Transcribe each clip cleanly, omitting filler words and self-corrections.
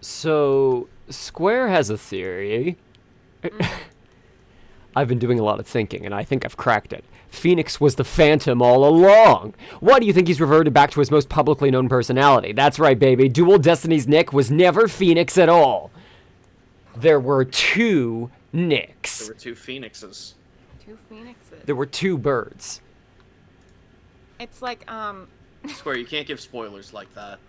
So, Square has a theory. I've been doing a lot of thinking, and I think I've cracked it. Phoenix was the Phantom all along. Why do you think he's reverted back to his most publicly known personality? That's right, baby. Dual Destinies Nick was never Phoenix at all. There were two Nicks. There were two phoenixes. Two phoenixes. There were two birds. It's like, Square, you can't give spoilers like that.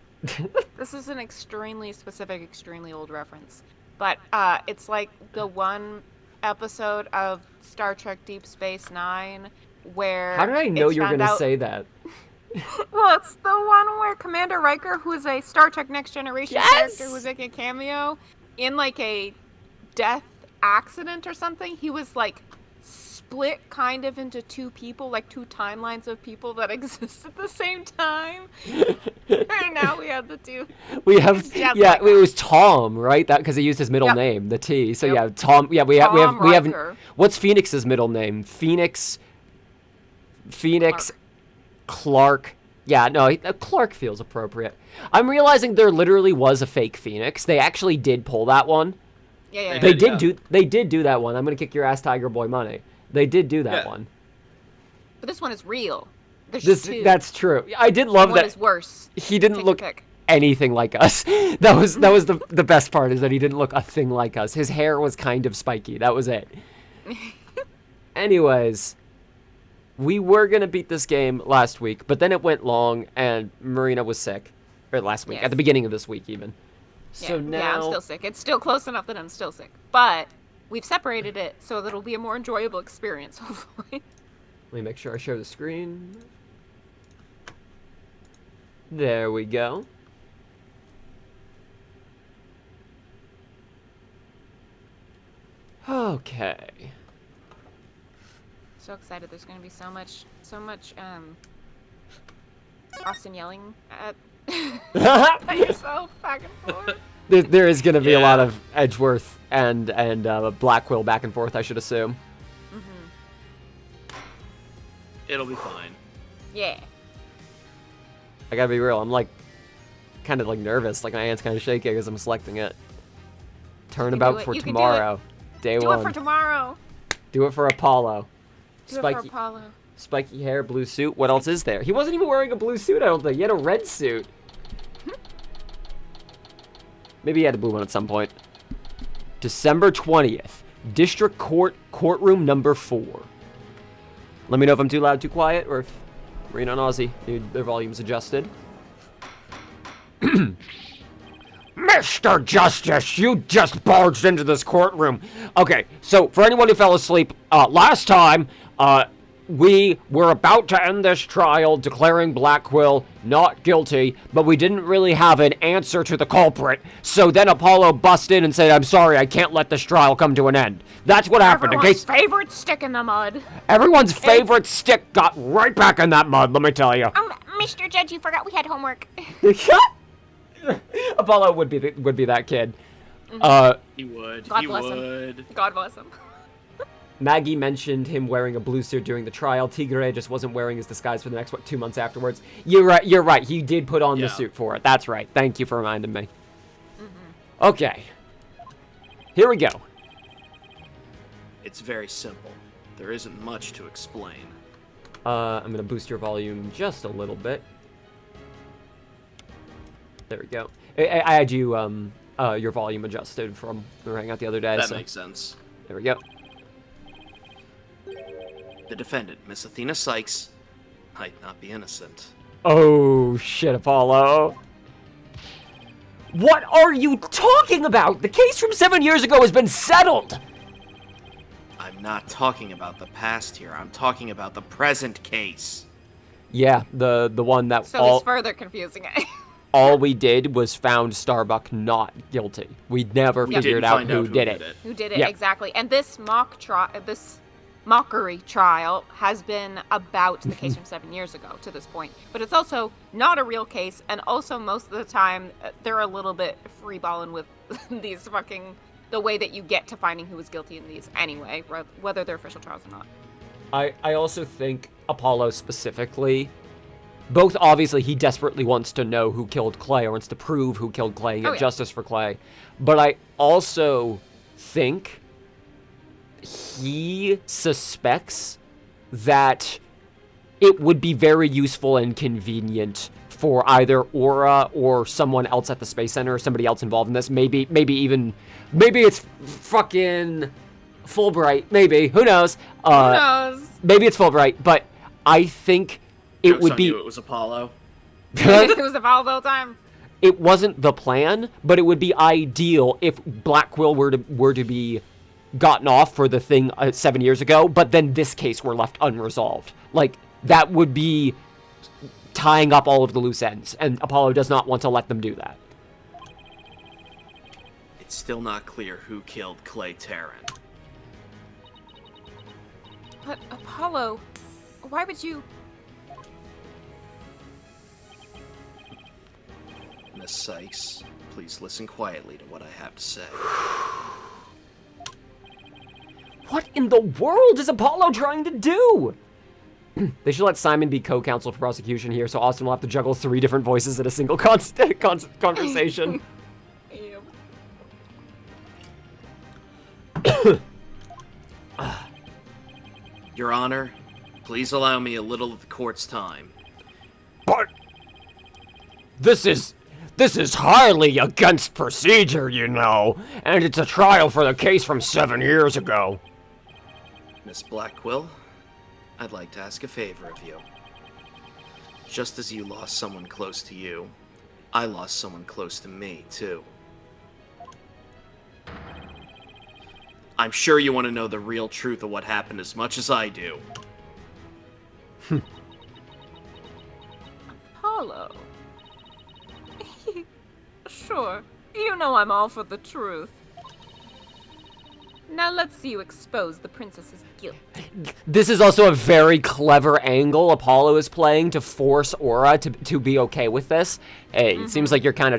this is an extremely specific, extremely old reference. But, it's like the one episode of Star Trek Deep Space Nine where... How did I know you were going to say that? Well, it's the one where Commander Riker, who is a Star Trek Next Generation character who's making a cameo, in like a death accident or something, he was like split kind of into two people, like two timelines of people that exist at the same time. And now we have the two. We have, yeah, it was Tom, right? That because he used his middle name, the T. So yeah, Tom. Yeah, we have. What's Phoenix's middle name? Phoenix. Clark. Yeah, no, Clark feels appropriate. I'm realizing there literally was a fake Phoenix. They actually did pull that one. Yeah. They did do that one. I'm gonna kick your ass, Tiger Boy Money. They did do that one. But this one is real. There's just two. That's true. I did love that. One is worse. He didn't look anything like us. That was the best part, is that he didn't look a thing like us. His hair was kind of spiky. That was it. Anyways, we were gonna beat this game last week, but then it went long, and Marina was sick. Or last week, at the beginning of this week even. So now... Yeah, I'm still sick. It's still close enough that I'm still sick. But we've separated it so that it'll be a more enjoyable experience, hopefully. Let me make sure I share the screen. There we go. Okay. So excited. There's going to be so much, Austin yelling at yourself back and forth. There is going to be a lot of Edgeworth and Blackquill back and forth, I should assume. It'll be fine. Yeah. I gotta be real, I'm like, kind of like nervous, like my hand's kind of shaking as I'm selecting it. Turnabout for tomorrow. Day one. Do it for tomorrow. Do it for Apollo. Do it for Apollo. Spiky hair, blue suit. What else is there? He wasn't even wearing a blue suit, I don't think. He had a red suit. Maybe he had a blue one at some point. December 20th. District Court, courtroom number 4. Let me know if I'm too loud, too quiet, or if Marina and Ozzy need their volumes adjusted. Mr. Justice, you just barged into this courtroom. Okay, so for anyone who fell asleep, last time, we were about to end this trial declaring Blackquill not guilty, but we didn't really have an answer to the culprit. So then Apollo busted in and said, I'm sorry, I can't let this trial come to an end. That's what happened. Everyone's favorite stick in the mud. Everyone's favorite stick got right back in that mud, let me tell you. Mr. Judge, you forgot we had homework. Apollo would be that kid. He would. God bless him. God bless him. Maggie mentioned him wearing a blue suit during the trial. Tigre just wasn't wearing his disguise for the next, 2 months afterwards. You're right. He did put on the suit for it. That's right. Thank you for reminding me. Okay. Here we go. It's very simple. There isn't much to explain. I'm going to boost your volume just a little bit. There we go. I had you, your volume adjusted from we were hanging out the other day. That makes sense. There we go. The defendant, Miss Athena Sykes, might not be innocent. Oh, shit, Apollo. What are you talking about? The case from 7 years ago has been settled. I'm not talking about the past here. I'm talking about the present case. Yeah, the one that So it's further confusing it. All we did was found Starbuck not guilty. We never figured out who did it. Who did it, exactly. And this mockery trial has been about the case from 7 years ago to this point. But it's also not a real case, and also most of the time they're a little bit freeballing with these the way that you get to finding who was guilty in these anyway, whether they're official trials or not. I also think Apollo specifically both obviously he desperately wants to know who killed Clay, or wants to prove who killed Clay, get justice for Clay. But I also think he suspects that it would be very useful and convenient for either Aura or someone else at the Space Center, or somebody else involved in this. Maybe it's fucking Fulbright. Maybe, who knows? Who knows? Maybe it's Fulbright, but I think it would be. It was Apollo. It was Apollo the whole time. It wasn't the plan, but it would be ideal if Black Quill were to be gotten off for the thing 7 years ago, but then this case were left unresolved. Like, that would be tying up all of the loose ends, and Apollo does not want to let them do that. It's still not clear who killed Clay Terran. But Apollo, why would you... Miss Sykes, please listen quietly to what I have to say. What in the world is Apollo trying to do? They should let Simon be co-counsel for prosecution here, so Austin will have to juggle 3 different voices in a single conversation. Your Honor, please allow me a little of the court's time. But this is highly against procedure, you know, and it's a trial for the case from 7 years ago. Miss Blackquill, I'd like to ask a favor of you. Just as you lost someone close to you, I lost someone close to me, too. I'm sure you want to know the real truth of what happened as much as I do. Apollo. Sure, you know I'm all for the truth. Now let's see you expose the princess's guilt. This is also a very clever angle Apollo is playing to force Aura to be okay with this. Hey, it seems like you're kind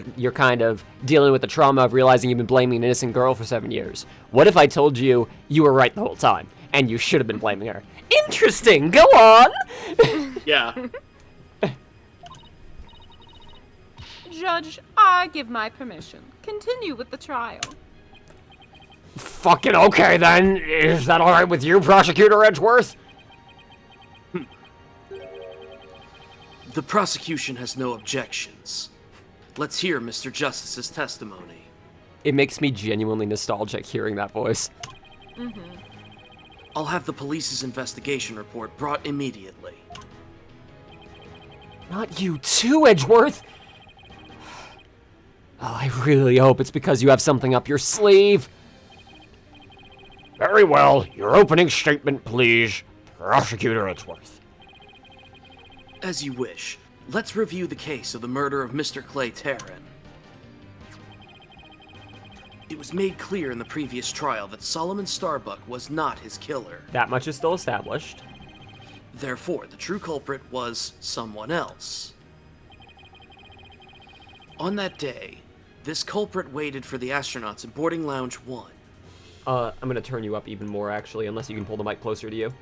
of dealing with the trauma of realizing you've been blaming an innocent girl for 7 years. What if I told you you were right the whole time and you should have been blaming her? Interesting. Go on. Yeah. Judge, I give my permission. Continue with the trial. Fucking okay, then. Is that alright with you, Prosecutor Edgeworth? The prosecution has no objections. Let's hear Mr. Justice's testimony. It makes me genuinely nostalgic hearing that voice. I'll have the police's investigation report brought immediately. Not you too, Edgeworth! Oh, I really hope it's because you have something up your sleeve. Very well. Your opening statement, please, Prosecutor Edgeworth. As you wish. Let's review the case of the murder of Mr. Clay Terran. It was made clear in the previous trial that Solomon Starbuck was not his killer. That much is still established. Therefore, the true culprit was someone else. On that day, this culprit waited for the astronauts in boarding lounge 1. I'm gonna turn you up even more, actually, unless you can pull the mic closer to you.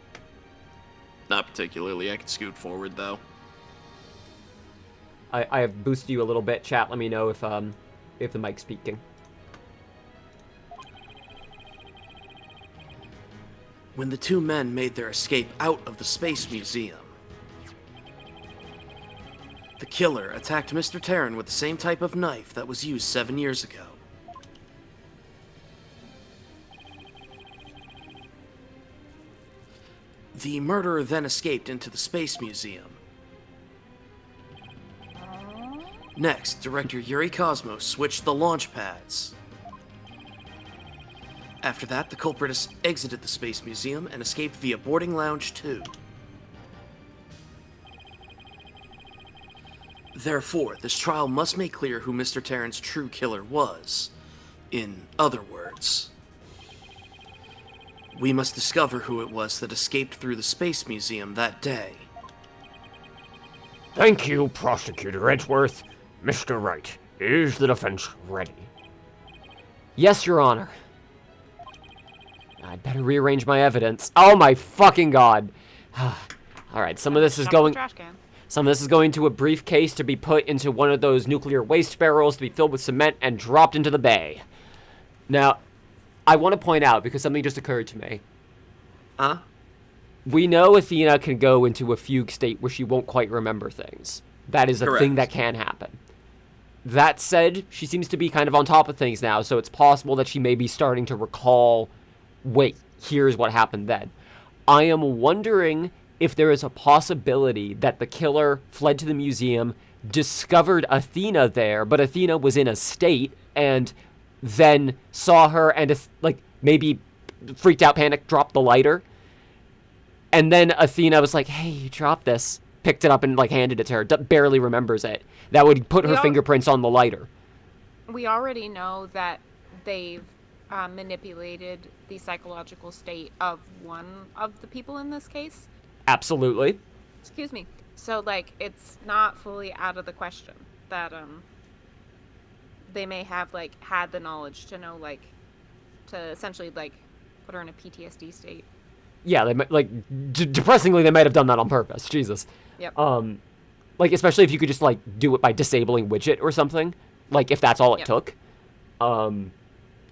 Not particularly. I can scoot forward, though. I have boosted you a little bit. Chat, let me know if the mic's peaking. When the 2 men made their escape out of the Space Museum, the killer attacked Mr. Terran with the same type of knife that was used 7 years ago. The murderer then escaped into the Space Museum. Next, Director Yuri Cosmos switched the launch pads. After that, the culprit exited the Space Museum and escaped via boarding lounge 2. Therefore, this trial must make clear who Mr. Terran's true killer was. In other words, we must discover who it was that escaped through the Space Museum that day. Thank you, Prosecutor Edgeworth. Mr. Wright, is the defense ready? Yes, Your Honor. I'd better rearrange my evidence. Oh my fucking god. Alright, some of this is going... Some of this is going to a briefcase to be put into one of those nuclear waste barrels to be filled with cement and dropped into the bay. Now, I want to point out, because something just occurred to me. Huh? We know Athena can go into a fugue state where she won't quite remember things. That is a Correct. thing that can happen. That said, she seems to be kind of on top of things now, so it's possible that she may be starting to recall, wait, here's what happened then. I am wondering if there is a possibility that the killer fled to the museum, discovered Athena there, but Athena was in a state, and then saw her and, maybe freaked out, panicked, dropped the lighter. And then Athena was like, hey, you dropped this. Picked it up and, handed it to her. Barely remembers it. That would put her fingerprints on the lighter. We already know that they've manipulated the psychological state of one of the people in this case. Absolutely. Excuse me. So, it's not fully out of the question that, they may have, had the knowledge to know, to essentially, put her in a PTSD state. Yeah, they depressingly, they might have done that on purpose. Jesus. Yep. Especially if you could just, do it by disabling widget or something. If that's all it took.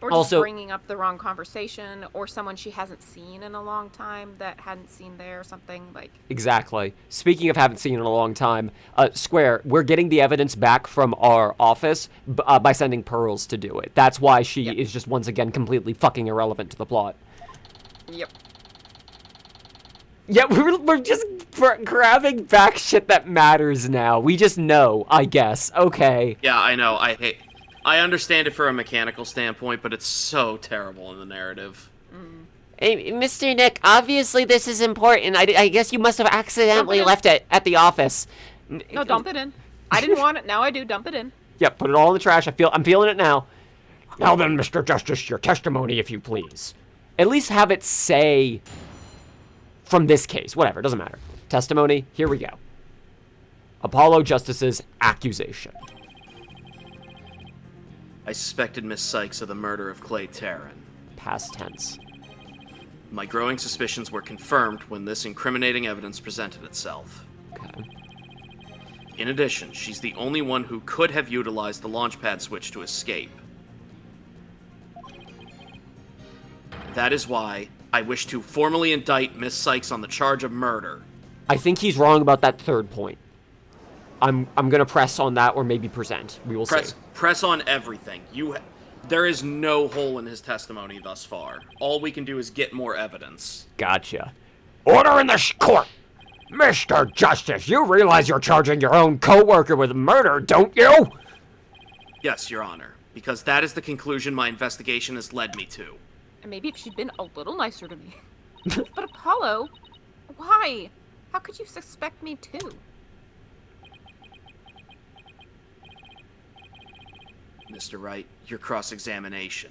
Or just also, bringing up the wrong conversation, or someone she hasn't seen in a long time that hadn't seen there or something, Exactly. Speaking of haven't seen in a long time, Square, we're getting the evidence back from our office by sending Pearls to do it. That's why she is just once again completely fucking irrelevant to the plot. Yep. Yeah, we're just grabbing back shit that matters now. We just know, I guess. Okay. Yeah, I know. I understand it from a mechanical standpoint, but it's so terrible in the narrative. Hey, Mr. Nick, obviously this is important. I guess you must have accidentally left it at the office. No, dump it in. I didn't want it. Now I do. Dump it in. Yep, put it all in the trash. I'm feeling it now. Now then, Mr. Justice, your testimony, if you please. At least have it say from this case. Whatever, doesn't matter. Testimony, here we go. Apollo Justice's accusation. I suspected Miss Sykes of the murder of Clay Tarrant. Past tense. My growing suspicions were confirmed when this incriminating evidence presented itself. Okay. In addition, she's the only one who could have utilized the launchpad switch to escape. That is why I wish to formally indict Miss Sykes on the charge of murder. I think he's wrong about that third point. I'm gonna press on that, or maybe present. We will see. Press on everything. There is no hole in his testimony thus far. All we can do is get more evidence. Gotcha. Order in the court! Mr. Justice, you realize you're charging your own co-worker with murder, don't you? Yes, Your Honor, because that is the conclusion my investigation has led me to. And maybe if she'd been a little nicer to me. But Apollo, why? How could you suspect me too? Mr. Wright, your cross-examination.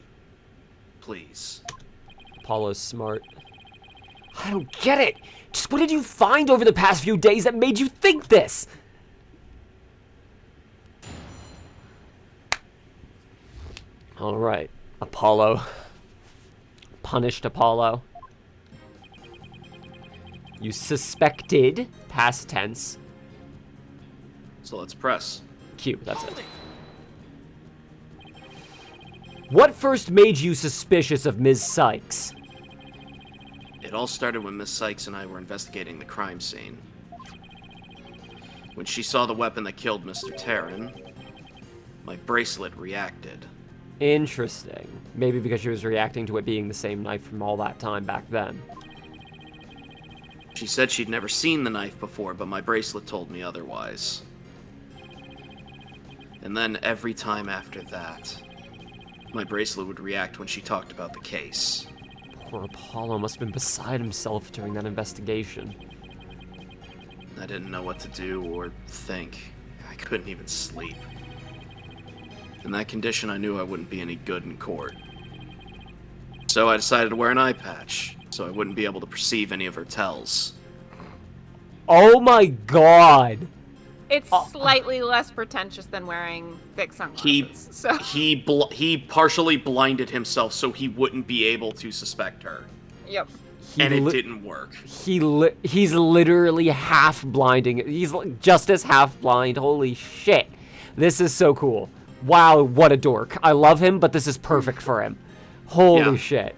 Please. Apollo's smart. I don't get it. Just what did you find over the past few days that made you think this? All right, Apollo. Punished Apollo. You suspected, past tense. So let's press. Q, that's it. What first made you suspicious of Ms. Sykes? It all started when Miss Sykes and I were investigating the crime scene. When she saw the weapon that killed Mr. Tarrant, my bracelet reacted. Interesting. Maybe because she was reacting to it being the same knife from all that time back then. She said she'd never seen the knife before, but my bracelet told me otherwise. And then every time after that, my bracelet would react when she talked about the case. Poor Apollo must have been beside himself during that investigation. I didn't know what to do or think. I couldn't even sleep. In that condition, I knew I wouldn't be any good in court. So I decided to wear an eye patch, so I wouldn't be able to perceive any of her tells. Oh my god! It's slightly less pretentious than wearing thick sunglasses. He partially blinded himself so he wouldn't be able to suspect her. Yep. and it didn't work. He's literally half blinding. He's just as half blind. Holy shit. This is so cool. Wow, what a dork. I love him, but this is perfect for him. Holy shit.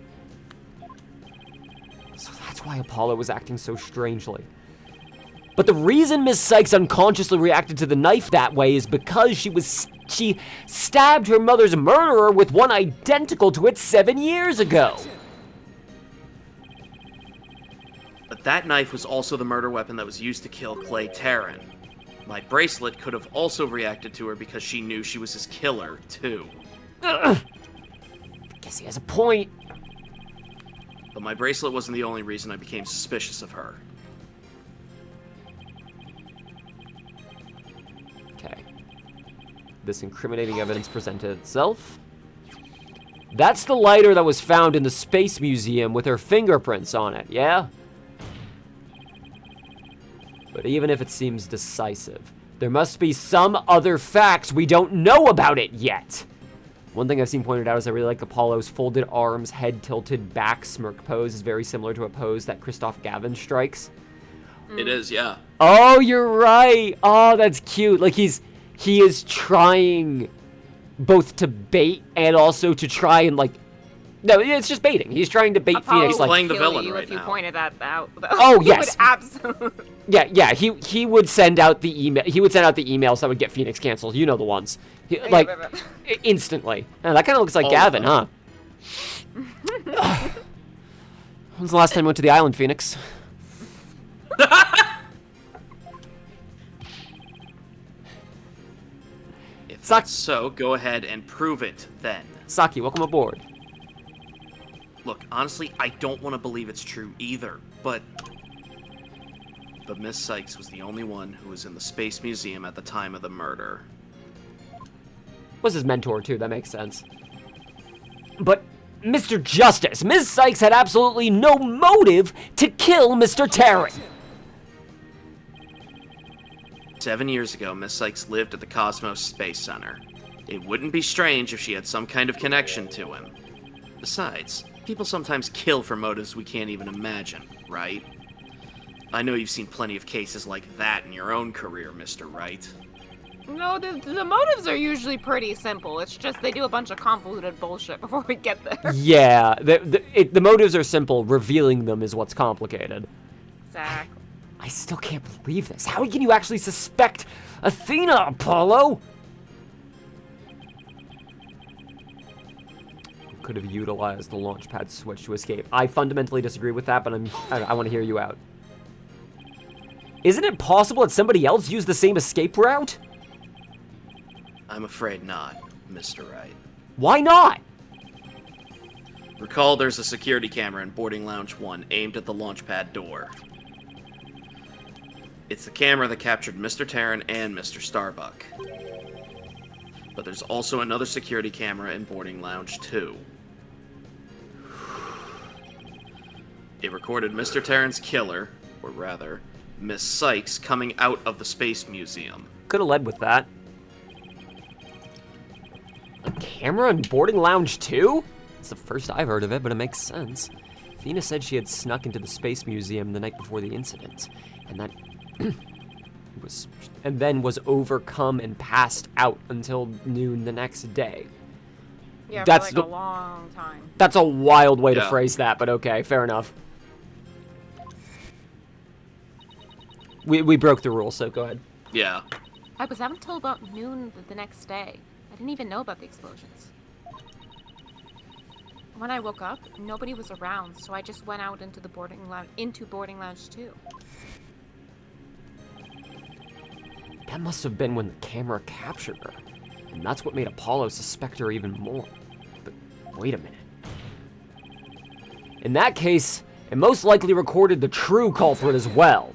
So that's why Apollo was acting so strangely. But the reason Miss Sykes unconsciously reacted to the knife that way is because she stabbed her mother's murderer with one identical to it 7 years ago. But that knife was also the murder weapon that was used to kill Clay Tarrant. My bracelet could have also reacted to her because she knew she was his killer, too. Guess he has a point. But my bracelet wasn't the only reason I became suspicious of her. Okay. This incriminating evidence presented itself. That's the lighter that was found in the Space Museum with her fingerprints on it, yeah? But even if it seems decisive, there must be some other facts we don't know about it yet. One thing I've seen pointed out is I really like Apollo's folded arms, head tilted back smirk pose is very similar to a pose that Christoph Gavin strikes. It is, yeah. Oh, you're right. Oh, that's cute. Like he is trying both to bait and also to try and like. No, it's just baiting. He's trying to bait Apollo Phoenix. would playing the kill villain you right if you now. pointed that out. Though. Oh, He yes. would absolutely. Yeah. He would send out the email. He would send out the emails that would get Phoenix canceled. You know the ones. Instantly. Oh, that kind of looks like All Gavin, huh? When's the last time you went to the island, Phoenix? If that's so, go ahead and prove it then. Saki, welcome aboard. Look, honestly, I don't want to believe it's true either, but Miss Sykes was the only one who was in the Space Museum at the time of the murder. Was his mentor, too. That makes sense. But, Mr. Justice, Ms. Sykes had absolutely no motive to kill Mr. Tarrant. 7 years ago, Miss Sykes lived at the Cosmos Space Center. It wouldn't be strange if she had some kind of connection to him. Besides, people sometimes kill for motives we can't even imagine, right? I know you've seen plenty of cases like that in your own career, Mr. Wright. No, the motives are usually pretty simple. It's just they do a bunch of convoluted bullshit before we get there. Yeah, the motives are simple. Revealing them is what's complicated. Exactly. I still can't believe this. How can you actually suspect Athena, Apollo? Could have utilized the launch pad switch to escape. I fundamentally disagree with that, but I want to hear you out. Isn't it possible that somebody else used the same escape route? I'm afraid not, Mr. Wright. Why not? Recall there's a security camera in boarding lounge 1 aimed at the launch pad door. It's the camera that captured Mr. Tarrant and Mr. Starbuck. But there's also another security camera in boarding lounge 2. It recorded Mr. Tarrant's killer, or rather, Miss Sykes, coming out of the Space Museum. Could have led with that. A camera in boarding lounge 2? It's the first I've heard of it, but it makes sense. Athena said she had snuck into the Space Museum the night before the incident, and then was overcome and passed out until noon the next day. Yeah, That's for like a long time. That's a wild way to Yeah. phrase that, but okay, fair enough. We broke the rule, so go ahead. Yeah. I was out until about noon the next day. I didn't even know about the explosions. When I woke up, nobody was around, so I just went out into boarding lounge 2. That must have been when the camera captured her, and that's what made Apollo suspect her even more. But wait a minute. In that case, it most likely recorded the true culprit as well.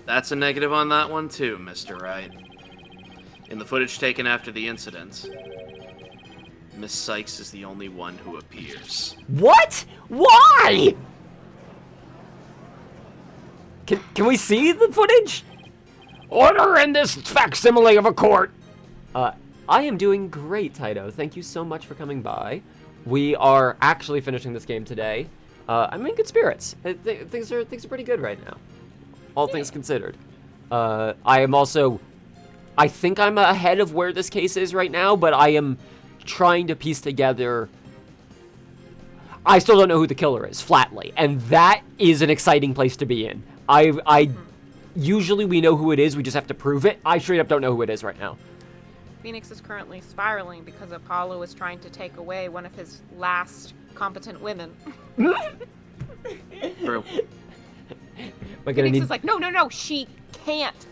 That's a negative on that one too, Mr. Wright. In the footage taken after the incident, Miss Sykes is the only one who appears. What? Why? Can we see the footage? Order in this facsimile of a court. I am doing great, Taito. Thank you so much for coming by. we are actually finishing this game today. I'm in good spirits. Things are pretty good right now, all things considered. I think I'm ahead of where this case is right now, but I am trying to piece together. I still don't know who the killer is, flatly, and that is an exciting place to be in. Usually we know who it is, we just have to prove it. I straight up don't know who it is right now. Phoenix is currently spiraling because Apollo is trying to take away one of his last competent women. True. Phoenix is like, no, she can't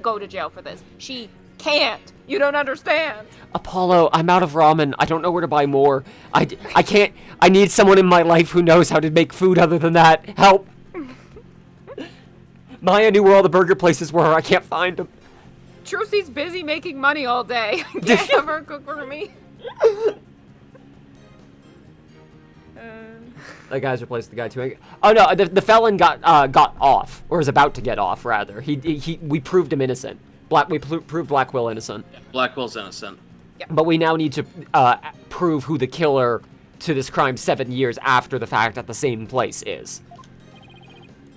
go to jail for this. She can't. You don't understand. Apollo, I'm out of ramen. I don't know where to buy more. I can't. I need someone in my life who knows how to make food other than that. Help. Maya knew where all the burger places were. I can't find them. Trucy's busy making money all day. I can't have her cook for me. That guy's replaced the guy too. Oh no, the felon got off, or is about to get off rather. We proved him innocent. We proved Blackwell innocent. Yeah, Blackwell's innocent. Yep. But we now need to prove who the killer to this crime 7 years after the fact at the same place is.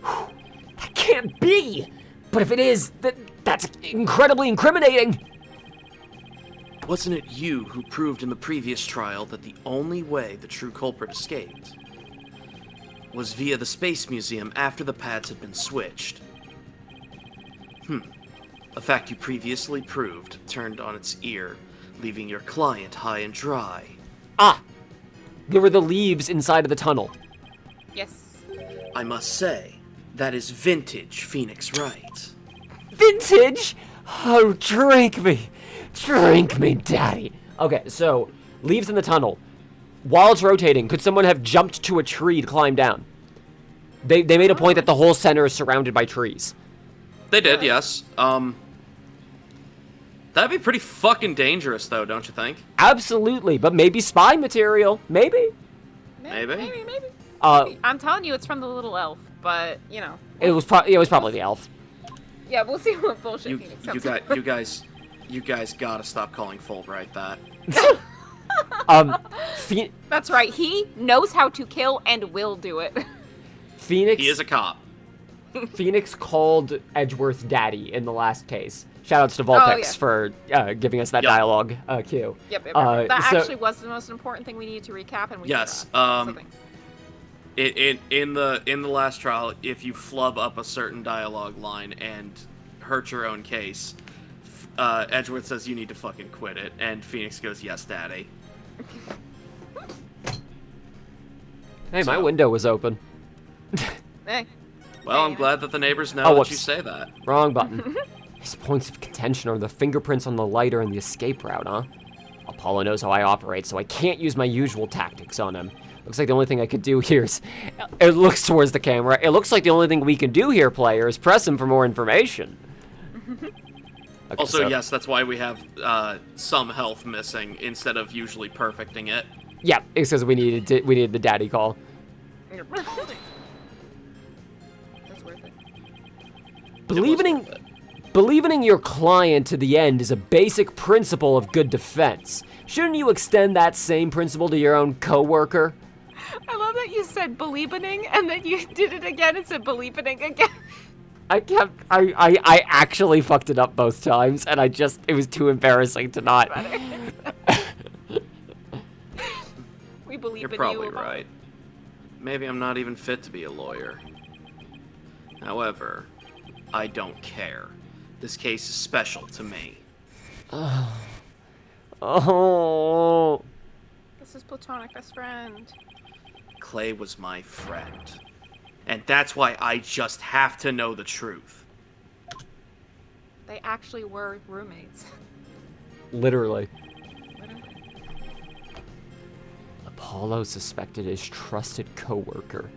Whew. That can't be! But if it is, that's incredibly incriminating! Wasn't it you who proved in the previous trial that the only way the true culprit escaped was via the Space Museum after the pads had been switched? A fact you previously proved turned on its ear, leaving your client high and dry. Ah! There were the leaves inside of the tunnel. Yes. I must say, that is vintage Phoenix Wright. Vintage? Oh, drink me. Drink me, daddy. Okay, so, leaves in the tunnel. While it's rotating, could someone have jumped to a tree to climb down? They made a point that the whole center is surrounded by trees. They did, yes. That'd be pretty fucking dangerous, though, don't you think? Absolutely, but maybe spy material. Maybe. Maybe. I'm telling you, it's from the little elf, but, you know. It was probably the elf. Yeah, we'll see what bullshit Phoenix comes up with. You guys gotta stop calling Fulbright that. That's right, he knows how to kill and will do it. Phoenix. He is a cop. Phoenix called Edgeworth daddy in the last case. Shoutouts to Vulpix for giving us that dialogue cue. Yep. That actually was the most important thing we needed to recap, and we yes. In the last trial, if you flub up a certain dialogue line and hurt your own case, Edgeworth says you need to fucking quit it, and Phoenix goes, "Yes, daddy." Hey, my window was open. Hey. Well, I'm glad that the neighbors know that you say that. Wrong button. His points of contention are the fingerprints on the lighter and the escape route, huh? Apollo knows how I operate, so I can't use my usual tactics on him. Looks like the only thing I could do here is... It looks towards the camera. It looks like the only thing we can do here, player, is press him for more information. Okay, also, yes, that's why we have some health missing instead of usually perfecting it. Yeah, it's because we needed the daddy call. That's worth it. Believing in your client to the end is a basic principle of good defense. Shouldn't you extend that same principle to your own coworker? I love that you said believening, and then you did it again and said believening again. I actually fucked it up both times, and it was too embarrassing to not. We believe You're in probably you. right. Maybe I'm not even fit to be a lawyer. However, I don't care. This case is special to me. Oh. This is platonic best friend. Clay was my friend. And that's why I just have to know the truth. They actually were roommates. Literally. Apollo suspected his trusted coworker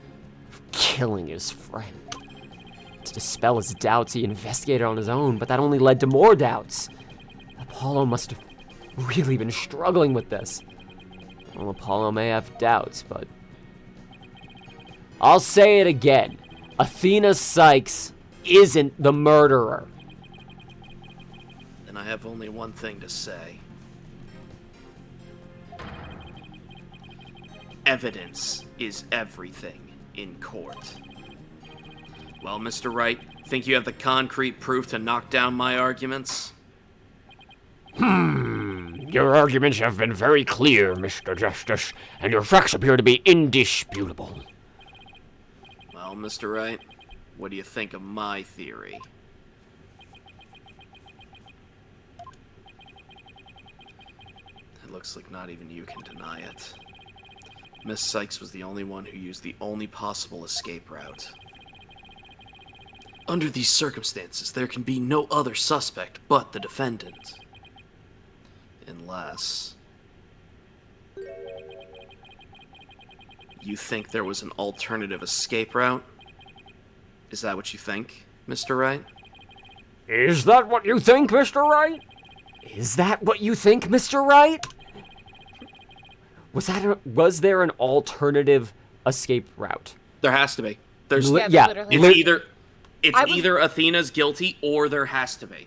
of killing his friend. To dispel his doubts, he investigated on his own, but that only led to more doubts. Apollo must have really been struggling with this. Well, Apollo may have doubts, but... I'll say it again. Athena Sykes isn't the murderer. Then I have only one thing to say. evidence is everything in court. Well, Mr. Wright, think you have the concrete proof to knock down my arguments? Your arguments have been very clear, Mr. Justice, and your facts appear to be indisputable. Well, Mr. Wright, what do you think of my theory? It looks like not even you can deny it. Miss Sykes was the only one who used the only possible escape route. Under these circumstances, there can be no other suspect but the defendant. Unless... you think there was an alternative escape route? Is that what you think, Mr. Wright? Is that what you think, Mr. Wright? Is that what you think, Mr. Wright? Was there an alternative escape route? There has to be. There's Yeah, literally. It's either Athena's guilty or there has to be.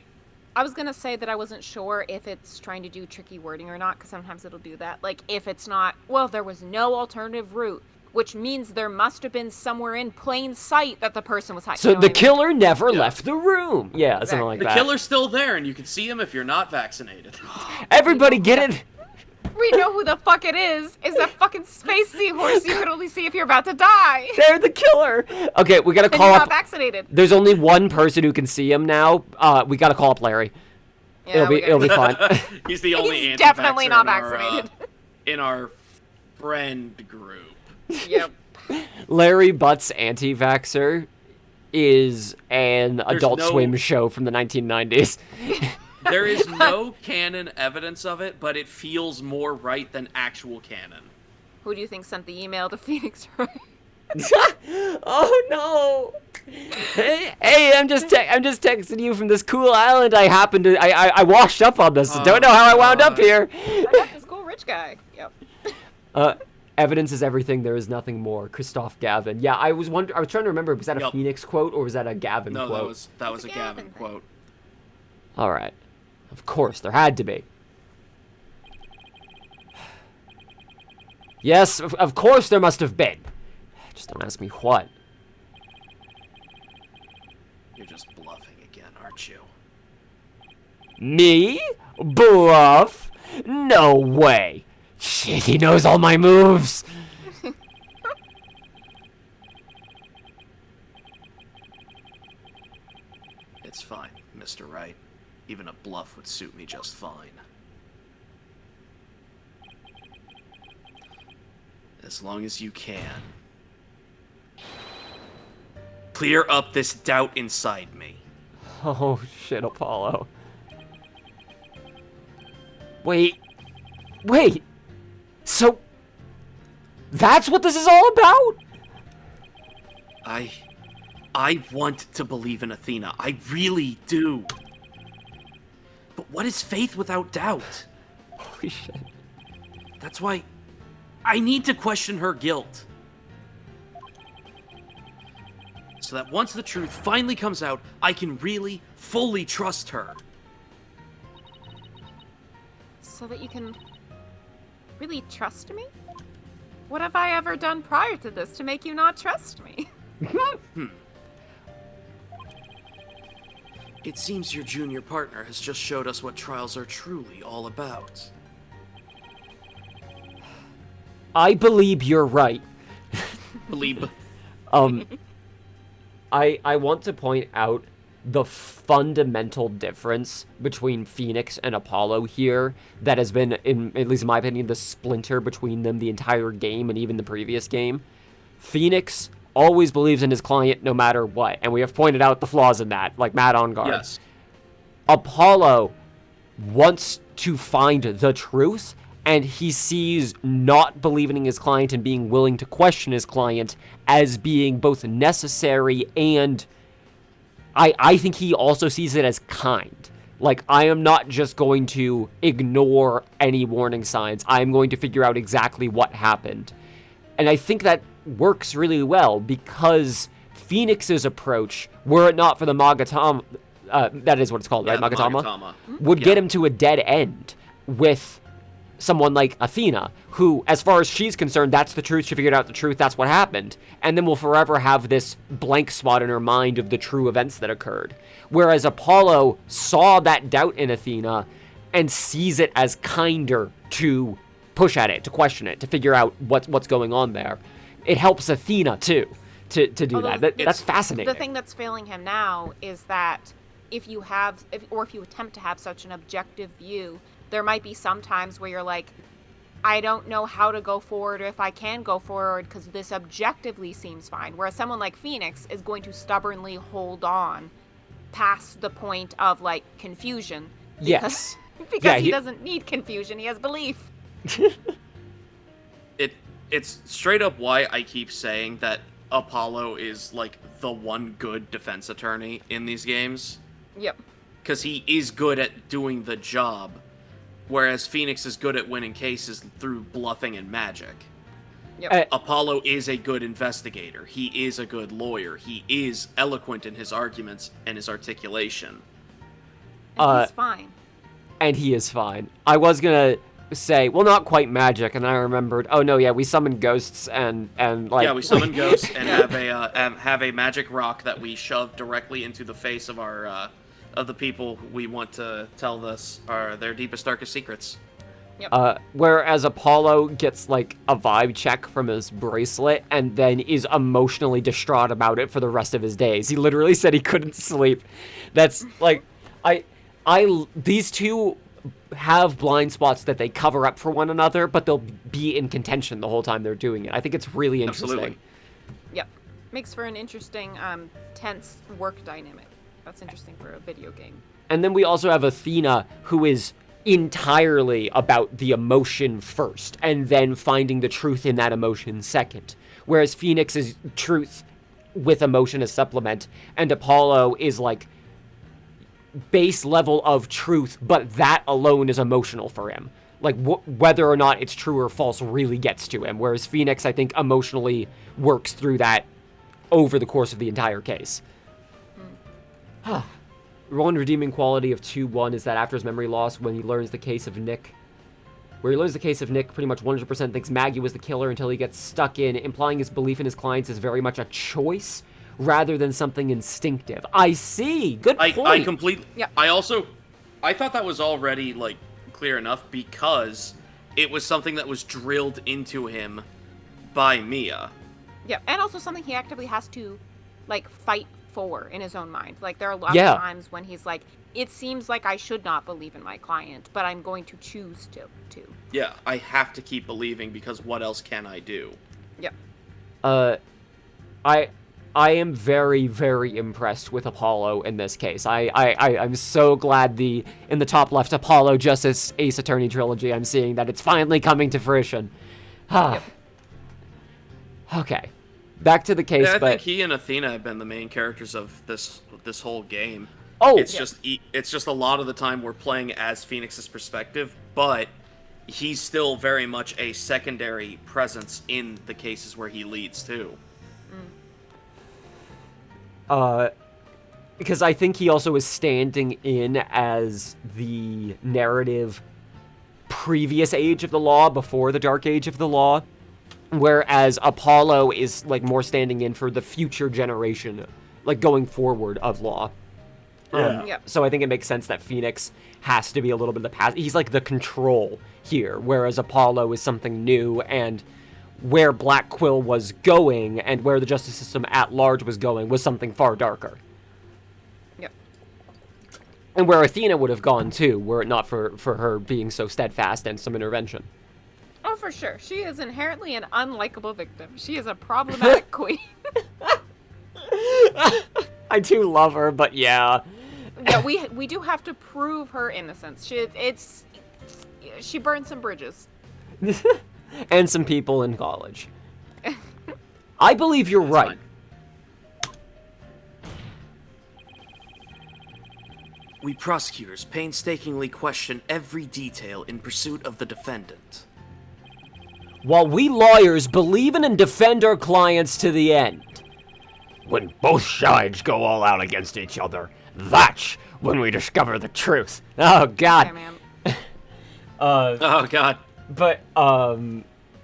I was gonna say that I wasn't sure if it's trying to do tricky wording or not, because sometimes it'll do that. Like, if it's not, well, there was no alternative route, which means there must have been somewhere in plain sight that the person was hiding. So the killer never left the room. Yeah, something like The that. killer's still there, and you can see him if you're not vaccinated. Everybody get it? We know who the fuck it is. Is that fucking space seahorse you can only see if you're about to die. They're the killer. Okay, we gotta And call you're up. not vaccinated. There's only one person who can see him now. We gotta call up Larry. Yeah, It'll be fine. He's the only He's anti-vaxxer definitely not in our, vaccinated. in our friend group. Yep. Larry Butt's anti-vaxxer is an Adult no- Swim show from the 1990s. There is no canon evidence of it, but it feels more right than actual canon. Who do you think sent the email to Phoenix Wright? Oh no! Hey, I'm just texting you from this cool island. I washed up on this. Don't know how I wound up here. I got this cool rich guy. Yep. Evidence is everything. There is nothing more. Christoph Gavin. Yeah, I was trying to remember. Was that a Yep. Phoenix quote or was that a Gavin No, quote? that was a Gavin Gavin thing. quote. All right. Of course, there had to be. Yes, of course there must have been. Just don't ask me what. You're just bluffing again, aren't you? Me? Bluff? No way. Shit, he knows all my moves. It's fine, Mr. Wright. Even a bluff would suit me just fine. As long as you can. Clear up this doubt inside me. Oh shit, Apollo. Wait. So, that's what this is all about? I want to believe in Athena. I really do. But what is faith without doubt? Holy shit. That's why I need to question her guilt. So that once the truth finally comes out, I can really, fully trust her. So that you can really trust me? What have I ever done prior to this to make you not trust me? It seems your junior partner has just showed us what trials are truly all about. I believe you're right. Believe. I want to point out the fundamental difference between Phoenix and Apollo here that has been, at least in my opinion, the splinter between them the entire game and even the previous game. Phoenix always believes in his client no matter what, and we have pointed out the flaws in that, like Matt on guard. Yes. Apollo wants to find the truth, and he sees not believing in his client and being willing to question his client as being both necessary and I think he also sees it as kind. Like, I am not just going to ignore any warning signs. I am going to figure out exactly what happened. And I think that works really well because Phoenix's approach, were it not for the Magatama, that is what it's called, right? the Magatama? Magatama. Would get him to a dead end with someone like Athena, who, as far as she's concerned, that's the truth. She figured out the truth. That's what happened. And then will forever have this blank spot in her mind of the true events that occurred. Whereas Apollo saw that doubt in Athena and sees it as kinder to push at it, to question it, to figure out what's going on there. It helps Athena, too, to do Although that's fascinating. The thing that's failing him now is that if you attempt to have such an objective view, there might be some times where you're like, I don't know how to go forward or if I can go forward because this objectively seems fine. Whereas someone like Phoenix is going to stubbornly hold on past the point of, like, confusion. Yes. Because he doesn't need confusion. He has belief. It's straight up why I keep saying that Apollo is, like, the one good defense attorney in these games. Yep. Because he is good at doing the job. Whereas Phoenix is good at winning cases through bluffing and magic. Yep. Apollo is a good investigator. He is a good lawyer. He is eloquent in his arguments and his articulation. And he's fine. And he is fine. I was gonna say, well, not quite magic, and I remembered, oh no, yeah, we summon ghosts and like... Yeah, we summon ghosts and have a magic rock that we shove directly into the face of our... of the people we want to tell their deepest, darkest secrets. Yep. Whereas Apollo gets, like, a vibe check from his bracelet and then is emotionally distraught about it for the rest of his days. He literally said he couldn't sleep. That's, like, these two have blind spots that they cover up for one another, but they'll be in contention the whole time they're doing it. I think it's really interesting. Absolutely. Yep. Makes for an interesting, tense work dynamic. That's interesting for a video game. And then we also have Athena, who is entirely about the emotion first, and then finding the truth in that emotion second. Whereas Phoenix is truth with emotion as supplement, and Apollo is like base level of truth, but that alone is emotional for him. Like, whether or not it's true or false really gets to him. Whereas Phoenix, I think, emotionally works through that over the course of the entire case. One redeeming quality of 2-1 is that after his memory loss, when he learns the case of Nick, pretty much 100% thinks Maggie was the killer until he gets stuck in, implying his belief in his clients is very much a choice rather than something instinctive. I see. Good point. I completely. Yeah. I thought that was already, like, clear enough because it was something that was drilled into him by Mia. Yeah, and also something he actively has to, like, fight for in his own mind. Like, there are lots of times when he's like, it seems like I should not believe in my client, but I'm going to choose to. Yeah, I have to keep believing because what else can I do? Yep. I am very, very impressed with Apollo in this case. I'm so glad in the top left Apollo Justice Ace Attorney trilogy, I'm seeing that it's finally coming to fruition. Yep. Okay. Back to the case, I think he and Athena have been the main characters of this whole game. Oh, it's just a lot of the time we're playing as Phoenix's perspective, but he's still very much a secondary presence in the cases where he leads too. Because I think he also is standing in as the narrative previous age of the law, before the dark age of the law. Whereas Apollo is, like, more standing in for the future generation, like, going forward of law. So I think it makes sense that Phoenix has to be a little bit of the past. He's, like, the control here, whereas Apollo is something new, and where Black Quill was going, and where the justice system at large was going, was something far darker. Yep. And where Athena would have gone, too, were it not for her being so steadfast and some intervention. Oh, for sure. She is inherently an unlikable victim. She is a problematic queen. I do love her, but yeah. Yeah, we do have to prove her innocence. She burned some bridges. And some people in college. I believe you're right. Fine. We prosecutors painstakingly question every detail in pursuit of the defendant. While we lawyers believe in and defend our clients to the end. When both sides go all out against each other, that's when we discover the truth. Oh, God. Okay, man. Oh, God. But,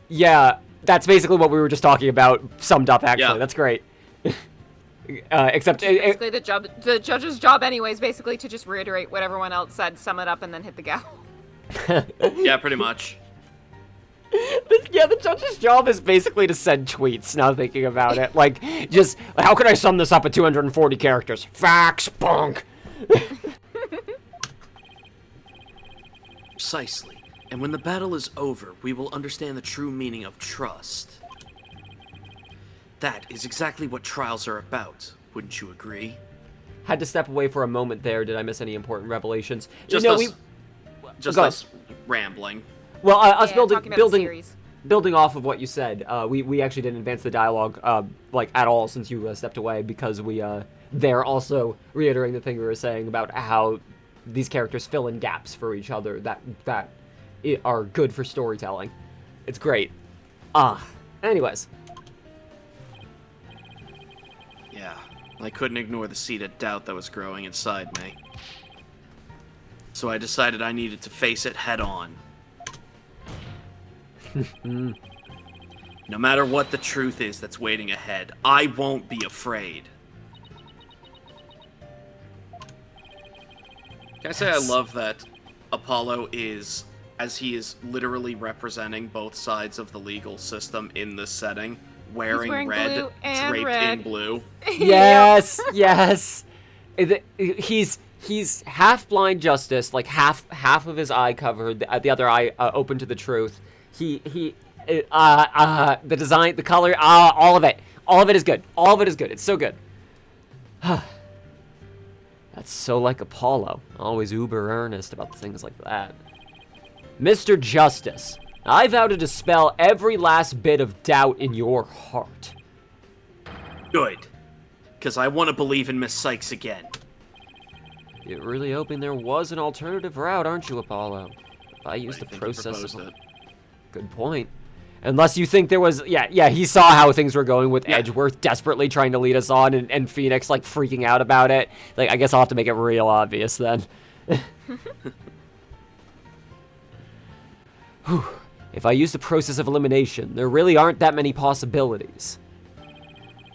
yeah, that's basically what we were just talking about, summed up, actually. Yeah. That's great. Except... Basically, the judge's job anyway is basically to just reiterate what everyone else said, sum it up, and then hit the gavel. Yeah, pretty much. Yeah, the judge's job is basically to send tweets, now thinking about it. Like, just, how can I sum this up at 240 characters? Facts, bonk! Precisely. And when the battle is over, we will understand the true meaning of trust. That is exactly what trials are about. Wouldn't you agree? Had to step away for a moment there. Did I miss any important revelations? Just us rambling. Well, us talking about the series. building off of what you said, we actually didn't advance the dialogue, like, at all since you stepped away, because they're also reiterating the thing we were saying about how these characters fill in gaps for each other that are good for storytelling. It's great. Anyways. Yeah, I couldn't ignore the seed of doubt that was growing inside me. So I decided I needed to face it head on. No matter what the truth is that's waiting ahead, I won't be afraid. Can I say I love that Apollo is, as he is literally representing both sides of the legal system in this setting, wearing red, blue and draped red. in blue. Yes, yes. He's half blind justice, like half of his eye covered, the other eye open to the truth. The design, the color, all of it is good. All of it is good. It's so good. That's so like Apollo, always uber earnest about things like that. Mr. Justice, I vow to dispel every last bit of doubt in your heart. Good. Because I want to believe in Miss Sykes again. You're really hoping there was an alternative route, aren't you, Apollo? If I use the think he process proposed of... it. Good point. Unless you think there was... Yeah, he saw how things were going with Yeah. Edgeworth desperately trying to lead us on and Phoenix, like, freaking out about it. Like, I guess I'll have to make it real obvious then. Whew. If I use the process of elimination, there really aren't that many possibilities.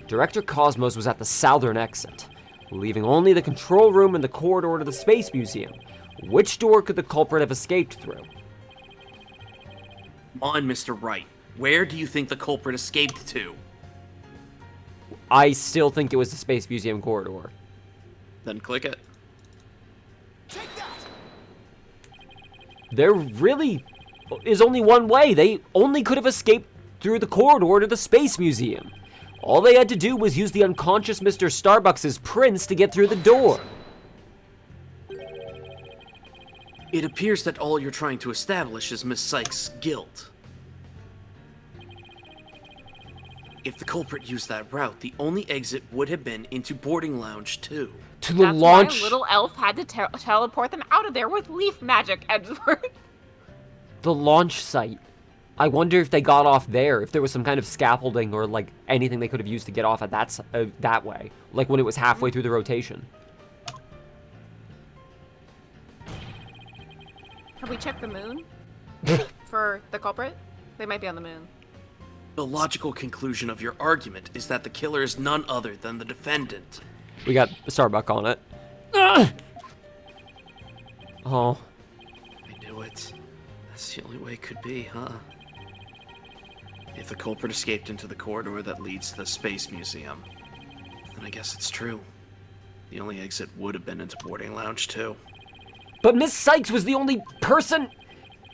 Director Cosmos was at the southern exit, leaving only the control room and the corridor to the Space Museum. Which door could the culprit have escaped through? Come on, Mr. Wright. Where do you think the culprit escaped to? I still think it was the Space Museum corridor. Then click it. There really is only one way. They only could have escaped through the corridor to the Space Museum. All they had to do was use the unconscious Mr. Starbucks' prince to get through the door. It appears that all you're trying to establish is Miss Sykes' guilt. If the culprit used that route, the only exit would have been into boarding lounge 2. To the That's launch... why little elf had to teleport them out of there with leaf magic, Edgeworth. The launch site. I wonder if they got off there, if there was some kind of scaffolding or, like, anything they could have used to get off at that way. Like, when it was halfway through the rotation. Have we checked the moon for the culprit? They might be on the moon. The logical conclusion of your argument is that the killer is none other than the defendant. We got Starbuck on it. Ugh! Oh. I knew it. That's the only way it could be, huh? If the culprit escaped into the corridor that leads to the Space Museum, then I guess it's true. The only exit would have been into boarding lounge 2. But Miss Sykes was the only person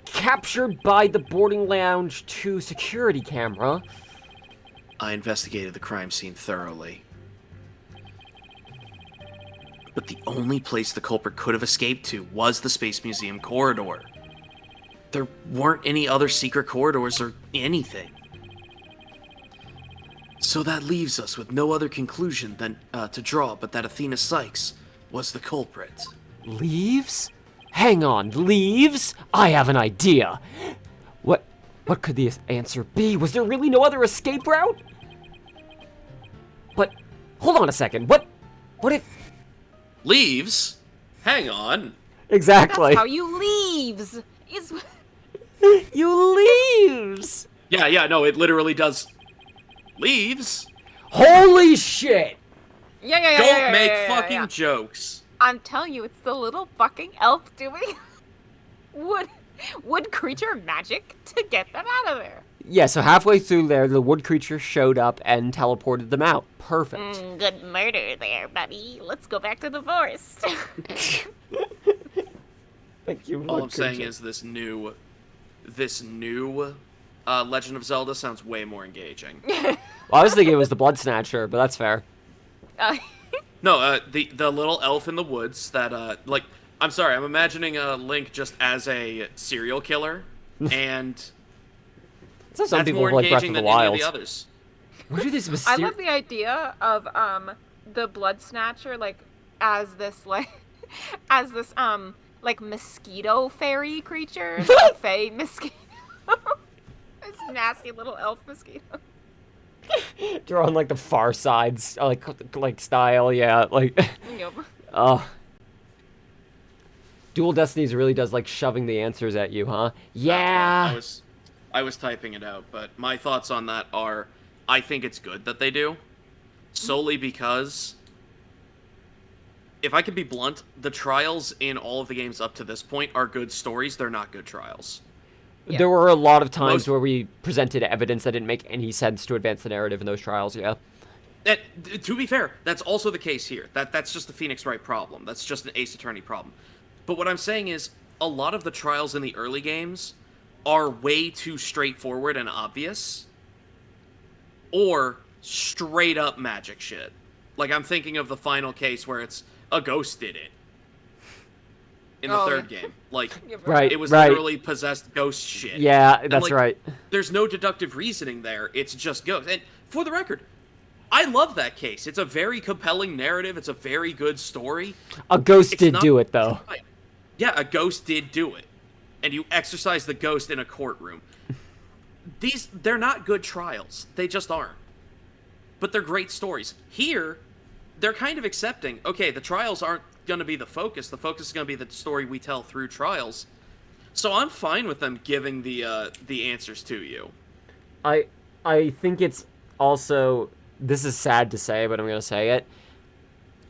captured by the boarding lounge 2 security camera. I investigated the crime scene thoroughly. But the only place the culprit could have escaped to was the Space Museum corridor. There weren't any other secret corridors or anything. So that leaves us with no other conclusion than to draw but that Athena Sykes was the culprit. Leaves? Hang on, leaves? I have an idea. What could the answer be? Was there really no other escape route? But, hold on a second, what if... Leaves? Hang on. Exactly. That's how you leaves. You leaves! Yeah, no, it literally does. Leaves? Holy shit! Yeah. Don't make fucking jokes. I'm telling you, it's the little fucking elf doing wood creature magic to get them out of there. Yeah, so halfway through there, the wood creature showed up and teleported them out. Perfect. Good murder there, buddy. Let's go back to the forest. Thank you. All I'm saying is this new Legend of Zelda sounds way more engaging. Well, I was thinking it was the Blood Snatcher, but that's fair. No, the little elf in the woods that like, I'm sorry, I'm imagining Link just as a serial killer, and So some that's people more like Breath engaging of the than any of Wild. the others. Where do these I mysterious... love the idea of the blood snatcher like as this mosquito fairy creature, fey mosquito. This nasty little elf mosquito. Drawn like the Far Side's like style, yeah, like. Yep. Dual Destinies really does like shoving the answers at you, huh? Yeah. I was typing it out, but my thoughts on that are, I think it's good that they do, solely because, if I could be blunt, the trials in all of the games up to this point are good stories. They're not good trials. Yeah. There were a lot of times Most- where we presented evidence that didn't make any sense to advance the narrative in those trials, yeah. To be fair, that's also the case here. That's just the Phoenix Wright problem. That's just an Ace Attorney problem. But what I'm saying is, a lot of the trials in the early games are way too straightforward and obvious, or straight up magic shit. Like, I'm thinking of the final case where it's a ghost did it in the third game. Like, Right, it was right. literally possessed ghost shit. Yeah, And, that's like, right. There's no deductive reasoning there. It's just ghosts. And for the record, I love that case. It's a very compelling narrative. It's a very good story. A ghost It's did not- do it, though. Yeah, a ghost did do it. And you exorcise the ghost in a courtroom. They're not good trials. They just aren't. But they're great stories. Here, they're kind of accepting, okay, the trials aren't going to be the focus. The focus is going to be the story we tell through trials. So I'm fine with them giving the answers to you. I think it's also, this is sad to say, but I'm going to say it.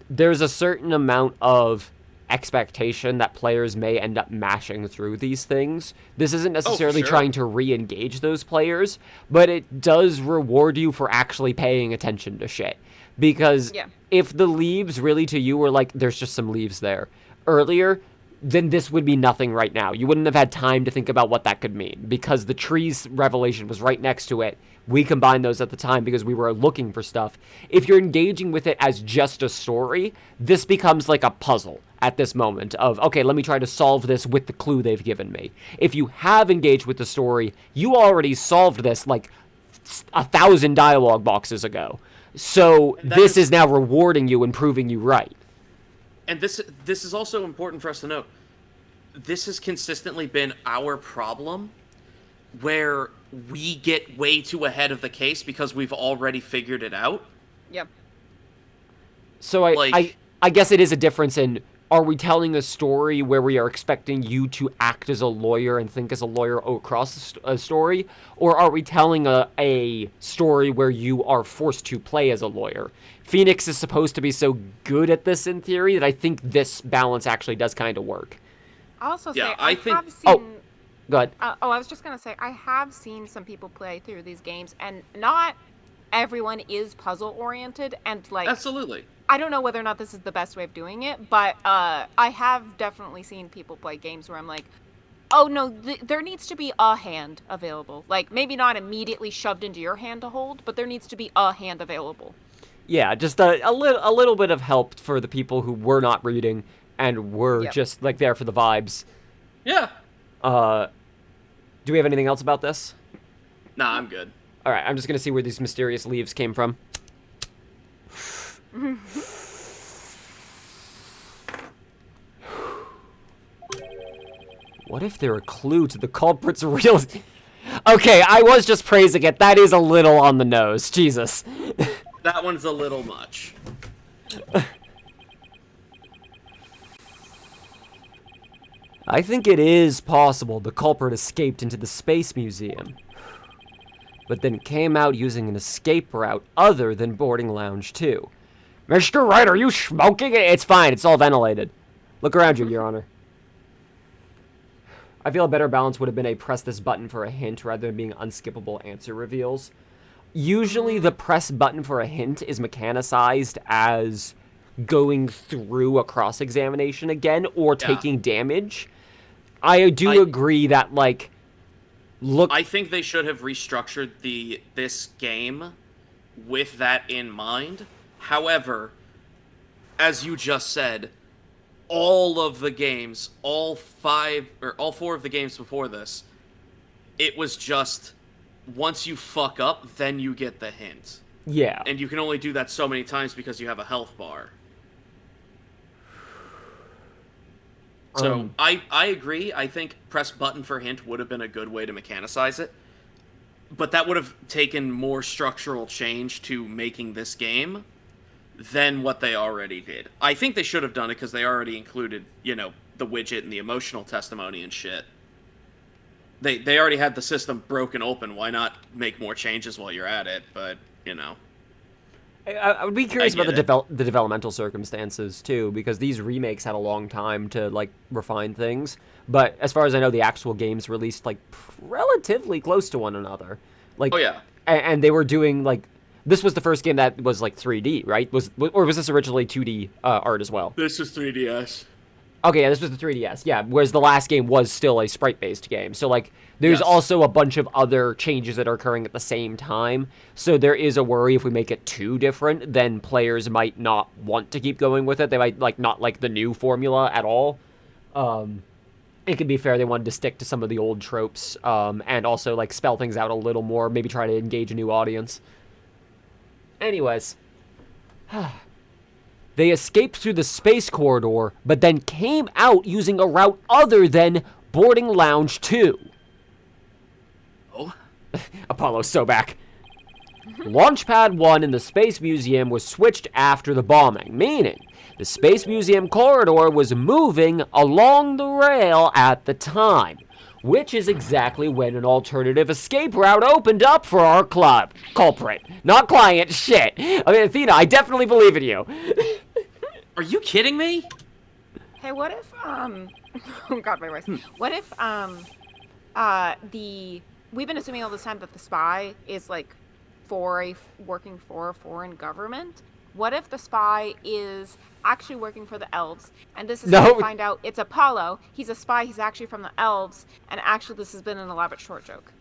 There's a certain amount of expectation that players may end up mashing through these things. This isn't necessarily sure. trying to re-engage those players, but it does reward you for actually paying attention to shit. Because Yeah. if the leaves really to you were like, there's just some leaves there, earlier, then this would be nothing right now. You wouldn't have had time to think about what that could mean, because the trees revelation was right next to it. We combined those at the time because we were looking for stuff. If you're engaging with it as just a story, this becomes like a puzzle at this moment of, okay, let me try to solve this with the clue they've given me. If you have engaged with the story, you already solved this like 1,000 dialogue boxes ago. So this is now rewarding you and proving you right. And this is also important for us to note. This has consistently been our problem, where we get way too ahead of the case because we've already figured it out. Yep. So Like- I guess it is a difference in, are we telling a story where we are expecting you to act as a lawyer and think as a lawyer across a story? Or are we telling a story where you are forced to play as a lawyer? Phoenix is supposed to be so good at this in theory that I think this balance actually does kind of work. I'll also Yeah, say I I think- have seen. Go ahead. I was just gonna say I have seen some people play through these games, and not everyone is puzzle oriented, and like Absolutely. I don't know whether or not this is the best way of doing it, but I have definitely seen people play games where I'm like, oh no, there needs to be a hand available. Like maybe not immediately shoved into your hand to hold, but there needs to be a hand available. Yeah, just a little bit of help for the people who were not reading and were Yep. just like there for the vibes. Yeah. Do we have anything else about this? Nah, I'm good. All right, I'm just gonna see where these mysterious leaves came from. What if they're a clue to the culprit's real... Okay, I was just praising it. That is a little on the nose. Jesus. That one's a little much. I think it is possible the culprit escaped into the Space Museum, but then came out using an escape route other than Boarding Lounge 2. Mr. Wright, are you smoking? It's fine, it's all ventilated. Look around you, Your Honor. I feel a better balance would have been a press this button for a hint rather than being unskippable answer reveals. Usually the press button for a hint is mechanicized as going through a cross-examination again or taking damage. I agree that, like, look... I think they should have restructured this game with that in mind. However, as you just said, all of the games, all four of the games before this, it was just, once you fuck up, then you get the hint. Yeah. And you can only do that so many times because you have a health bar. So, I agree. I think press button for hint would have been a good way to mechanicize it. But that would have taken more structural change to making this game than what they already did. I think they should have done it because they already included, the widget and the emotional testimony and shit. They already had the system broken open. Why not make more changes while you're at it? But, I would be curious about the developmental circumstances, too, because these remakes had a long time to, like, refine things. But as far as I know, the actual games released, like, relatively close to one another. Like, oh, yeah. And they were doing, like... This was the first game that was, like, 3D, right? Or was this originally 2D art as well? This is 3DS. Okay, yeah, this was the 3DS, yeah. Whereas the last game was still a sprite-based game. So, like, there's also a bunch of other changes that are occurring at the same time. So there is a worry if we make it too different, then players might not want to keep going with it. They might, like, not like the new formula at all. It could be fair they wanted to stick to some of the old tropes, and also, like, spell things out a little more, maybe try to engage a new audience. Anyways. They escaped through the space corridor, but then came out using a route other than Boarding Lounge 2. Oh? Apollo's so back. Launchpad 1 in the Space Museum was switched after the bombing, meaning the Space Museum corridor was moving along the rail at the time, which is exactly when an alternative escape route opened up for our culprit. Not client, shit. I mean, Athena, I definitely believe in you. Are you kidding me? Hey, what if, oh god, my voice. What if, we've been assuming all this time that the spy is, like, working for a foreign government? What if the spy is actually working for the elves, and this is how we find out it's Apollo, he's a spy, he's actually from the elves, and actually this has been an elaborate short joke.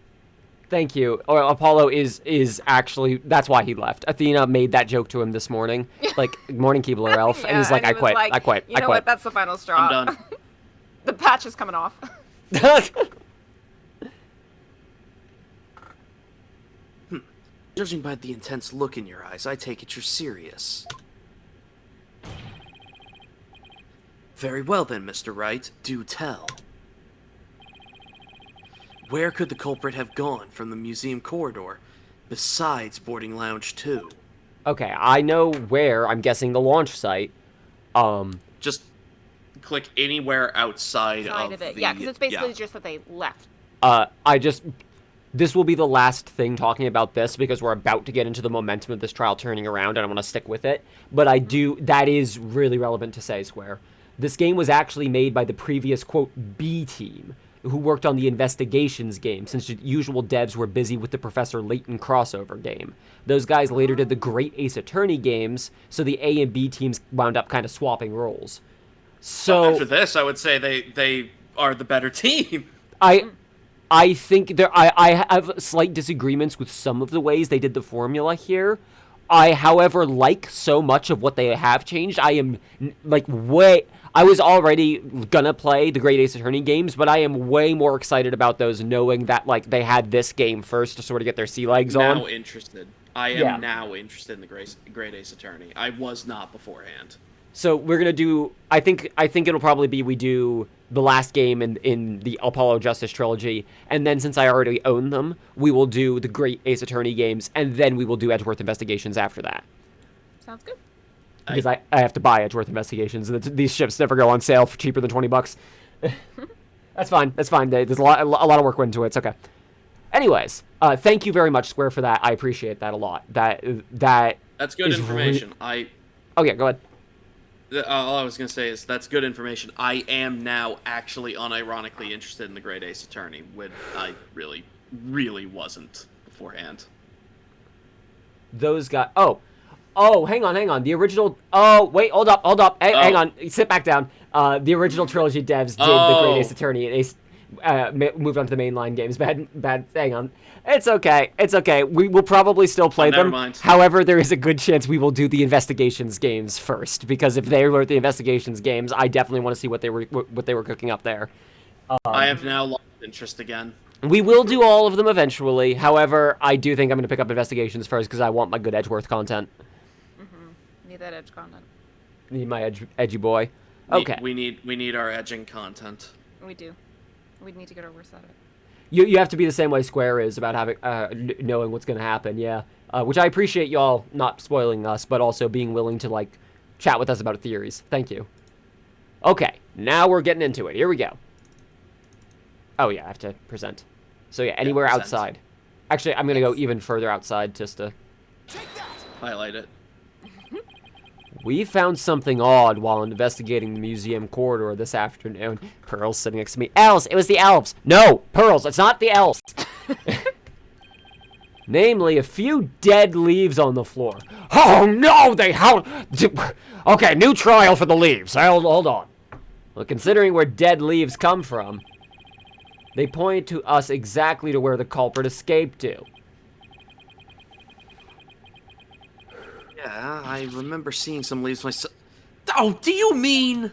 Thank you. Or Apollo is actually, that's why he left. Athena made that joke to him this morning. Like, morning Keebler elf. Yeah, and he's like, and I quit. Like, I quit. You know what? That's the final straw. I'm done. The patch is coming off. Judging by the intense look in your eyes, I take it you're serious. Very well then, Mr. Wright. Do tell. Where could the culprit have gone from the museum corridor, besides Boarding Lounge 2? Okay, I know where. I'm guessing the launch site. Just click anywhere outside of it. Yeah, because it's basically just that they left. This will be the last thing talking about this because we're about to get into the momentum of this trial turning around and I want to stick with it. But that is really relevant to say, Square. This game was actually made by the previous, quote, B team, who worked on the Investigations game, since the usual devs were busy with the Professor Layton crossover game. Those guys later did the Great Ace Attorney games, so the A and B teams wound up kind of swapping roles. So after this, I would say they are the better team. I think I have slight disagreements with some of the ways they did the formula here. I, however, like so much of what they have changed. I am, like, I was already gonna play the Great Ace Attorney games, but I am way more excited about those knowing that, like, they had this game first to sort of get their sea legs on. Now interested. I am now interested in the Great Ace Attorney. I was not beforehand. So we're gonna do, I think it'll probably be we do the last game in the Apollo Justice trilogy, and then since I already own them, we will do the Great Ace Attorney games, and then we will do Edgeworth Investigations after that. Sounds good. Because I have to buy Edgeworth Investigations, and these ships never go on sale for cheaper than $20. That's fine. That's fine. There's a lot of work went into it. It's okay. Anyways, thank you very much, Square, for that. I appreciate that a lot. That's good information. Oh yeah, go ahead. All I was gonna say is that's good information. I am now actually unironically interested in the Great Ace Attorney, when I really, really wasn't beforehand. Those guys. Oh, hang on. The original. Oh, wait, hold up. Hang on. Sit back down. The original trilogy devs did the Great Ace Attorney, and Ace moved on to the mainline games. Bad. Hang on. It's okay. We will probably still play them. Mind. However, there is a good chance we will do the investigations games first, because if they were the investigations games, I definitely want to see what they were cooking up there. I have now lost interest again. We will do all of them eventually. However, I do think I'm going to pick up investigations first because I want my good Edgeworth content. Need that edge content. Need my edgy boy. Okay. We need our edging content. We do. We need to get our worst out of it. You have to be the same way Square is about having knowing what's going to happen. Yeah. Which I appreciate y'all not spoiling us, but also being willing to like chat with us about theories. Thank you. Okay. Now we're getting into it. Here we go. Oh yeah, I have to present. So yeah, anywhere outside. Actually, I'm going to go even further outside just to highlight it. We found something odd while investigating the museum corridor this afternoon. Pearl's sitting next to me. Elves! It was the elves! No! Pearls, it's not the elves! Namely, a few dead leaves on the floor. Oh no! Okay, new trial for the leaves. Hold on. Well, considering where dead leaves come from, they point to us exactly to where the culprit escaped to. Yeah, I remember seeing some leaves myself. Oh, do you mean?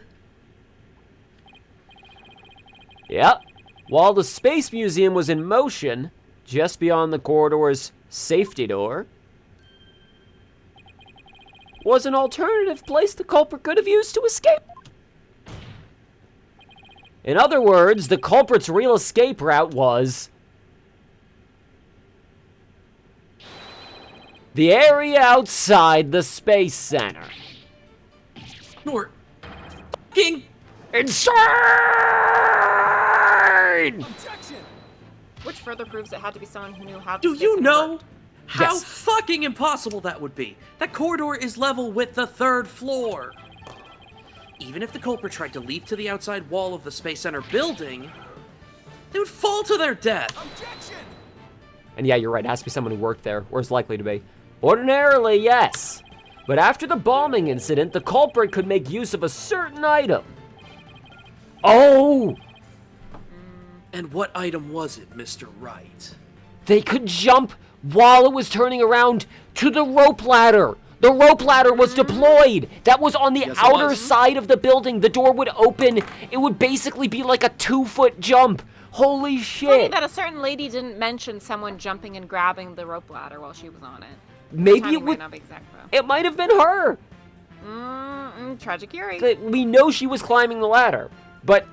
Yep. While the Space Museum was in motion, just beyond the corridor's safety door was an alternative place the culprit could have used to escape. In other words, the culprit's real escape route was the area outside the Space Center. You're fucking insane! Which further proves it had to be someone who knew how to. Do you know worked. how Yes. fucking impossible that would be? That corridor is level with the 3rd floor. Even if the culprit tried to leap to the outside wall of the Space Center building, they would fall to their death. Objection! And yeah, you're right, it has to be someone who worked there, or is likely to be. Ordinarily, yes. But after the bombing incident, the culprit could make use of a certain item. Oh! And what item was it, Mr. Wright? They could jump while it was turning around to the rope ladder. The rope ladder was deployed. That was on the Yes, it outer was. side of the building. The door would open. It would basically be like a 2-foot jump. Holy Funny shit. that a certain lady didn't mention someone jumping and grabbing the rope ladder while she was on it. Maybe Timing it might would. not be exact though. It might have been her. Tragic Yuri. We know she was climbing the ladder, but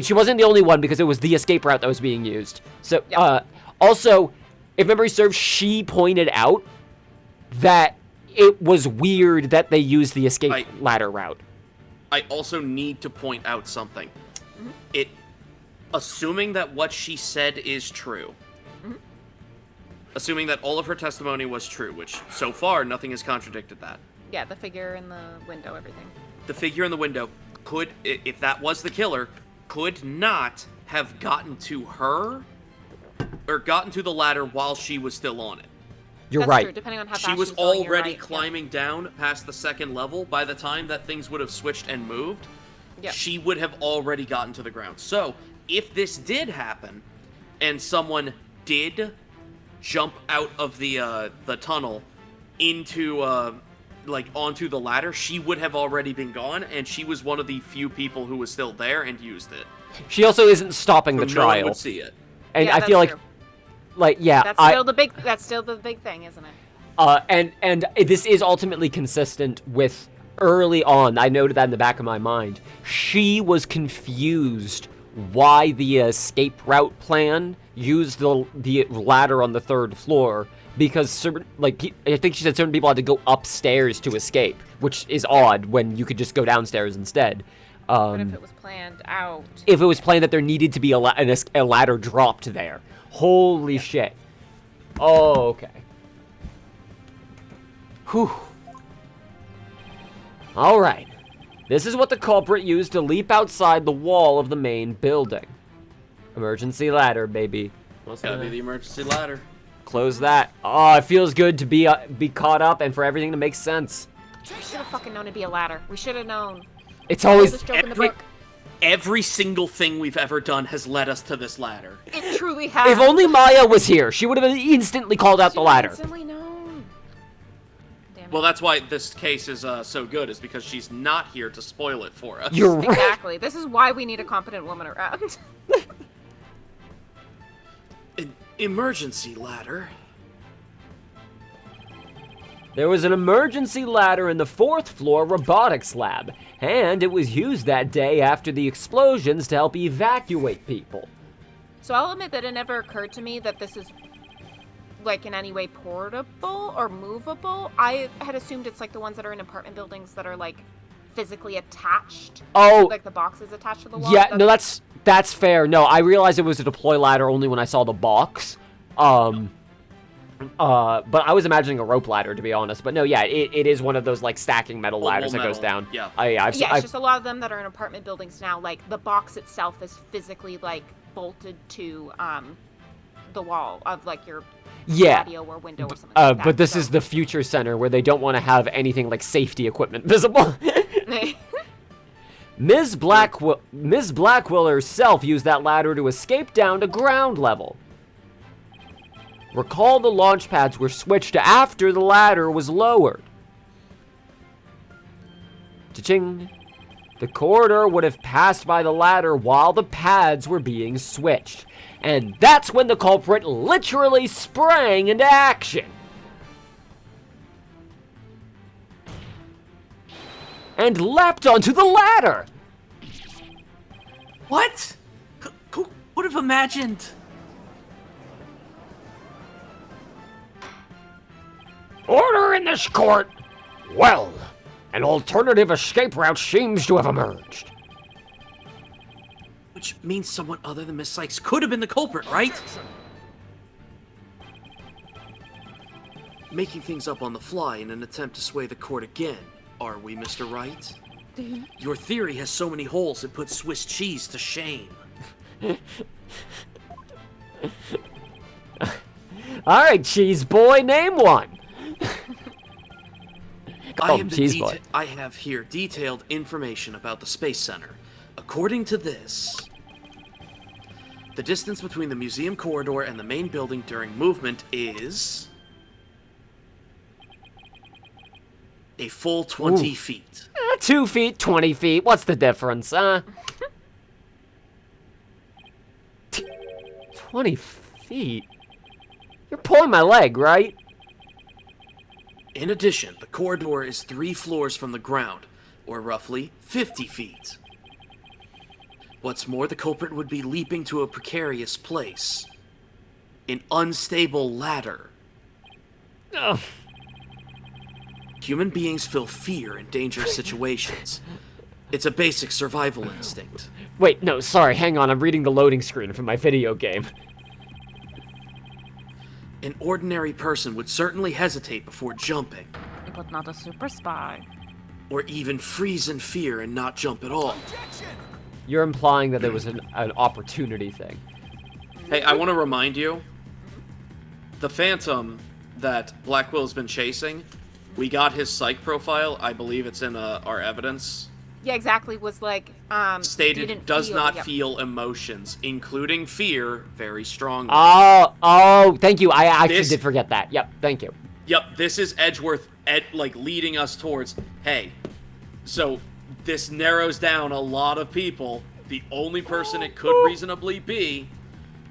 she wasn't the only one because it was the escape route that was being used. So, also, if memory serves, she pointed out that it was weird that they used the escape ladder route. I also need to point out something. Assuming that what she said is true, assuming that all of her testimony was true, which so far nothing has contradicted that. Yeah, the figure in the window, everything. The figure in the window could, if that was the killer, could not have gotten to her or gotten to the ladder while she was still on it. You're That's right. True, depending on how fast She was going, you're already right, climbing down past the 2nd level. By the time that things would have switched and moved, Yep. she would have already gotten to the ground. So, if this did happen, and someone did jump out of the tunnel into onto the ladder, she would have already been gone, and she was one of the few people who was still there and used it. She also isn't stopping the So no one trial. would see it. And Yeah, I feel that's like, true. yeah, That's still the big thing, isn't it? and this is ultimately consistent with early on. I noted that in the back of my mind. She was confused why the escape route plan used the ladder on the 3rd floor, because certain, I think she said certain people had to go upstairs to escape, which is odd when you could just go downstairs instead. But if it was planned out. If it was planned that there needed to be a ladder dropped there. Holy shit. Oh, okay. Whew. Alright. This is what the culprit used to leap outside the wall of the main building. Emergency ladder, baby. Gotta be the emergency ladder. Close that. Oh, it feels good to be caught up and for everything to make sense. We should have fucking known it'd be a ladder. We should have known. It's always... This joke in the book. Every single thing we've ever done has led us to this ladder. It truly has. If only Maya was here, she would have instantly called out the ladder. Instantly known. Damn it. Well, that's why this case is so good, is because she's not here to spoil it for us. You're right. Exactly. This is why we need a competent woman around. An emergency ladder? There was an emergency ladder in the 4th floor robotics lab, and it was used that day after the explosions to help evacuate people. So I'll admit that it never occurred to me that this is, like, in any way portable or movable. I had assumed it's like the ones that are in apartment buildings that are, like, physically attached. Oh. Like the boxes attached to the wall. Yeah, no, that's fair. No, I realized it was a deploy ladder only when I saw the box. But I was imagining a rope ladder, to be honest. But no, yeah, it is one of those, like, stacking metal ladders that goes down. Yeah. It's just a lot of them that are in apartment buildings now, like, the box itself is physically, like, bolted to, the wall of, like, your patio or window or something like that. But this is the future center where they don't want to have anything like safety equipment visible. Ms. Blackwell herself used that ladder to escape down to ground level. Recall the launch pads were switched after the ladder was lowered. Cha-ching. The corridor would have passed by the ladder while the pads were being switched. And that's when the culprit literally sprang into action. And leapt onto the ladder. What? Who would have imagined? Order in this court! Well, an alternative escape route seems to have emerged. Which means someone other than Miss Sykes could have been the culprit, right? Making things up on the fly in an attempt to sway the court again, are we, Mr. Wright? Your theory has so many holes it puts Swiss cheese to shame. Alright, cheese boy, name one. I have here detailed information about the Space Center. According to this, the distance between the museum corridor and the main building during movement is a full 20 feet. 2 feet, 20 feet. What's the difference, huh? 20 feet? You're pulling my leg, right? In addition, the corridor is 3 floors from the ground, or roughly 50 feet. What's more, the culprit would be leaping to a precarious place. An unstable ladder. Ugh. Human beings feel fear in dangerous situations. It's a basic survival instinct. Wait, no, sorry, hang on, I'm reading the loading screen from my video game. An ordinary person would certainly hesitate before jumping. But not a super spy. Or even freeze in fear and not jump at all. You're implying that there was an opportunity thing. Hey, I want to remind you, the Phantom that Blackwell's been chasing, we got his psych profile. I believe it's in our evidence. Yeah, exactly. Was like, stated does not feel emotions, including fear, very strongly. Oh, thank you. I actually did forget that. Yep, thank you. Yep, this is Edgeworth, leading us towards, hey, so this narrows down a lot of people. The only person it could reasonably be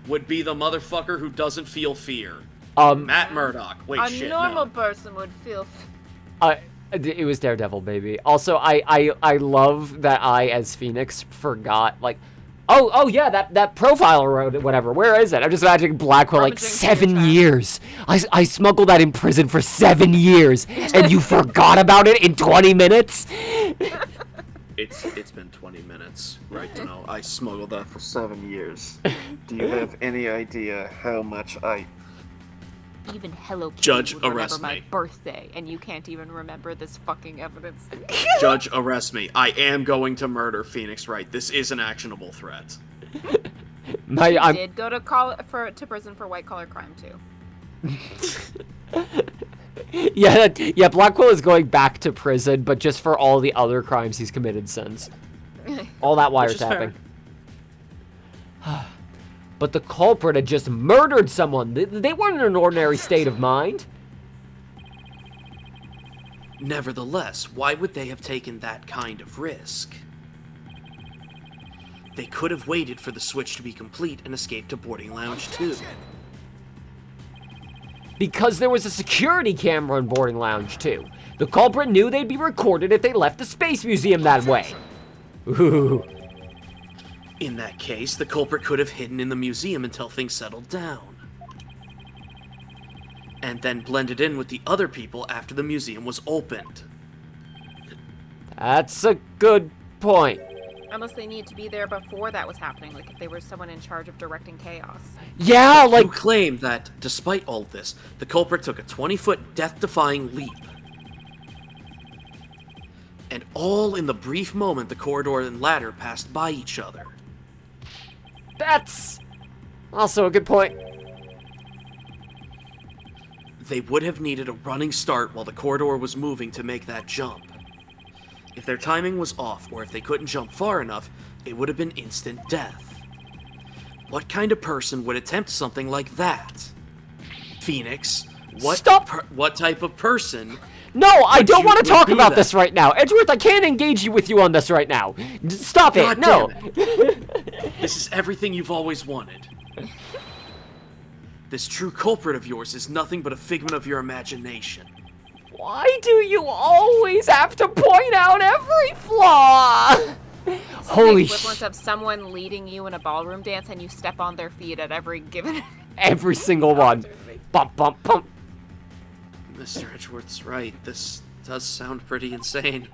would be the motherfucker who doesn't feel fear. Matt Murdock. Wait, a normal person would feel. It was Daredevil, baby. Also, I love that I, as Phoenix, forgot, like, oh yeah, that profile or whatever. Where is it? I'm just imagining Blackwell, like, 7 years. I smuggled that in prison for 7 years, and you forgot about it in 20 minutes? It's been 20 minutes. Right now, I smuggled that for 7 years. Do you have any idea how much I... Even Hello Kitty Judge, would remember arrest my me. birthday, and you can't even remember this fucking evidence. Judge, arrest me. I am going to murder Phoenix Wright. This is an actionable threat. I did go to prison for white collar crime too. Yeah, Blackwell is going back to prison, but just for all the other crimes he's committed since. All that wiretapping. But the culprit had just murdered someone. They weren't in an ordinary state of mind. Nevertheless, why would they have taken that kind of risk? They could have waited for the switch to be complete and escaped to boarding lounge 2. Because there was a security camera in boarding lounge 2. The culprit knew they'd be recorded if they left the Space Museum that way. Ooh. In that case, the culprit could have hidden in the museum until things settled down. And then blended in with the other people after the museum was opened. That's a good point. Unless they needed to be there before that was happening, like if they were someone in charge of directing chaos. Yeah, like... You claim that, despite all of this, the culprit took a 20-foot death-defying leap. And all in the brief moment the corridor and ladder passed by each other. That's also a good point. They would have needed a running start while the corridor was moving to make that jump. If their timing was off, or if they couldn't jump far enough, it would have been instant death. What kind of person would attempt something like that? Phoenix, what type of person? No, I don't want to talk do about that? this right now. Edgeworth, I can't engage you with you on this right now. Stop it, God no. damn it. This is everything you've always wanted. This true culprit of yours is nothing but a figment of your imagination. Why do you always have to point out every flaw? Holy the equivalent of someone leading you in a ballroom dance and you step on their feet at every given... Every single one. Bump, bump, bump. Mr. Edgeworth's right. This does sound pretty insane.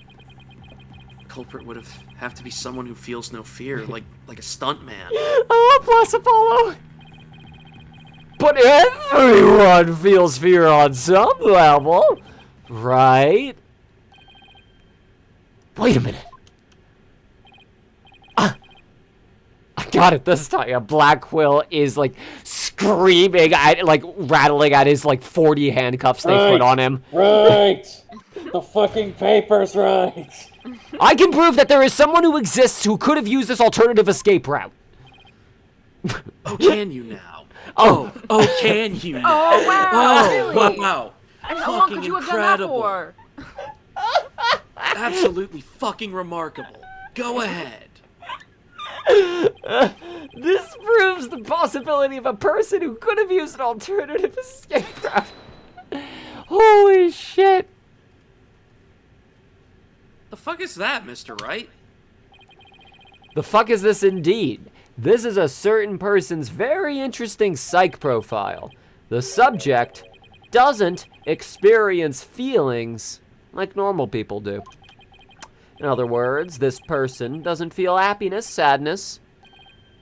Culprit would have to be someone who feels no fear, like a stuntman. Oh, plus Apollo. But everyone feels fear on some level, right? Wait a minute. I got it this time. Black Quill is like screaming at, like rattling at his like 40 handcuffs they put on him. Right! The fucking paper's right! I can prove that there is someone who exists who could have used this alternative escape route. Oh, can you now? Oh, Can you now? Oh, wow! Oh, Really? wow! And how long could you have done that Incredible. for? Absolutely fucking remarkable. Go ahead. This proves the possibility of a person who could have used an alternative escape route. Holy shit. The fuck is that, Mr. Wright? The fuck is this indeed? This is a certain person's very interesting psych profile. The subject doesn't experience feelings like normal people do. In other words, this person doesn't feel happiness, sadness,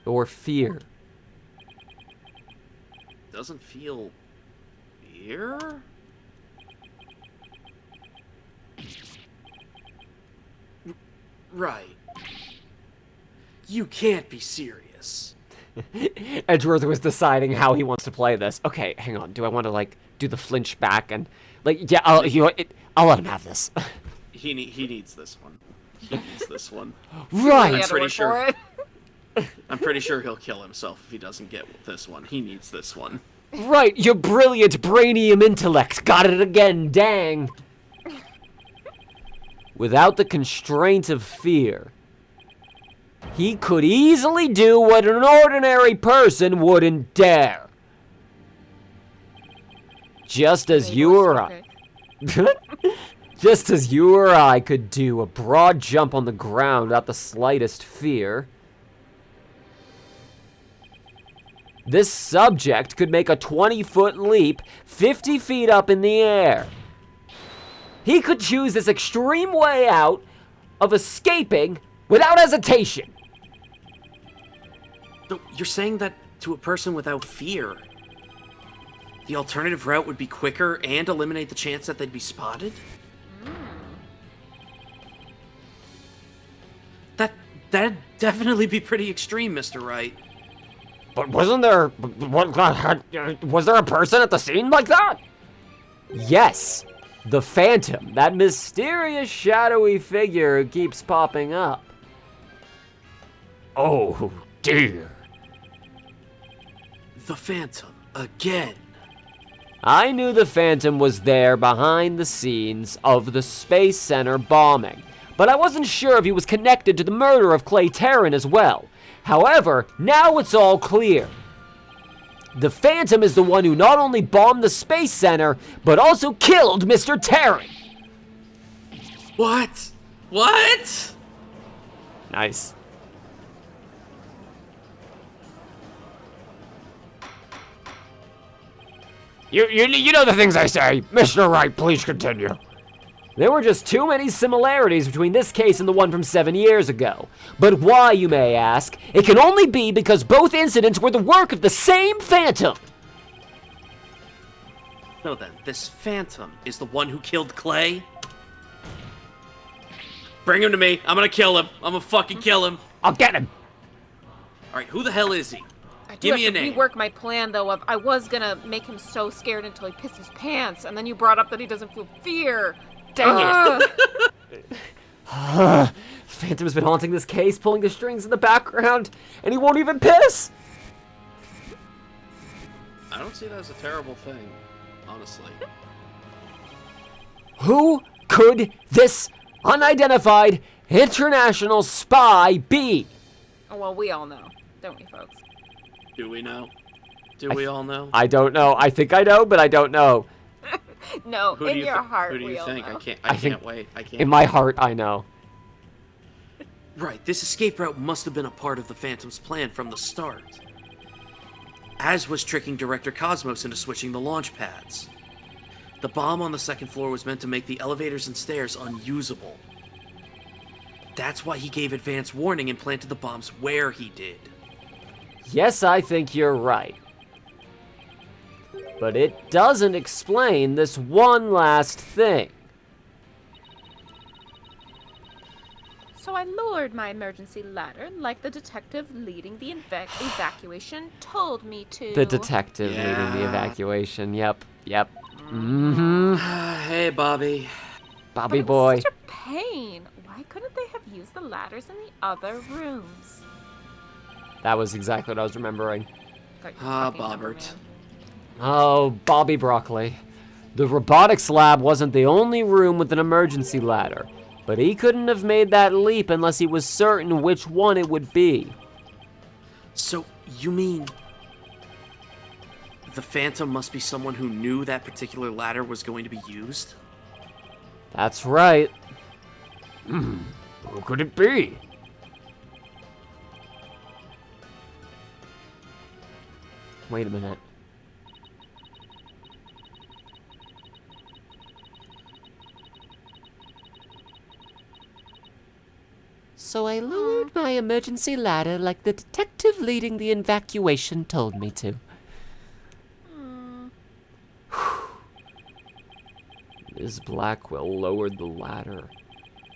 or fear. Doesn't feel fear? Right. You can't be serious. Edgeworth was deciding how he wants to play this. Okay, hang on. Do I want to, like, do the flinch back and, like, yeah, I'll let him have this. He needs this one. He needs this one. Right. You had to pretty work sure. for it. I'm pretty sure he'll kill himself if he doesn't get this one. He needs this one. Right, your brilliant brainium intellect. Got it again, dang. Without the constraint of fear, he could easily do what an ordinary person wouldn't dare. Just as Maybe you it's or I... okay. Just as you or I could do a broad jump on the ground without the slightest fear, this subject could make a 20-foot leap 50 feet up in the air. He could choose this extreme way out of escaping without hesitation. So you're saying that to a person without fear, the alternative route would be quicker and eliminate the chance that they'd be spotted? That'd definitely be pretty extreme, Mr. Wright. But wasn't there... was there a person at the scene like that? Yes. The Phantom. That mysterious, shadowy figure who keeps popping up. Oh, dear. The Phantom, again. I knew the Phantom was there behind the scenes of the Space Center bombing, but I wasn't sure if he was connected to the murder of Clay Terran as well. However, now it's all clear. The Phantom is the one who not only bombed the Space Center, but also killed Mr. Terran. What? What? Nice. You know the things I say. Mr. Wright, please continue. There were just too many similarities between this case and the one from 7 years ago. But why, you may ask? It can only be because both incidents were the work of the same Phantom. So then, this Phantom is the one who killed Clay? Bring him to me. I'm gonna kill him. I'm gonna fucking kill him. I'll get him. Alright, who the hell is he? I do Give have me a to name. rework my plan, though, of I was gonna make him so scared until he pissed his pants, and then you brought up that he doesn't feel fear. Dang it. Phantom's been haunting this case, pulling the strings in the background, and he won't even piss. I don't see that as a terrible thing, honestly. Who could this unidentified international spy be? Oh, well, we all know, don't we, folks? Do we know? Do we all know? I don't know. I think I know, but I don't know. No, Who in do you your thi- heart, Who do we you all think? know. I think- can't wait. I can't. In my heart, I know. Right, this escape route must have been a part of the Phantom's plan from the start. As was tricking Director Cosmos into switching the launch pads. The bomb on the second floor was meant to make the elevators and stairs unusable. That's why he gave advance warning and planted the bombs where he did. Yes, I think you're right. But it doesn't explain this one last thing. So I lowered my emergency ladder like the detective leading the evacuation told me to. The detective leading the Yeah. evacuation. Yep. Mm-hmm. Hey, Bobby. But Bobby it was boy. such a pain. Why couldn't they have used the ladders in the other rooms? That was exactly what I was remembering. Got your Ah, fucking number, Bobbert. man. Oh, Bobby Broccoli. The robotics lab wasn't the only room with an emergency ladder, but he couldn't have made that leap unless he was certain which one it would be. So, you mean... the Phantom must be someone who knew that particular ladder was going to be used? That's right. Who could it be? Wait a minute. So I lowered my emergency ladder like the detective leading the evacuation told me to. Ms. Blackwell lowered the ladder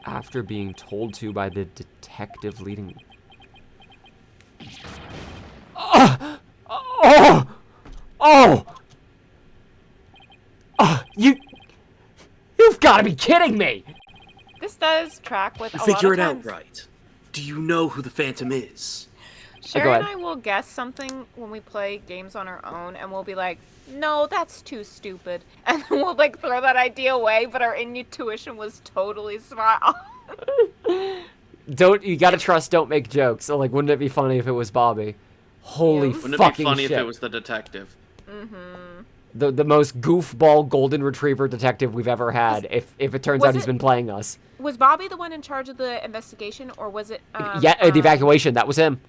after being told to by the detective leading... You've got to be kidding me! This does track with a lot Figure of it out, times. right. Do you know who the Phantom is? Sheri Go and ahead. I will guess something when we play games on our own, and we'll be like, no, that's too stupid. And then we'll like throw that idea away, but our intuition was totally spot on. You gotta trust, don't make jokes. So, like, wouldn't it be funny if it was Bobby? Holy Yeah. Wouldn't it fucking be funny shit. if it was the detective? The most goofball golden retriever detective we've ever had, if it turns was out he's it- been playing us. Was Bobby the one in charge of the investigation, or was it? The evacuation, that was him.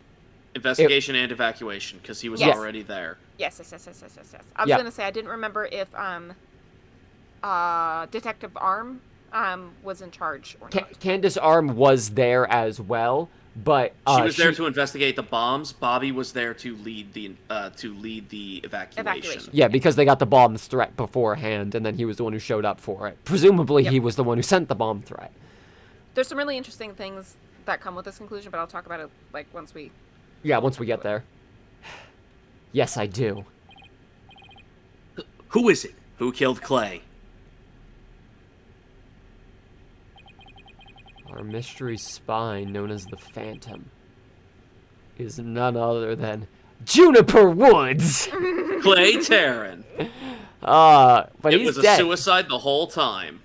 Investigation and evacuation, because he was Yes. already there. Yes. I was Yeah. gonna say I didn't remember if Detective Arm was in charge or not. Candace Arm was there as well, but she was there to investigate the bombs. Bobby was there to lead the evacuation. Yeah, because they got the bomb threat beforehand, and then he was the one who showed up for it. Presumably, he was the one who sent the bomb threat. There's some really interesting things that come with this conclusion, but I'll talk about it once we. Yeah, once we get there. Yes, I do. Who is it? Who killed Clay? Our mystery spy, known as the Phantom, is none other than Juniper Woods. Clay Taryn. But it he's was a dead. suicide the whole time.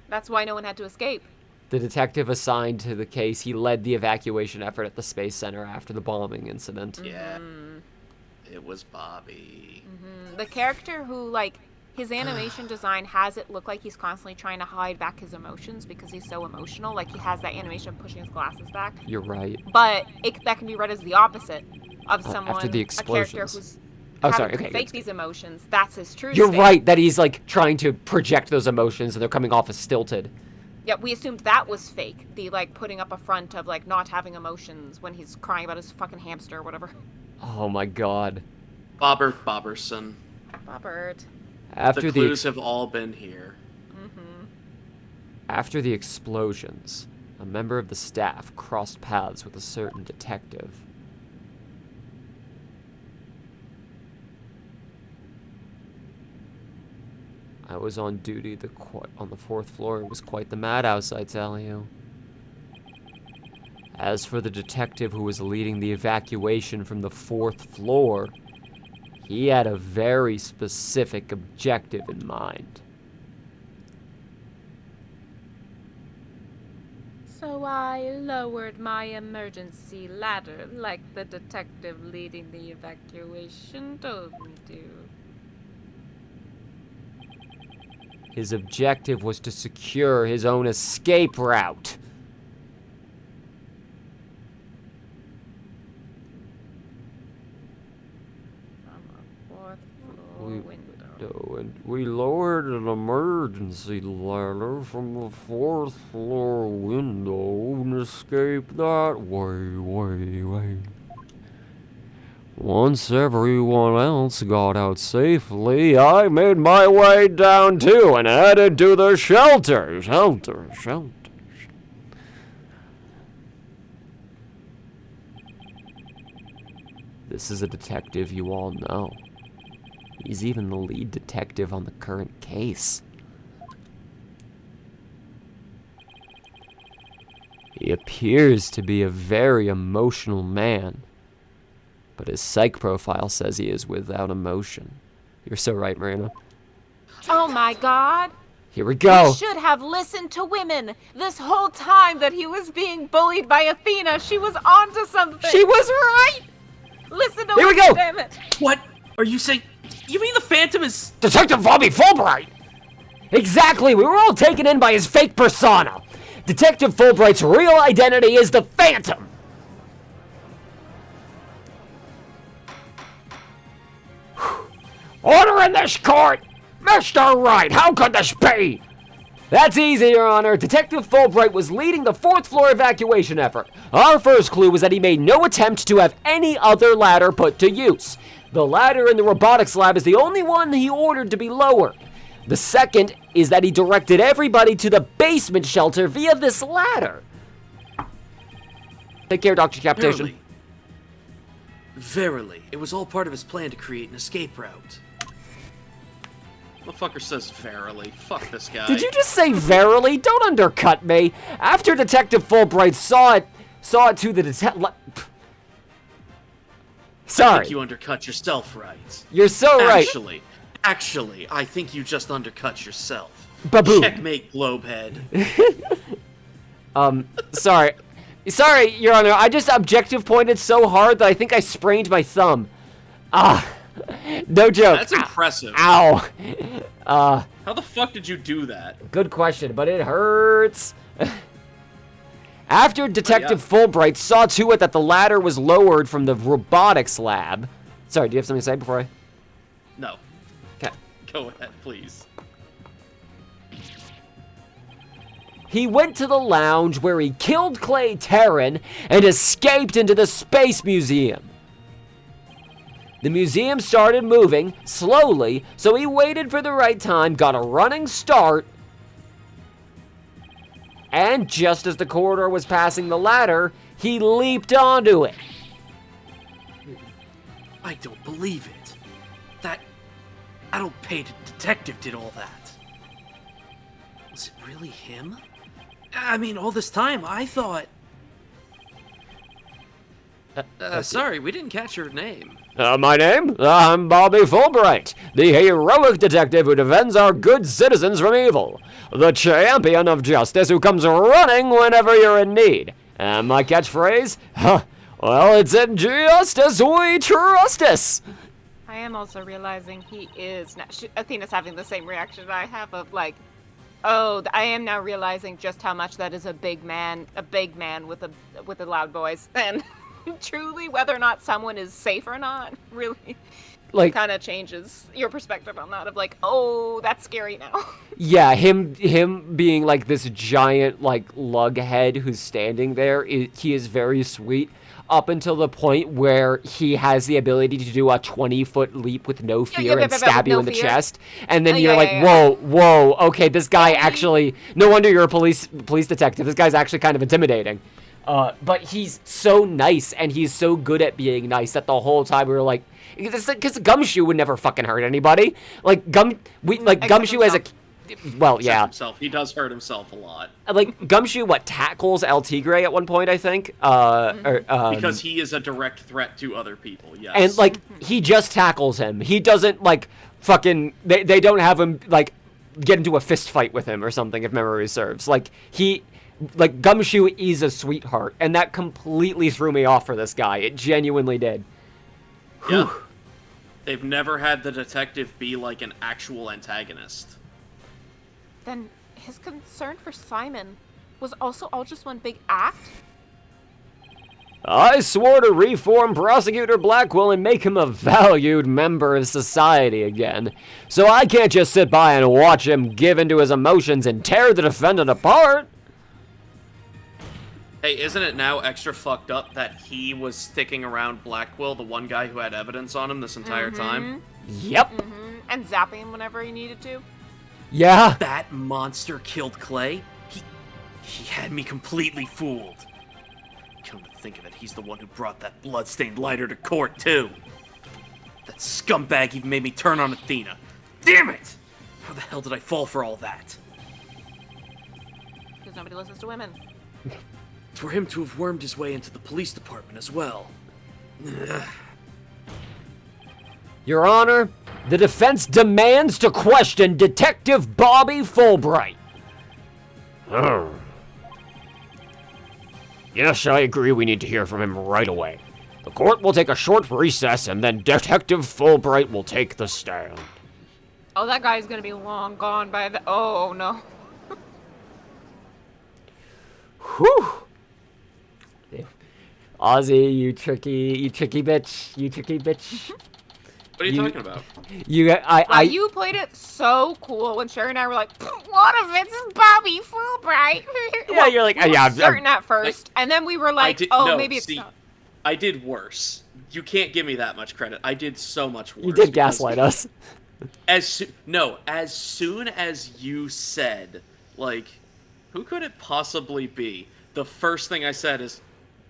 That's why no one had to escape. The detective assigned to the case, he led the evacuation effort at the Space Center after the bombing incident. Yeah, it was Bobby. The character who, his animation design has it look like he's constantly trying to hide back his emotions because he's so emotional. Like, he has that animation of pushing his glasses back. You're right. But that can be read as the opposite of someone, after the a character explosions. who's sorry, okay. fake these emotions. That's his true You're state. right, that he's, trying to project those emotions and they're coming off as stilted. Yeah, we assumed that was fake. The, putting up a front of, not having emotions when he's crying about his fucking hamster or whatever. Oh my god. Bobberson. Bobbert. After the clues have all been here. After the explosions, a member of the staff crossed paths with a certain detective. I was on duty on the 4th floor. It was quite the madhouse, I tell you. As for the detective who was leading the evacuation from the 4th floor, he had a very specific objective in mind. So I lowered my emergency ladder like the detective leading the evacuation told me to. His objective was to secure his own escape route. From a 4th floor window. And we lowered an emergency ladder from the 4th floor window and escaped that way. Once everyone else got out safely, I made my way down too and headed to the shelter. This is a detective you all know. He's even the lead detective on the current case. He appears to be a very emotional man, but his psych profile says he is without emotion. You're so right, Marina. Oh my god! Here we go. He should have listened to women. This whole time that he was being bullied by Athena, she was onto something. She was right! Listen to Here we women, go. damn it. What? Are you saying... You mean the Phantom is... Detective Bobby Fulbright! Exactly, we were all taken in by his fake persona. Detective Fulbright's real identity is the Phantom. Order in this court! Mr. Wright, how could this be? That's easy, Your Honor. Detective Fulbright was leading the 4th floor evacuation effort. Our first clue was that he made no attempt to have any other ladder put to use. The ladder in the robotics lab is the only one he ordered to be lowered. The second is that he directed everybody to the basement shelter via this ladder. Take care, Dr. Capitation. Verily, it was all part of his plan to create an escape route. Motherfucker says verily. Fuck this guy. Did you just say verily? Don't undercut me. After Detective Fulbright saw it to the I Sorry. think you undercut yourself, right? You're so right. Actually, I think you just undercut yourself. Baboon. Checkmate, globehead. Sorry. Sorry, Your Honor. I just objective pointed so hard that I think I sprained my thumb. No joke. That's impressive. Ow. How the fuck did you do that? Good question, but it hurts. After Detective Fulbright saw to it that the ladder was lowered from the robotics lab. Sorry, do you have something to say before I? No. Okay. Go ahead, please. he went to the lounge where he killed Clay Terran and escaped into the Space Museum. The museum started moving slowly, so he waited for the right time, got a running start, and just as the corridor was passing the ladder, he leaped onto it. I don't believe it. That addle-paid detective did all that. Was it really him? I mean, all this time, I thought... sorry, we didn't catch your name. My name? I'm Bobby Fulbright, the heroic detective who defends our good citizens from evil. The champion of justice who comes running whenever you're in need. And my catchphrase? Well, it's in justice we trust. I am also realizing he is. Athena's having the same reaction I have of like, oh, I am now realizing just how much that is a big man with a loud voice, and truly whether or not someone is safe or not really Like, kind of changes your perspective on that of like, oh, that's scary now. yeah, him being like this giant like lug head who's standing there, he is very sweet up until the point where he has the ability to do a 20-foot leap with no fear and stab you in the chest, and then you're like, whoa, okay, this guy actually, no wonder you're a police detective, this guy's actually kind of intimidating. But he's so nice, and he's so good at being nice that the whole time we were like, because Gumshoe would never fucking hurt anybody. Like Gumshoe as a, well, yeah. Himself. He does hurt himself a lot. Like Gumshoe, tackles El Tigre at one point, I think. Because he is a direct threat to other people. Yes. And like he just tackles him. He doesn't like fucking. They don't have him like get into a fist fight with him or something, if memory serves. Like Gumshoe is a sweetheart, and that completely threw me off for this guy. It genuinely did. Yeah. They've never had the detective be like an actual antagonist. Then his concern for Simon was also all just one big act? I swore to reform Prosecutor Blackwell and make him a valued member of society again. So I can't just sit by and watch him give into his emotions and tear the defendant apart. Hey, isn't it now extra fucked up that he was sticking around Blackwell, the one guy who had evidence on him this entire time? Yep. And zapping him whenever he needed to? Yeah. That monster killed Clay? He had me completely fooled. Come to think of it, he's the one who brought that bloodstained lighter to court, too. That scumbag even made me turn on Athena. Damn it! How the hell did I fall for all that? Because nobody listens to women. For him to have wormed his way into the police department as well. Your Honor, the defense demands to question Detective Bobby Fulbright. Yes, I agree we need to hear from him right away. The court will take a short recess, and then Detective Fulbright will take the stand. Oh, that guy's gonna be long gone by the... Oh, no. Whew. Ozzy, you tricky bitch. What are you talking about? You played it so cool when Sheri and I were like, what if it's Bobby Fulbright? Yeah, you're like, yeah, I'm certain at first, and then we were like, maybe it's not. I did worse. You can't give me that much credit. I did so much worse. You did gaslight us. As soon as you said, like, who could it possibly be? The first thing I said is,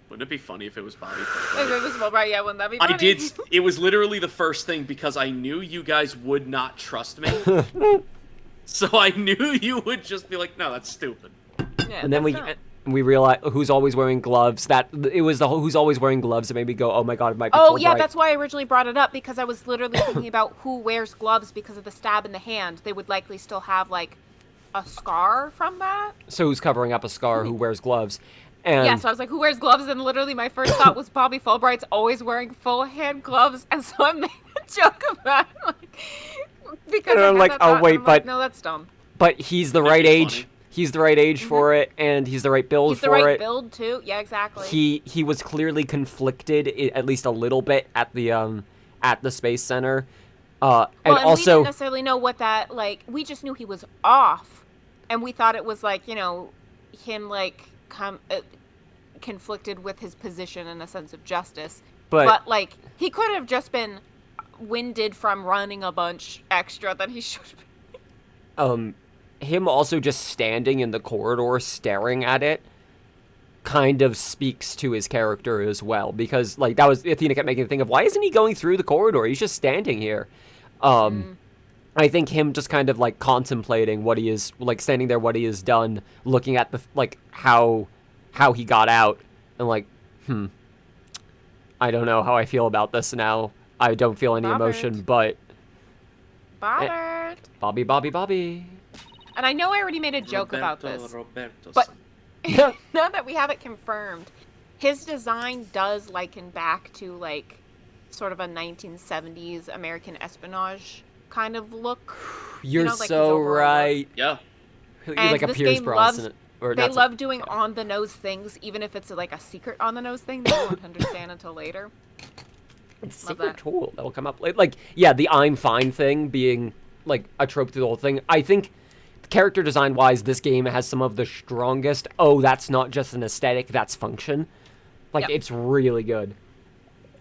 wouldn't it be funny if it was Bobby Fulbright? If it was Fulbright, yeah, wouldn't that be funny? I did. It was literally the first thing because I knew you guys would not trust me. So I knew you would just be like, no, that's stupid. Yeah, And then we realized who's always wearing gloves. That it was the who's always wearing gloves that made me go, oh my god, it might be Oh Fulbright. yeah, that's why I originally brought it up, because I was literally thinking about who wears gloves because of the stab in the hand. They would likely still have like a scar from that. So who's covering up a scar? Who wears gloves? And Yeah, so I was like, who wears gloves? And literally my first thought was Bobby Fulbright's always wearing full hand gloves, and so I made a joke about it, like, because And I I'm had like, that oh, thought, and wait, I'm like, but- no, that's dumb. But he's the right age. funny. He's the right age for it, and he's the right build He's the for right it. build too. Yeah, exactly. He was clearly conflicted, at least a little bit, at the Space Center. And and we also, didn't necessarily know what that, like, we just knew he was off, and we thought it was like, you know, him like conflicted with his position and a sense of justice. But like he could have just been winded from running a bunch extra than he should be. him also just standing in the corridor staring at it kind of speaks to his character as well, because like that was Athena kept making the thing of, why isn't he going through the corridor? He's just standing here. I think him just kind of like contemplating what he is, like standing there, what he has done, looking at the like how he got out, and like, I don't know how I feel about this now. I don't feel any emotion, but Bothered. Bobby. And I know I already made a joke about this, Roberto. but now that we have it confirmed, his design does liken back to like sort of a 1970s American espionage kind of look. You're like his so overall right. Yeah. You're And like a this Pierce game Brosnan. They love doing on the nose things, even if it's like a secret on the nose thing that you won't understand until later. It's Love super that. cool. That'll come up like yeah, the I'm fine thing being like a trope through the whole thing. I think character design wise, this game has some of the strongest. Oh, that's not just an aesthetic, that's function. Like Yep. it's really good.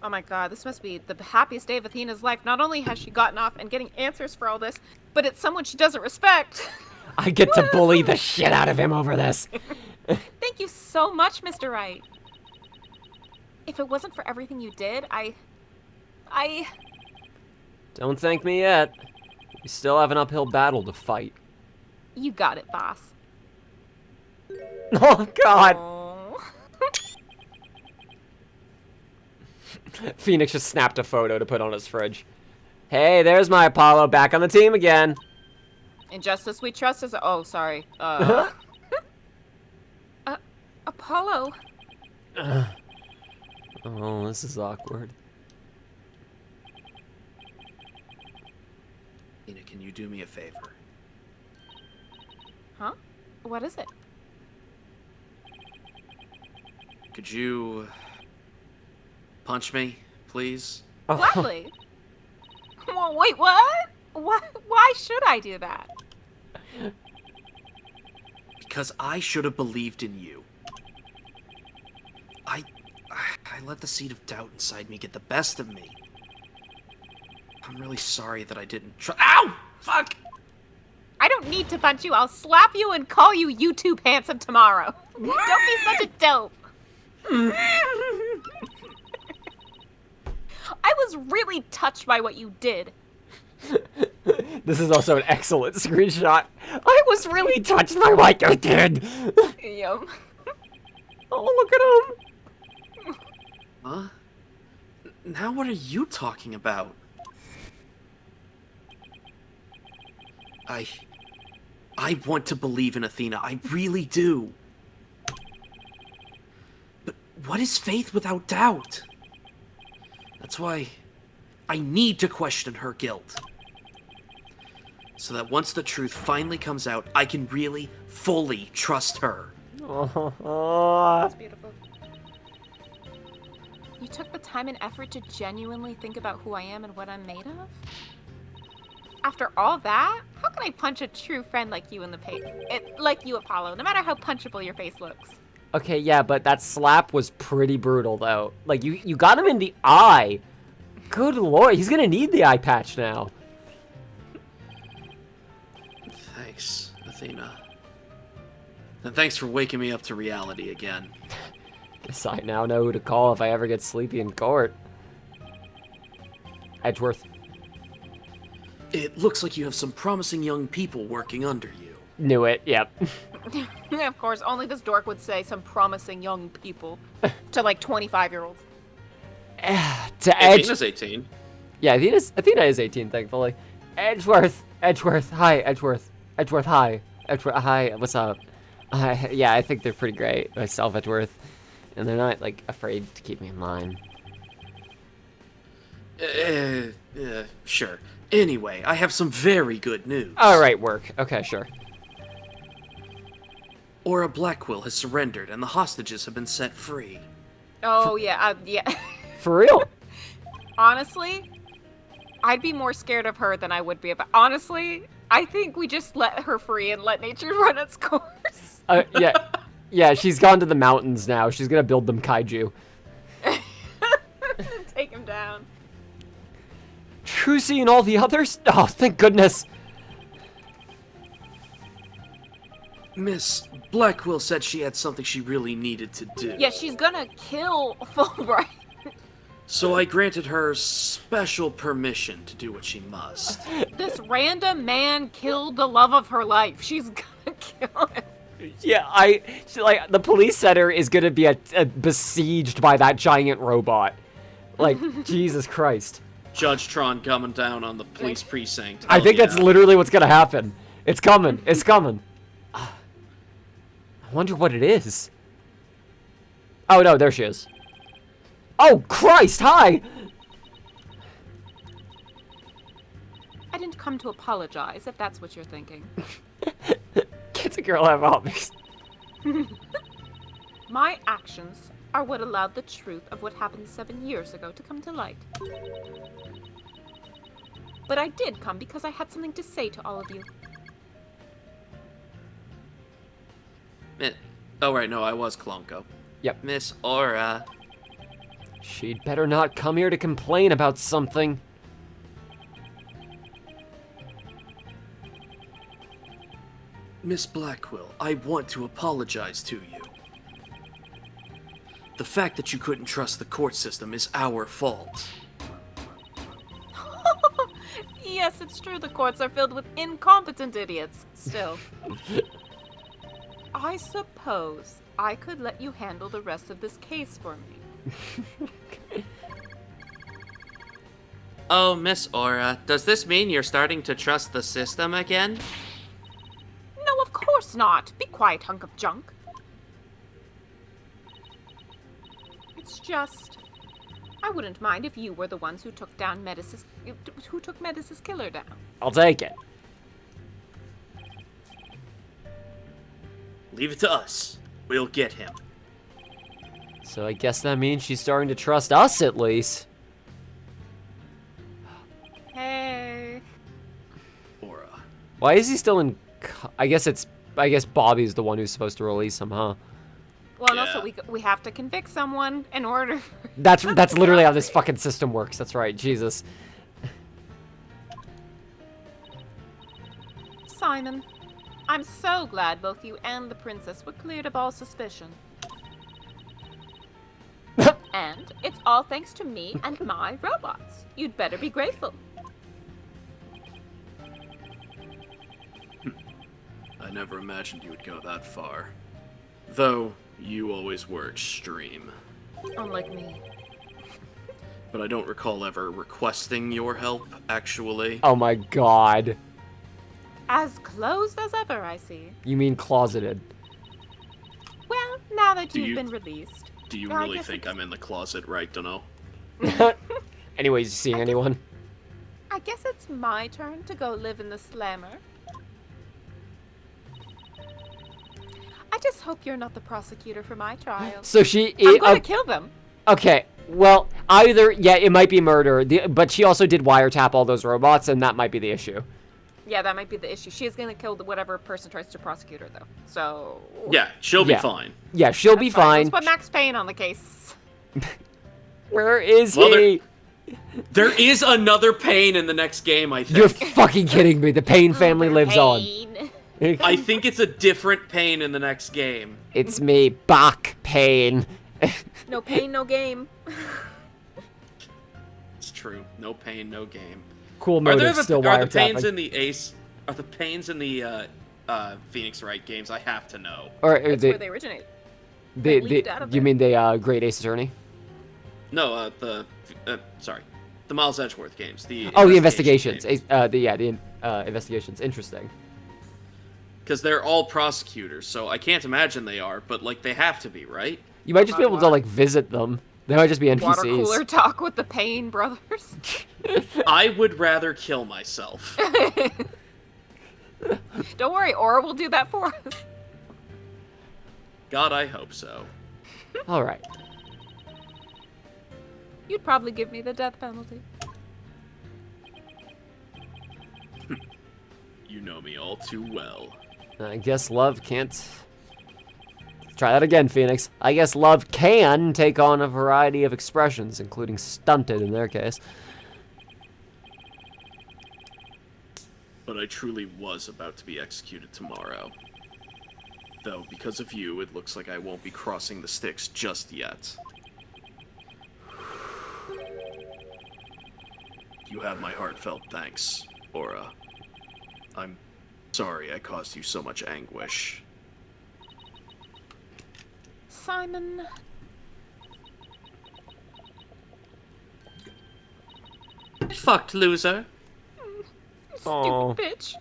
Oh my god, this must be the happiest day of Athena's life. Not only has she gotten off and getting answers for all this, but it's someone she doesn't respect. I get to bully the shit out of him over this. Thank you so much, Mr. Wright. If it wasn't for everything you did, I... Don't thank me yet. We still have an uphill battle to fight. You got it, boss. Oh god. Oh. Phoenix just snapped a photo to put on his fridge. Hey, there's my Apollo back on the team again. Injustice we trust is... Oh, sorry. Apollo. Oh, this is awkward. Athena, can you do me a favor? Huh? What is it? Could you punch me, please? Gladly. Well, wait, what? Why should I do that? Because I should have believed in you. I let the seed of doubt inside me get the best of me. I'm really sorry that I didn't try. Ow! Fuck! I don't need to punch you. I'll slap you and call you YouTube handsome tomorrow. Don't be such a dope. I was really touched by what you did. This is also an excellent screenshot. I was really touched by what you did. Yum. Oh, look at him. Huh? Now what are you talking about? I want to believe in Athena. I really do. But what is faith without doubt? That's why I need to question her guilt. So that once the truth finally comes out, I can really, fully trust her. That's beautiful. You took the time and effort to genuinely think about who I am and what I'm made of? After all that, how can I punch a true friend like you in the face? Like you, Apollo, no matter how punchable your face looks. Okay, yeah, but that slap was pretty brutal, though. Like, you got him in the eye. Good lord, he's gonna need the eye patch now. Thanks, Athena. And thanks for waking me up to reality again. Guess I now know who to call if I ever get sleepy in court. Edgeworth. It looks like you have some promising young people working under you. Knew it, yep. Of course, only this dork would say some promising young people to like 25-year-olds. To Edge. Athena's 18. Yeah, Athena is 18, thankfully. Edgeworth, hi, Edgeworth, hi, Edgeworth, hi, what's up? Yeah, I think they're pretty great, myself, Edgeworth, and they're not, like, afraid to keep me in line. Sure. Anyway, I have some very good news. Alright, work. Okay, sure. Aura Blackquill has surrendered, and the hostages have been set free. Oh, yeah, yeah. For real? Honestly, I'd be more scared of her than I would be about... Honestly, I think we just let her free and let nature run its course. Yeah, Yeah, she's gone to the mountains now. She's gonna build them kaiju. Take him down. Trucy and all the others? Oh, thank goodness. Miss Blackwell said she had something she really needed to do. Yeah, she's gonna kill Fulbright. So I granted her special permission to do what she must. This random man killed the love of her life. She's gonna kill him. Yeah, like, the police center is gonna be besieged by that giant robot. Like, Jesus Christ. Judge Tron coming down on the police precinct. I think that's literally what's gonna happen. It's coming. It's coming. I wonder what it is. Oh, no, there she is. Oh, Christ, hi! I didn't come to apologize, if that's what you're thinking. Kids and girl have hobbies. My actions are what allowed the truth of what happened 7 years ago to come to light. But I did come because I had something to say to all of you. Oh, right, no, I was Klonko. Yep. Miss Aura. She'd better not come here to complain about something. Miss Blackwell, I want to apologize to you. The fact that you couldn't trust the court system is our fault. Yes, it's true the courts are filled with incompetent idiots. Still. I suppose I could let you handle the rest of this case for me. Oh, Miss Aura, does this mean you're starting to trust the system again? No, of course not. Be quiet, hunk of junk. It's just, I wouldn't mind if you were the ones who took down Metis' killer down. I'll take it. Leave it to us. We'll get him. So I guess that means she's starting to trust us at least. Hey. Aura. Why is he still in? I guess Bobby's the one who's supposed to release him, huh? Well, and Yeah. also we have to convict someone in order for... That's literally how this fucking system works. That's right. Jesus. Simon, I'm so glad both you and the princess were cleared of all suspicion. And it's all thanks to me and my robots. You'd better be grateful. I never imagined you would go that far. Though, you always were extreme. Unlike me. But I don't recall ever requesting your help, actually. Oh my God. As closed as ever, I see. You mean closeted? Well, now that Do you've you- been released. Do you I really guess think it's- I'm in the closet, right, Dunno? Anyways, you seeing anyone? I guess it's my turn to go live in the slammer. I just hope you're not the prosecutor for my trial. So she. I'm gonna kill them. Okay. Well, either it might be murder, but she also did wiretap all those robots, and that might be the issue. Yeah, that might be the issue. She is gonna kill whatever person tries to prosecute her, though. So. Yeah, she'll be Yeah. fine. Yeah, she'll be That's fine. fine. Let's put Max Payne on the case. Where is Well, he? There is another Pain in the next game, I think. You're fucking kidding me. The Payne family lives on. Payne. I think it's a different Pain in the next game. It's me, Bach Payne. No pain, no game. It's true. No pain, no game. Cool Are motive, still the Pains wiretapping. in the Ace? Are the Pains in the Phoenix Wright games? I have to know. Or That's where they originate. the leaked out of you there. mean the Great Ace Attorney? No, the Miles Edgeworth games. The Investigations. games. The investigations. Interesting. Because they're all prosecutors, so I can't imagine they are, but like they have to be, right? You might just be able to like visit them. They might just be NPCs. Water cooler talk with the Payne brothers. I would rather kill myself. Don't worry, Aura will do that for us. God, I hope so. All right. You'd probably give me the death penalty. You know me all too well. I guess love can't try that again, Phoenix. I guess love can take on a variety of expressions, including stunted in their case. But I truly was about to be executed tomorrow. Though, because of you, it looks like I won't be crossing the sticks just yet. You have my heartfelt thanks, Aura. I'm sorry I caused you so much anguish. Simon. Fucked, loser. Aw. Stupid bitch.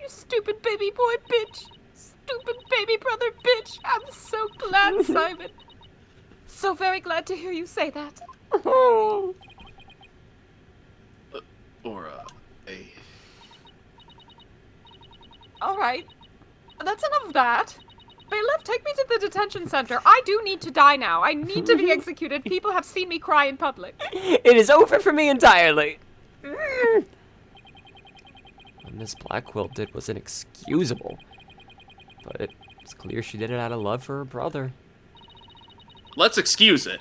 You stupid baby boy bitch. Stupid baby brother bitch. I'm so glad, Simon. So very glad to hear you say that. Aura, Alright. That's enough of that. Bailiff, take me to the detention center. I do need to die now. I need to be executed. People have seen me cry in public. It is over for me entirely. What Miss Blackquill did was inexcusable. But it's clear she did it out of love for her brother. let's excuse it.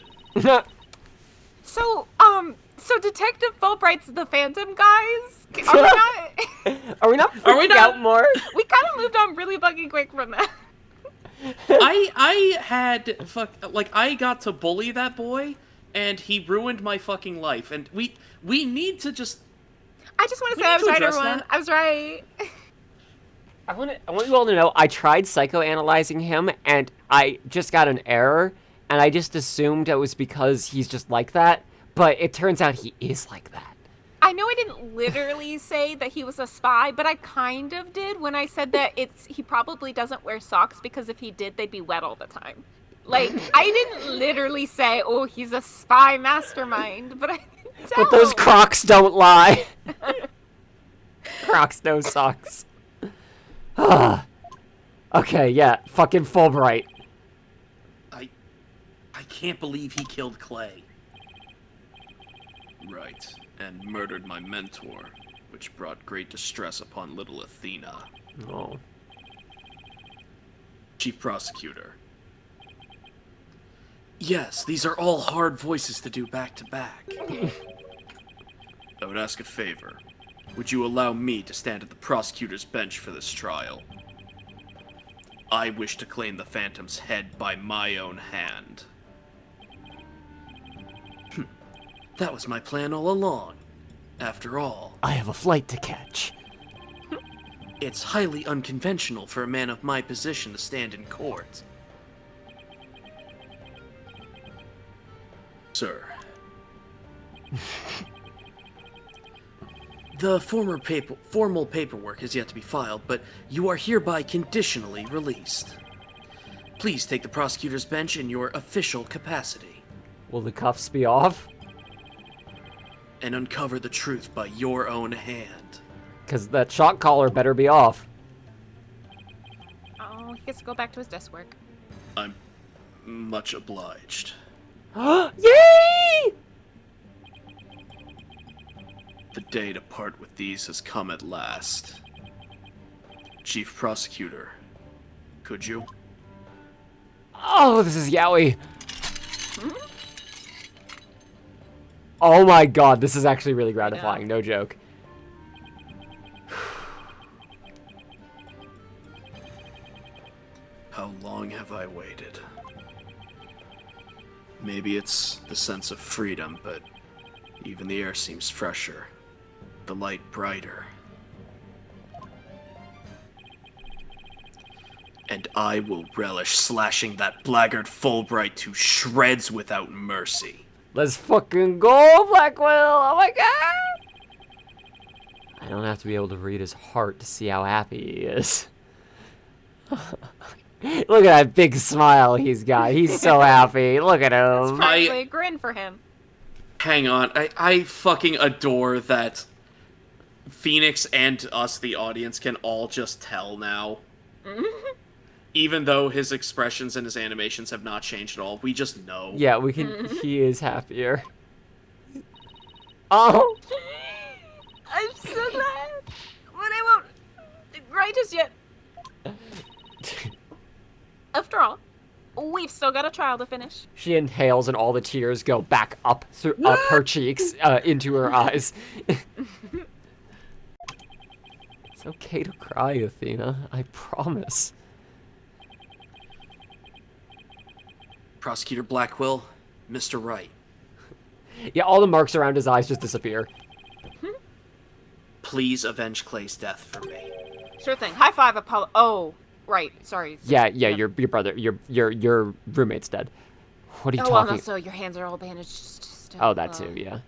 So Detective Fulbright's the Phantom, guys? Are we not freaking out more? We kind of moved on really fucking quick from that. I got to bully that boy, and he ruined my fucking life, and we need to just... I just want to We say I need was to right, address everyone. that. I was right. I want you all to know, I tried psychoanalyzing him, and I just got an error, and I just assumed it was because he's just like that, but it turns out he is like that. I know I didn't literally say that he was a spy, but I kind of did when I said that he probably doesn't wear socks because if he did, they'd be wet all the time. Like, I didn't literally say, oh, he's a spy mastermind, but I can tell. But those Crocs don't lie. Crocs, no socks. Okay, yeah, fucking Fulbright. I can't believe he killed Clay. Right, and murdered my mentor, which brought great distress upon little Athena. Oh. Chief Prosecutor. Yes, these are all hard voices to do back to back. I would ask a favor. Would you allow me to stand at the prosecutor's bench for this trial? I wish to claim the Phantom's head by my own hand. That was my plan all along. After all, I have a flight to catch. it's highly unconventional for a man of my position to stand in court. Sir. The formal paperwork is yet to be filed, but you are hereby conditionally released. Please take the prosecutor's bench in your official capacity. Will the cuffs be off? And uncover the truth by your own hand. Because that shock collar better be off. Oh, he gets to go back to his desk work. I'm much obliged. Yay! The day to part with these has come at last. Chief Prosecutor, could you? Oh, this is Yowie. Oh my god, this is actually really gratifying, no joke. How long have I waited? Maybe it's the sense of freedom, but even the air seems fresher. The light brighter. And I will relish slashing that blackguard Fulbright to shreds without mercy. Let's fucking go, Blackwell! Oh my god! I don't have to be able to read his heart to see how happy he is. Look at that big smile he's got. He's so happy. Look at It's him. probably a grin for him. Hang on, I fucking adore that Phoenix and us, the audience, can all just tell now. Even though his expressions and his animations have not changed at all, we just know. Yeah, we can. He is happier. Oh! I'm so glad. But I won't cry just yet. After all, we've still got a trial to finish. She inhales and all the tears go back up her cheeks into her eyes. It's okay to cry, Athena. I promise. Prosecutor Blackwell, Mr. Wright. Yeah, all the marks around his eyes just disappear. Please avenge Clay's death for me. Sure thing. High five, Apollo. Oh, right. Sorry. Yeah, your brother, your roommate's dead. What are you Oh, well, talking? no, so your hands are all bandaged. Still, Oh, that too. Yeah.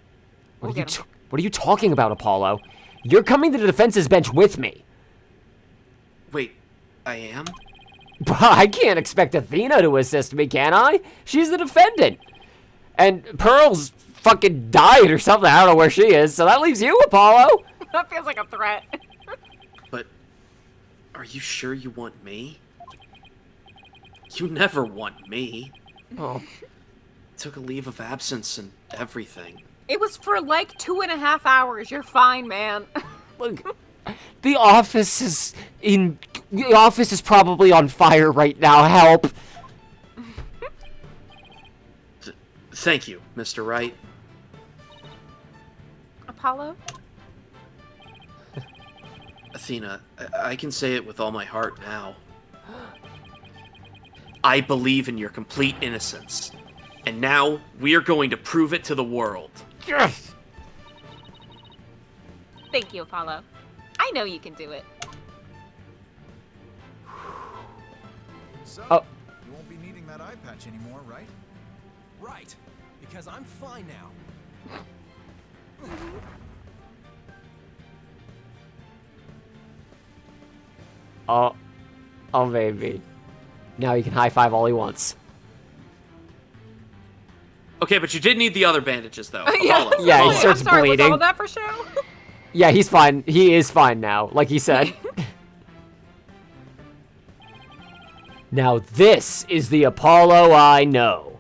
We'll get 'em. What are you talking about, Apollo? You're coming to the defense's bench with me. Wait, I am? I can't expect Athena to assist me, can I? She's the defendant. And Pearl's fucking died or something. I don't know where she is, so that leaves you, Apollo. That feels like a threat. But are you sure you want me? You never want me. Oh. Took a leave of absence and everything. It was for like 2.5 hours. You're fine, man. Look, the office is probably on fire right now. Help. Thank you, Mr. Wright. Apollo? Athena, I can say it with all my heart now. I believe in your complete innocence. And now, we are going to prove it to the world. Yes. Thank you, Apollo. I know you can do it. So, Oh. you won't be needing that eye patch anymore, right? Right, because I'm fine now. Oh, baby. Now he can high five all he wants. Okay, but you did need the other bandages, though. Yeah, Apollo. Yeah, he I'm starts sorry, was bleeding. all that for show? Yeah, he's fine. He is fine now, like he said. Now this is the Apollo I know.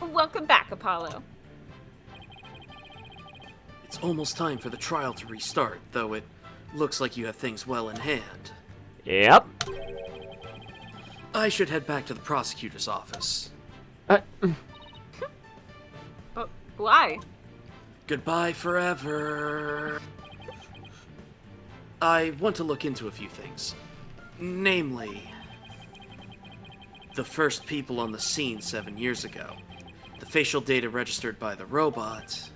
Welcome back, Apollo. It's almost time for the trial to restart, though it looks like you have things well in hand. Yep. I should head back to the prosecutor's office. But why? Goodbye forever. I want to look into a few things. Namely, the first people on the scene 7 years ago, the facial data registered by the robot,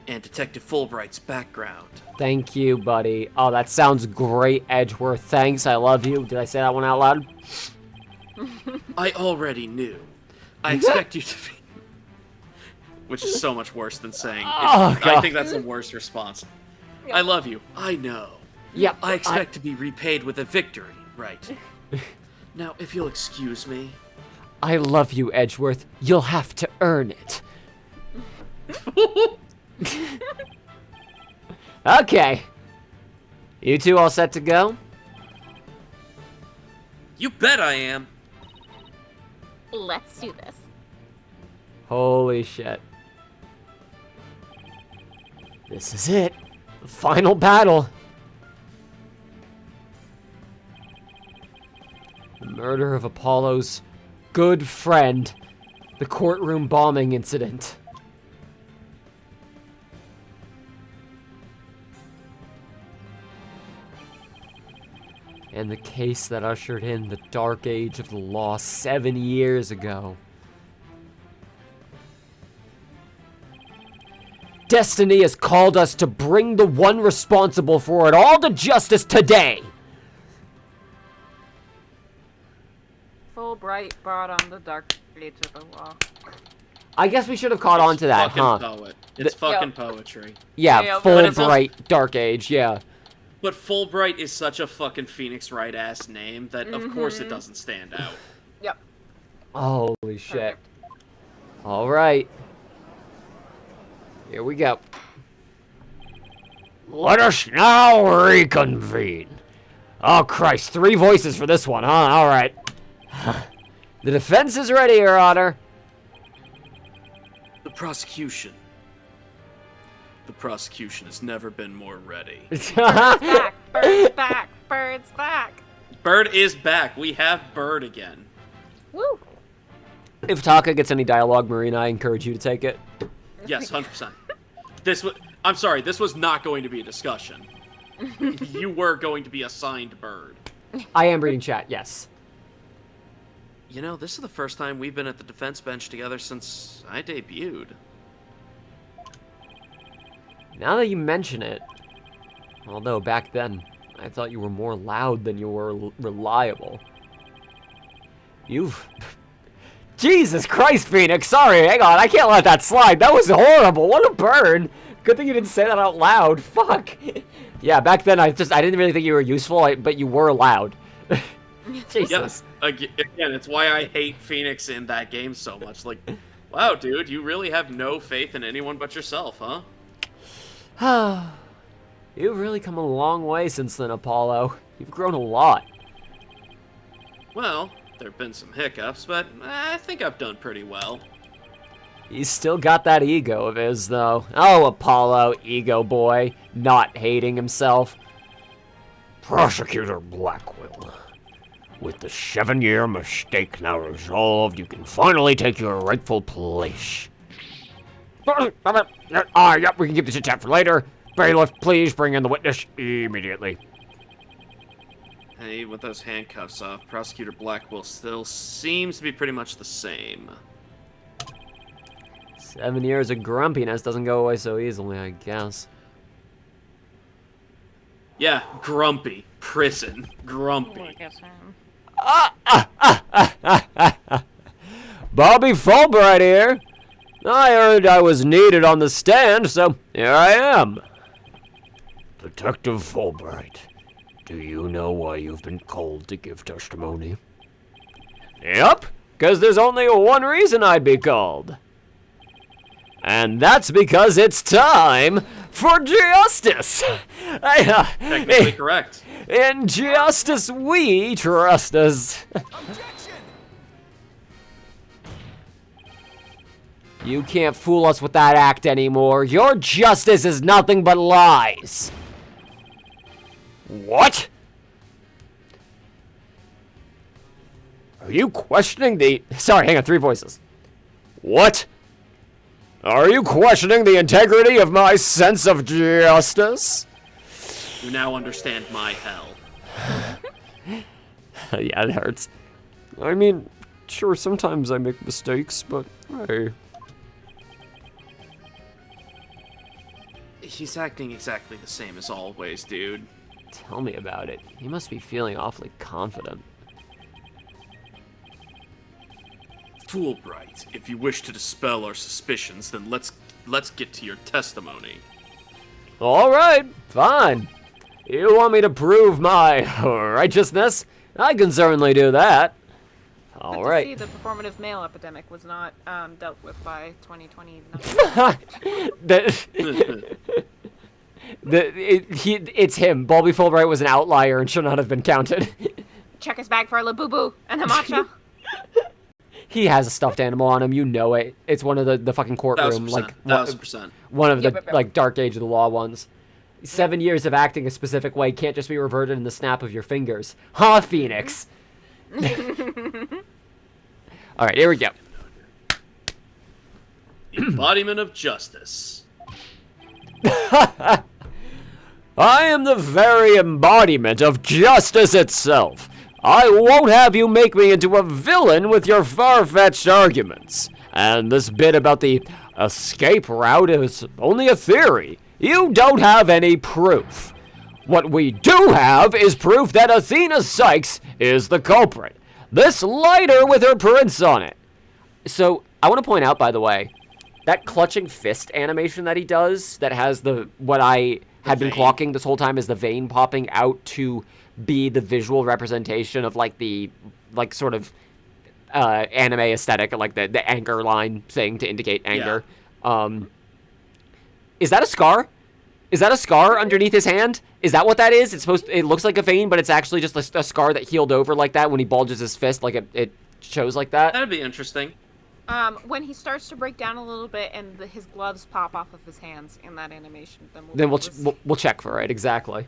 and Detective Fulbright's background. Thank you, buddy. Oh, that sounds great, Edgeworth. Thanks, I love you. Did I say that one out loud? I already knew. I expect you to be... Which is so much worse than saying... Oh, God. I think that's the worst response. I love you. I know. Yep. I expect to be repaid with a victory, right? Now, if you'll excuse me... I love you, Edgeworth. You'll have to earn it. Okay. You two all set to go? You bet I am. Let's do this. Holy shit. This is it. The final battle. The murder of Apollo's good friend. The courtroom bombing incident. And the case that ushered in the dark age of the law 7 years ago. Destiny has called us to bring the one responsible for it all to justice today. Fulbright brought on the dark age of the law. I guess we should have caught on to that, fucking huh? Poet. It's fucking poetry. Yeah, Yeah, full but it's also- bright dark age, yeah. But Fulbright is such a fucking Phoenix Wright ass name that of course it doesn't stand out. Yep. Holy shit. All right. Here we go. Let us now reconvene. Oh, Christ. 3 voices for this one, huh? All right. The defense is ready, Your Honor. The prosecution. The prosecution has never been more ready. Back, birds back, birds back. Bird is back. We have Bird again. Woo! If Taka gets any dialogue, Marina, I encourage you to take it. Yes, 100%. I'm sorry, this was not going to be a discussion. You were going to be assigned Bird. I am reading chat, yes. You know, this is the first time we've been at the defense bench together since I debuted. Now that you mention it, although back then, I thought you were more loud than you were reliable. You've... Jesus Christ, Phoenix, sorry, hang on, I can't let that slide. That was horrible, what a burn. Good thing you didn't say that out loud, fuck. Yeah, back then I didn't really think you were useful, but you were loud. Jesus. Yeah, again, it's why I hate Phoenix in that game so much. Like, wow, dude, you really have no faith in anyone but yourself, huh? You've really come a long way since then, Apollo. You've grown a lot. Well, there have been some hiccups, but I think I've done pretty well. He's still got that ego of his, though. Oh, Apollo, ego boy, not hating himself. Prosecutor Blackwell, with the 7-year mistake now resolved, you can finally take your rightful place. Yep, we can keep this in chat for later. Bailiff, please bring in the witness immediately. Hey, with those handcuffs off, Prosecutor Blackwell still seems to be pretty much the same. 7 years of grumpiness doesn't go away so easily, I guess. Yeah, grumpy. Prison. Grumpy. Bobby Fulbright here. I heard I was needed on the stand, so here I am. Detective Fulbright, do you know why you've been called to give testimony? Yep, because there's only one reason I'd be called. And that's because it's time for justice. Technically correct. In justice we trust us. Objection! You can't fool us with that act anymore. Your justice is nothing but lies. What? Are you questioning the... Sorry, hang on, 3 voices. What? Are you questioning the integrity of my sense of justice? You now understand my hell. Yeah, it hurts. I mean, sure, sometimes I make mistakes, but hey. He's acting exactly the same as always, dude. Tell me about it. You must be feeling awfully confident. Fulbright, if you wish to dispel our suspicions, then let's get to your testimony. All right, fine. You want me to prove my righteousness? I can certainly do that. All right. See, the performative male epidemic was not dealt with by 2020. It's him. Bobby Fulbright was an outlier and should not have been counted. Check his bag for a Labubu and a matcha. He has a stuffed animal on him, you know it. It's one of the fucking courtroom, 1000%, like 1000%. one of the Yeah. like dark age of the law ones. 7 years of acting a specific way can't just be reverted in the snap of your fingers. Huh, Phoenix? All right, here we go. Embodiment of justice. I am the very embodiment of justice itself. I won't have you make me into a villain with your far-fetched arguments. And this bit about the escape route is only a theory. You don't have any proof. What we do have is proof that Athena Sykes is the culprit. This lighter with her prints on it. So, I want to point out, by the way, that clutching fist animation that he does, that has what I had been clocking this whole time is the vein popping out to be the visual representation of sort of anime aesthetic, like the anger line thing to indicate anger. Yeah. Is that a scar? Is that a scar underneath his hand? Is that what that is? It looks like a vein, but it's actually just a scar that healed over like that when he bulges his fist, like it shows like that. That'd be interesting. When he starts to break down a little bit and his gloves pop off of his hands in that animation, then we'll check for it, exactly.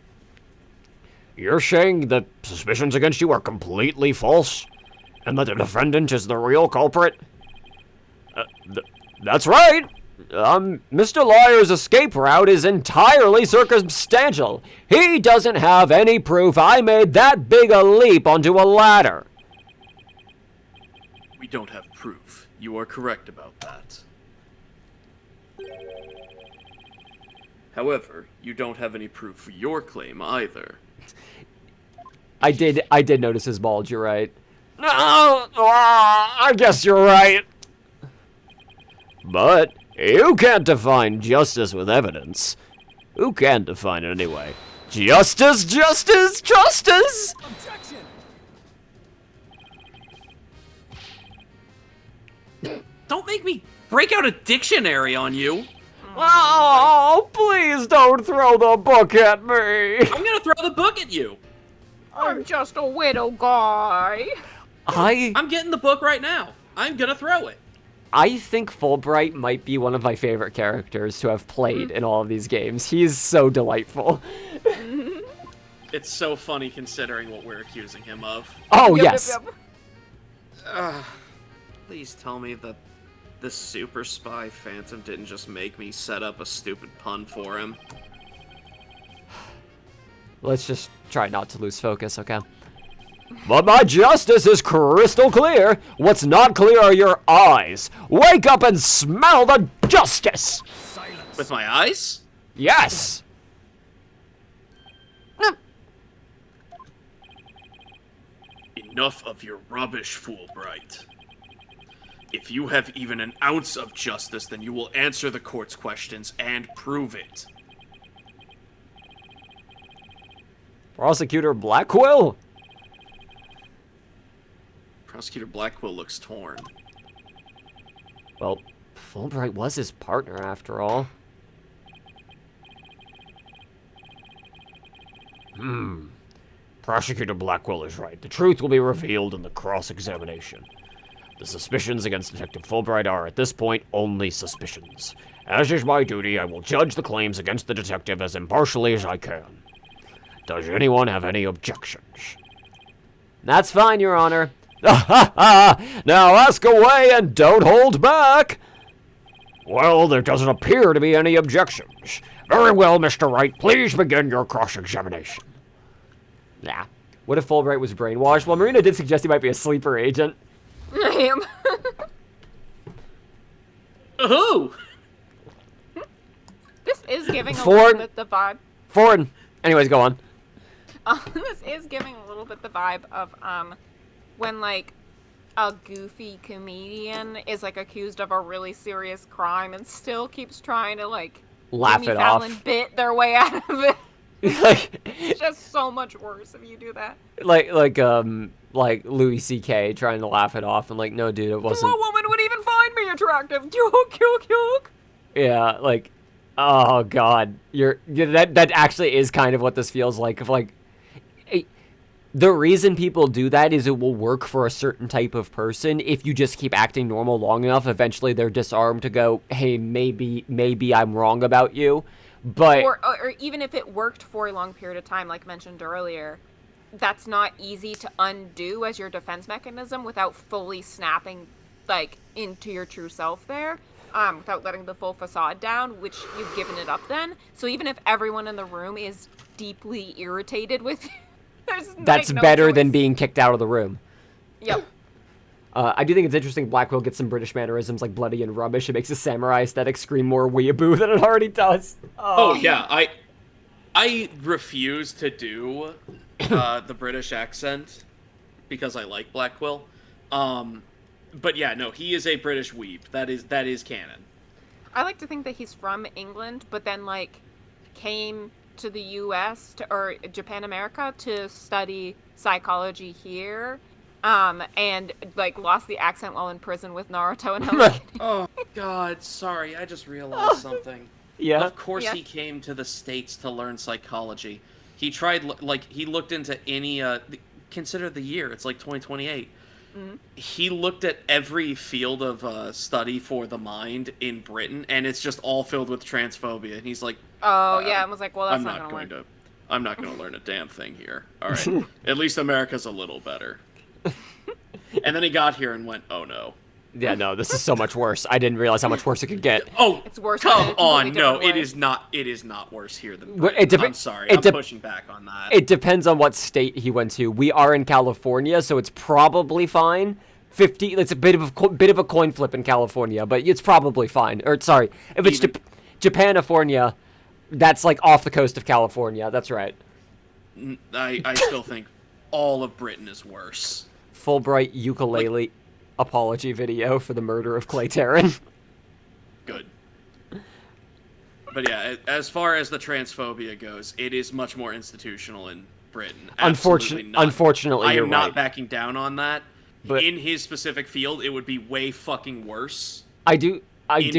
You're saying the suspicions against you are completely false? And that the defendant is the real culprit? That's right! Mr. Lawyer's escape route is entirely circumstantial. He doesn't have any proof I made that big a leap onto a ladder. We don't have proof. You are correct about that. However, you don't have any proof for your claim either. I did notice his bulge, you're right. No, I guess you're right. But you can't define justice with evidence. Who can define it anyway? Justice, justice, justice! Objection! Don't make me break out a dictionary on you! Oh, please don't throw the book at me! I'm gonna throw the book at you! I'm just a widow guy. I'm getting the book right now. I'm gonna throw it. I think Fulbright might be one of my favorite characters to have played in all of these games. He's so delightful. It's so funny considering what we're accusing him of. Oh, Yep, yes. yep, Please tell me that the super spy Phantom didn't just make me set up a stupid pun for him. Let's just try not to lose focus, okay? But my justice is crystal clear. What's not clear are your eyes. Wake up and smell the justice! Silence. With my eyes? Yes! Enough of your rubbish, Fulbright. If you have even an ounce of justice, then you will answer the court's questions and prove it. Prosecutor Blackwell? Prosecutor Blackwell looks torn. Well, Fulbright was his partner after all. Prosecutor Blackwell is right. The truth will be revealed in the cross-examination. The suspicions against Detective Fulbright are, at this point, only suspicions. As is my duty, I will judge the claims against the detective as impartially as I can. Does anyone have any objections? That's fine, Your Honor. Now ask away and don't hold back! Well, there doesn't appear to be any objections. Very well, Mr. Wright, please begin your cross-examination. Nah. What if Fulbright was brainwashed? Well, Marina did suggest he might be a sleeper agent. I am. Who? This is giving a Ford. little bit the vibe. Ford. Anyways, go on. This is giving a little bit the vibe of when like a goofy comedian is like accused of a really serious crime and still keeps trying to like Laugh Jimmy it Fallon off. bit their way out of it. like, It's just so much worse if you do that. like Louis C.K. trying to laugh it off and like, no, dude, it wasn't. No woman would even find me attractive. Yuck. Yeah, like, oh god, that actually is kind of what this feels like. Of like, the reason people do that is it will work for a certain type of person. If you just keep acting normal long enough, eventually they're disarmed to go, hey, maybe I'm wrong about you. But Or even if it worked for a long period of time, like mentioned earlier, that's not easy to undo as your defense mechanism without fully snapping like into your true self there. Without letting the full facade down, which you've given it up then. So even if everyone in the room is deeply irritated with you, that's no better than choice. being kicked out of the room. Yep. I do think it's interesting Blackwell gets some British mannerisms like bloody and rubbish. It makes the samurai aesthetic scream more weeaboo than it already does. Oh yeah, I refuse to do the British accent because I like Blackwell. But yeah, no, he is a British weeb. That is canon. I like to think that he's from England, but then like came to the U.S. or Japan America to study psychology here, and like lost the accent while in prison with Naruto and Hello Kitty. Oh god, sorry, I just realized something. Yeah. Of course Yeah. he came to the States to learn psychology. He tried, like, he looked into any, consider the year, it's like 2028. Mm-hmm. He looked at every field of study for the mind in Britain, and it's just all filled with transphobia. And he's like, Oh yeah, I was like, well, that's I'm not not gonna going work. I'm not going to learn a damn thing here. All right. At least America's a little better. And then he got here and went, oh no. Yeah, no, this is so much worse. I didn't realize how much worse it could get. Oh, It's worse. come in a completely on. No, different it way. is not. It is not worse here than Well, Britain. it depe- I'm sorry. it I'm dep- pushing back on that. It depends on what state he went to. We are in California, so it's probably fine. It's a bit of a coin flip in California, but it's probably fine. Or sorry, if it's Japanifornia, that's like off the coast of California. That's right. I still think all of Britain is worse. Fulbright ukulele apology video for the murder of Clay Tarrant. Good. But yeah, as far as the transphobia goes, it is much more institutional in Britain. Absolutely not. Unfortunately, I you're am not right. backing down on that. But in his specific field, it would be way fucking worse I do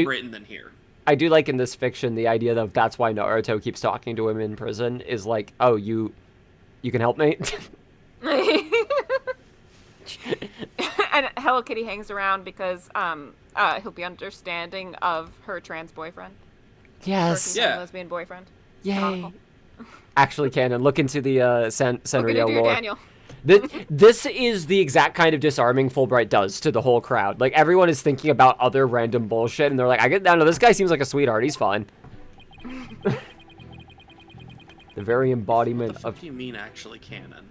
Britain than here. I do like in this fiction the idea that that's why Naruto keeps talking to him in prison is like, oh, you can help me. And Hello Kitty hangs around because he'll be understanding of her trans boyfriend. Yes. Yeah. Lesbian boyfriend. Yay. Canonical. Actually, canon. Look into the Sanrio Dear lore. Daniel. This is the exact kind of disarming Fulbright does to the whole crowd. Like, everyone is thinking about other random bullshit, and they're like, I get down to this guy seems like a sweetheart. He's fine. The very embodiment What of do you mean actually canon?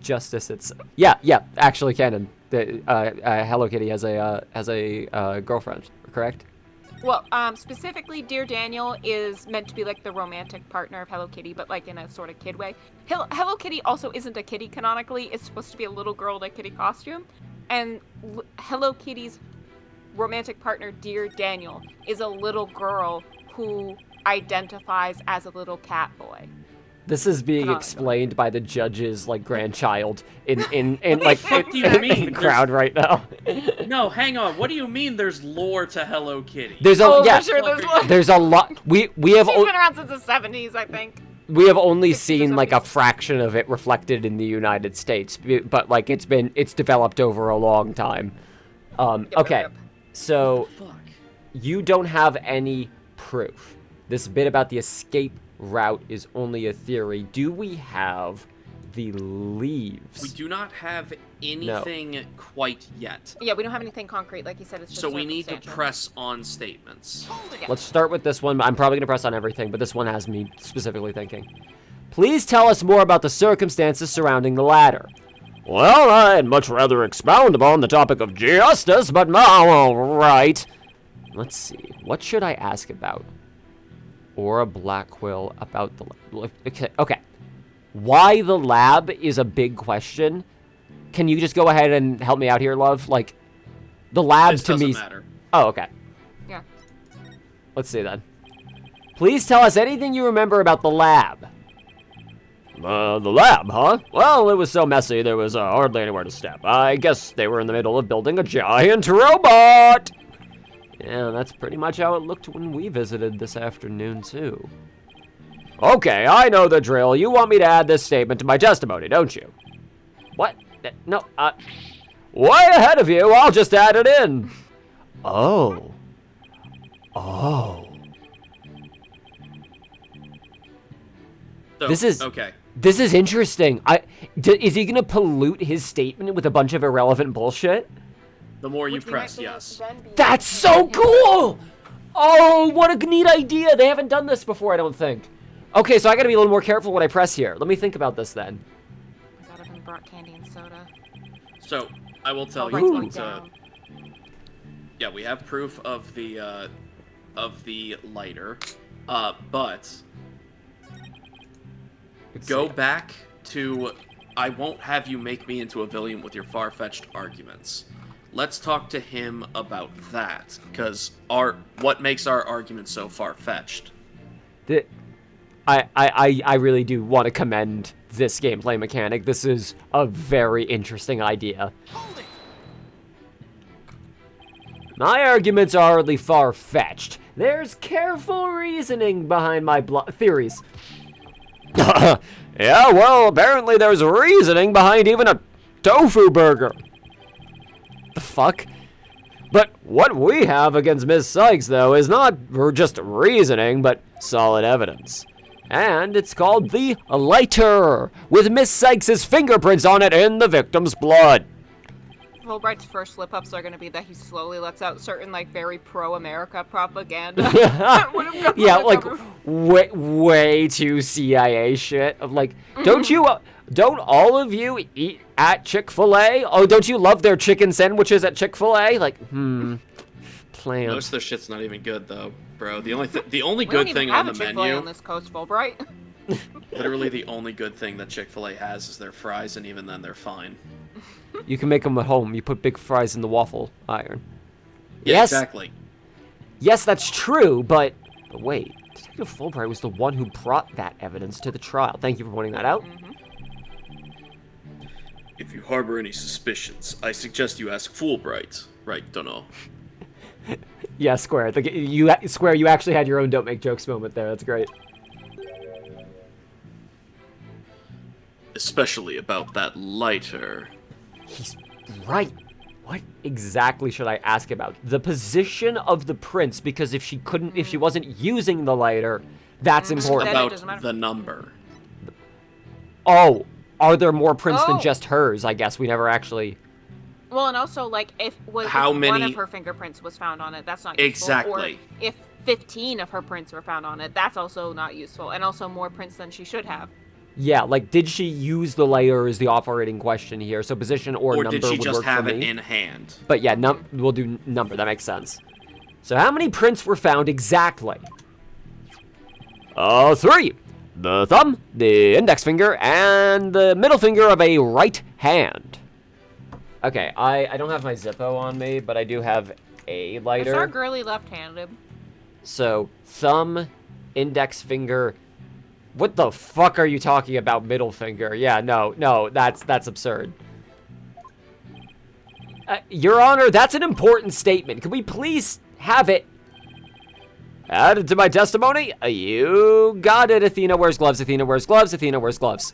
justice. It's yeah, actually canon. The Hello Kitty has a girlfriend, correct? Well, specifically, Dear Daniel is meant to be like the romantic partner of Hello Kitty, but like in a sort of kid way. Hello Kitty also isn't a kitty canonically. It's supposed to be a little girl in a kitty costume. And Hello Kitty's romantic partner, Dear Daniel, is a little girl who identifies as a little cat boy. This is being Canonically. explained by the judge's like grandchild in like fuck do you in mean? the crowd right now. No, hang on. What do you mean there's lore to Hello Kitty? There's a Oh, yeah, for sure, there's there's a lot. We have She's been around since the 70s, I think. we have only 60s or seen like a 70s. fraction of it reflected in the United States, but like it's developed over a long time. Okay, yep. so Fuck. you don't have any proof. This bit about the escape route is only a theory. Do we have the leaves? We do not have anything quite yet. Yeah, we don't have anything concrete, like you said. It's just So we need to circumstantial. press on statements. Let's start with this one. I'm probably going to press on everything, but this one has me specifically thinking. Please tell us more about the circumstances surrounding the ladder. Well, I'd much rather expound upon the topic of justice, but all right. Let's see. What should I ask about? Or a black quill about the... Okay. Why the lab is a big question. Can you just go ahead and help me out here, love? Like, the lab This to doesn't me... matter. Oh, okay. Yeah. Let's see then. Please tell us anything you remember about the lab. The lab, huh? Well, it was so messy there was hardly anywhere to step. I guess they were in the middle of building a giant robot! Yeah, that's pretty much how it looked when we visited this afternoon, too. Okay, I know the drill. You want me to add this statement to my testimony, don't you? What? No, way ahead of you. I'll just add it in. Oh. So, This is- okay. This is interesting. Is he gonna pollute his statement with a bunch of irrelevant bullshit? The more you Which we might press, be able yes. to then be- That's so cool! Oh, what a neat idea. They haven't done this before, I don't think. Okay, so I gotta be a little more careful when I press here. Let me think about this then. I got him brought candy and soda. So I will tell I'll you write that. down. Yeah, we have proof of the lighter, but Let's go see. back to. I won't have you make me into a villain with your far-fetched arguments. Let's talk to him about that, because what makes our argument so far-fetched? I really do want to commend this gameplay mechanic. This is a very interesting idea. My arguments are hardly far-fetched. There's careful reasoning behind my theories. Yeah, well, apparently there's reasoning behind even a tofu burger. The fuck? But what we have against Miss Sykes, though, is not just reasoning, but solid evidence. And it's called the lighter, with Miss Sykes' fingerprints on it in the victim's blood. Fulbright's first slip-ups are going to be that he slowly lets out certain, like, very pro-America propaganda. Yeah, like, way too CIA shit. Of like, don't all of you eat at Chick-fil-A? Oh, don't you love their chicken sandwiches at Chick-fil-A? Like, plan. Most of their shit's not even good though, bro. The only We good don't even thing have on a the Chick-fil-A menu, on this coast, Fulbright. literally the only good thing that Chick-fil-A has is their fries, and even then they're fine. You can make them at home. You put big fries in the waffle iron. Yeah, Yes. exactly. Yes, that's true, but wait. Detective Fulbright was the one who brought that evidence to the trial. Thank you for pointing that out. If you harbor any suspicions, I suggest you ask Fulbright. Right, don't know. Yeah, Square. Square, you actually had your own don't make jokes moment there. That's great. Especially about that lighter. He's right. What exactly should I ask about? The position of the prince, because if she wasn't using the lighter, that's important. Then it doesn't matter. About the number. Oh, are there more prints than Oh. just hers? I guess we never actually... Well, and also, like, if one many- of her fingerprints was found on it, that's not useful. Exactly. Or if 15 of her prints were found on it, that's also not useful. And also more prints than she should have. Yeah, like, did she use the lighter is the operating question here. So position or number did she would just work have for it me. in hand? But yeah, we'll do number. That makes sense. So how many prints were found exactly? 3. The thumb, the index finger, and the middle finger of a right hand. Okay, I don't have my Zippo on me, but I do have a Is our lighter. girly left-handed? So, thumb, index finger. What the fuck are you talking about, middle finger? Yeah, no, that's absurd. Your Honor, that's an important statement. Can we please have it added to my testimony? You got it. Athena wears gloves. Athena wears gloves. Athena wears gloves.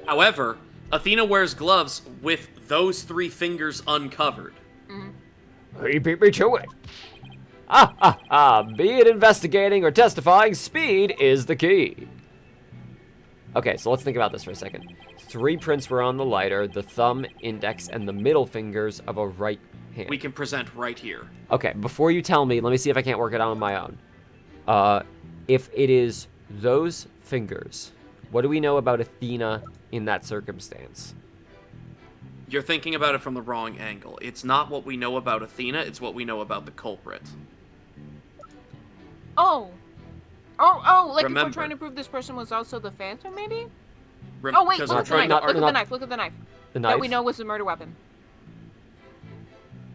However, Athena wears gloves with those 3 fingers uncovered. He beat me to it. Be it investigating or testifying, speed is the key. Okay, so let's think about this for a second. 3 prints were on the lighter, the thumb, index, and the middle fingers of a right hand. We can present right here. Okay, before you tell me, let me see if I can't work it out on my own. If it is those fingers, what do we know about Athena in that circumstance? You're thinking about it from the wrong angle. It's not what we know about Athena, it's what we know about the culprit. Oh, like if Remember. we're trying to prove this person was also the Phantom, maybe? Rem- Oh, wait, 'cause look we're at the trying knife. to Look at not- the knife. Look at the knife. The knife? That we know was the murder weapon.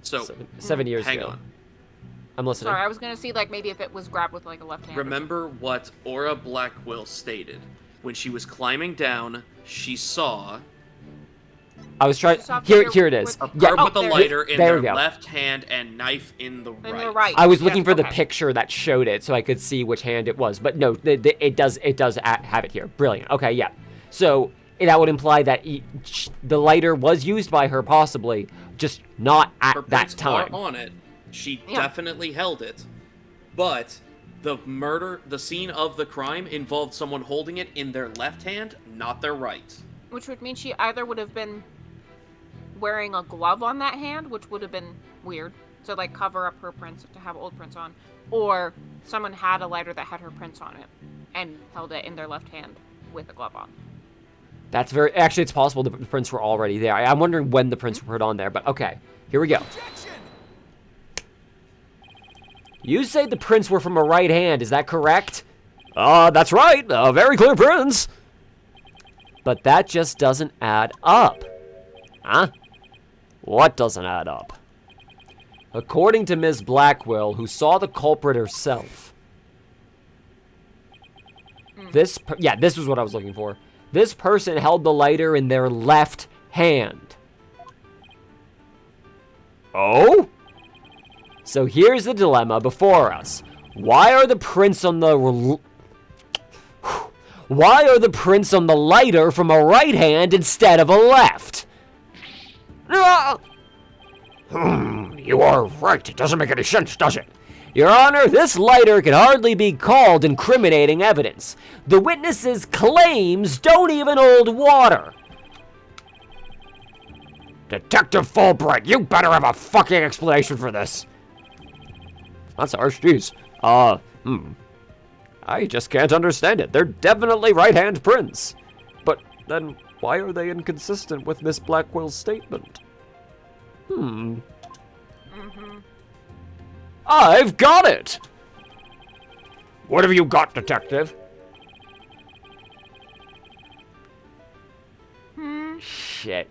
So, 7 years hang ago. on. I'm listening. Sorry, I was gonna see, like, maybe if it was grabbed with, like, a left hand. Remember what Aura Blackwell stated. When she was climbing down, she saw I was trying. Soft Here figure it is. a with- Yeah, bird Oh, with a there it lighter in There their we go. left hand and knife in the right. In the right. I was Yes, looking for the okay. picture that showed it, so I could see which hand it was. But no, it does have it here. Brilliant. Okay, yeah. So that would imply that the lighter was used by her, possibly, just not at Her that prints time. are on it. She Yeah. definitely held it. But the scene of the crime involved someone holding it in their left hand, not their right. Which would mean she either would have been wearing a glove on that hand, which would have been weird, to, like, cover up her prints, to have old prints on, or someone had a lighter that had her prints on it and held it in their left hand with a glove on. That's very. Actually, it's possible the prints were already there. I'm wondering when the prints were put on there, but okay. Here we go. Objection! You say the prints were from a right hand, is that correct? That's right. Very clear prints. But that just doesn't add up. Huh? What doesn't add up? According to Ms. Blackwell, who saw the culprit herself. This was what I was looking for. This person held the lighter in their left hand. Oh? So here's the dilemma before us. Why are the prints on the lighter from a right hand instead of a left? You are right. It doesn't make any sense, does it? Your Honor, this lighter can hardly be called incriminating evidence. The witness's claims don't even hold water. Detective Fulbright, you better have a fucking explanation for this. That's harsh, jeez. I just can't understand it. They're definitely right-hand prints. But then, why are they inconsistent with Miss Blackwell's statement? I've got it! What have you got, detective? Shit.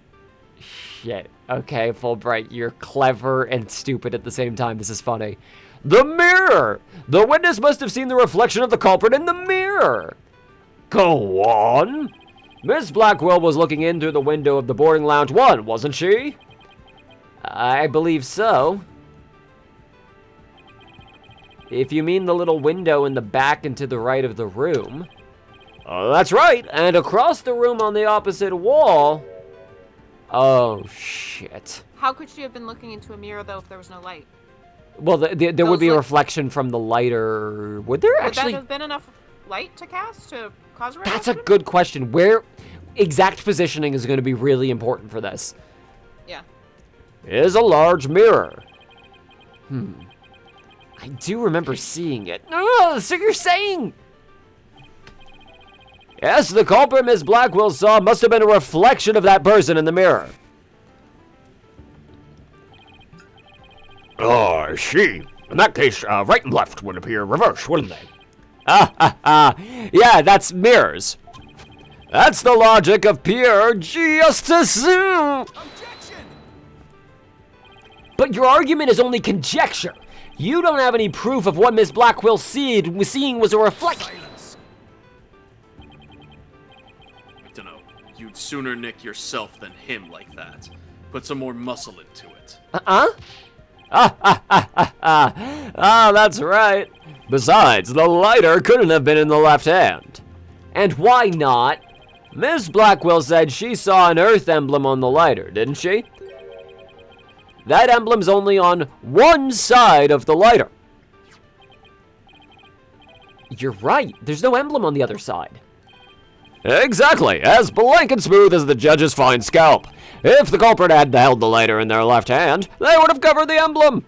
Okay, Fulbright, you're clever and stupid at the same time. This is funny. The mirror! The witness must have seen the reflection of the culprit in the mirror. Go on. Miss Blackwell was looking in through the window of the boarding lounge 1, wasn't she? I believe so. If you mean the little window in the back and to the right of the room. Oh, that's right. And across the room on the opposite wall. Oh, shit. How could she have been looking into a mirror, though, if there was no light? Well, there would be a reflection from the lighter. Would there actually? Would that have been enough light to cast to cause a That's a reflection? good question. Where exact positioning is going to be really important for this. Yeah. Is a large mirror. I do remember seeing it. Oh, so you're saying? Yes, the culprit Miss Blackwell saw must have been a reflection of that person in the mirror. Oh, I see. In that case, right and left would appear reversed, wouldn't they? Yeah, that's mirrors. That's the logic of pure justice. Objection! But your argument is only conjecture. You don't have any proof of what Miss Blackwell seeing was a reflection. Silence. I don't know. You'd sooner nick yourself than him like that. Put some more muscle into it. That's right. Besides, the lighter couldn't have been in the left hand. And why not? Miss Blackwell said she saw an Earth emblem on the lighter, didn't she? That emblem's only on one side of the lighter. You're right. There's no emblem on the other side. Exactly. As blank and smooth as the judge's fine scalp. If the culprit had held the lighter in their left hand, they would have covered the emblem.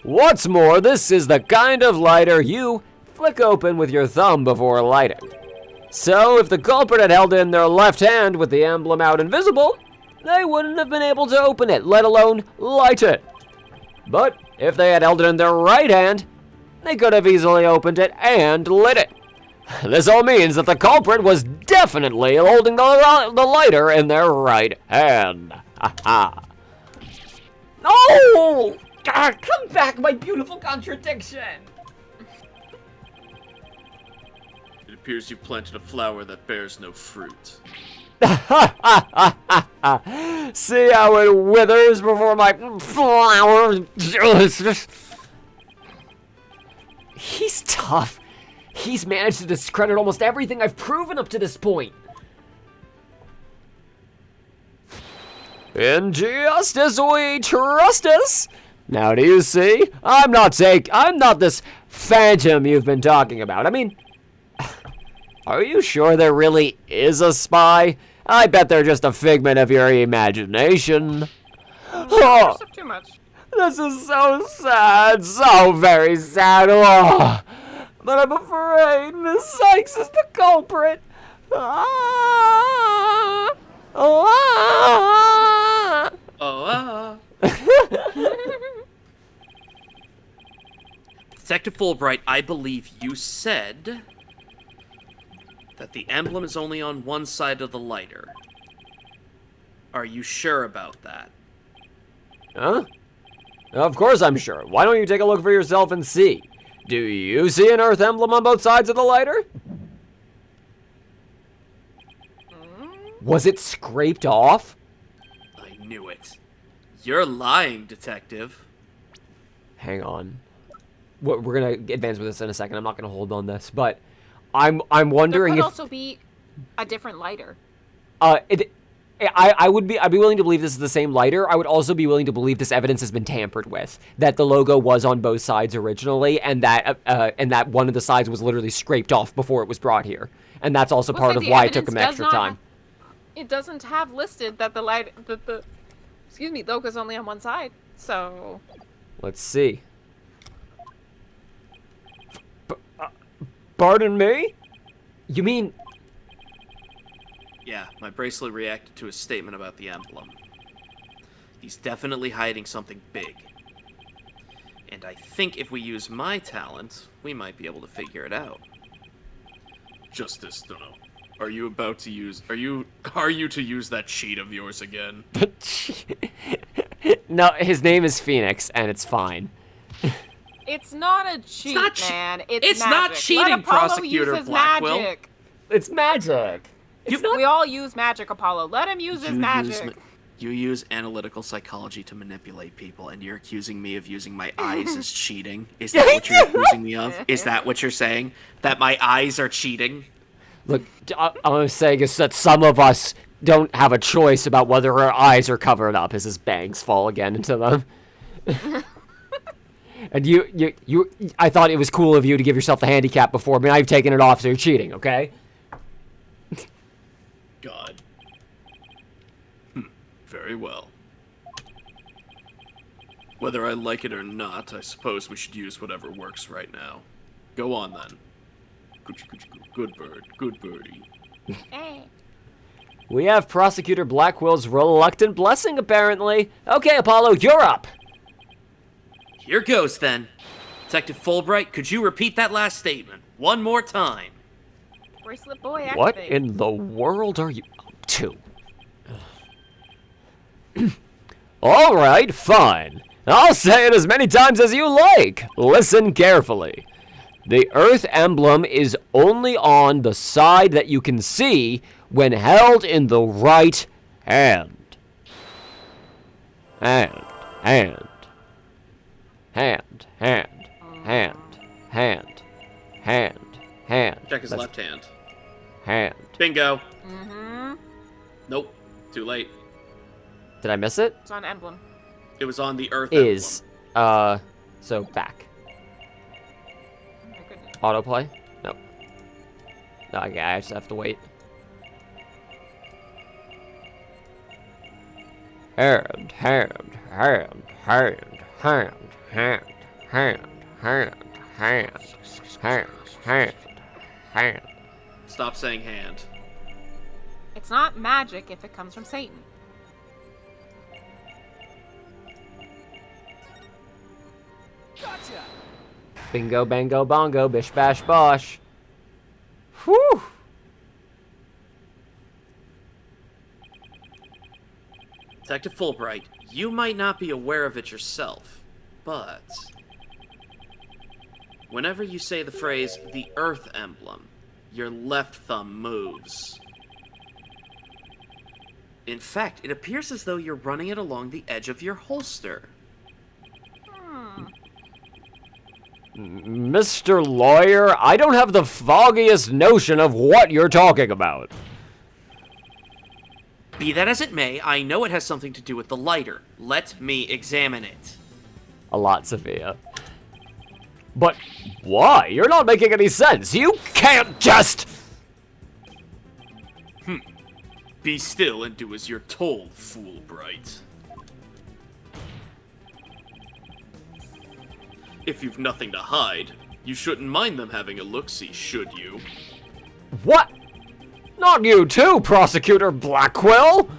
What's more, this is the kind of lighter you flick open with your thumb before lighting. So if the culprit had held it in their left hand with the emblem out and visible, they wouldn't have been able to open it, let alone light it. But if they had held it in their right hand, they could have easily opened it and lit it. This all means that the culprit was definitely holding the lighter in their right hand. Oh! God, come back, my beautiful contradiction! It appears you planted a flower that bears no fruit. See how it withers before my flower? He's tough. He's managed to discredit almost everything I've proven up to this point. In justice we trust us. Now do you see? I'm not this phantom you've been talking about. I mean, are you sure there really is a spy? I bet they're just a figment of your imagination. Oh, Too much. this is so sad, so very sad. Oh, but I'm afraid Miss Sykes is the culprit. Ah, ah. Detective Fulbright, I believe you said that the emblem is only on one side of the lighter. Are you sure about that? Huh? Of course I'm sure. Why don't you take a look for yourself and see? Do you see an Earth emblem on both sides of the lighter? Was it scraped off? I knew it. You're lying, Detective. Hang on. We're gonna advance with this in a second. I'm not gonna hold on this, but I'm There wondering could if also be a different lighter. I'd be willing to believe this is the same lighter. I would also be willing to believe this evidence has been tampered with, that the logo was on both sides originally, and that one of the sides was literally scraped off before it was brought here, and that's also part of why it took him extra time. It doesn't have listed that the logo's only on one side, so. Let's see. Pardon me? You mean? Yeah, my bracelet reacted to his statement about the emblem. He's definitely hiding something big. And I think if we use my talent, we might be able to figure it out. Justice, Dono. Are you to use that cheat of yours again? No, his name is Phoenix, and it's fine. It's not a cheat, man. It's magic. Not cheating, Let Apollo Prosecutor use Blackwell. magic. It's magic. We all use magic, Apollo. Let him use his magic. You use analytical psychology to manipulate people, and you're accusing me of using my eyes as cheating? Is that what you're accusing me of? Is that what you're saying? That my eyes are cheating? Look, all I'm saying is that some of us don't have a choice about whether our eyes are covered up as his bangs fall again into them. And I thought it was cool of you to give yourself the handicap before, but now you've taken it off, so you're cheating, okay? God. Very well. Whether I like it or not, I suppose we should use whatever works right now. Go on, then. Good bird. Good birdie. Hey. We have Prosecutor Blackwell's reluctant blessing, apparently. Okay, Apollo, you're up. Here goes, then. Detective Fulbright, could you repeat that last statement one more time? Bracelet boy, activate. What in the world are you up to? All right, fine. I'll say it as many times as you like. Listen carefully. The Earth emblem is only on the side that you can see when held in the right hand. Hand. Check his left hand. Hand. Bingo. Mm-hmm. Nope. Too late. Did I miss it? It's on emblem. It was on the Earth Is. emblem. So back. My goodness. Autoplay? Nope. No, okay, I just have to wait. Hand. Stop saying hand. It's not magic if it comes from Satan. Gotcha! Bingo, bango, bongo, bish, bash, bosh. Whew! Detective Fulbright, you might not be aware of it yourself, but whenever you say the phrase, the Earth emblem, your left thumb moves. In fact, it appears as though you're running it along the edge of your holster. Mr. Lawyer, I don't have the foggiest notion of what you're talking about. Be that as it may, I know it has something to do with the lighter. Let me examine it. A lot, Sophia. But why? You're not making any sense. You can't just... Be still and do as you're told, Fulbright. If you've nothing to hide, you shouldn't mind them having a look-see, should you? What? Not you too, Prosecutor Blackwell?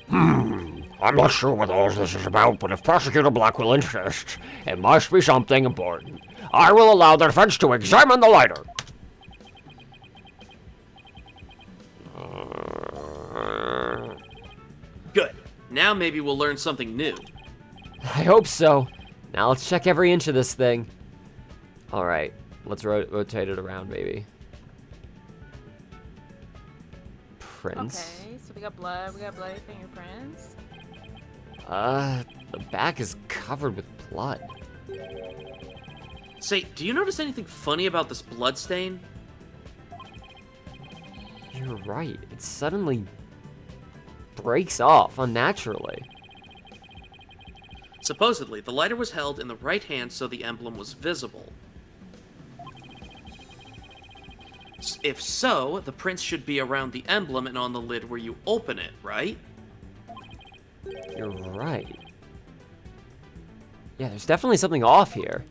I'm not sure what all this is about, but if Prosecutor Blackwell insists, it must be something important. I will allow the defense to examine the lighter. Good. Now maybe we'll learn something new. I hope so. Now let's check every inch of this thing. Alright, let's rotate it around, baby. Prints. Okay, so we got bloody fingerprints. The back is covered with blood. Say, do you notice anything funny about this blood stain? You're right, it's suddenly breaks off unnaturally. Supposedly, the lighter was held in the right hand so the emblem was visible. If so, the prints should be around the emblem and on the lid where you open it, right? You're right. Yeah, there's definitely something off here.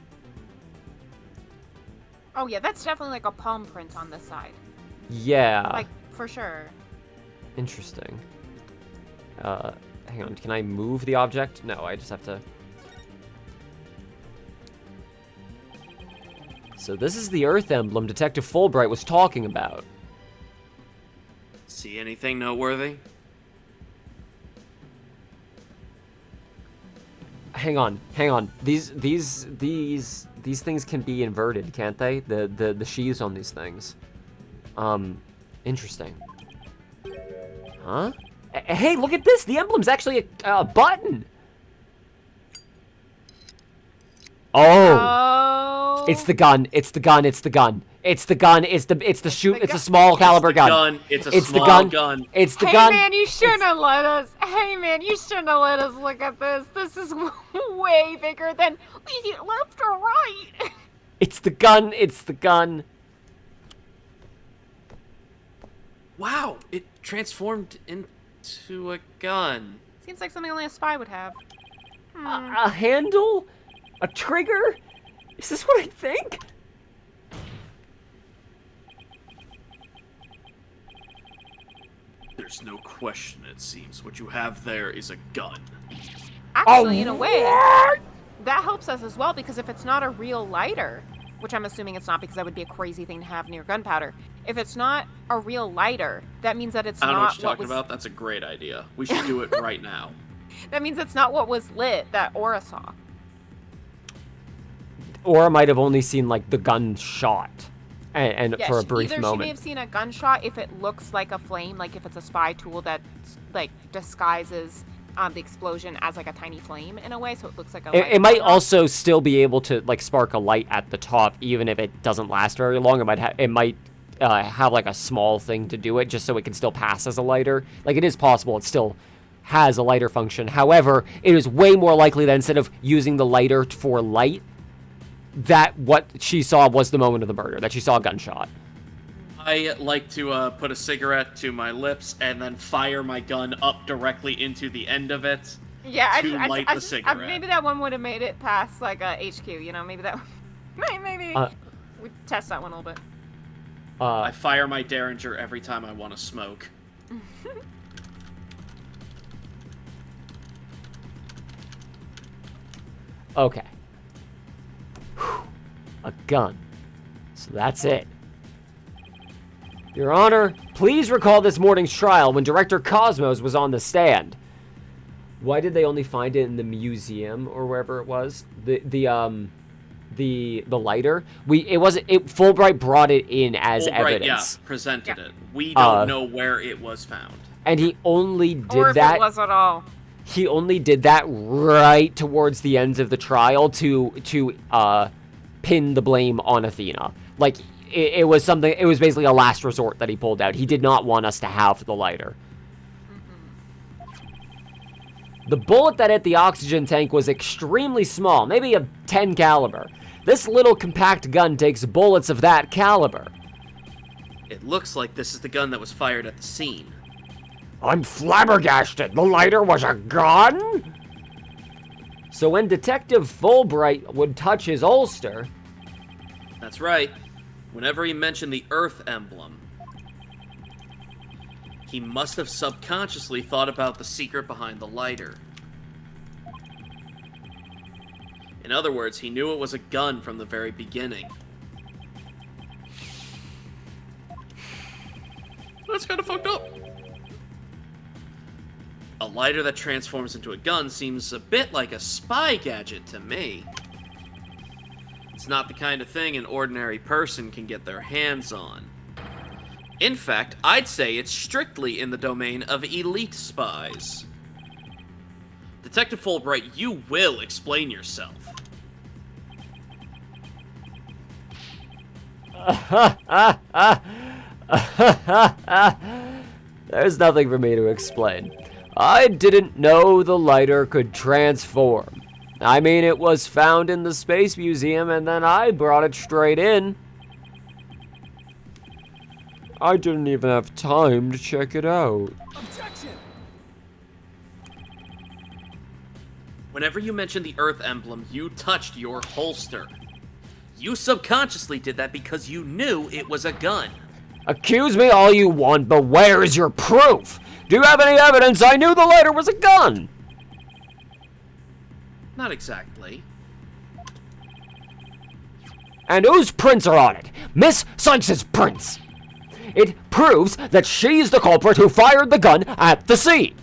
Oh yeah, that's definitely like a palm print on this side. Yeah. Like, for sure. Interesting. Hang on, can I move the object? No, I just have to... So this is the Earth emblem Detective Fulbright was talking about. See anything noteworthy? Hang on. These things can be inverted, can't they? The sheaths on these things. Interesting. Huh? Hey, look at this! The emblem's actually a button! Oh! It's the gun. It's the gun. It's the gun. It's the gun. It's the shoot. It's a small caliber gun. It's a It's the small gun. gun. It's the Hey gun. man, you shouldn't have let us. Hey man, you shouldn't have let us look at this. This is way bigger than is it left or right. It's the gun. It's the gun. Wow, it transformed into a gun. Seems like something only a spy would have. A handle? A trigger? Is this what I think? There's no question, it seems. What you have there is a gun. Actually, in a way, that helps us as well because if it's not a real lighter, which I'm assuming it's not because that would be a crazy thing to have near gunpowder. If it's not a real lighter, that means that it's I don't know not what you're talking about. That's a great idea. We should do it right now. That means it's not what was lit that Aura saw. Or I might have only seen like the gun shot, and Yeah, for a brief either moment. she may have seen a gunshot if it looks like a flame, like if it's a spy tool that like disguises the explosion as like a tiny flame in a way, so it looks like a light It might going off. also still be able to like spark a light at the top, even if it doesn't last very long. It might have like a small thing to do it, just so it can still pass as a lighter. Like it is possible it still has a lighter function. However, it is way more likely that instead of using the lighter for light, that what she saw was the moment of the murder, that she saw a gunshot. I like to put a cigarette to my lips and then fire my gun up directly into the end of it. Yeah, to light the cigarette. maybe that one would have made it past like a HQ. You know, maybe that maybe we test that one a little bit. I fire my Derringer every time I want to smoke. Okay. A gun. So that's it. Your Honor, please recall this morning's trial when Director Cosmos was on the stand. Why did they only find it in the museum or wherever it was? The lighter. Fulbright brought it in as evidence. Yeah, presented it. We don't know where it was found. And he only Or did if that. it was at all. He only did that right towards the ends of the trial to pin the blame on Athena. Like it was something. It was basically a last resort that he pulled out. He did not want us to have the lighter. The bullet that hit the oxygen tank was extremely small, maybe a 10 caliber. This little compact gun takes bullets of that caliber. It looks like this is the gun that was fired at the scene. I'm flabbergasted. The lighter was a gun? So when Detective Fulbright would touch his holster... That's right. Whenever he mentioned the Earth emblem, he must have subconsciously thought about the secret behind the lighter. In other words, he knew it was a gun from the very beginning. That's kind of fucked up. A lighter that transforms into a gun seems a bit like a spy gadget to me. It's not the kind of thing an ordinary person can get their hands on. In fact, I'd say it's strictly in the domain of elite spies. Detective Fulbright, you will explain yourself. There's nothing for me to explain. I didn't know the lighter could transform. I mean, it was found in the Space Museum, and then I brought it straight in. I didn't even have time to check it out. Objection! Whenever you mentioned the Earth emblem, you touched your holster. You subconsciously did that because you knew it was a gun. Accuse me all you want, but where is your proof? Do you have any evidence I knew the lighter was a gun? Not exactly. And whose prints are on it? Miss Sykes' prints. It proves that she's the culprit who fired the gun at the scene.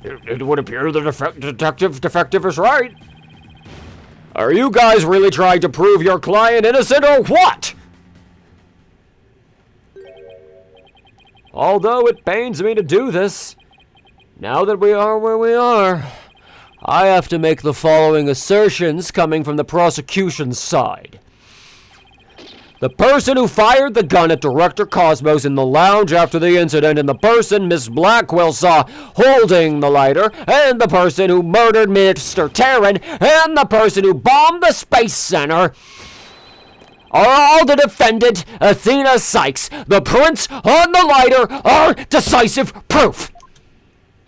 It would appear the detective is right. Are you guys really trying to prove your client innocent or what? Although it pains me to do this, now that we are where we are, I have to make the following assertions coming from the prosecution's side. The person who fired the gun at Director Cosmos in the lounge after the incident, and the person Miss Blackwell saw holding the lighter, and the person who murdered Mr. Terran, and the person who bombed the Space Center, are all the defendant, Athena Sykes. The prints on the lighter are decisive proof.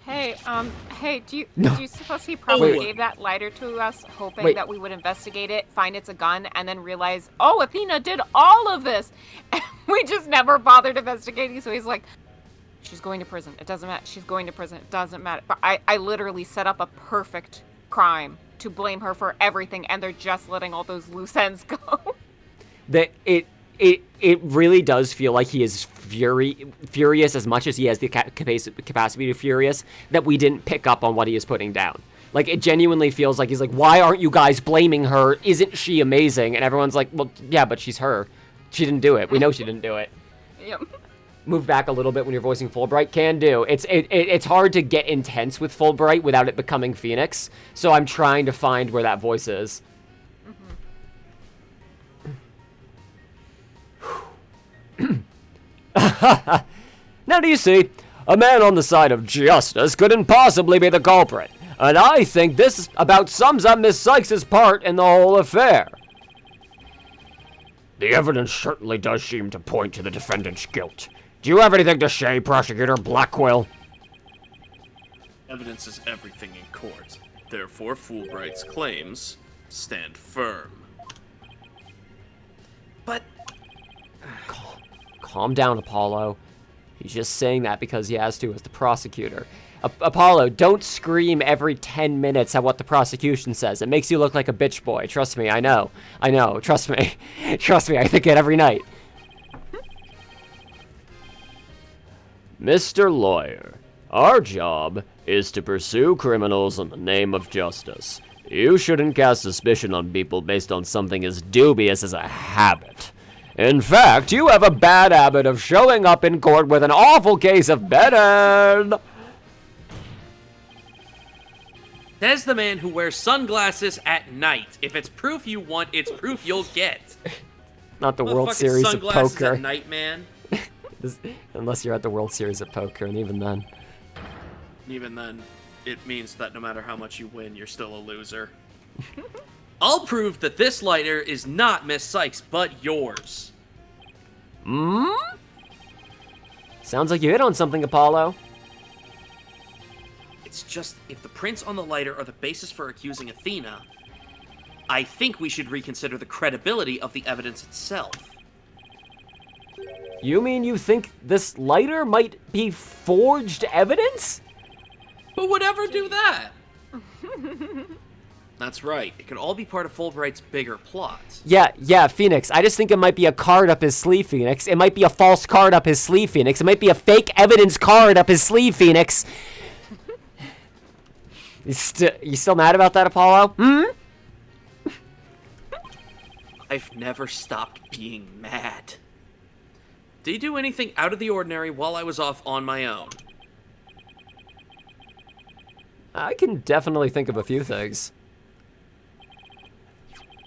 Hey, do you suppose he probably gave that lighter to us, hoping that we would investigate it, find it's a gun, and then realize, oh, Athena did all of this, and we just never bothered investigating, so he's like, she's going to prison, it doesn't matter, she's going to prison, it doesn't matter. But I literally set up a perfect crime to blame her for everything, and they're just letting all those loose ends go. It really does feel like he is furious as much as he has the capacity to furious, that we didn't pick up on what he is putting down. Like, it genuinely feels like he's like, why aren't you guys blaming her? Isn't she amazing? And everyone's like, well, yeah, but she's her. She didn't do it. We know she didn't do it. Yep. Move back a little bit when you're voicing Fulbright. Can do. It's hard to get intense with Fulbright without it becoming Phoenix, so I'm trying to find where that voice is. Now do you see, a man on the side of justice couldn't possibly be the culprit, and I think this about sums up Miss Sykes' part in the whole affair. The evidence certainly does seem to point to the defendant's guilt. Do you have anything to say, Prosecutor Blackwell? Evidence is everything in court. Therefore, Fulbright's claims stand firm. But Calm down, Apollo. He's just saying that because he has to as the prosecutor. Apollo, don't scream every 10 minutes at what the prosecution says. It makes you look like a bitch boy. Trust me, I know. Trust me. Trust me, I think it every night. Mr. Lawyer, our job is to pursue criminals in the name of justice. You shouldn't cast suspicion on people based on something as dubious as a habit. In fact, you have a bad habit of showing up in court with an awful case of bedhead. says the man who wears sunglasses at night. If it's proof you want, it's proof you'll get. Not the World Series of sunglasses Poker. at night, man. Unless you're at the World Series of Poker, and even then. Even then, it means that no matter how much you win, you're still a loser. I'll prove that this lighter is not Miss Sykes, but yours. Sounds like you hit on something, Apollo. It's just, if the prints on the lighter are the basis for accusing Athena, I think we should reconsider the credibility of the evidence itself. You mean you think this lighter might be forged evidence? Who would ever do that? That's right. It could all be part of Fulbright's bigger plot. Yeah, Phoenix. I just think it might be a card up his sleeve, Phoenix. It might be a false card up his sleeve, Phoenix. It might be a fake evidence card up his sleeve, Phoenix. You still mad about that, Apollo? I've never stopped being mad. Did you do anything out of the ordinary while I was off on my own? I can definitely think of a few things.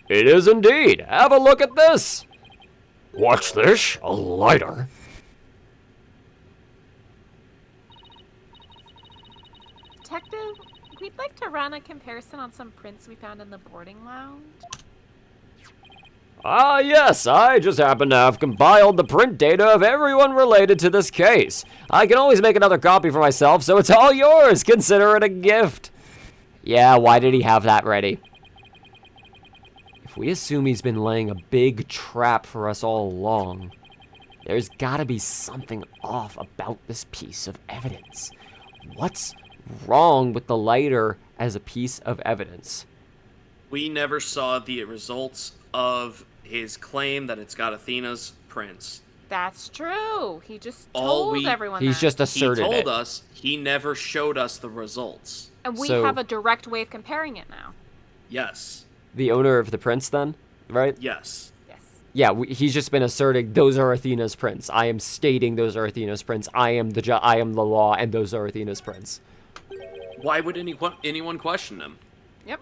It is indeed. Have a look at this. Watch this. A lighter. Detective, we'd like to run a comparison on some prints we found in the boarding lounge. Ah, yes, I just happen to have compiled the print data of everyone related to this case. I can always make another copy for myself, so it's all yours. Consider it a gift. Yeah, why did he have that ready? If we assume he's been laying a big trap for us all along, there's gotta be something off about this piece of evidence. What's wrong with the lighter as a piece of evidence? We never saw the results of his claim that it's got Athena's prints. That's true. He just All told we- everyone He's that. just He asserted told it. us, he never showed us the results. And we So- have a direct way of comparing it now. Yes. The owner of the prints, then, right? Yes. Yes. Yeah, he's just been asserting those are Athena's prints. I am stating those are Athena's prints. I am the law, and those are Athena's prints. Why would anyone question him? Yep.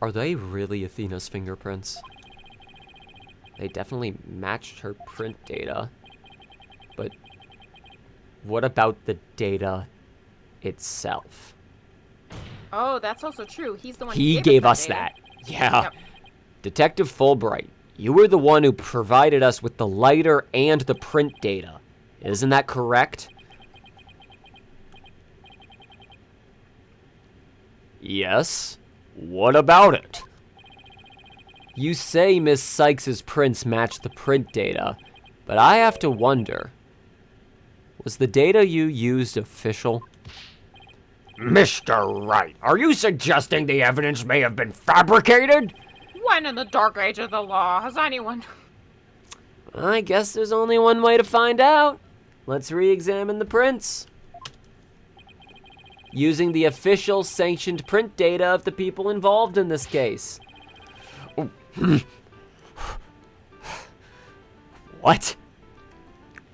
Are they really Athena's fingerprints? They definitely matched her print data. But what about the data itself? Oh, that's also true. He's the one He who gave the us data. that. Yeah. Yep. Detective Fulbright, you were the one who provided us with the lighter and the print data. Isn't that correct? Yes. What about it? You say Miss Sykes's prints match the print data, but I have to wonder, was the data you used official? Mr. Wright, are you suggesting the evidence may have been fabricated? When in the dark age of the law has anyone... I guess there's only one way to find out. Let's re-examine the prints. Using the official sanctioned print data of the people involved in this case. What?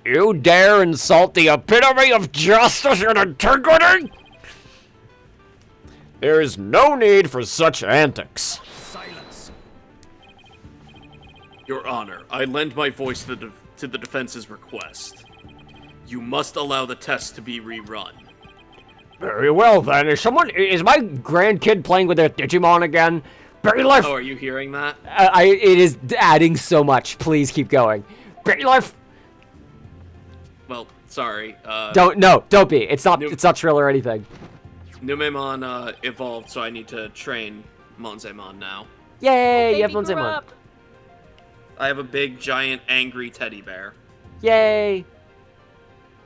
You dare insult the epitome of justice and integrity? There is no need for such antics. Silence. Your Honor, I lend my voice to the defense's request. You must allow the test to be rerun. Very well then. Is my grandkid playing with their Digimon again? Bailiff! Oh, are you hearing that? It is adding so much. Please keep going. Bailiff! Well, sorry. Don't be. It's not Nope. Trill or anything. Numemon evolved, so I need to train Monzemon now. Yay, Baby you have grew Monzemon. up. I have a big, giant, angry teddy bear. Yay.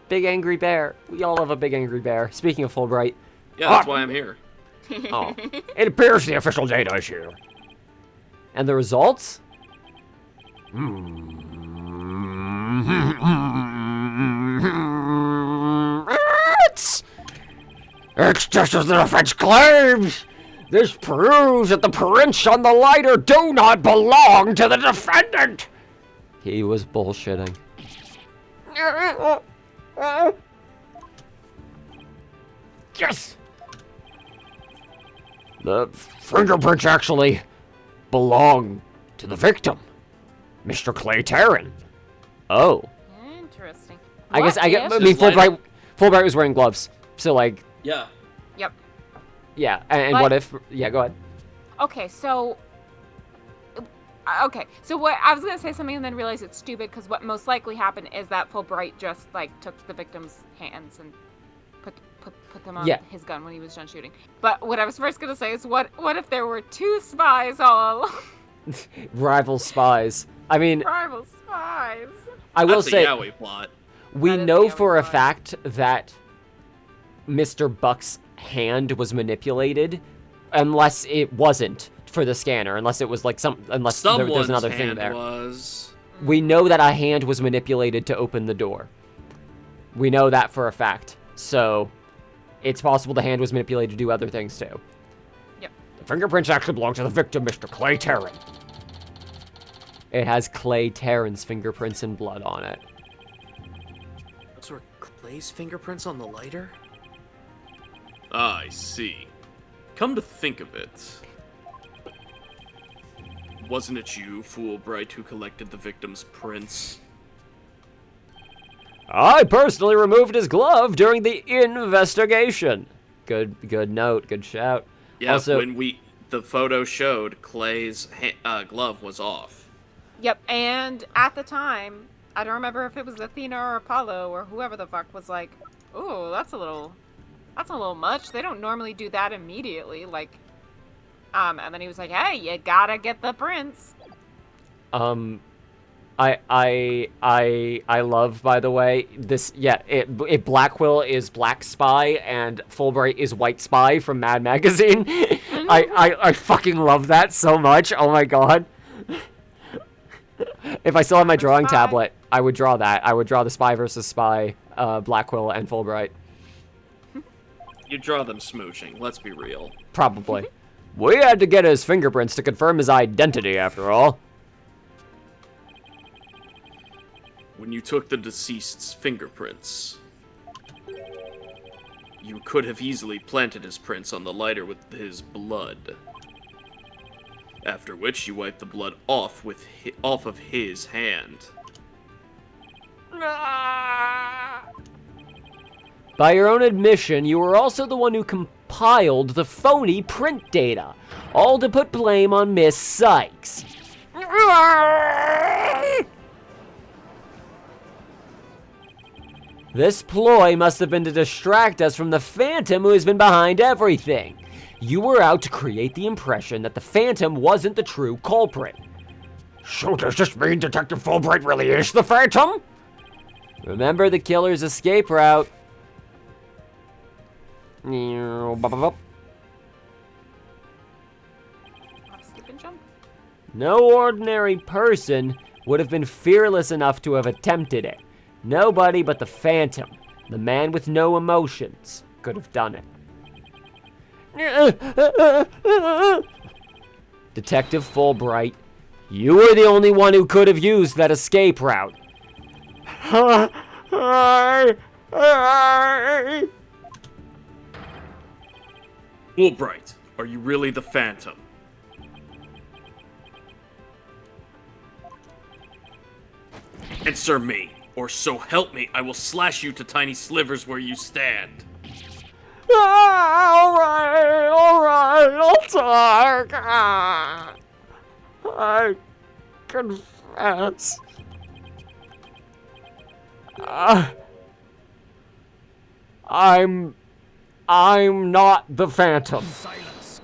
Big angry bear. We all have a big angry bear. Speaking of Fulbright. Yeah, that's why I'm here. Oh. It appears the official data is here. And the results? It's just as the defense claims. This proves that the prints on the lighter do not belong to the defendant. He was bullshitting. Yes. The fingerprints actually belong to the victim, Mr. Clay Tarrant. Oh. Interesting. I guess I What if- mean Lighter. Fulbright was wearing gloves. So like Yeah. Yep. yeah, and But- what if yeah, go ahead. Okay, so... Okay, so what I was gonna say something and then realized it's stupid because what most likely happened is that Fulbright just like took the victim's hands and put them on Yeah. his gun when he was done shooting. But what I was first gonna say is what if there were two spies all along? Rival spies. I mean, Rival spies. I will That's a say yaoi plot. we That is know the for only a one. fact that Mr. Buck's hand was manipulated unless it wasn't for the scanner, unless it was like unless there Someone's was another thing hand there. was... We know that a hand was manipulated to open the door. We know that for a fact. So it's possible the hand was manipulated to do other things too. The fingerprints actually belong to the victim, Mr. Clay Tarrant. It has Clay Tarrant's fingerprints and blood on it. Those were Clay's fingerprints on the lighter? I see. Come to think of it. Wasn't it you, Fulbright, who collected the victim's prints? I personally removed his glove during the investigation. Good note, good shout. Yeah, Also, when the photo showed Clay's glove was off. Yep, and at the time, I don't remember if it was Athena or Apollo or whoever the fuck was like, "Ooh, that's a little much. They don't normally do that immediately." Like, and then he was like, "Hey, you gotta get the prints." I love, by the way, this. Yeah, it Blackwell is Black Spy and Fulbright is White Spy from Mad Magazine. I fucking love that so much. Oh my god. If I still had my drawing tablet, I would draw that. I would draw the Spy versus Spy, Blackwell and Fulbright. You draw them smooching, let's be real. Probably. We had to get his fingerprints to confirm his identity, after all. When you took the deceased's fingerprints, you could have easily planted his prints on the lighter with his blood. After which you wiped the blood off of his hand. By your own admission, you were also the one who compiled the phony print data, all to put blame on Miss Sykes. This ploy must have been to distract us from the Phantom who has been behind everything. You were out to create the impression that the Phantom wasn't the true culprit. So does this mean Detective Fulbright really is the Phantom? Remember the killer's escape route. Skip and jump. No ordinary person would have been fearless enough to have attempted it. Nobody but the Phantom, the man with no emotions, could have done it. Detective Fulbright, you were the only one who could have used that escape route. Fulbright, are you really the Phantom? Answer me, or so help me, I will slash you to tiny slivers where you stand. All right, I'll talk. I confess. I'm not the Phantom. Silence.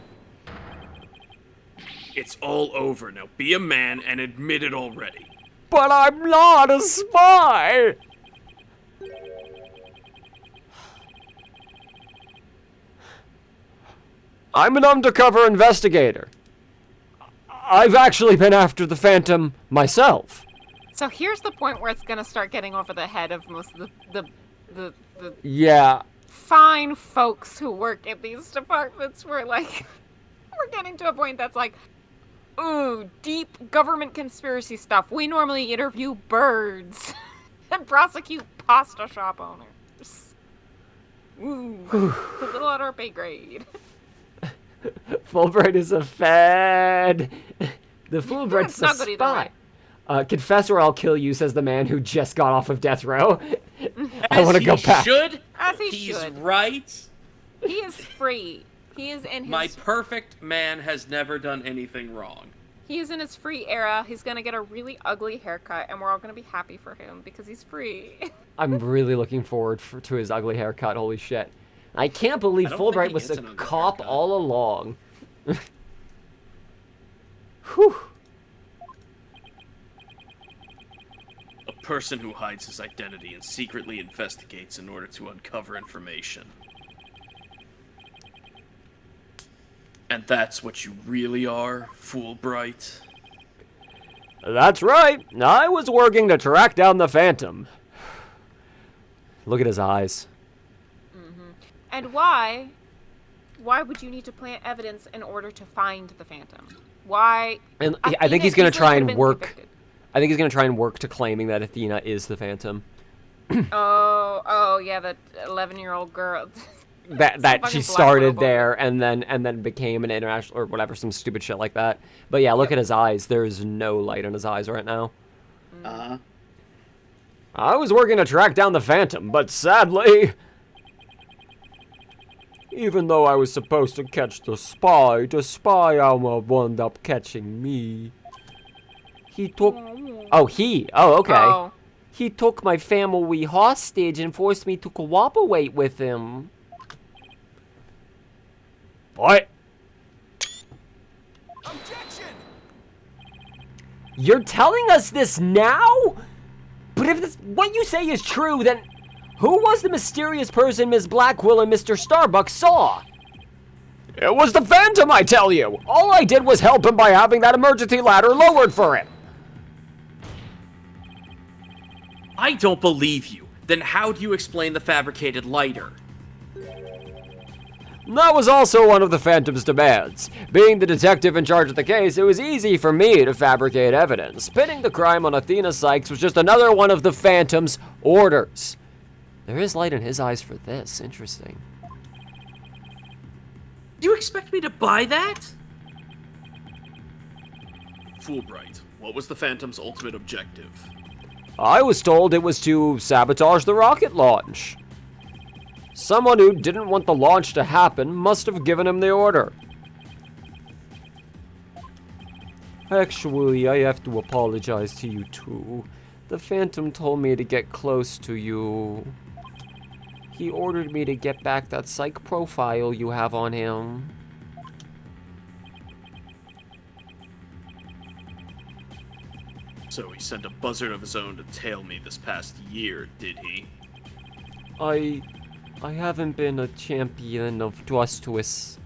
It's all over now. Be a man and admit it already. But I'm not a spy. I'm an undercover investigator. I've actually been after the Phantom myself. So here's the point where it's gonna start getting over the head of most of the Yeah. fine folks who work in these departments. Where like we're getting to a point that's like, ooh, deep government conspiracy stuff. We normally interview birds and prosecute pasta shop owners. Ooh, a little out of our pay grade. Fulbright is a fad. The Fulbright's It's a not good either spy. way. Confess or I'll kill you, says the man who just got off of death row. I want to go back. Should. As he He's should. right. He is free. He is in his My perfect man has never done anything wrong. he is in his free era. He's gonna get a really ugly haircut, and we're all gonna be happy for him because he's free. I'm really looking forward to his ugly haircut. Holy shit. I can't believe I don't think Fulbright he was gets a an ugly cop haircut. all along. Whew. A person who hides his identity and secretly investigates in order to uncover information. And that's what you really are, Fulbright? That's right. I was working to track down the Phantom. Look at his eyes. And why would you need to plant evidence in order to find the Phantom? Why? And I think he's Athena going to try easily and could've been work. convicted. I think he's going to try and work to claiming that Athena is the Phantom. Oh yeah, that 11-year-old girl. That fucking she Black started Widow there and then became an international or whatever, some stupid shit like that. But yeah, look at his eyes. There's no light in his eyes right now. I was working to track down the Phantom, but sadly... Even though I was supposed to catch the spy almost wound up catching me. He took... Oh, he. Oh, okay. Oh. He took my family hostage and forced me to cooperate with him. What? Objection! You're telling us this now? But if this, what you say is true, then who was the mysterious person Ms. Blackwell and Mr. Starbuck saw? It was the Phantom, I tell you! All I did was help him by having that emergency ladder lowered for him. I don't believe you. Then how do you explain the fabricated lighter? That was also one of the Phantom's demands. Being the detective in charge of the case, it was easy for me to fabricate evidence. Pinning the crime on Athena Sykes was just another one of the Phantom's orders. There is light in his eyes for this. Interesting. Do you expect me to buy that? Fulbright, what was the Phantom's ultimate objective? I was told it was to sabotage the rocket launch. Someone who didn't want the launch to happen must have given him the order. Actually, I have to apologize to you too. The Phantom told me to get close to you. He ordered me to get back that psych profile you have on him. So he sent a buzzard of his own to tail me this past year, did he? I haven't been a champion of justice.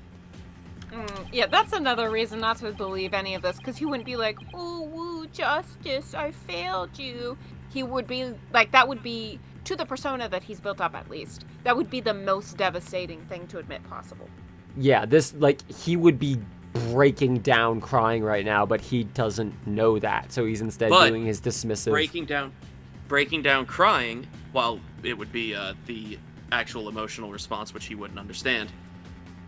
Yeah, that's another reason not to believe any of this, because he wouldn't be like, "Oh, woo, justice, I failed you." He would be like, that would be, to the persona that he's built up at least, that would be the most devastating thing to admit possible. Yeah, this, like, he would be breaking down crying right now, but he doesn't know that, so he's instead doing his dismissive... Breaking down crying, while it would be the actual emotional response, which he wouldn't understand,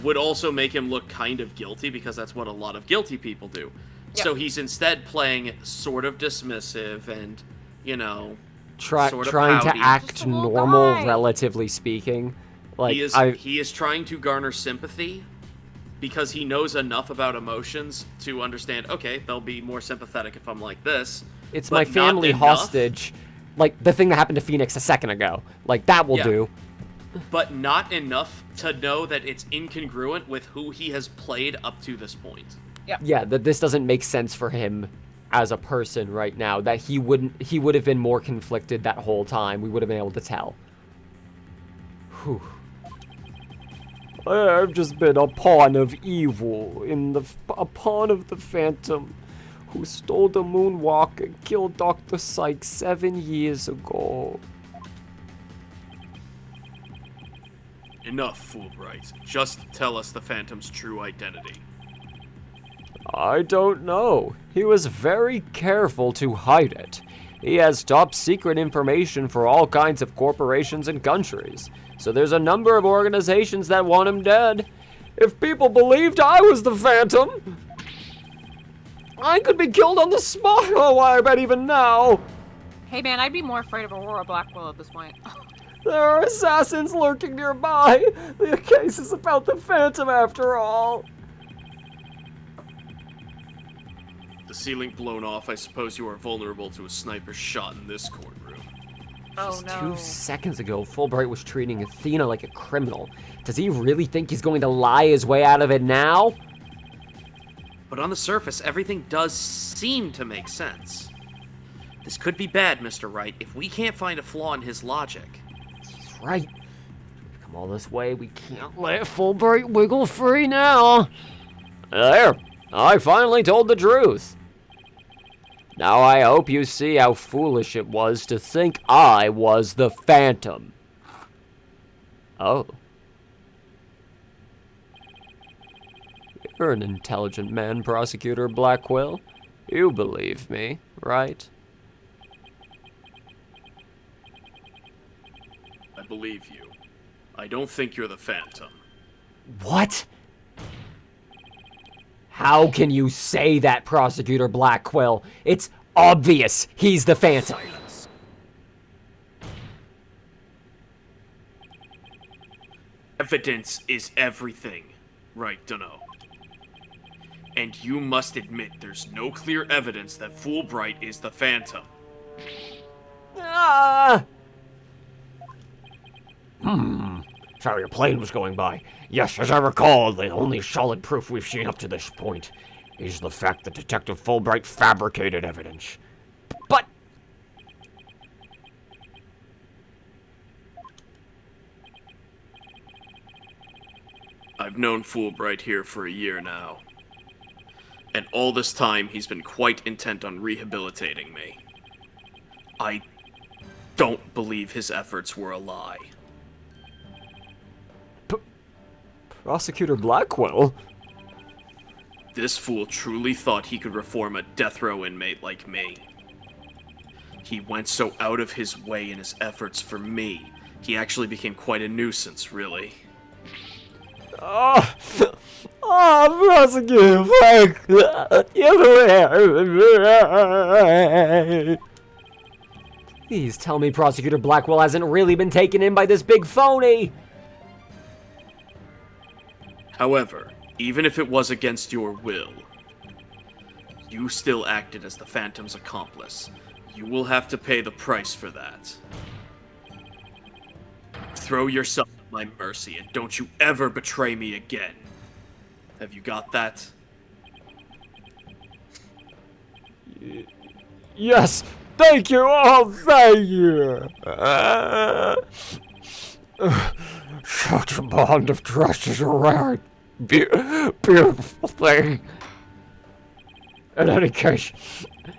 would also make him look kind of guilty, because that's what a lot of guilty people do. Yep. So he's instead playing sort of dismissive and, you know, sort of trying pouty. to act normal, relatively speaking. Like he is trying to garner sympathy because he knows enough about emotions to understand, okay, they'll be more sympathetic if I'm like this. It's my family hostage. Like the thing that happened to Phoenix a second ago. Like, that will do. But not enough to know that it's incongruent with who he has played up to this point. Yeah, that this doesn't make sense for him as a person right now. That he would have been more conflicted that whole time. We would have been able to tell. Whew. I've just been a pawn of evil, a pawn of the Phantom, who stole the moonwalk and killed Dr. Sykes 7 years ago. Enough, Fulbright. Just tell us the Phantom's true identity. I don't know. He was very careful to hide it. He has top secret information for all kinds of corporations and countries. So there's a number of organizations that want him dead. If people believed I was the Phantom, I could be killed on the spot. Oh, I bet even now. Hey man, I'd be more afraid of Aurora Blackwell at this point. There are assassins lurking nearby. The case is about the Phantom after all. The ceiling blown off, I suppose you are vulnerable to a sniper's shot in this courtroom. Oh Just no. 2 seconds ago, Fulbright was treating Athena like a criminal. Does he really think he's going to lie his way out of it now? But on the surface, everything does seem to make sense. This could be bad, Mr. Wright, if we can't find a flaw in his logic. He's right. We've come all this way, we can't let Fulbright wiggle free now. There, I finally told the truth. Now I hope you see how foolish it was to think I was the Phantom. Oh. You're an intelligent man, Prosecutor Blackwell. You believe me, right? I believe you. I don't think you're the Phantom. What? How can you say that, Prosecutor Blackwell? It's obvious he's the Phantom. Silence. Evidence is everything, right, Dunno? And you must admit there's no clear evidence that Fulbright is the Phantom. Ah! Sorry, a plane was going by. Yes, as I recall, the only solid proof we've seen up to this point is the fact that Detective Fulbright fabricated evidence. But I've known Fulbright here for a year now. And all this time, he's been quite intent on rehabilitating me. I don't believe his efforts were a lie. Prosecutor Blackwell? This fool truly thought he could reform a death row inmate like me. He went so out of his way in his efforts for me, he actually became quite a nuisance, really. Oh, Prosecutor Blackwell! Please tell me Prosecutor Blackwell hasn't really been taken in by this big phony! However, even if it was against your will, you still acted as the Phantom's accomplice. You will have to pay the price for that. Throw yourself at my mercy, and don't you ever betray me again. Have you got that? Yes! Thank you! Oh, thank you! Such a bond of trust is a rare, beautiful thing. In any case,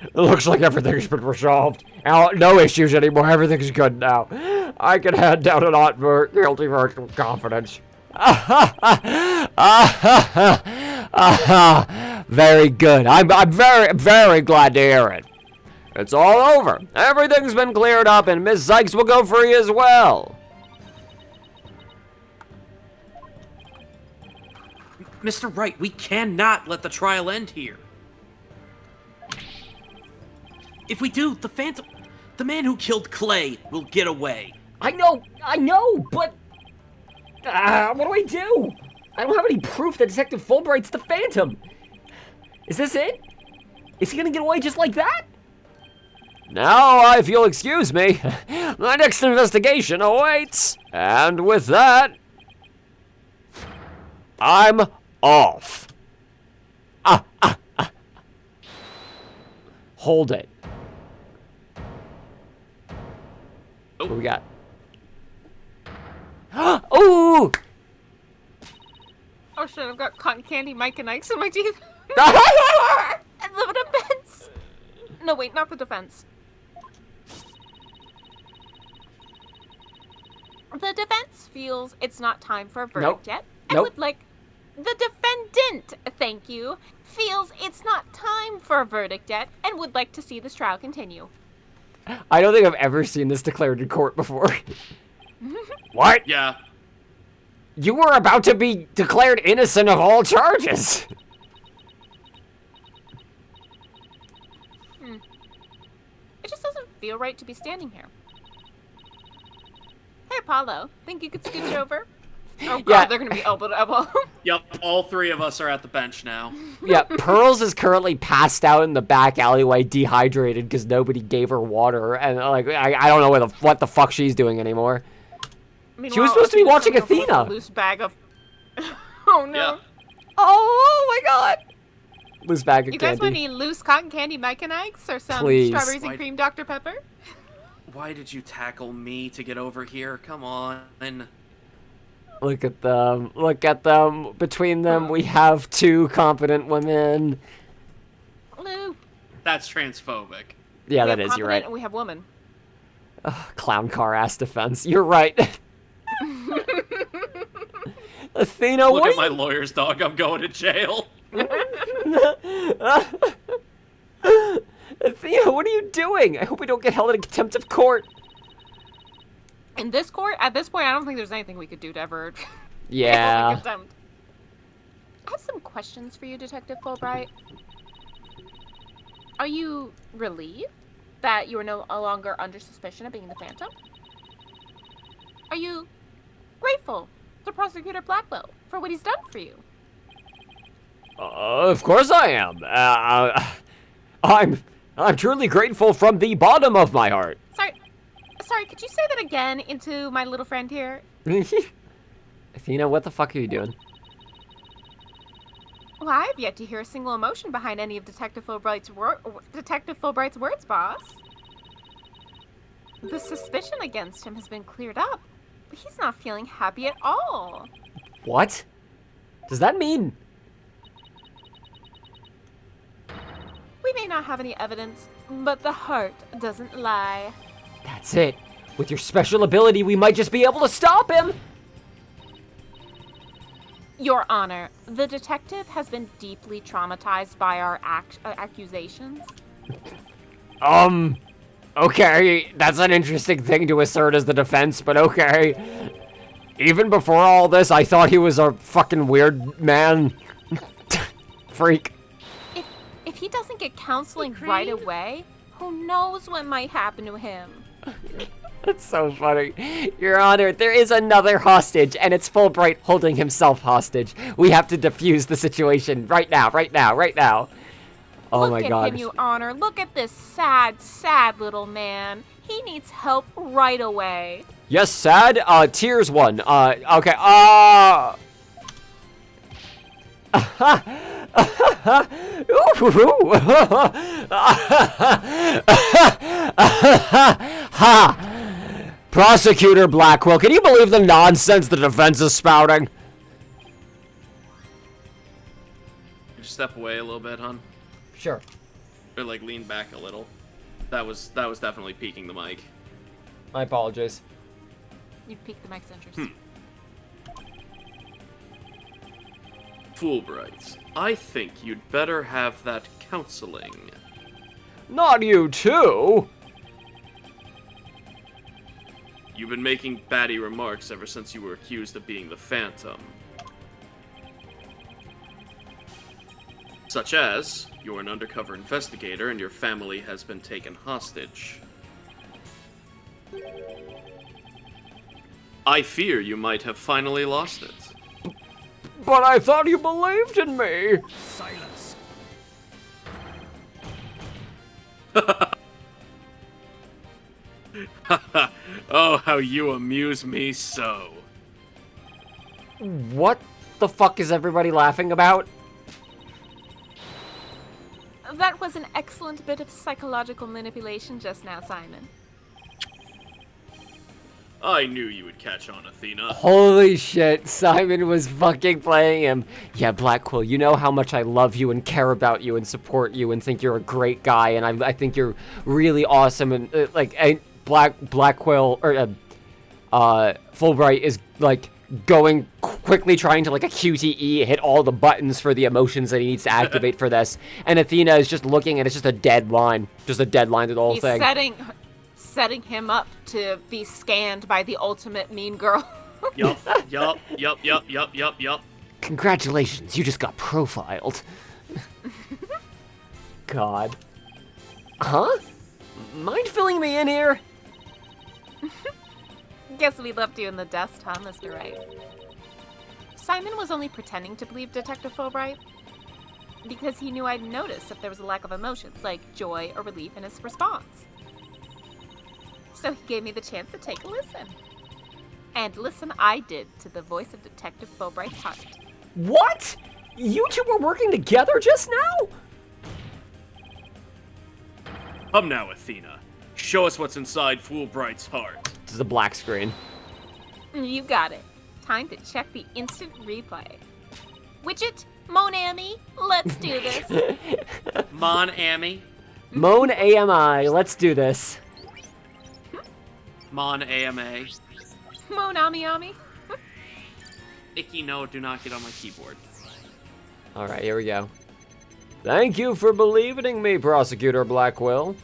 it looks like everything's been resolved. Now, no issues anymore. Everything's good now. I can hand down an not guilty verdict with confidence. Very good. I'm very glad to hear it. It's all over. Everything's been cleared up, and Miss Sykes will go free as well. Mr. Wright, we cannot let the trial end here. If we do, the Phantom, the man who killed Clay, will get away. I know, but what do I do? I don't have any proof that Detective Fulbright's the Phantom. Is this it? Is he gonna get away just like that? Now, if you'll excuse me, my next investigation awaits. And with that, I'm off. Hold it. What do we got? Ooh! Oh shit, I've got cotton candy Mike and Ike's in my teeth. And the defense. No, wait, not the defense. The defense feels it's not time for a verdict yet. And would like the defendant, thank you, feels it's not time for a verdict yet and would like to see this trial continue. I don't think I've ever seen this declared in court before. What? Yeah. You were about to be declared innocent of all charges. It just doesn't feel right to be standing here. Hey, Apollo, think you could scooch over? Oh god, Yeah. they're gonna be elbow to elbow. Yep, all three of us are at the bench now. Yeah, Pearls is currently passed out in the back alleyway, dehydrated because nobody gave her water, and like I don't know what the fuck she's doing anymore. She was supposed to be watching Athena. Loose bag of. Oh no! Yeah. Oh my god! Loose bag of You guys want candy. any loose cotton candy Mike and Ike's or some Please. strawberries Why- and cream Dr Pepper? Why did you tackle me to get over here? Come on. Look at them. Look at them. Between them, we have two competent women. Lou. That's transphobic. Yeah, We that have is. You're right. competent and we have woman. Clown car ass defense. You're right. Athena, Look what at are my you... lawyer's dog. I'm going to jail. Athena, what are you doing? I hope we don't get held in contempt of court. In this court, at this point, I don't think there's anything we could do to ever. Yeah. Contempt. I have some questions for you, Detective Fulbright. Are you relieved that you are no longer under suspicion of being the Phantom? Are you grateful to Prosecutor Blackwell for what he's done for you. Of course I am. I'm truly grateful from the bottom of my heart. Sorry, could you say that again into my little friend here? Athena, what the fuck are you doing? Well, I have yet to hear a single emotion behind any of Detective Fulbright's words, boss. The suspicion against him has been cleared up, but he's not feeling happy at all. What? Does that mean? We may not have any evidence, but the heart doesn't lie. That's it. With your special ability, we might just be able to stop him! Your Honor, the detective has been deeply traumatized by our accusations. Okay, that's an interesting thing to assert as the defense, but okay. Even before all this, I thought he was a fucking weird man. Freak. If he doesn't get counseling right away, who knows what might happen to him? That's so funny. Your Honor, there is another hostage, and it's Fulbright holding himself hostage. We have to defuse the situation right now, right now, right now. Oh my god. Look at him, Your Honor. Look at this sad, sad little man. He needs help right away. Yes, sad. Tears one. Okay. Prosecutor Blackwell, can you believe the nonsense the defense is spouting? Just step away a little bit, hon. Sure. Or like lean back a little. That was definitely peeking the mic. My apologies. You've piqued the mic's interest. Fulbright, I think you'd better have that counseling. Not you too. You've been making batty remarks ever since you were accused of being the Phantom. Such as, you're an undercover investigator and your family has been taken hostage. I fear you might have finally lost it. But I thought you believed in me. Silence. Oh, how you amuse me so. What the fuck is everybody laughing about? That was an excellent bit of psychological manipulation just now, Simon. I knew you would catch on, Athena. Holy shit, Simon was fucking playing him. Yeah, Blackwell, you know how much I love you and care about you and support you and think you're a great guy, and I think you're really awesome, and Blackwell, or Fulbright is like going quickly trying to like a QTE hit all the buttons for the emotions that he needs to activate for this, and Athena is just looking and it's just a dead line to the whole thing. Setting him up to be scanned by the ultimate mean girl. Yup. Congratulations, you just got profiled. God. Huh? Mind filling me in here? Guess we left you in the dust, huh, Mr. Wright? Simon was only pretending to believe Detective Fulbright because he knew I'd notice if there was a lack of emotions, like joy or relief in his response. So he gave me the chance to take a listen. And listen I did to the voice of Detective Fulbright's heart. What? You two were working together just now? Come now, Athena. Show us what's inside Fulbright's heart. This is a black screen. You got it. Time to check the instant replay. Widget, Monami, let's do this. Mon Amy. Moan AMI, let's do this. Mon AMA. Monami Ami. Icky, no, do not get on my keyboard. Alright, here we go. Thank you for believing in me, Prosecutor Blackwell.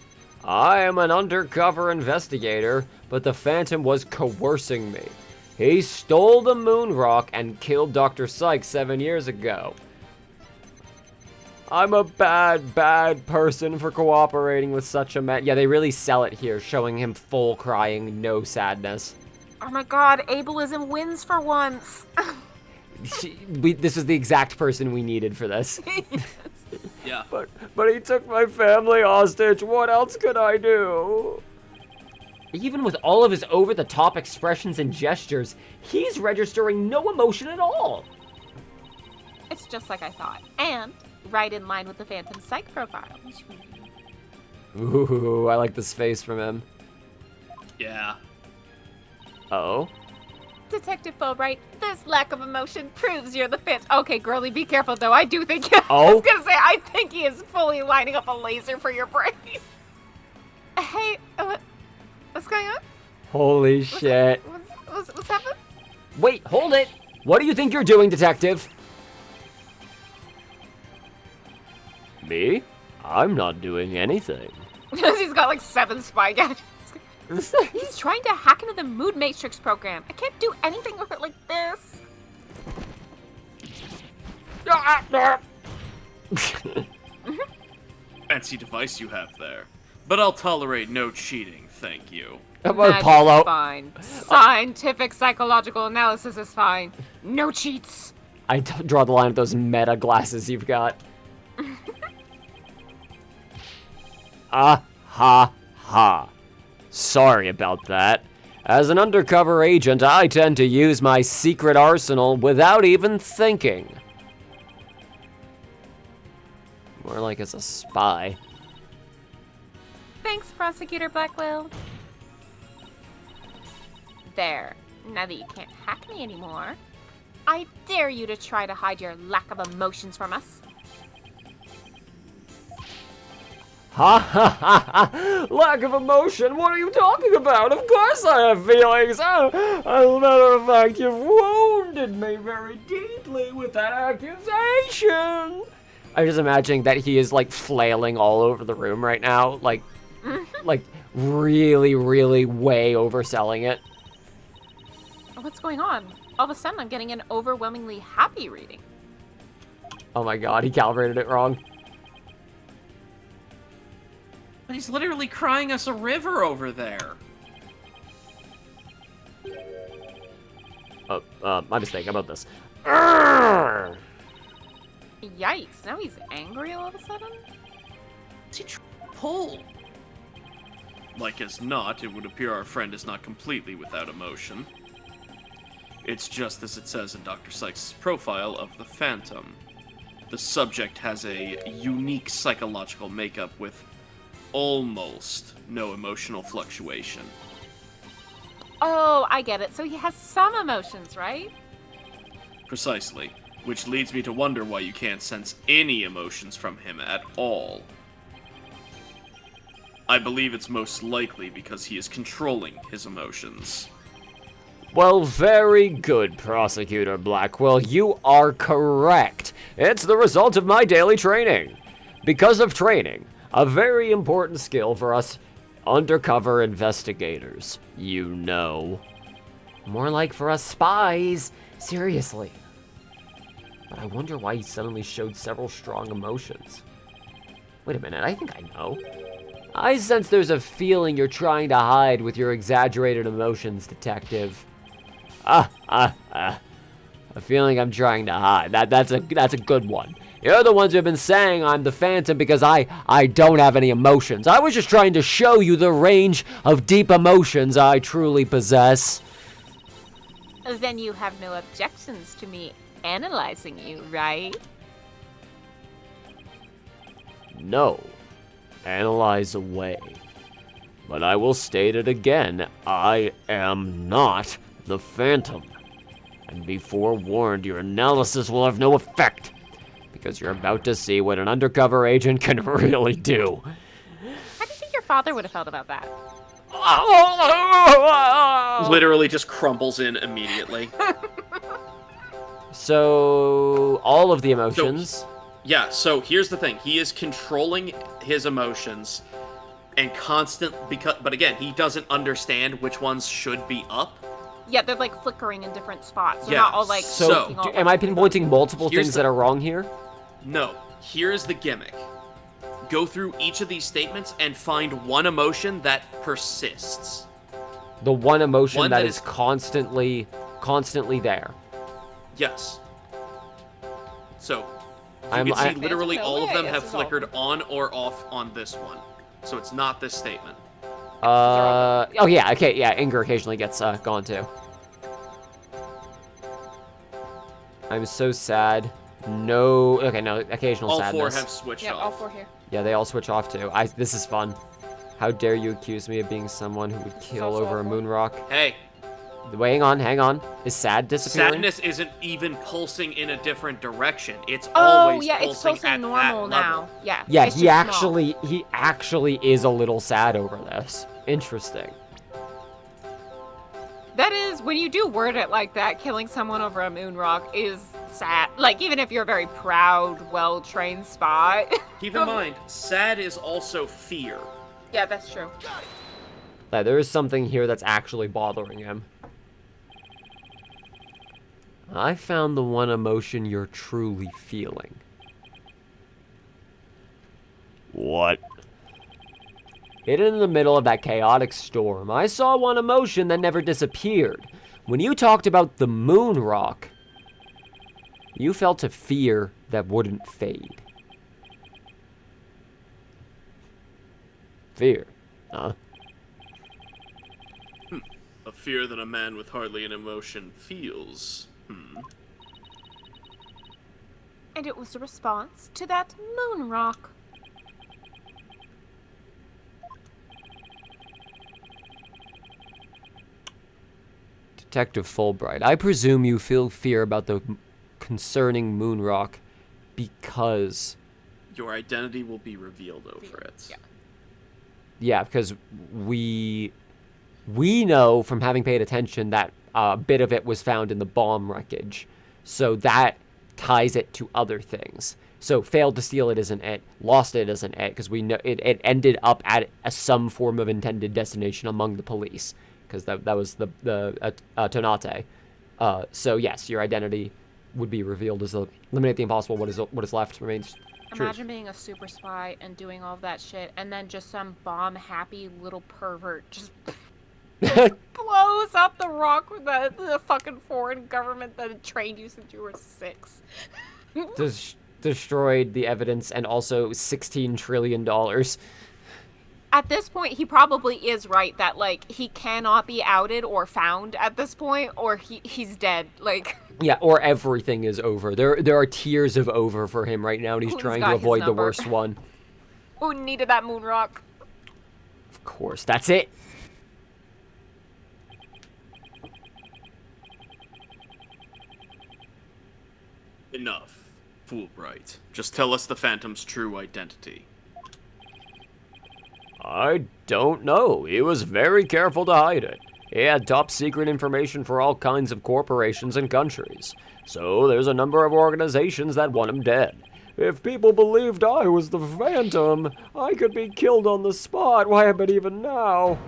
I am an undercover investigator, but the Phantom was coercing me. He stole the moon rock and killed Dr. Sykes 7 years ago. I'm a bad person for cooperating with such a man. Yeah, they really sell it here, showing him full crying, no sadness. Oh my god, ableism wins for once. This is the exact person we needed for this. Yeah. But he took my family hostage. What else could I do? Even with all of his over-the-top expressions and gestures, he's registering no emotion at all. It's just like I thought. And right in line with the Phantom Psych profile. Ooh, I like this face from him. Yeah. Oh? Detective Fulbright, this lack of emotion proves you're the Phantom. Okay, girlie, be careful though. I do think I was gonna say, I think he is fully lining up a laser for your brain. Hey, what's going on? Holy shit. What's happening? Wait, hold it! What do you think you're doing, detective? Me? I'm not doing anything. He's got like 7 spy gadgets. He's trying to hack into the Mood Matrix program. I can't do anything with it like this. Fancy device you have there. But I'll tolerate no cheating, thank you. How about Magic's Apollo? fine. Scientific psychological analysis is fine. No cheats. I draw the line at those meta glasses you've got. Ha ha. Sorry about that. As an undercover agent, I tend to use my secret arsenal without even thinking. More like as a spy. Thanks, Prosecutor Blackwell. There. Now that you can't hack me anymore, I dare you to try to hide your lack of emotions from us. Ha ha ha ha! Lack of emotion? What are you talking about? Of course I have feelings! As a matter of fact, you've wounded me very deeply with that accusation! I'm just imagining that he is like flailing all over the room right now, like really, really way overselling it. What's going on? All of a sudden, I'm getting an overwhelmingly happy reading. Oh my god, he calibrated it wrong. But he's literally crying us a river over there. My mistake, how about this? Yikes, now he's angry all of a sudden? What's he trying to pull? Like as not, it would appear our friend is not completely without emotion. It's just as it says in Dr. Sykes' profile of the Phantom. The subject has a unique psychological makeup with almost no emotional fluctuation. Oh, I get it. So he has some emotions, right? Precisely. Which leads me to wonder why you can't sense any emotions from him at all. I believe it's most likely because he is controlling his emotions. Well, very good, Prosecutor Blackwell. You are correct. It's the result of my daily training. Because of training, a very important skill for us undercover investigators, you know. More like for us spies. Seriously. But I wonder why he suddenly showed several strong emotions. Wait a minute, I think I know. I sense there's a feeling you're trying to hide with your exaggerated emotions, detective. A feeling I'm trying to hide. That's a good one. You're the ones who've been saying I'm the Phantom because I don't have any emotions. I was just trying to show you the range of deep emotions I truly possess. Then you have no objections to me analyzing you, right? No. Analyze away. But I will state it again. I am not the Phantom. And be forewarned, your analysis will have no effect. Because you're about to see what an undercover agent can really do. How do you think your father would have felt about that? Literally just crumbles in immediately. So, all of the emotions. Yeah, so here's the thing. He is controlling his emotions and but again, he doesn't understand which ones should be up. Yeah, they're like flickering in different spots. They're Yeah, not all like so, flicking all Am I pinpointing multiple Here's things the- that are wrong here? No, here's the gimmick. Go through each of these statements and find one emotion that persists. The one emotion One that that is is- constantly there. Yes. So, you I'm- can I- see literally Phantom all of them Delay, have this is all- flickered on or off on this one. So it's not this statement. Oh yeah, okay, yeah, Inger occasionally gets gone too. I'm so sad. No, okay, no, occasional All sadness. 4 have switched Yeah, all off. 4 here. Yeah, they all switch off too. This is fun. How dare you accuse me of being someone who would kill also over a awful. moon rock? Hey, Wait, hang on. Is sad disappearing? sadness isn't even pulsing in a different direction. It's Oh, always yeah, it's pulsing pulsing at normal that level. now. Yeah. Yeah, it's he just small. actually is a little sad over this. Interesting. That is, when you do word it like that, killing someone over a moon rock is sad. Like, even if you're a very proud, well-trained spy. Keep in mind, sad is also fear. Yeah, that's true. Yeah, there is something here that's actually bothering him. I found the one emotion you're truly feeling. What? Hidden in the middle of that chaotic storm, I saw one emotion that never disappeared. When you talked about the moon rock, you felt a fear that wouldn't fade. Fear, huh? A fear that a man with hardly an emotion feels. And it was a response to that moon rock. Detective Fulbright, I presume you feel fear about the concerning moon rock because... Your identity will be revealed over it. Yeah. Yeah, because we know from having paid attention that a bit of it was found in the bomb wreckage. So that ties it to other things. So failed to steal it isn't it, lost it isn't it, because we know it ended up at some form of intended destination among the police, because that was the Tonate. So yes, your identity would be revealed as eliminate the impossible. What is left remains true. Imagine being a super spy and doing all that shit, and then just some bomb-happy little pervert just blows up the rock with the fucking foreign government that had trained you since you were 6. Destroyed the evidence and also $16 trillion. At this point, he probably is right that, like, he cannot be outed or found at this point, or he's dead. Like, Yeah, or everything is over. There are tiers of over for him right now, and he's Who's trying got to his avoid the number? worst one. who needed that moon rock? Of course, that's it. Enough, Fulbright. Just tell us the Phantom's true identity. I don't know. He was very careful to hide it. He had top secret information for all kinds of corporations and countries. So there's a number of organizations that want him dead. If people believed I was the Phantom, I could be killed on the spot. Why, but even now...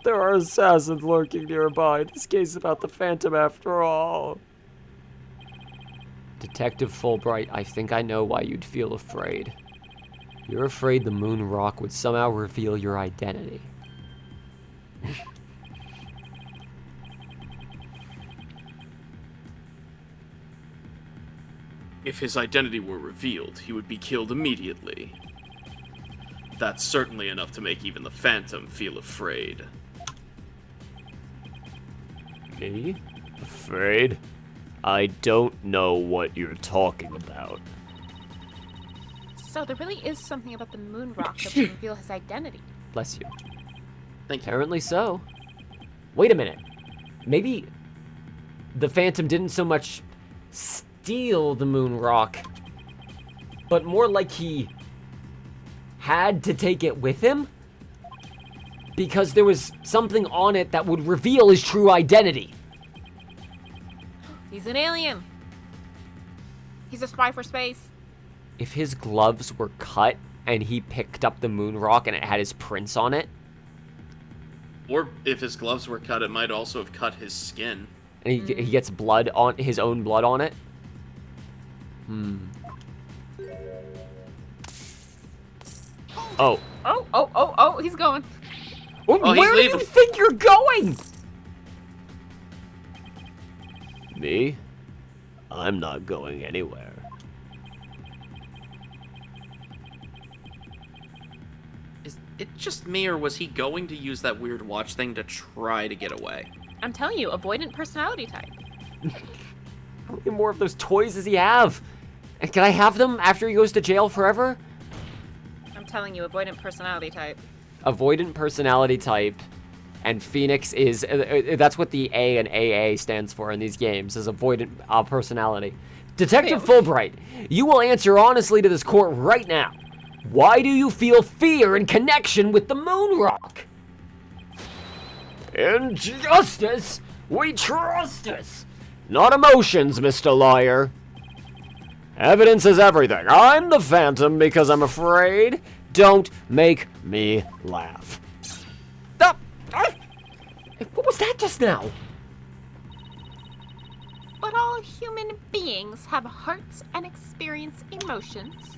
There are assassins lurking nearby. This case is about the Phantom after all. Detective Fulbright, I think I know why you'd feel afraid. You're afraid the moon rock would somehow reveal your identity. If his identity were revealed, he would be killed immediately. That's certainly enough to make even the Phantom feel afraid. Me? Afraid? I don't know what you're talking about. So there really is something about the moon rock that would reveal his identity. Bless you. Thank you. Apparently so. Wait a minute. Maybe the Phantom didn't so much steal the moon rock, but more like he had to take it with him? Because there was something on it that would reveal his true identity. He's an alien. He's a spy for space. If his gloves were cut and he picked up the moon rock and it had his prints on it, Or if his gloves were cut, it might also have cut his skin. and he gets blood on his own blood on it. Oh, Oh, he's going. Oh, he's Where do you leaving. think you're going? Me? I'm not going anywhere. Is it just me, or was he going to use that weird watch thing to try to get away? I'm telling you, avoidant personality type. How many more of those toys does he have? And can I have them after he goes to jail forever? I'm telling you, avoidant personality type. Avoidant personality type, and Phoenix is, that's what the A and AA stands for in these games, is avoidant personality. Detective Fulbright, you will answer honestly to this court right now. Why do you feel fear in connection with the moon rock? In justice, we trust us. Not emotions, Mr. Liar. Evidence is everything. I'm the Phantom because I'm afraid. Don't make me laugh. What was that just now? But all human beings have hearts and experience emotions.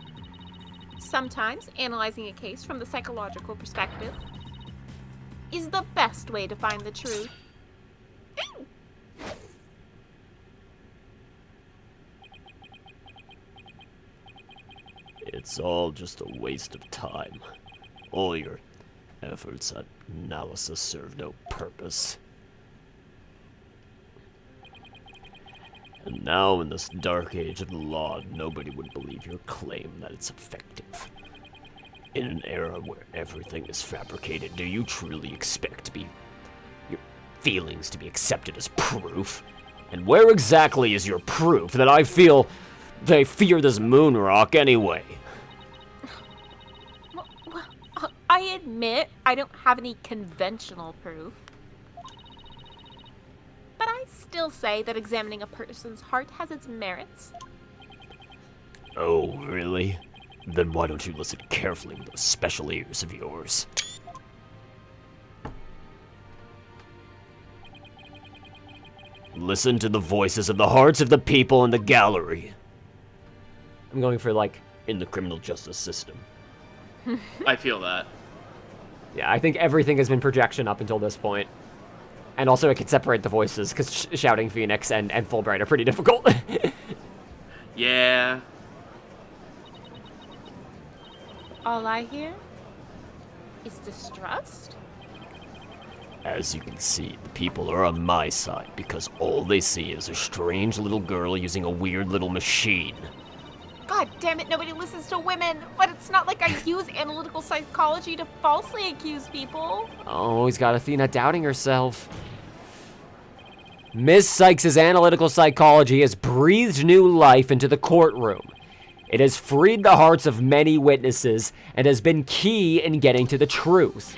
Sometimes analyzing a case from the psychological perspective is the best way to find the truth. It's all just a waste of time. All your efforts at analysis serve no purpose. And now, in this dark age of the law, nobody would believe your claim that it's effective. In an era where everything is fabricated, do you truly expect your feelings to be accepted as proof? And where exactly is your proof that I fear this moon rock anyway? Well, I admit I don't have any conventional proof. But I still say that examining a person's heart has its merits. Oh, really? Then why don't you listen carefully with those special ears of yours? Listen to the voices of the hearts of the people in the gallery. I'm going for like, In the criminal justice system. I feel that. yeah, I think everything has been projection up until this point. And also it can separate the voices, because shouting Phoenix and Fulbright are pretty difficult. Yeah. All I hear is distrust. As you can see, the people are on my side because all they see is a strange little girl using a weird little machine. God damn it, nobody listens to women. But it's not like I use analytical psychology to falsely accuse people. Oh, he's got Athena doubting herself. Ms. Sykes' analytical psychology has breathed new life into the courtroom. It has freed the hearts of many witnesses and has been key in getting to the truth.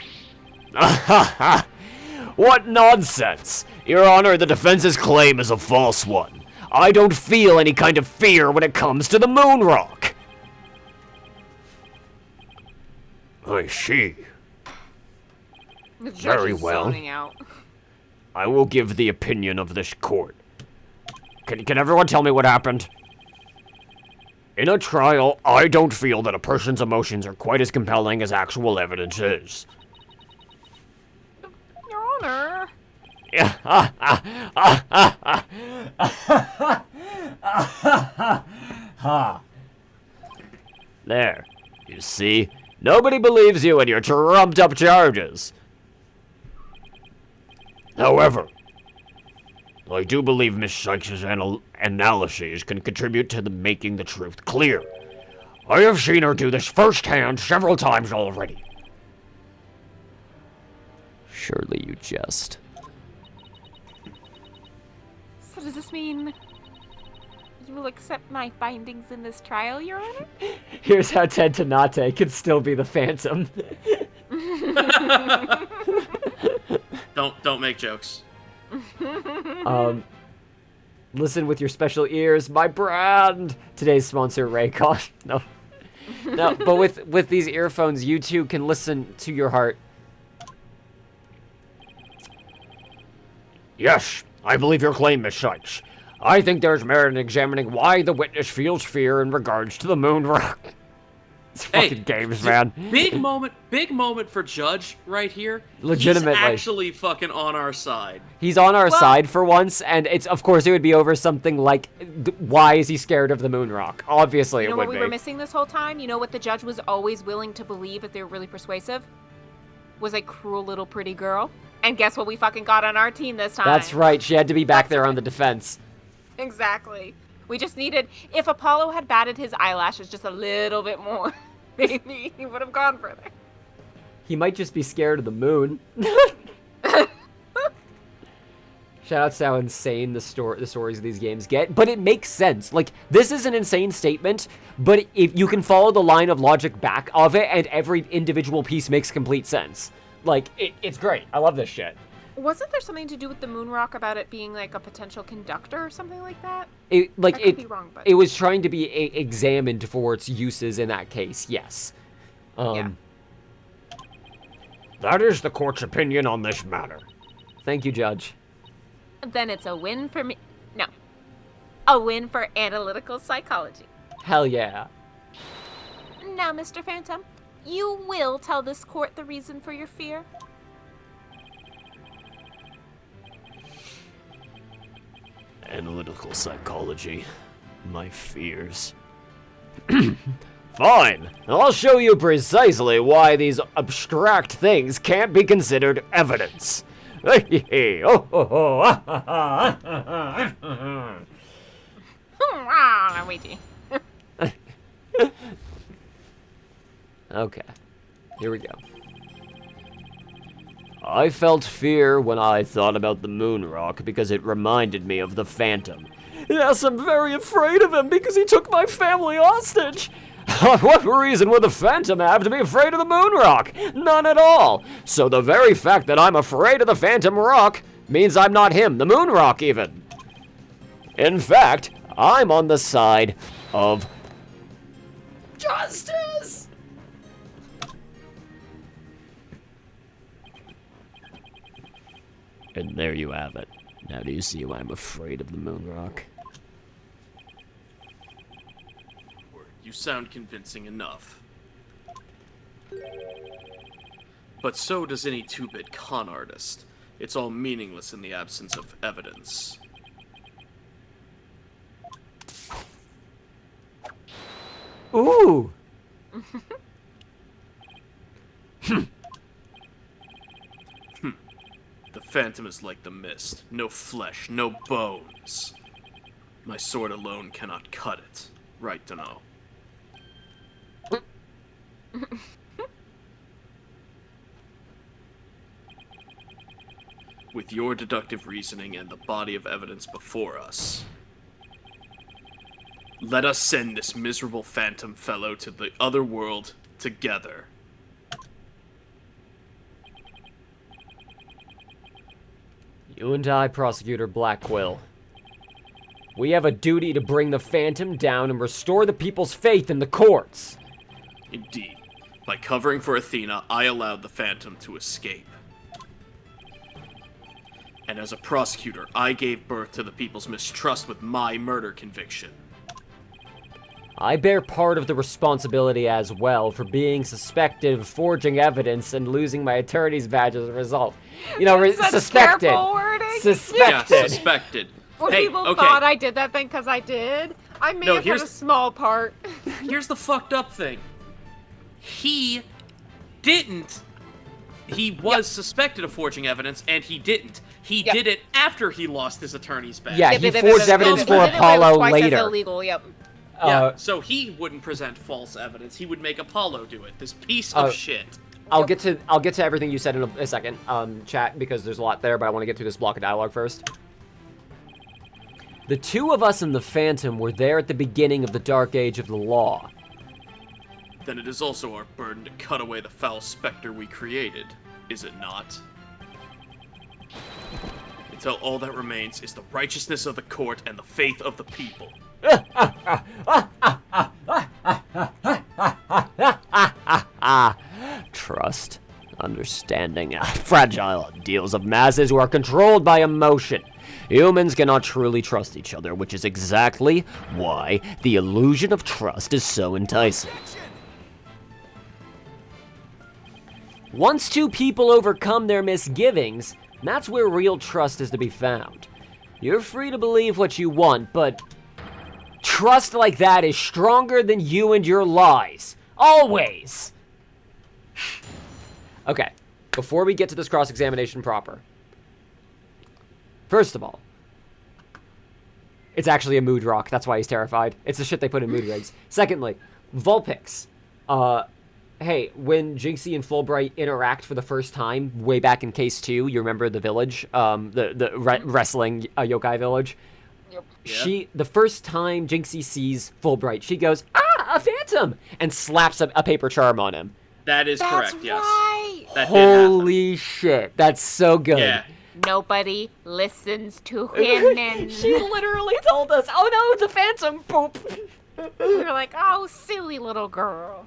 What nonsense! Your Honor, the defense's claim is a false one. I don't feel any kind of fear when it comes to the moon rock. I see. The judge Very is well. zoning out. I will give the opinion of this court. Can everyone tell me what happened? In a trial, I don't feel that a person's emotions are quite as compelling as actual evidence is. Your Honor. There. You see? Nobody believes you and your trumped up charges. However, I do believe Miss Sykes' analyses can contribute to making the truth clear. I have seen her do this firsthand several times already. Surely you jest. So does this mean you will accept my findings in this trial, Your Honor? Here's how Ted Tanate could still be the Phantom. Don't make jokes. Listen with your special ears, my brand. Today's sponsor, Raycon. No, but with these earphones, you too can listen to your heart. Yes, I believe your claim, Miss Sykes. I think there's merit in examining why the witness feels fear in regards to the moon rock. It's Hey, fucking games, man. Big moment for Judge right here. Legitimately. He's actually fucking on our side. He's on our Well- side for once, and it's of course it would be over something like, why is he scared of the moon rock? Obviously You know it what would we be. were missing this whole time? You know what the judge was always willing to believe if they were really persuasive? Was a cruel little pretty girl. And guess what we fucking got on our team this time? That's right, she had to be back there on the defense. Exactly. We just needed, if Apollo had batted his eyelashes just a little bit more, maybe he would have gone further. He might just be scared of the moon. Shout out to how insane the stories of these games get, but it makes sense. Like, this is an insane statement, but if you can follow the line of logic back of it, and every individual piece makes complete sense. Like, it's great. I love this shit. Wasn't there something to do with the moon rock about it being like a potential conductor or something like that? It I could be wrong, but it was trying to be examined for its uses in that case. Yes. Yeah. That is the court's opinion on this matter. Thank you, Judge. Then it's a win for me. No. A win for analytical psychology. Hell yeah. Now, Mr. Phantom, you will tell this court the reason for your fear? Analytical psychology. My fears. Fine. I'll show you precisely why these abstract things can't be considered evidence. Luigi. Okay. Here we go. I felt fear when I thought about the moon rock because it reminded me of the Phantom. Yes, I'm very afraid of him because he took my family hostage. What reason would the Phantom have to be afraid of the moon rock? None at all. So the very fact that I'm afraid of the Phantom rock means I'm not him, the moon rock even. In fact, I'm on the side of justice. And there you have it. Now do you see why I'm afraid of the moon rock? You sound convincing enough. But so does any 2-bit con artist. It's all meaningless in the absence of evidence. Ooh! The Phantom is like the mist. No flesh, no bones. My sword alone cannot cut it. Right to know. With your deductive reasoning and the body of evidence before us, let us send this miserable Phantom fellow to the other world together. You and I, Prosecutor Blackquill. We have a duty to bring the Phantom down and restore the people's faith in the courts. Indeed. By covering for Athena, I allowed the Phantom to escape. And as a prosecutor, I gave birth to the people's mistrust with my murder conviction. I bear part of the responsibility as well for being suspected of forging evidence and losing my attorney's badge as a result. You know, Such suspected. careful wording. Suspected. Yeah, suspected. When Hey, people okay. thought I did that thing because I did, I may No, have had here's- a small part. Here's the fucked up thing. He didn't. He was suspected of forging evidence, and he didn't. He Yep. did it after he lost his attorney's badge. Yeah, he forged evidence for Apollo Twice as later. illegal, yep. Yeah, so he wouldn't present false evidence. He would make Apollo do it. This piece of shit. I'll get to everything you said in a second, chat, because there's a lot there, but I want to get through this block of dialogue first. The two of us and the Phantom were there at the beginning of the Dark Age of the Law. Then it is also our burden to cut away the foul specter we created, is it not? Until all that remains is the righteousness of the court and the faith of the people. Trust, understanding, fragile ideals of masses who are controlled by emotion. Humans cannot truly trust each other, which is exactly why the illusion of trust is so enticing. Once two people overcome their misgivings, that's where real trust is to be found. You're free to believe what you want, but trust like that is stronger than you and your lies. Always. Okay, before we get to this cross-examination proper. First of all, it's actually a mood rock. That's why he's terrified. It's the shit they put in mood rigs. Secondly, Vulpix. Hey, when Jinxie and Fulbright interact for the first time, way back in Case 2, you remember the village? The wrestling yokai village? Yep. The first time Jinxie sees Fulbright, she goes, "Ah, a phantom!" and slaps a paper charm on him. That is That's correct, yes. right. That did happen. Holy shit, that's so good. Yeah. Nobody listens to him. And She literally told us, "Oh no, the phantom poop." we were like, oh, silly little girl.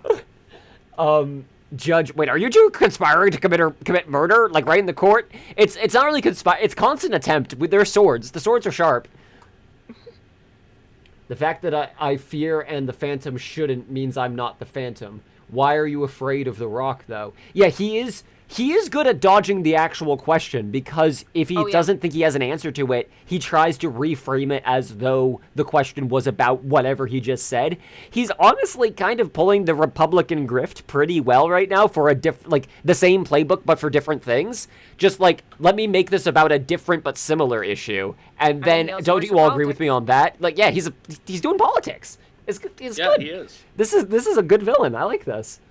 Judge, wait, are you two conspiring to commit murder, like right in the court? It's not really it's constant attempt with their swords. The swords are sharp. The fact that I fear and the phantom shouldn't means I'm not the phantom. Why are you afraid of the rock, though? Yeah, he is good at dodging the actual question, because if he doesn't think he has an answer to it, he tries to reframe it as though the question was about whatever he just said. He's honestly kind of pulling the Republican grift pretty well right now for the same playbook but for different things. Just like, let me make this about a different but similar issue, and then don't you all agree with me on that? Like, yeah, he's doing politics. It's good. Yeah, he is. This is a good villain. I like this.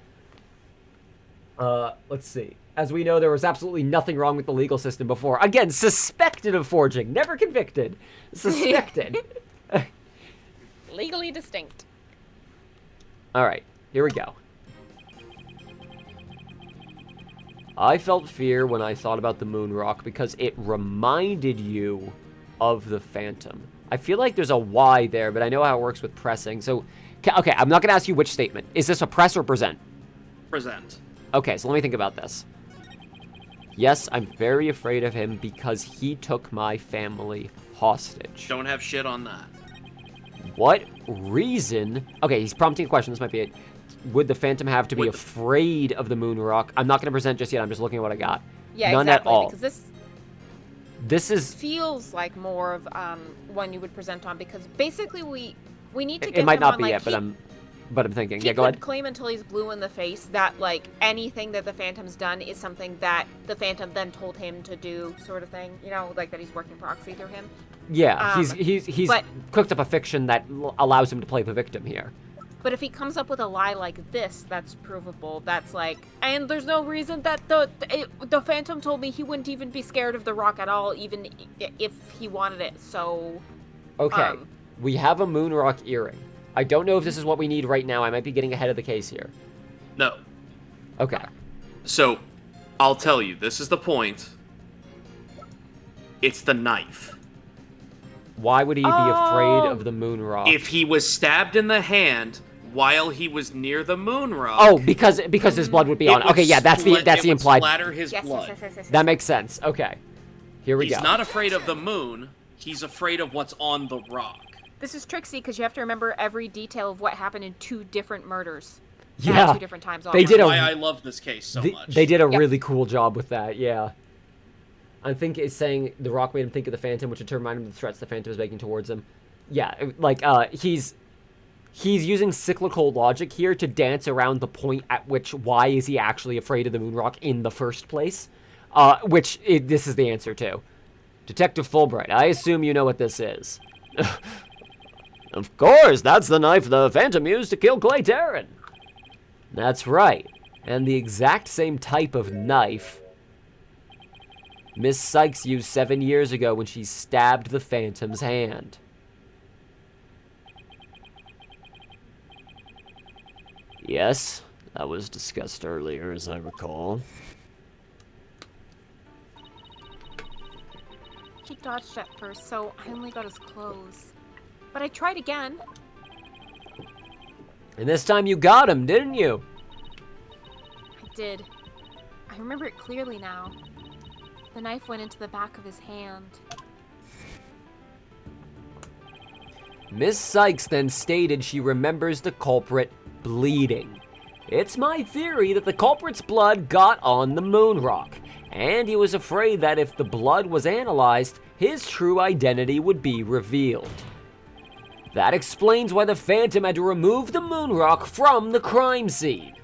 Let's see. As we know, there was absolutely nothing wrong with the legal system before. Again, suspected of forging, never convicted. Suspected. Legally distinct. All right, here we go. I felt fear when I thought about the moon rock because it reminded you of the phantom. I feel like there's a Y there, but I know how it works with pressing. So, okay, I'm not going to ask you which statement. Is this a press or present? Present. Okay, so let me think about this. Yes, I'm very afraid of him because he took my family hostage. Don't have shit on that. What reason? Okay, he's prompting a question. This might be it. Would the phantom have to be afraid of the moon rock? I'm not going to present just yet. I'm just looking at what I got. Yeah, None exactly. at all. Because this is feels like more of one you would present on, because basically we need to get it might him not on, be like, yet, but I'm thinking. He Yeah, go could ahead. claim until he's blue in the face that, like, anything that the Phantom's done is something that the Phantom then told him to do, sort of thing. You know, like that he's working proxy through him. Yeah, he's cooked up a fiction that allows him to play the victim here. But if he comes up with a lie like this, that's provable. That's like, and there's no reason that the Phantom told me he wouldn't even be scared of the rock at all, even if he wanted it. So, okay, we have a moon rock earring. I don't know if this is what we need right now. I might be getting ahead of the case here. No. Okay. So, I'll tell you, this is the point. It's the knife. Why would he be afraid of the moon rock? If he was stabbed in the hand while he was near the moon rock. Oh, because his blood would be on. Okay, yeah, that's the implied. Splatter his blood. Yes. That makes sense. Okay. Here we go. He's not afraid of the moon. He's afraid of what's on the rock. This is tricksy because you have to remember every detail of what happened in 2 different murders. Yeah. At 2 different times. They did That's why I love this case so much. They did a really cool job with that. Yeah. I think it's saying the rock made him think of the Phantom, which in turn reminded him of the threats the Phantom was making towards him. Yeah, like he's using cyclical logic here to dance around the point at which why is he actually afraid of the moon rock in the first place? This is the answer to. Detective Fulbright, I assume you know what this is. Of course, that's the knife the Phantom used to kill Clay Terran. That's right, and the exact same type of knife Miss Sykes used 7 years ago when she stabbed the Phantom's hand. Yes, that was discussed earlier, as I recall. He dodged at first, so I only got his clothes. But I tried again. And this time you got him, didn't you? I did. I remember it clearly now. The knife went into the back of his hand. Miss Sykes then stated she remembers the culprit bleeding. It's my theory that the culprit's blood got on the moon rock, and he was afraid that if the blood was analyzed, his true identity would be revealed. That explains why the Phantom had to remove the moon rock from the crime scene.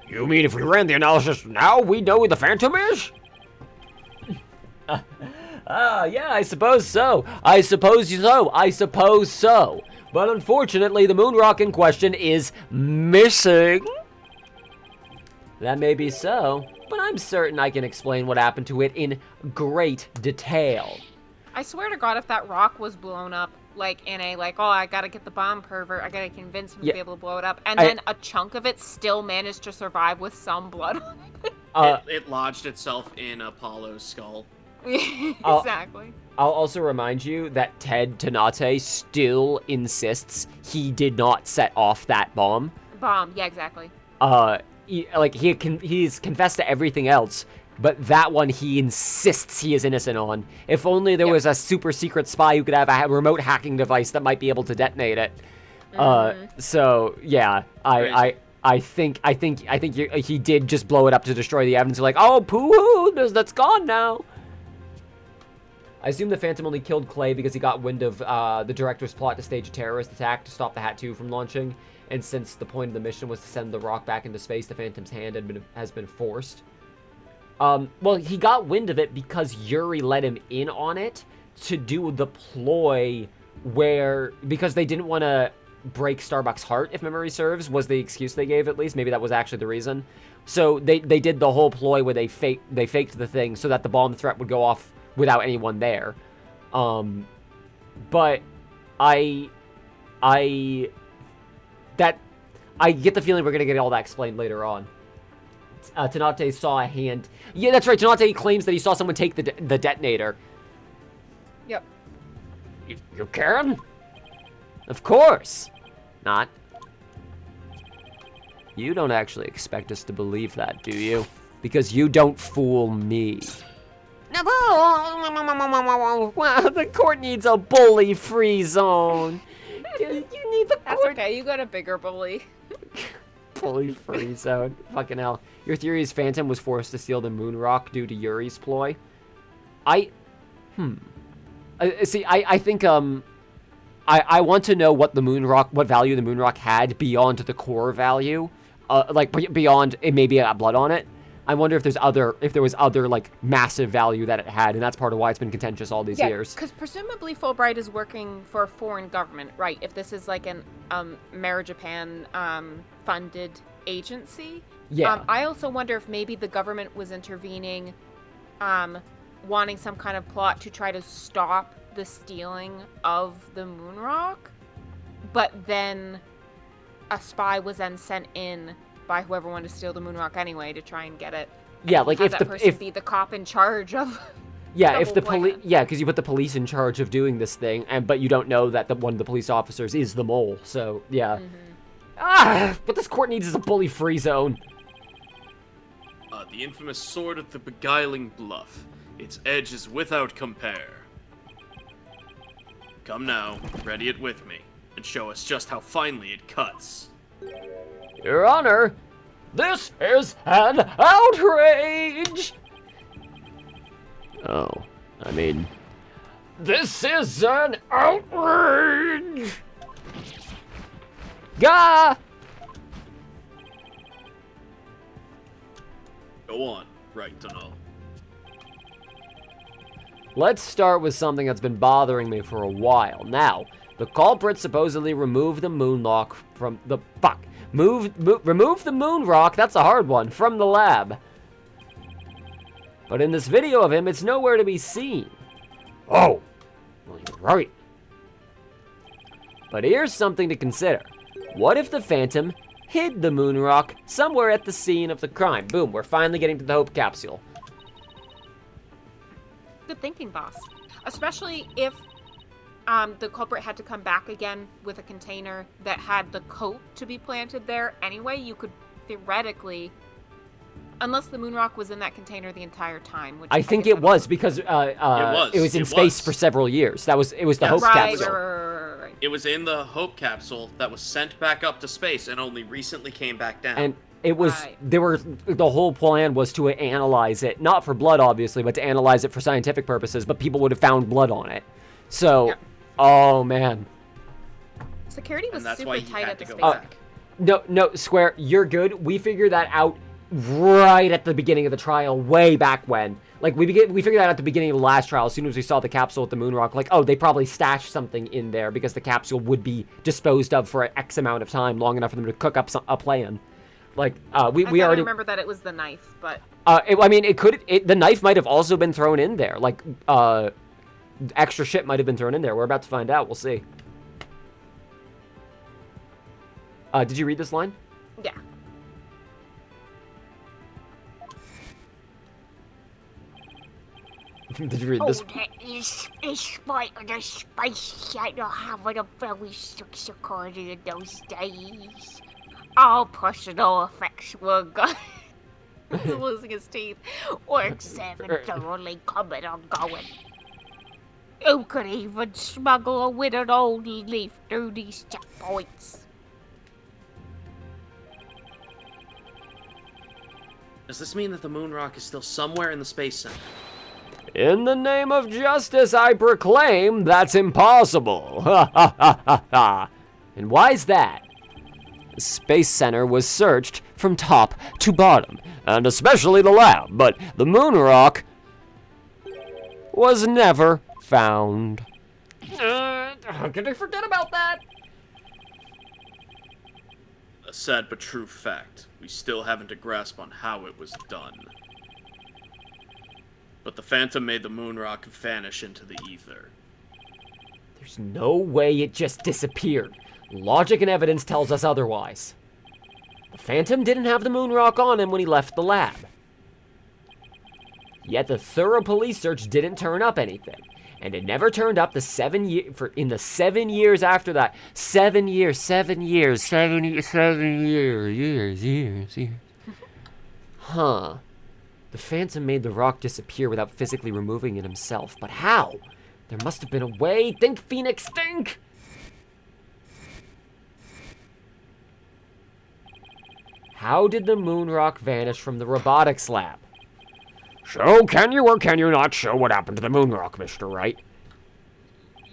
You mean if we ran the analysis now, we'd know who the Phantom is? Yeah, I suppose so. I suppose so. But unfortunately, the moon rock in question is missing. That may be so, but I'm certain I can explain what happened to it in great detail. I swear to God, if that rock was blown up, like in a, like, oh, I gotta get the bomb pervert, I gotta convince him to be able to blow it up, and then a chunk of it still managed to survive with some blood on it. It lodged itself in Apollo's skull. Exactly. I'll also remind you that Ted Tanate still insists he did not set off that bomb. Yeah, exactly. He's confessed to everything else, but that one he insists he is innocent on. If only there was a super secret spy who could have a remote hacking device that might be able to detonate it. So yeah, I think he did just blow it up to destroy the evidence. Like, oh, poo-hoo, that's gone now. I assume the Phantom only killed Clay because he got wind of the director's plot to stage a terrorist attack to stop the Hat 2 from launching. And since the point of the mission was to send the rock back into space, the Phantom's hand has been forced. Well, he got wind of it because Yuri let him in on it to do the ploy because they didn't want to break Starbuck's heart, if memory serves, was the excuse they gave at least. Maybe that was actually the reason. So they did the whole ploy where they faked the thing so that the bomb threat would go off without anyone there. But I get the feeling we're gonna get all that explained later on. Tanate saw a hand. Yeah, that's right. Tanate claims that he saw someone take the detonator. Yep. You can? Of course. Not. You don't actually expect us to believe that, do you? Because you don't fool me. The court needs a bully-free zone. You need the court. That's okay. You got a bigger bully. Bully-free zone. Fucking hell. Your theory is Phantom was forced to steal the moon rock due to Yuri's ploy? I think, I want to know what value the moon rock had beyond the core value. Beyond it maybe got blood on it. I wonder if there was other like massive value that it had, and that's part of why it's been contentious all these years. Because presumably Fulbright is working for a foreign government, right? If this is like an Japan funded agency. Yeah. I also wonder if maybe the government was intervening, wanting some kind of plot to try to stop the stealing of the moon rock, but then a spy was then sent in by whoever wanted to steal the moon rock anyway to try and get it. Yeah, like if be the cop in charge of. Yeah, if the police, because you put the police in charge of doing this thing, but you don't know that one of the police officers is the mole. So yeah. What this court needs is a bully-free zone. The infamous sword of the beguiling bluff. Its edge is without compare. Come now, ready it with me, and show us just how finely it cuts. Your Honor, this is an outrage! Oh, I mean... This is an outrage! Gah! Go on, right to know. Let's start with something that's been bothering me for a while. Now, the culprit supposedly removed the moon rock from the... Remove the moon rock, that's a hard one, from the lab. But in this video of him, it's nowhere to be seen. Oh, well, you're right. But here's something to consider. What if the Phantom hid the moon rock somewhere at the scene of the crime? Boom, we're finally getting to the Hope Capsule. Good thinking, boss. Especially if the culprit had to come back again with a container that had the coat to be planted there anyway. You could theoretically Unless the moon rock was in that container the entire time. Which I think guess it was because it was in space for several years. It was the Yes. Hope Right, capsule. right. It was in the Hope capsule that was sent back up to space and only recently came back down. And it was Right. the whole plan was to analyze it, not for blood obviously, but to analyze it for scientific purposes, but people would have found blood on it. So, Yeah. oh man. Security was and that's super why he tight had at to the go space. back. No, Square, you're good. We figured that out right at the beginning of the trial, way back when. Like, we figured that out at the beginning of the last trial, as soon as we saw the capsule at the moon rock. Like, oh, they probably stashed something in there because the capsule would be disposed of for X amount of time, long enough for them to cook up a plan. Like, we I already remember that it was the knife, but the knife might have also been thrown in there. Like, extra shit might have been thrown in there. We're about to find out. We'll see. Did you read this line? yeah. Did you read this? that is in spite of the space shuttle having a very strict security in those days. All personal effects were good. He's losing his teeth. Or examined thoroughly coming and going. Who could even smuggle a withered old leaf through these checkpoints? Does this mean that the moon rock is still somewhere in the space center? In the name of justice, I proclaim that's impossible. Ha ha ha ha ha. And why's that? The Space Center was searched from top to bottom, and especially the lab, but the moon rock was never found. How could I forget about that? A sad but true fact. We still haven't a grasp on how it was done. But the Phantom made the moon rock vanish into the ether. There's no way it just disappeared. Logic and evidence tells us otherwise. The Phantom didn't have the moon rock on him when he left the lab. Yet the thorough police search didn't turn up anything. And it never turned up in the 7 years after that. 7 years. Huh. The Phantom made the rock disappear without physically removing it himself. But how? There must have been a way. Think, Phoenix, think! How did the moon rock vanish from the robotics lab? So, can you or can you not show what happened to the moon rock, Mr. Wright?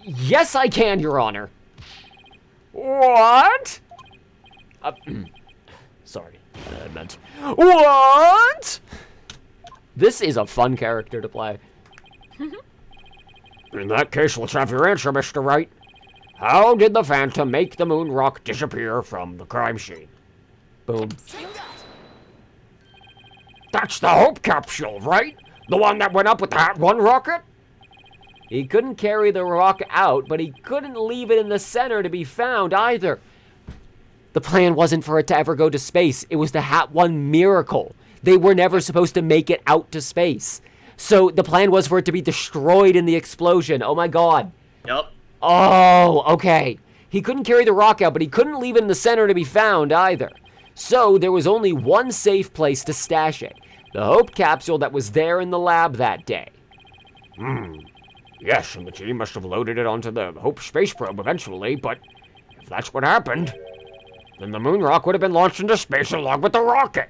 Yes, I can, Your Honor. What? Sorry, I meant... What? This is a fun character to play. In that case, let's have your answer, Mr. Wright. How did the Phantom make the moon rock disappear from the crime scene? Boom. That's the Hope capsule, right? The one that went up with that one rocket? He couldn't carry the rock out, but he couldn't leave it in the center to be found either. The plan wasn't for it to ever go to space. It was the Hat 1 miracle. They were never supposed to make it out to space. So the plan was for it to be destroyed in the explosion. Oh my god. Yup. Oh, okay. He couldn't carry the rock out, but he couldn't leave it in the center to be found either. So there was only one safe place to stash it. The Hope capsule that was there in the lab that day. Yes, and the team must have loaded it onto the Hope space probe eventually, but if that's what happened, then the moon rock would have been launched into space along with the rocket.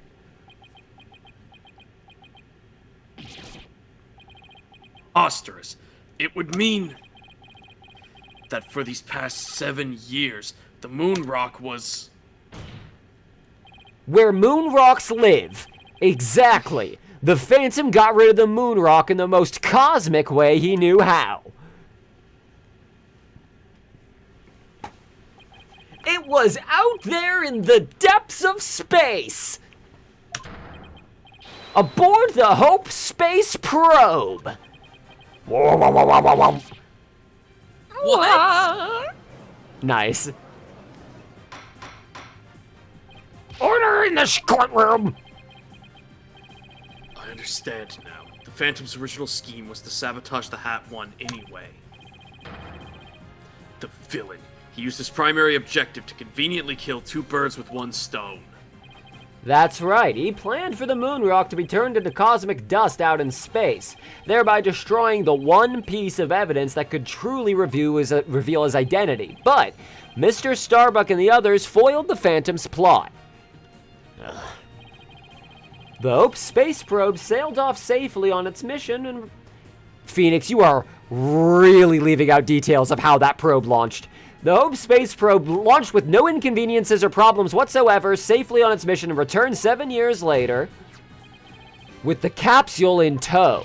Osterus, it would mean that for these past 7 years, the moon rock was... Where moon rocks live. Exactly. The Phantom got rid of the moon rock in the most cosmic way he knew how. It was out there in the depths of space. Aboard the Hope space probe. Whoa, whoa, whoa, whoa, whoa, whoa. What? Nice. Order in this courtroom! I understand now. The Phantom's original scheme was to sabotage the Hat 1 anyway. The villain. He used his primary objective to conveniently kill two birds with one stone. That's right, he planned for the moon rock to be turned into cosmic dust out in space, thereby destroying the one piece of evidence that could truly reveal his identity. But Mr. Starbuck and the others foiled the Phantom's plot. The Hope space probe sailed off safely on its mission, and Phoenix, you are really leaving out details of how that probe launched. The Hope space probe launched with no inconveniences or problems whatsoever, safely on its mission, and returned 7 years later with the capsule in tow.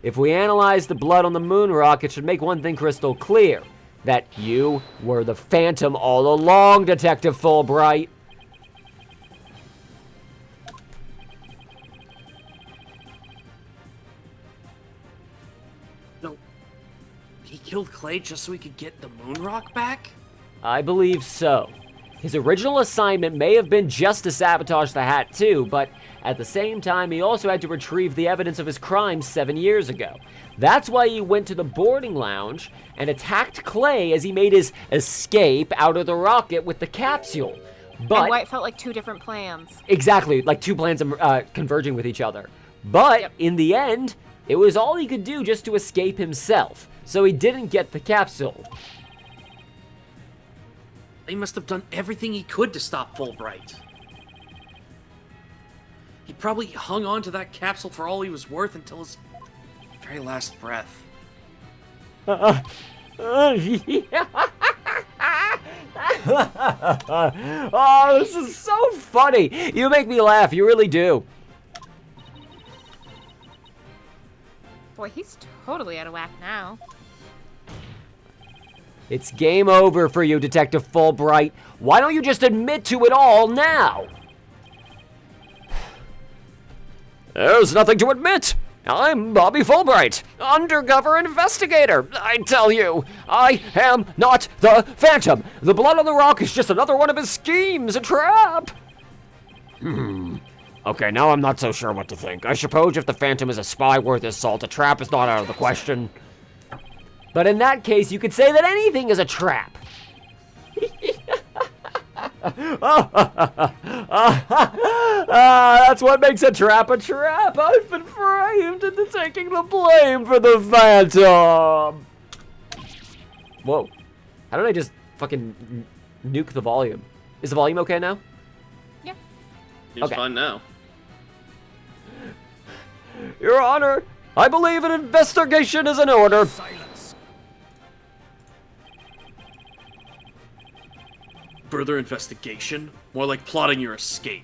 If we analyze the blood on the moon rock, it should make one thing crystal clear. That you were the Phantom all along, Detective Fulbright. No. He killed Clay just so he could get the moon rock back? I believe so. His original assignment may have been just to sabotage the hat too, but at the same time, he also had to retrieve the evidence of his crimes 7 years ago. That's why he went to the boarding lounge and attacked Clay as he made his escape out of the rocket with the capsule. But And White felt like two different plans. exactly, like two plans converging with each other. But in the end, it was all he could do just to escape himself. So he didn't get the capsule. He must have done everything he could to stop Fulbright. He probably hung on to that capsule for all he was worth until his very last breath. Oh, this is so funny. You make me laugh. You really do. Boy, he's totally out of whack now. It's game over for you, Detective Fulbright. Why don't you just admit to it all now? There's nothing to admit. I'm Bobby Fulbright, undercover investigator. I tell you, I am not the Phantom. The blood on the rock is just another one of his schemes, a trap. Okay, now I'm not so sure what to think. I suppose if the Phantom is a spy worth his salt, a trap is not out of the question. But in that case, you could say that anything is a trap. That's what makes a trap a trap. I've been framed into taking the blame for the Phantom. Whoa. How did I just fucking nuke the volume? Is the volume okay now? Yeah. He's Okay. fine now. Your Honor, I believe an investigation is in order. Silence. Further investigation? More like plotting your escape.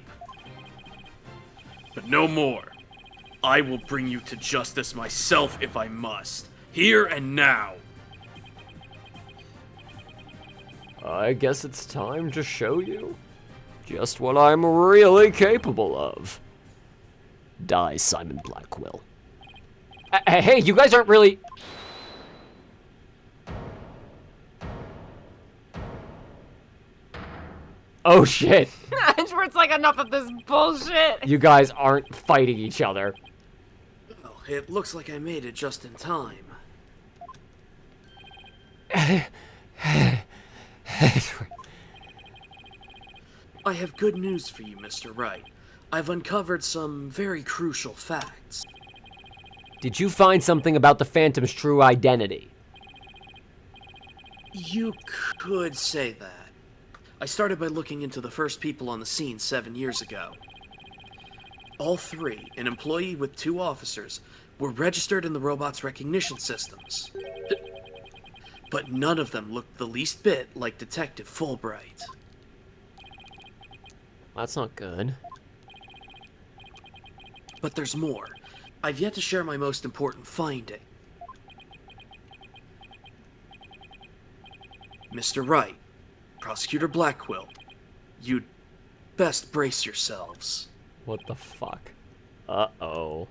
But no more. I will bring you to justice myself if I must. Here and now. I guess it's time to show you just what I'm really capable of. Die, Simon Blackwell. Hey, you guys aren't really... Oh shit. Edgeworth's like, enough of this bullshit. You guys aren't fighting each other. Well, it looks like I made it just in time. I have good news for you, Mr. Wright. I've uncovered some very crucial facts. Did you find something about the Phantom's true identity? You could say that. I started by looking into the first people on the scene 7 years ago. All three, an employee with 2 officers, were registered in the robot's recognition systems. But none of them looked the least bit like Detective Fulbright. That's not good. But there's more. I've yet to share my most important finding. Mr. Wright, Prosecutor Blackquill, you'd best brace yourselves. What the fuck? Uh-oh.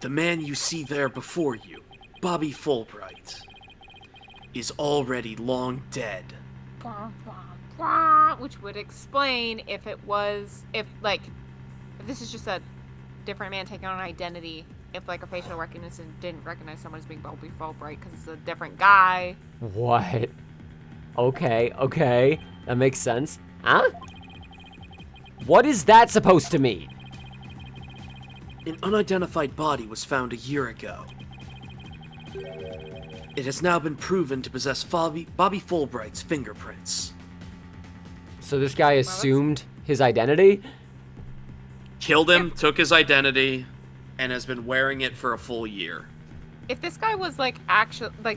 The man you see there before you, Bobby Fulbright, is already long dead. Which would explain if it was, if this is just a different man taking on an identity if like a facial recognition didn't recognize someone as being Bobby Fulbright because it's a different guy. What? Okay. That makes sense. Huh? What is that supposed to mean? An unidentified body was found a year ago. It has now been proven to possess Bobby Fulbright's fingerprints. So this guy assumed his identity? Killed him, took his identity, and has been wearing it for a full year. If this guy was like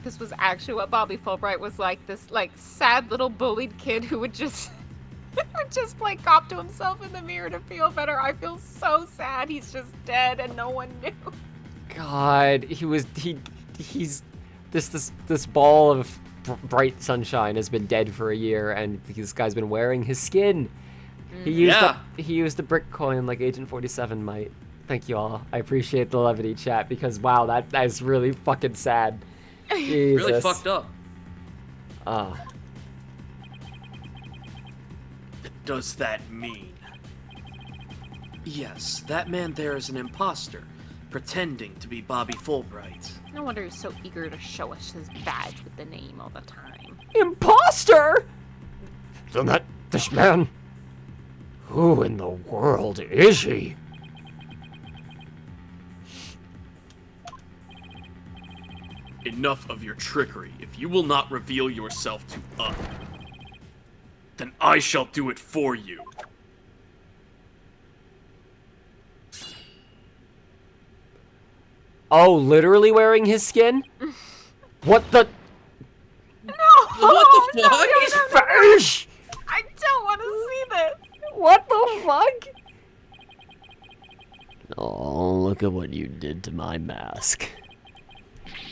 this was actually what Bobby Fulbright was like, this like sad little bullied kid who would just would just play cop to himself in the mirror to feel better. I feel so sad he's just dead and no one knew. God, he's this ball of bright sunshine has been dead for a year, and this guy's been wearing his skin. He used the brick coin like Agent 47 might. Thank you all. I appreciate the levity, chat, because wow, that is really fucking sad. Jesus. Really fucked up. Does that mean? Yes, that man there is an imposter, pretending to be Bobby Fulbright. No wonder he's so eager to show us his badge with the name all the time. Imposter? Then this man... Who in the world is he? Enough of your trickery. If you will not reveal yourself to us, then I shall do it for you. Oh, literally wearing his skin? What the? No! What the fuck? No. I don't want to see this. What the fuck? Oh, look at what you did to my mask.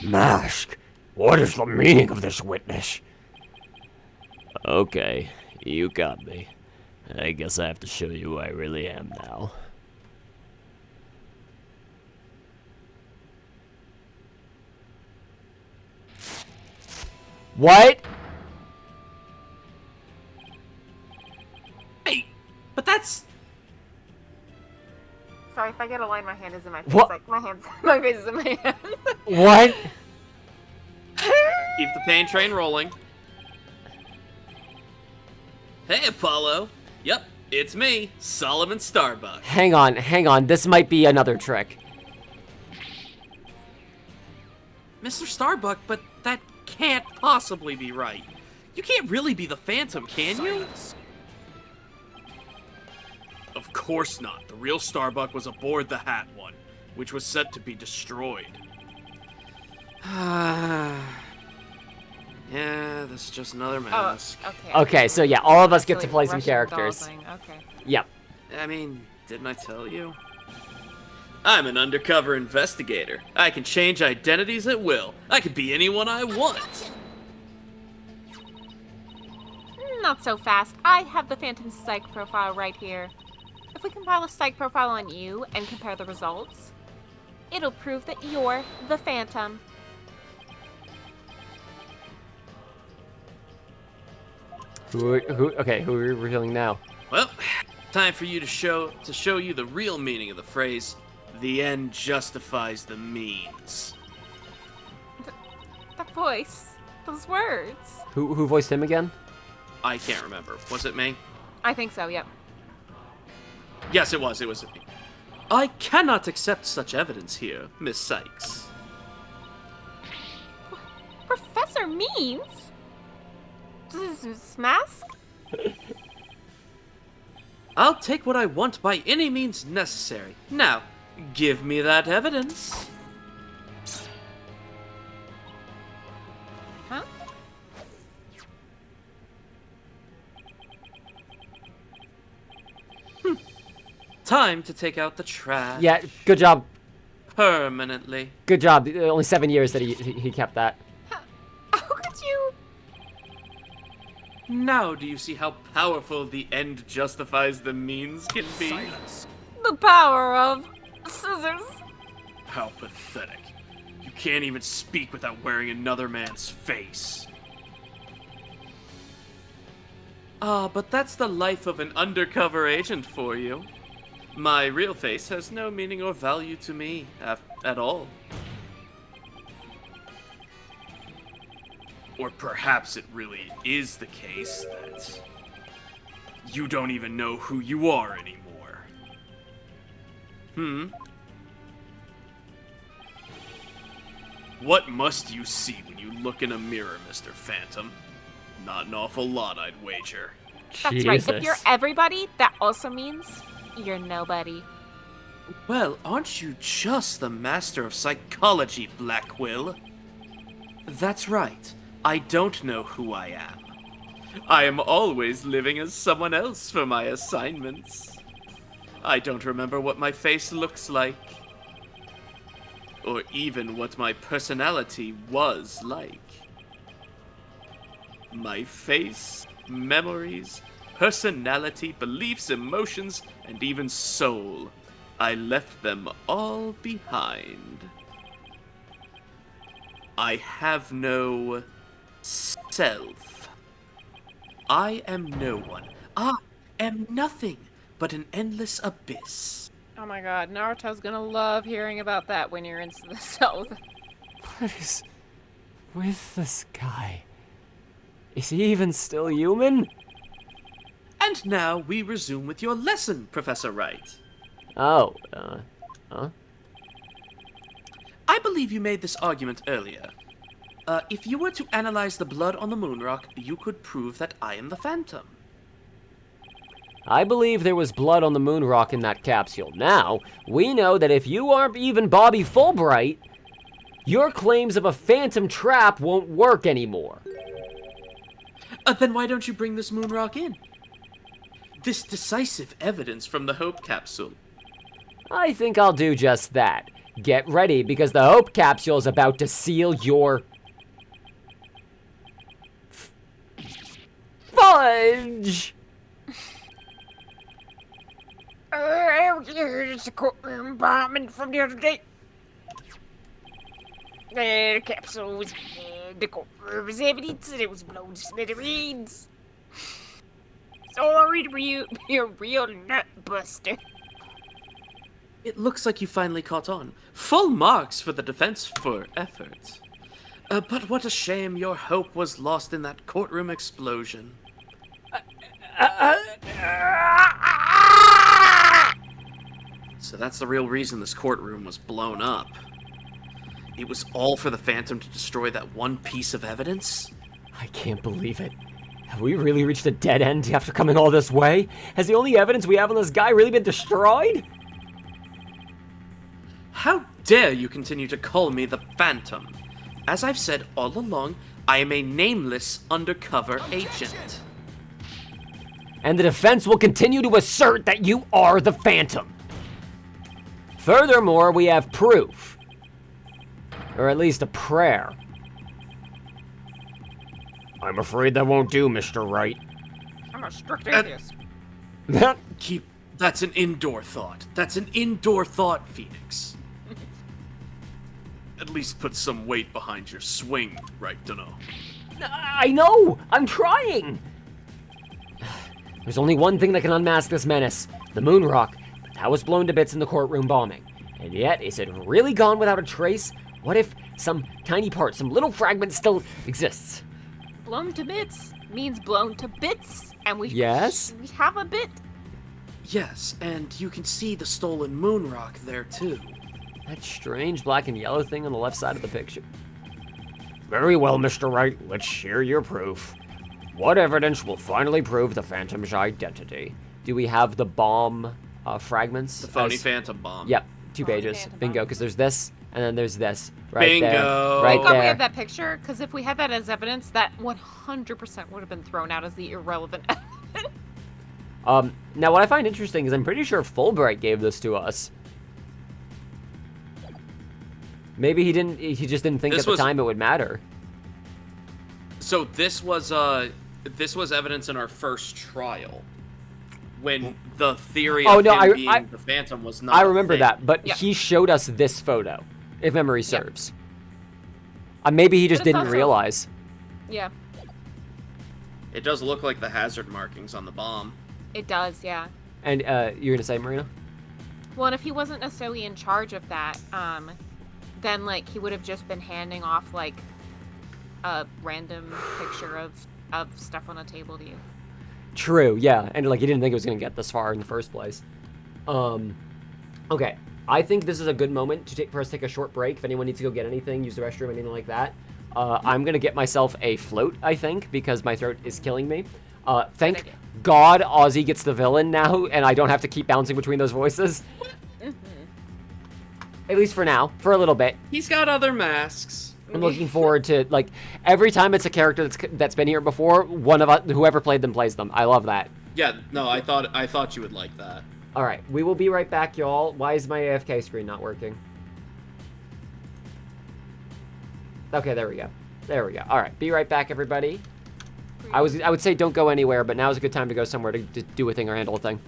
Mask? What is the meaning of this witness? Okay, you got me. I guess I have to show you who I really am now. What? Hey, but that's... Sorry, if I get a line, my hand is in my face. What? Like, my face is in my hand. What? Keep the pain train rolling. Hey, Apollo. Yep, it's me, Solomon Starbuck. Hang on. This might be another trick. Mr. Starbuck, but that can't possibly be right. You can't really be the Phantom, can you? Of course not. The real Starbuck was aboard the Hat One, which was set to be destroyed. Yeah, this is just another mask. Okay, so yeah, all of us get to Silly play some Russian characters. doll thing. Okay. Yep. I mean, didn't I tell you? I'm an undercover investigator. I can change identities at will. I can be anyone I want. Not so fast. I have the Phantom Psych profile right here. If we compile a psych profile on you and compare the results, it'll prove that you're the Phantom. Who are we revealing now? Well, time for you to show you the real meaning of the phrase, "The end justifies the means." That voice, those words. Who voiced him again? I can't remember. Was it me? I think so, yep. Yes, it was. It was me. I cannot accept such evidence here, Miss Sykes. Professor Means? This mask? I'll take what I want by any means necessary. Now, give me that evidence. Huh? Time to take out the trash. Yeah, good job. Permanently. Good job. Only 7 years that he kept that. How could you? Now do you see how powerful the end justifies the means can be? Silence. The power of scissors. How pathetic. You can't even speak without wearing another man's face. But that's the life of an undercover agent for you. My real face has no meaning or value to me. at all. Or perhaps it really is the case that you don't even know who you are anymore. What must you see when you look in a mirror, Mr. Phantom? Not an awful lot, I'd wager. That's right. If you're everybody, that also means you're nobody. Well, aren't you just the master of psychology, Blackquill? That's right. I don't know who I am. I am always living as someone else for my assignments. I don't remember what my face looks like. Or even what my personality was like. My face, memories, personality, beliefs, emotions, and even soul. I left them all behind. I have no self. I am no one. I am nothing but an endless abyss. Oh my god, Naruto's gonna love hearing about that when you're in the south. What is with this guy? Is he even still human? And now we resume with your lesson, Professor Wright. Oh, I believe you made this argument earlier. If you were to analyze the blood on the moon rock, you could prove that I am the Phantom. I believe there was blood on the moon rock in that capsule. Now, we know that if you aren't even Bobby Fulbright, your claims of a phantom trap won't work anymore. Then why don't you bring this moon rock in? This decisive evidence from the Hope Capsule. I think I'll do just that. Get ready, because the Hope Capsule is about to seal your... fudge! Here's the courtroom bombing from the other day. The capsule was in the courtroom as evidence and it was blown to smithereens. Sorry to be a real nutbuster. It looks like you finally caught on. Full marks for the defense for effort. But what a shame your hope was lost in that courtroom explosion. So that's the real reason this courtroom was blown up. It was all for the Phantom to destroy that one piece of evidence? I can't believe it. Have we really reached a dead end after coming all this way? Has the only evidence we have on this guy really been destroyed? How dare you continue to call me the Phantom? As I've said all along, I am a nameless undercover agent. And the defense will continue to assert that you are the Phantom. Furthermore, we have proof. Or at least a prayer. I'm afraid that won't do, Mr. Wright. I'm a strict atheist. That's an indoor thought. That's an indoor thought, Phoenix. At least put some weight behind your swing, right, dunno. I know! I'm trying! There's only one thing that can unmask this menace. The moon rock. But that was blown to bits in the courtroom bombing. And yet, is it really gone without a trace? What if some tiny part, some little fragment still exists? Blown to bits means blown to bits, and we have a bit. Yes, and you can see the stolen moon rock there too. That strange black and yellow thing on the left side of the picture. Very well, Mr. Wright. Let's hear your proof. What evidence will finally prove the Phantom's identity? Do we have the bomb fragments. The phony phantom bomb. Yep, 2 Phony pages. phantom Bingo, bomb. because there's this, and then there's this. Right Bingo. there. Right Thank God we there. have that picture, because if we had that as evidence, that 100% would have been thrown out as the irrelevant evidence. Now what I find interesting is I'm pretty sure Fulbright gave this to us. Maybe he didn't. He just didn't think This at the was- time it would matter. So this was evidence in our first trial, when the theory Oh, of no, him being I- the Phantom was not. I a remember thing. that, but Yeah. he showed us this photo, if memory serves. Maybe he just But it's didn't also- realize. Yeah, It does look like the hazard markings on the bomb. it does, yeah. And you're gonna say, Marina? Well, and if he wasn't necessarily in charge of that, then like he would have just been handing off like a random picture of stuff on a table to you. True, yeah, and like he didn't think it was gonna get this far in the first place. Okay, I think this is a good moment for us to take a short break. If anyone needs to go get anything, use the restroom, anything like that, I'm gonna get myself a float, I think, because my throat is killing me. Thank God Ozzy gets the villain now, and I don't have to keep bouncing between those voices. At least for now, for a little bit. He's got other masks. I'm looking forward to, like, every time it's a character that's been here before, one of us, whoever played them plays them. I love that. Yeah, no, I thought you would like that. All right, we will be right back, y'all. Why is my AFK screen not working? Okay, there we go. There we go. All right, be right back, everybody. I would say don't go anywhere, but now is a good time to go somewhere to do a thing or handle a thing.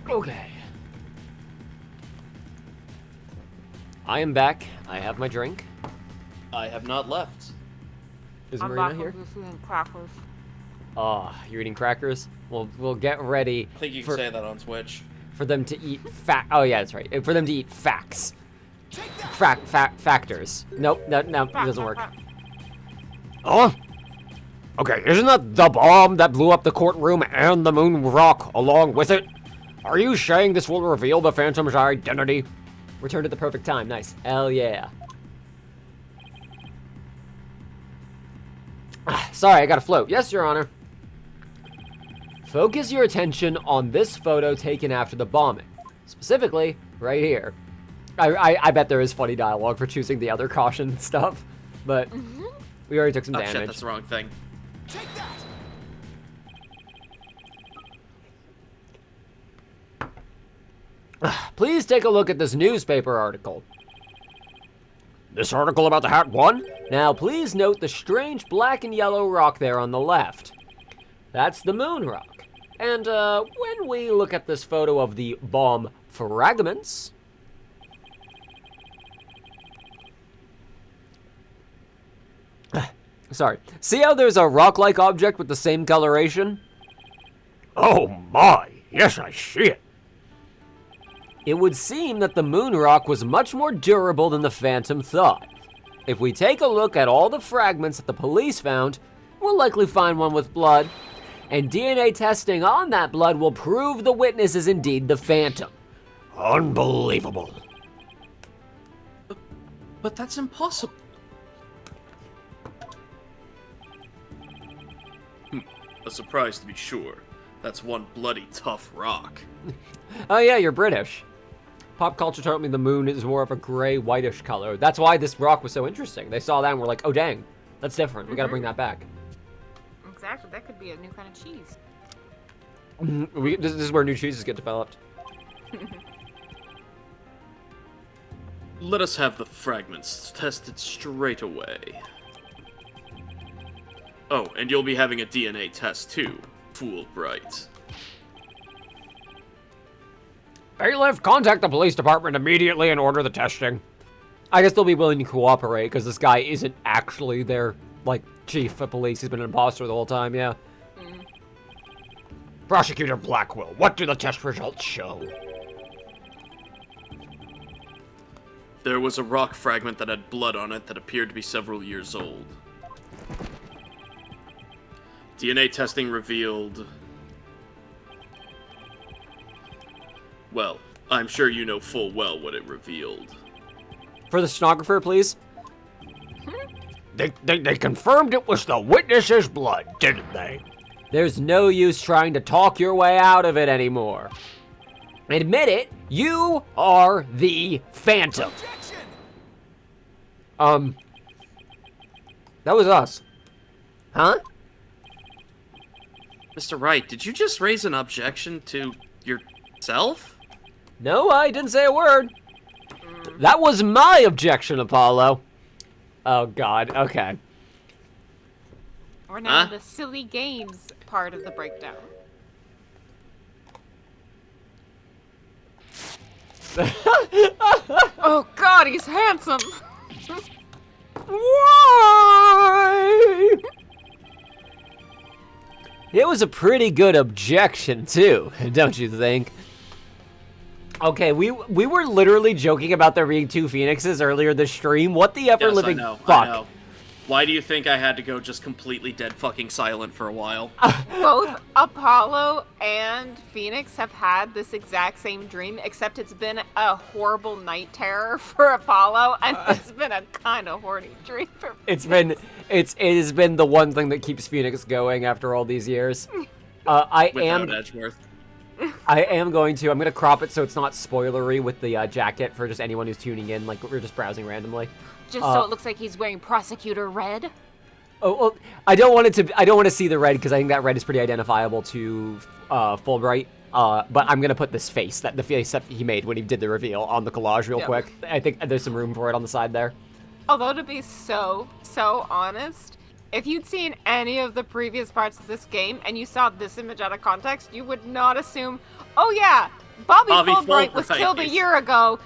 Okay. I am back. I have my drink. I have not left. Is I'm Marina back here? with eating crackers. Oh, you're eating crackers? We'll get ready I think you can say that on Twitch. for them to eat oh yeah, that's right. For them to eat facts. Factors. Nope, no, it doesn't work. Oh? Okay, isn't that the bomb that blew up the courtroom and the moon rock along with it? Are you saying this will reveal the Phantom's identity? Returned at the perfect time. Nice. Hell yeah. Sorry, I gotta float. Yes, Your Honor. Focus your attention on this photo taken after the bombing. Specifically, right here. I bet there is funny dialogue for choosing the other caution stuff, but we already took some damage. Shit, that's the wrong thing. Take that! Please take a look at this newspaper article. This article about the Hat won? Now, please note the strange black and yellow rock there on the left. That's the moon rock. And when we look at this photo of the bomb fragments, sorry, see how there's a rock-like object with the same coloration? Oh my, yes I see it. It would seem that the moon rock was much more durable than the Phantom thought. If we take a look at all the fragments that the police found, we'll likely find one with blood, and DNA testing on that blood will prove the witness is indeed the Phantom. Unbelievable. But that's impossible. A surprise to be sure. That's one bloody tough rock. Oh yeah, you're British. Pop culture taught me the moon is more of a gray, whitish color. That's why this rock was so interesting. They saw that and were like, oh dang, that's different. We gotta bring that back. Exactly, that could be a new kind of cheese. This is where new cheeses get developed. Let us have the fragments tested straight away. Oh, and you'll be having a DNA test too, Fool Wright. Bailiff, contact the police department immediately and order the testing. I guess they'll be willing to cooperate because this guy isn't actually their, like, chief of police. He's been an imposter the whole time, yeah. Prosecutor Blackwell, what do the test results show? There was a rock fragment that had blood on it that appeared to be several years old. DNA testing revealed... Well, I'm sure you know full well what it revealed. For the stenographer, please. They confirmed it was the witness's blood, didn't they? There's no use trying to talk your way out of it anymore. Admit it, you are the Phantom. Objection! That was us. Huh? Mr. Wright, did you just raise an objection to yourself? No, I didn't say a word. That was my objection, Apollo. Oh, God. Okay. We're now in the silly games part of the breakdown. Oh, God, he's handsome. Why? It was a pretty good objection, too, don't you think? Okay, we were literally joking about there being two Phoenixes earlier this stream. What the ever living I fuck? know. Why do you think I had to go just completely dead fucking silent for a while? Both Apollo and Phoenix have had this exact same dream, except it's been a horrible night terror for Apollo, and it's been a kind of horny dream for Phoenix. It has been the one thing that keeps Phoenix going after all these years. Without Edgeworth. I'm gonna crop it so it's not spoilery with the jacket for just anyone who's tuning in, like we're just browsing randomly. Just so it looks like he's wearing prosecutor red. Oh, well, I don't want to see the red because I think that red is pretty identifiable to Fulbright. But I'm gonna put the face that he made when he did the reveal on the collage real quick. I think there's some room for it on the side there. Although to be so honest, if you'd seen any of the previous parts of this game and you saw this image out of context, you would not assume, oh yeah, Bobby Fulbright was killed a year ago.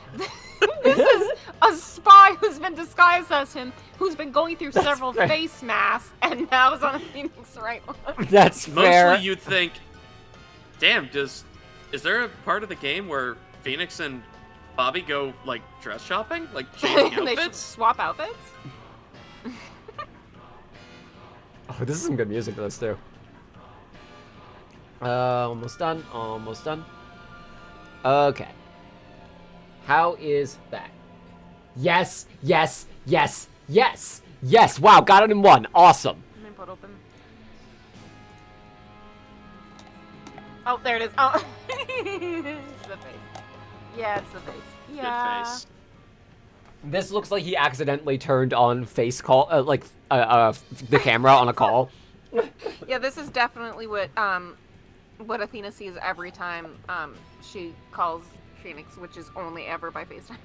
This is a spy who's been disguised as him, who's been going through several face masks, and now is on a Phoenix Wright one. That's fair. Mostly you'd think, damn, is there a part of the game where Phoenix and Bobby go, like, dress shopping? Like, changing They should outfits? swap outfits? Oh, this is some good music for this too. Almost done. Okay. How is that? Yes, yes, yes, yes, yes. Wow, got it in one. Awesome. Let me put open. Oh, there it is. Oh, it's the face. Yeah, it's the face. Yeah. Good face. This looks like he accidentally turned on face call, the camera on a call. Yeah, this is definitely what Athena sees every time she calls Phoenix, which is only ever by FaceTime.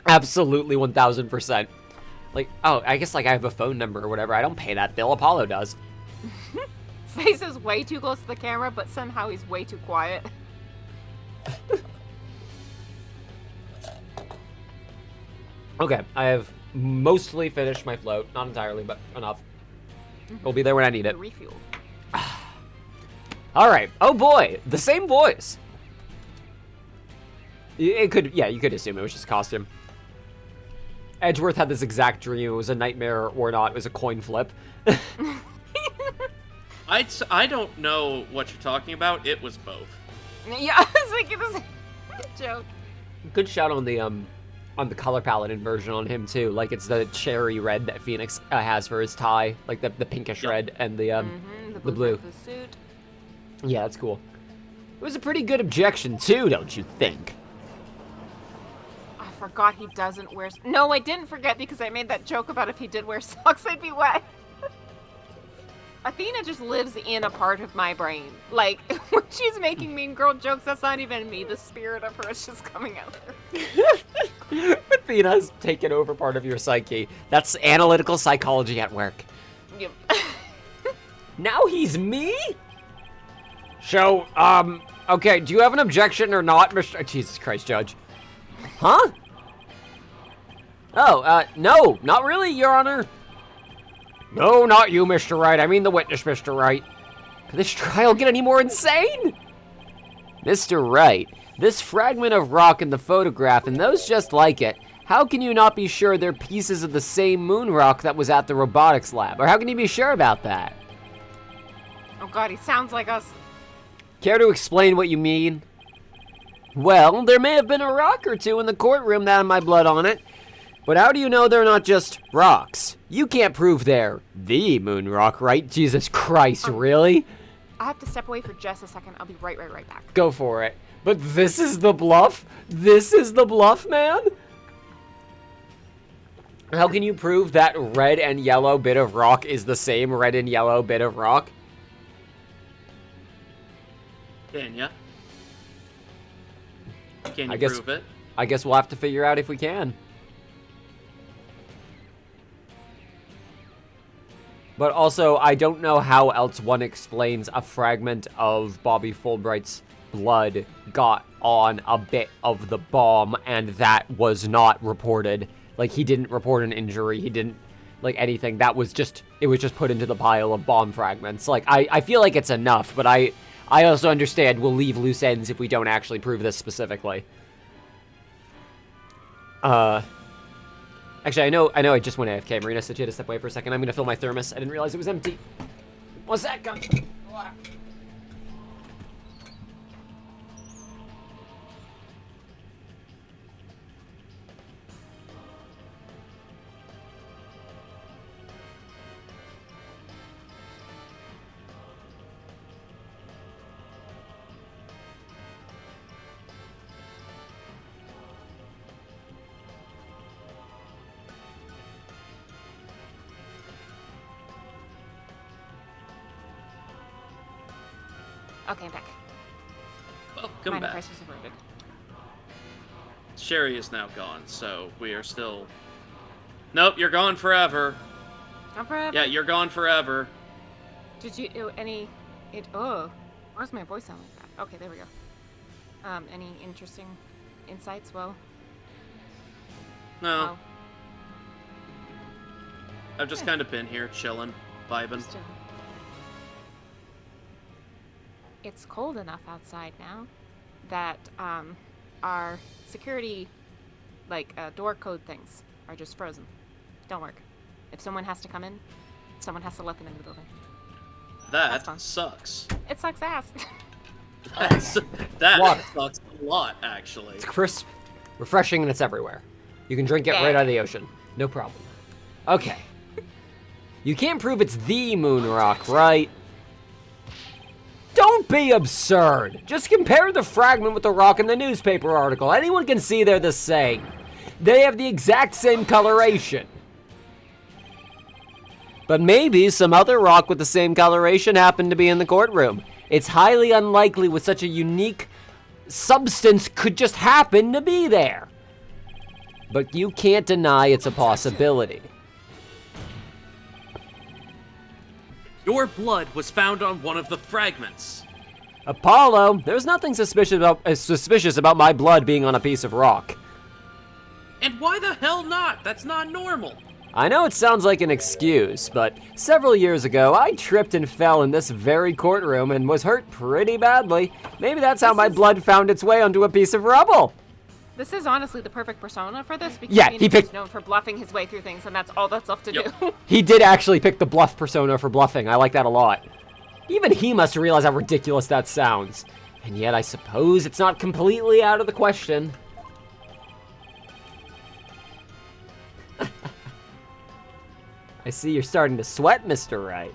Absolutely 1000%. Like, oh, I guess like I have a phone number or whatever. I don't pay that bill. Apollo does. Face is way too close to the camera, but somehow he's way too quiet. Okay, I have mostly finished my float. Not entirely, but enough. We'll be there when I need it. Refuel. All right. Oh boy, the same voice. It could, yeah, you could assume it was just costume. Edgeworth had this exact dream. It was a nightmare or not. It was a coin flip. I don't know what you're talking about. It was both. Yeah, I was like, it was a joke. Good shout on the color palette inversion on him too. Like it's the cherry red that Phoenix has for his tie, like the pinkish red and the blue. For the suit. Yeah, that's cool. It was a pretty good objection too, don't you think? I forgot he doesn't wear. No, I didn't forget because I made that joke about if he did wear socks, I'd be wet. Athena just lives in a part of my brain. Like, when she's making mean girl jokes, that's not even me. The spirit of her is just coming out. Athena's taken over part of your psyche. That's analytical psychology at work. Yep. Now he's me? So, okay, do you have an objection or not, Mr. Jesus Christ, Judge? Huh? Oh, no, not really, Your Honor. No, not you, Mr. Wright. I mean the witness, Mr. Wright. Could this trial get any more insane? Mr. Wright, this fragment of rock in the photograph and those just like it, how can you not be sure they're pieces of the same moon rock that was at the robotics lab? Or how can you be sure about that? Oh god, he sounds like us. Care to explain what you mean? Well, there may have been a rock or two in the courtroom that had my blood on it, but how do you know they're not just rocks? You can't prove they're the moon rock, right? Jesus Christ, really? I have to step away for just a second. I'll be right back. Go for it. But this is the bluff? This is the bluff, man? How can you prove that red and yellow bit of rock is the same red and yellow bit of rock? Can ya? Can I you guess- prove it? I guess we'll have to figure out if we can. But also, I don't know how else one explains a fragment of Bobby Fulbright's blood got on a bit of the bomb, and that was not reported. Like, he didn't report an injury, he didn't, like, anything. That was just, it was just put into the pile of bomb fragments. Like, I feel like it's enough, but I also understand we'll leave loose ends if we don't actually prove this specifically. Actually, I know I just went AFK. Marina said you had to step away for a second. I'm gonna fill my thermos. I didn't realize it was empty. One sec. Okay, I'm back. Welcome Minor back. crisis averted. Sheri is now gone, so we are still... Nope, you're gone forever. Gone forever. Yeah, you're gone forever. Did you where's my voice sound like that? Okay, there we go. Any interesting insights? Well, No, wow. I've just kind of been here, chilling, vibing. Just, it's cold enough outside now that our security, door code things are just frozen. Don't work. If someone has to come in, someone has to let them into the building. That's That fun. sucks. It sucks ass. That Water. sucks a lot, actually. It's crisp, refreshing, and it's everywhere. You can drink it right out of the ocean. No problem. Okay. You can't prove it's the moon rock, right? Don't be absurd. Just compare the fragment with the rock in the newspaper article. Anyone can see they're the same. They have the exact same coloration. But maybe some other rock with the same coloration happened to be in the courtroom. It's highly unlikely with such a unique substance could just happen to be there. But you can't deny it's a possibility. Your blood was found on one of the fragments. Apollo, there's nothing suspicious about my blood being on a piece of rock. And why the hell not? That's not normal. I know it sounds like an excuse, but several years ago, I tripped and fell in this very courtroom and was hurt pretty badly. Maybe that's how my blood found its way onto a piece of rubble. This is honestly the perfect persona for this because Yeah, Phoenix he picked- is known for bluffing his way through things, and that's all that's left to do. He did actually pick the bluff persona for bluffing. I like that a lot. Even he must realize how ridiculous that sounds. And yet I suppose it's not completely out of the question. I see you're starting to sweat, Mr. Wright.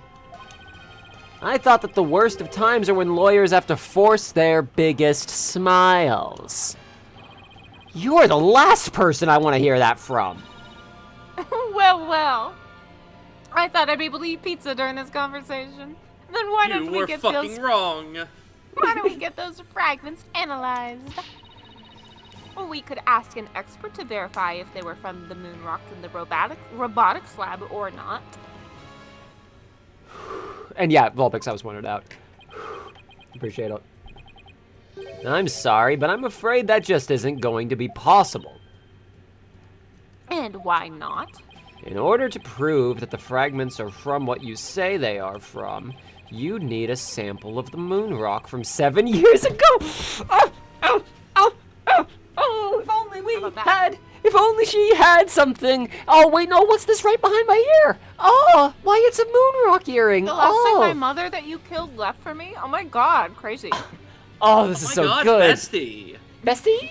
I thought that the worst of times are when lawyers have to force their biggest smiles. You're the last person I want to hear that from. Well. I thought I'd be able to eat pizza during this conversation. Then why don't You we were get fucking those? wrong. Why don't we get those fragments analyzed? Well, we could ask an expert to verify if they were from the moon rock in the robotics lab or not. And yeah, Vulpix, I was pointed out. Appreciate it. I'm sorry, but I'm afraid that just isn't going to be possible. And why not? In order to prove that the fragments are from what you say they are from, you need a sample of the moon rock from 7 years ago. Oh, if only we had, if only she had something. Oh, wait, no, what's this right behind my ear? Oh, why, it's a moon rock earring. The last thing my mother that you killed left for me? Oh my god, crazy. Oh, this is so God, good. bestie. Bestie?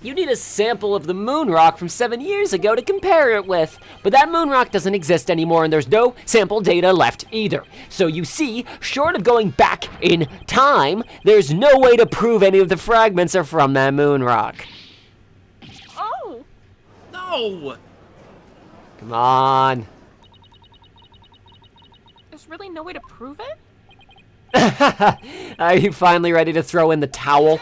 You need a sample of the moon rock from 7 years ago to compare it with. But that moon rock doesn't exist anymore and there's no sample data left either. So you see, short of going back in time, there's no way to prove any of the fragments are from that moon rock. Oh! No! Come on. There's really no way to prove it? Are you finally ready to throw in the towel?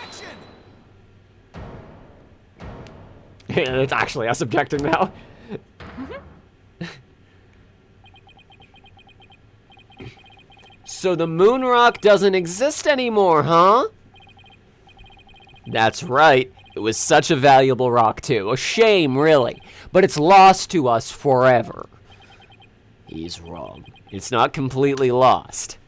It's actually us objecting now. So the moon rock doesn't exist anymore, huh? That's right. It was such a valuable rock, too. A shame, really. But it's lost to us forever. He's wrong. It's not completely lost.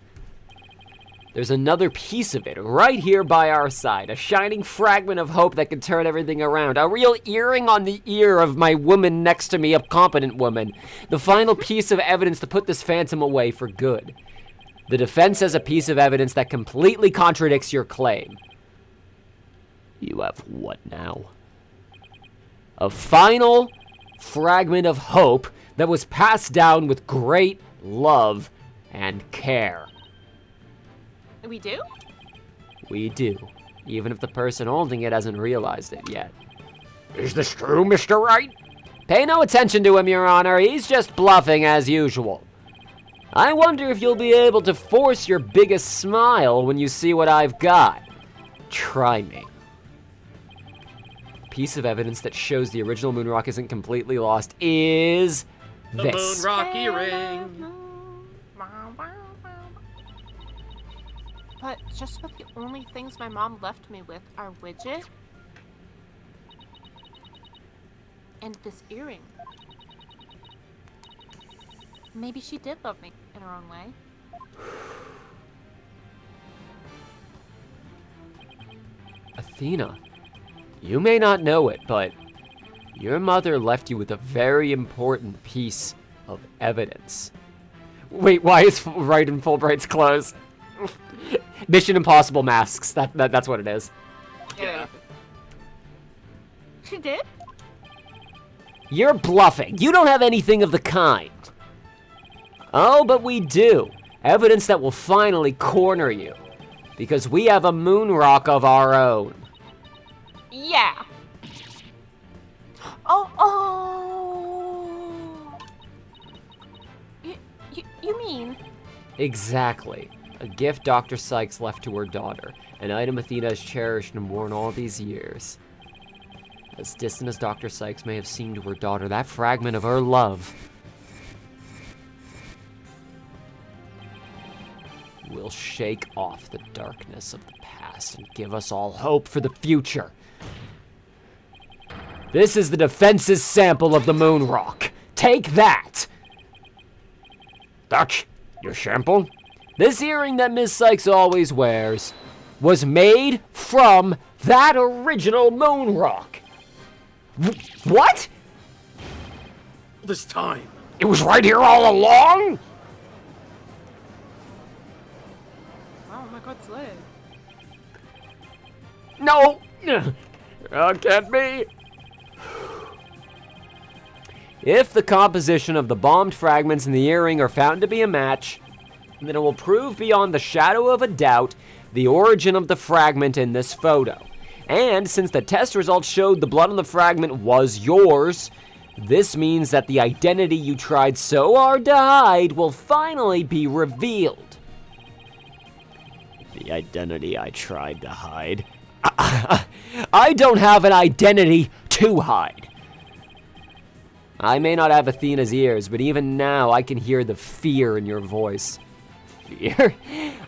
There's another piece of it right here by our side, a shining fragment of hope that could turn everything around, a real earring on the ear of my woman next to me, a competent woman, the final piece of evidence to put this phantom away for good. The defense has a piece of evidence that completely contradicts your claim. You have what now? A final fragment of hope that was passed down with great love and care. We do? We do, even if the person holding it hasn't realized it yet. Is this true, Mr. Wright? Pay no attention to him, Your Honor. He's just bluffing as usual. I wonder if you'll be able to force your biggest smile when you see what I've got. Try me. Piece of evidence that shows the original moon rock isn't completely lost is The this. moon rock earring. But just what the only things my mom left me with are widget and this earring. Maybe she did love me in her own way. Athena, you may not know it, but your mother left you with a very important piece of evidence. Wait, why is Wright in Fulbright's clothes? Mission Impossible masks. That's what it is. Yeah. She did? You're bluffing. You don't have anything of the kind. Oh, but we do. Evidence that will finally corner you. Because we have a moon rock of our own. Yeah. Oh. You mean? Exactly. A gift Dr. Sykes left to her daughter. An item Athena has cherished and worn all these years. As distant as Dr. Sykes may have seemed to her daughter, that fragment of her love will shake off the darkness of the past and give us all hope for the future. This is the defense's sample of the moon rock. Take that! That's your sample? This earring that Miss Sykes always wears was made from that original moon rock. What? This time. It was right here all along? Oh my god, Slade. No! That can't be. If the composition of the bombed fragments in the earring are found to be a match, then it will prove beyond the shadow of a doubt the origin of the fragment in this photo. And since the test results showed the blood on the fragment was yours, this means that the identity you tried so hard to hide will finally be revealed. The identity I tried to hide. I don't have an identity to hide. I may not have Athena's ears, but even now I can hear the fear in your voice. Fear?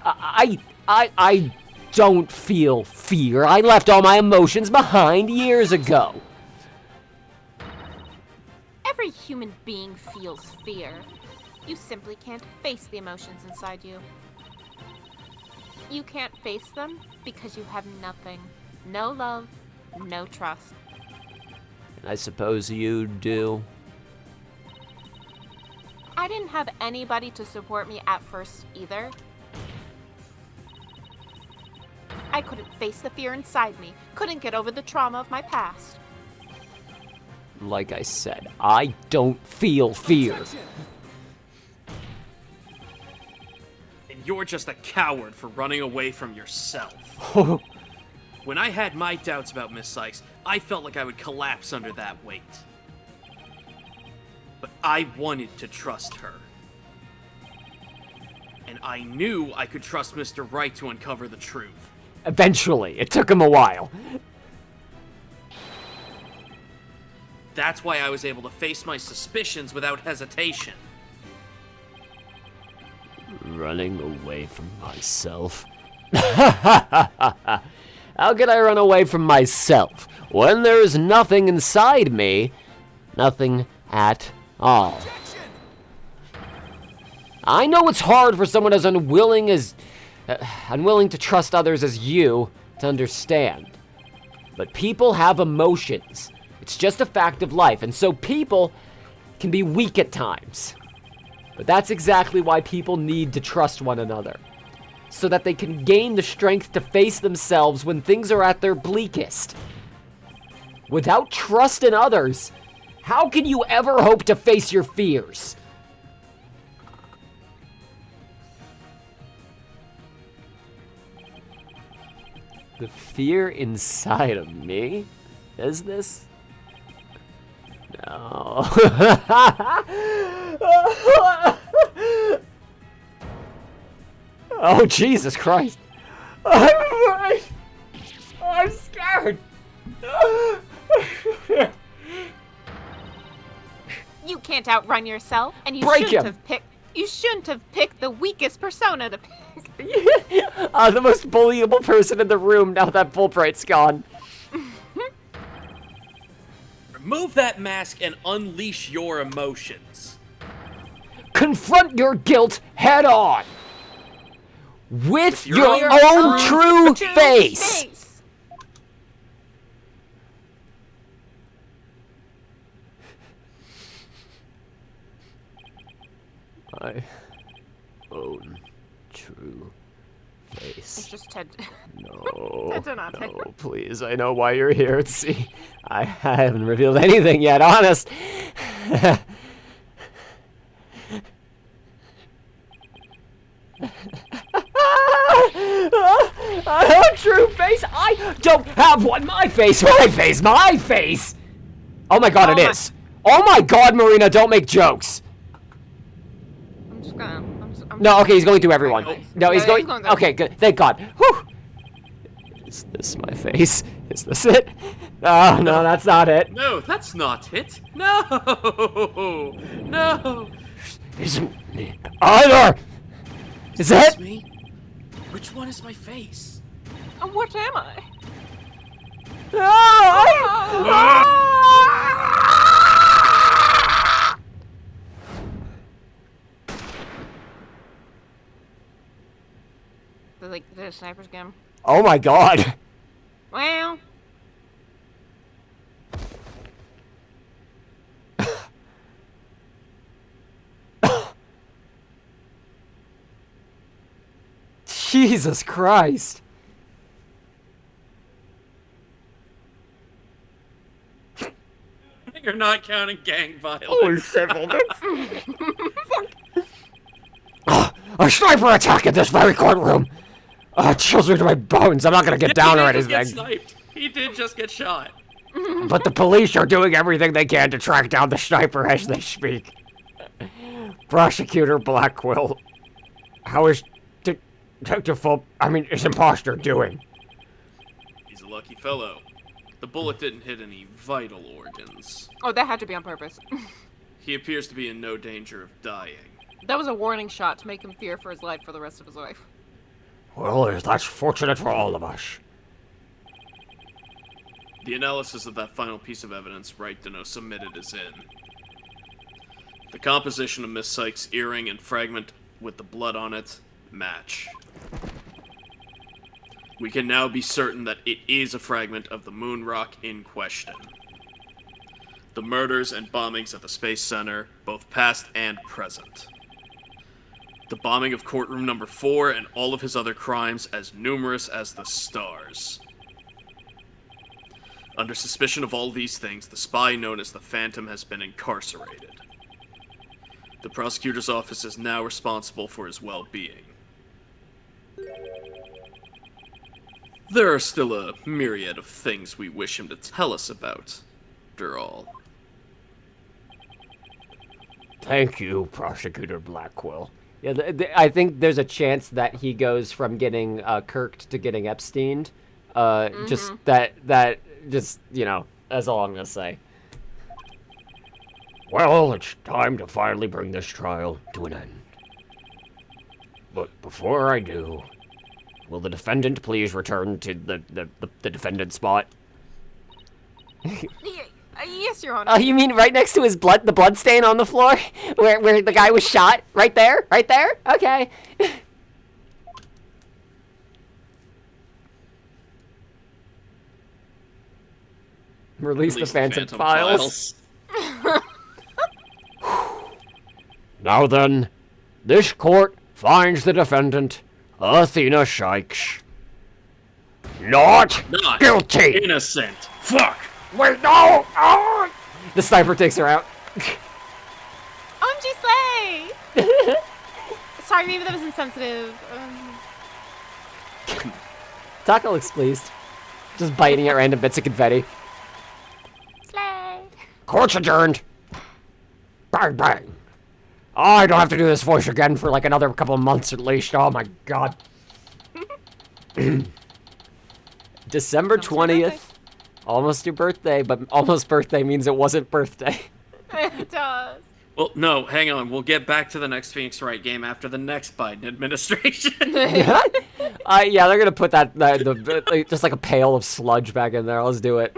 I don't feel fear. I left all my emotions behind years ago. Every human being feels fear. You simply can't face the emotions inside you. You can't face them because you have nothing. No love, no trust. I suppose you do. I didn't have anybody to support me at first either. I couldn't face the fear inside me, couldn't get over the trauma of my past. Like I said, I don't feel fear. And you're just a coward for running away from yourself. When I had my doubts about Miss Sykes, I felt like I would collapse under that weight. But I wanted to trust her. And I knew I could trust Mr. Wright to uncover the truth. Eventually, it took him a while. That's why I was able to face my suspicions without hesitation. Running away from myself. How could I run away from myself when there's nothing inside me? Nothing at all. I know it's hard for someone as unwilling to trust others as you to understand. But people have emotions. It's just a fact of life, and so people can be weak at times. But that's exactly why people need to trust one another, so that they can gain the strength to face themselves when things are at their bleakest. Without trust in others, how can you ever hope to face your fears? The fear inside of me? Is this? No. Oh, Jesus Christ. I'm scared. You can't outrun yourself, and you Break shouldn't him. have picked. You shouldn't have picked the weakest persona to pick. The most bullyable person in the room now that Fulbright's gone. Remove that mask and unleash your emotions. Confront your guilt head on. With your your own true face. My own true face. It's face. just Ted. No, Ted Donate. no, please. I know why you're here. See, I haven't revealed anything yet, honest. True face. I don't have one. My face. My face. My face. Oh my god, Oh it my- is. Oh my god, Marina, don't make jokes. I'm just gonna. I'm No, okay, he's going through everyone. No, he's Yeah, going. he's going through. Okay, good. Thank God. Whew. Is this my face? Is this it? Oh, no, that's not it. No, that's not it. No! No! Isn't me either. Is It's it? me? Which one is my face? What am I? The snipers get him. Oh my God. Well, Jesus Christ. You're not counting gang violence. Holy shit, a sniper attack in this very courtroom. Chills me to my bones. I'm not gonna get down or He did just get anything. sniped. He did just get shot. But the police are doing everything they can to track down the sniper as they speak. Prosecutor Blackquill, how is Detective is Imposter doing? He's a lucky fellow. The bullet didn't hit any vital organs. oh, that had to be on purpose. He appears to be in no danger of dying. That was a warning shot to make him fear for his life for the rest of his life. Well, that's fortunate for all of us. The analysis of that final piece of evidence Wright submitted is in. The composition of Miss Sykes' earring and fragment with the blood on it match. We can now be certain that it is a fragment of the moon rock in question. The murders and bombings at the Space Center, both past and present. The bombing of courtroom number 4 and all of his other crimes as numerous as the stars. Under suspicion of all these things, the spy known as the Phantom has been incarcerated. The prosecutor's office is now responsible for his well-being. There are still a myriad of things we wish him to tell us about, after all. Thank you, Prosecutor Blackquill. Yeah, I think there's a chance that he goes from getting Kirked to getting Epsteined. Just just, that's all I'm gonna say. Well, it's time to finally bring this trial to an end. But before I do, will the defendant please return to the defendant spot? Yes, Your Honor. You mean right next to his the blood stain on the floor? Where the guy was shot? Right there? Right there? Okay. Release the Phantom files. Now then, this court finds the defendant, Athena Shikes, not guilty. Innocent. Fuck. Wait, no! Oh! The sniper takes her out. OMG Slay! Sorry, maybe that was insensitive. Taco looks pleased. Just biting at random bits of confetti. Slay! Court's adjourned. Bang, bang. I don't have to do this voice again for like another couple of months at least. Oh my god. December Almost your 20th. Almost your birthday, but almost birthday means it wasn't birthday. It does. Well, no, hang on. We'll get back to the next Phoenix Wright game after the next Biden administration. Yeah, they're gonna put that just like a pail of sludge back in there. Let's do it.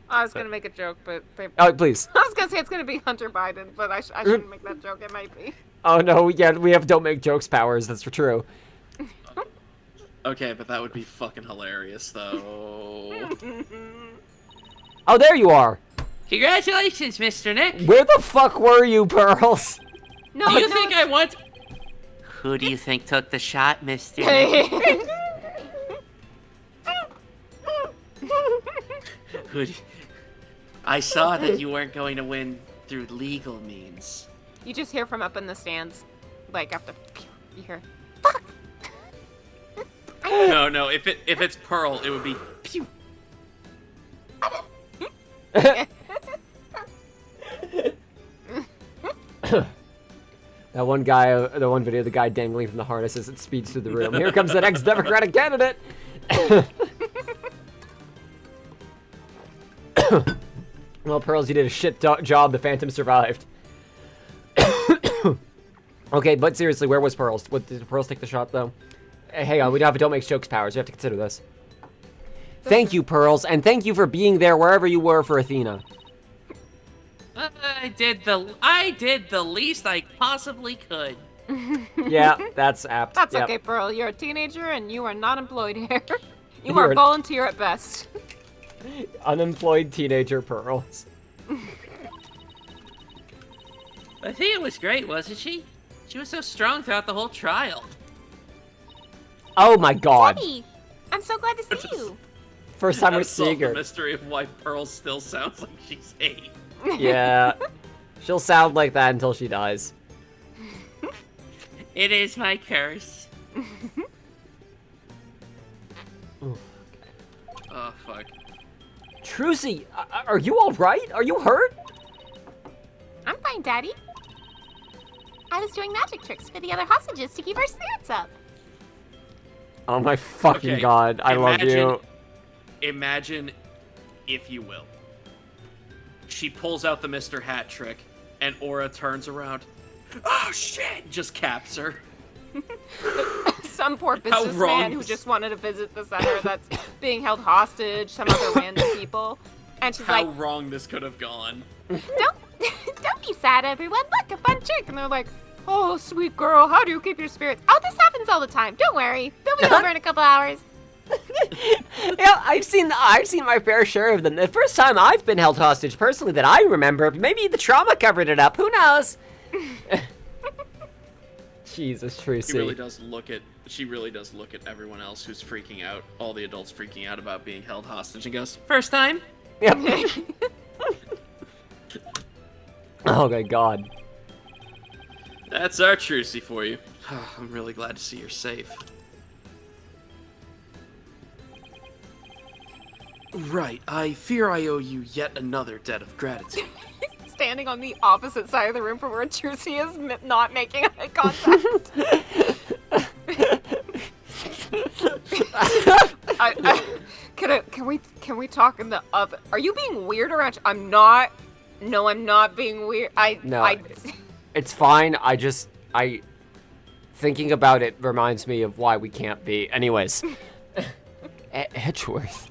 I was gonna make a joke, but Oh, please. I was gonna say it's gonna be Hunter Biden, but I shouldn't make that joke. It might be. Oh no, yeah, we have don't make jokes powers. That's for true. Okay, but that would be fucking hilarious, though. Oh, there you are. Congratulations, Mr. Nick. Where the fuck were you, Pearls? No, Do you think I want... Who do you think took the shot, Mr. Who do I saw that you weren't going to win through legal means. You just hear from up in the stands, like after you hear. No. If it's Pearl, it would be pew. That one guy, the one video, of the guy dangling from the harness as it speeds through the room. Here comes the next Democratic candidate. Well, Pearls, you did a shit job. The Phantom survived. Okay, but seriously, where was Pearls? Did Pearls take the shot, though? Hang on, we don't have a Don't Make Jokes powers. We have to consider this. Thank you, Pearls, and thank you for being there wherever you were for Athena. I did the least I possibly could. Yeah, that's apt. That's yep. okay, Pearl. You're a teenager and you are not employed here. You are volunteer at best. Unemployed teenager Pearls. Athena was great, wasn't she? She was so strong throughout the whole trial. Oh my god. Teddy, I'm so glad to see you. First time we're Unsolved seeing the her. mystery of why Pearl still sounds like she's 8. Yeah. She'll sound like that until she dies. It is my curse. Oh, fuck. Trucy, are you alright? Are you hurt? I'm fine, Daddy. I was doing magic tricks for the other hostages to keep our spirits up. Oh my fucking Okay, god, I love you. Imagine, if you will, she pulls out the Mr. Hat trick, and Aura turns around. Oh shit! Just caps her. Some poor How businessman wrong who this- just wanted to visit the center that's being held hostage, some other random people. And she's How like, wrong this could have gone. Don't be sad, everyone. look, a fun trick. And they're like, oh, sweet girl, how do you keep your spirits? Oh, this happens all the time. Don't worry. They'll be over in a couple hours. Yeah, I've seen my fair share of them. The first time I've been held hostage personally that I remember, maybe the trauma covered it up. Who knows? Jesus, Trucy. She really does look at everyone else who's freaking out, all the adults freaking out about being held hostage, and goes, First time? Yep. Oh my god. "That's our Trucy for you." I'm really glad to see you're safe. Right, I fear I owe you yet another debt of gratitude. Standing on the opposite side of the room from where Trucy is not making eye contact. Can we talk in the other? Are you being weird around? I'm not. No, I'm not being weird. It's fine. Thinking about it reminds me of why we can't be. Anyways. Edgeworth.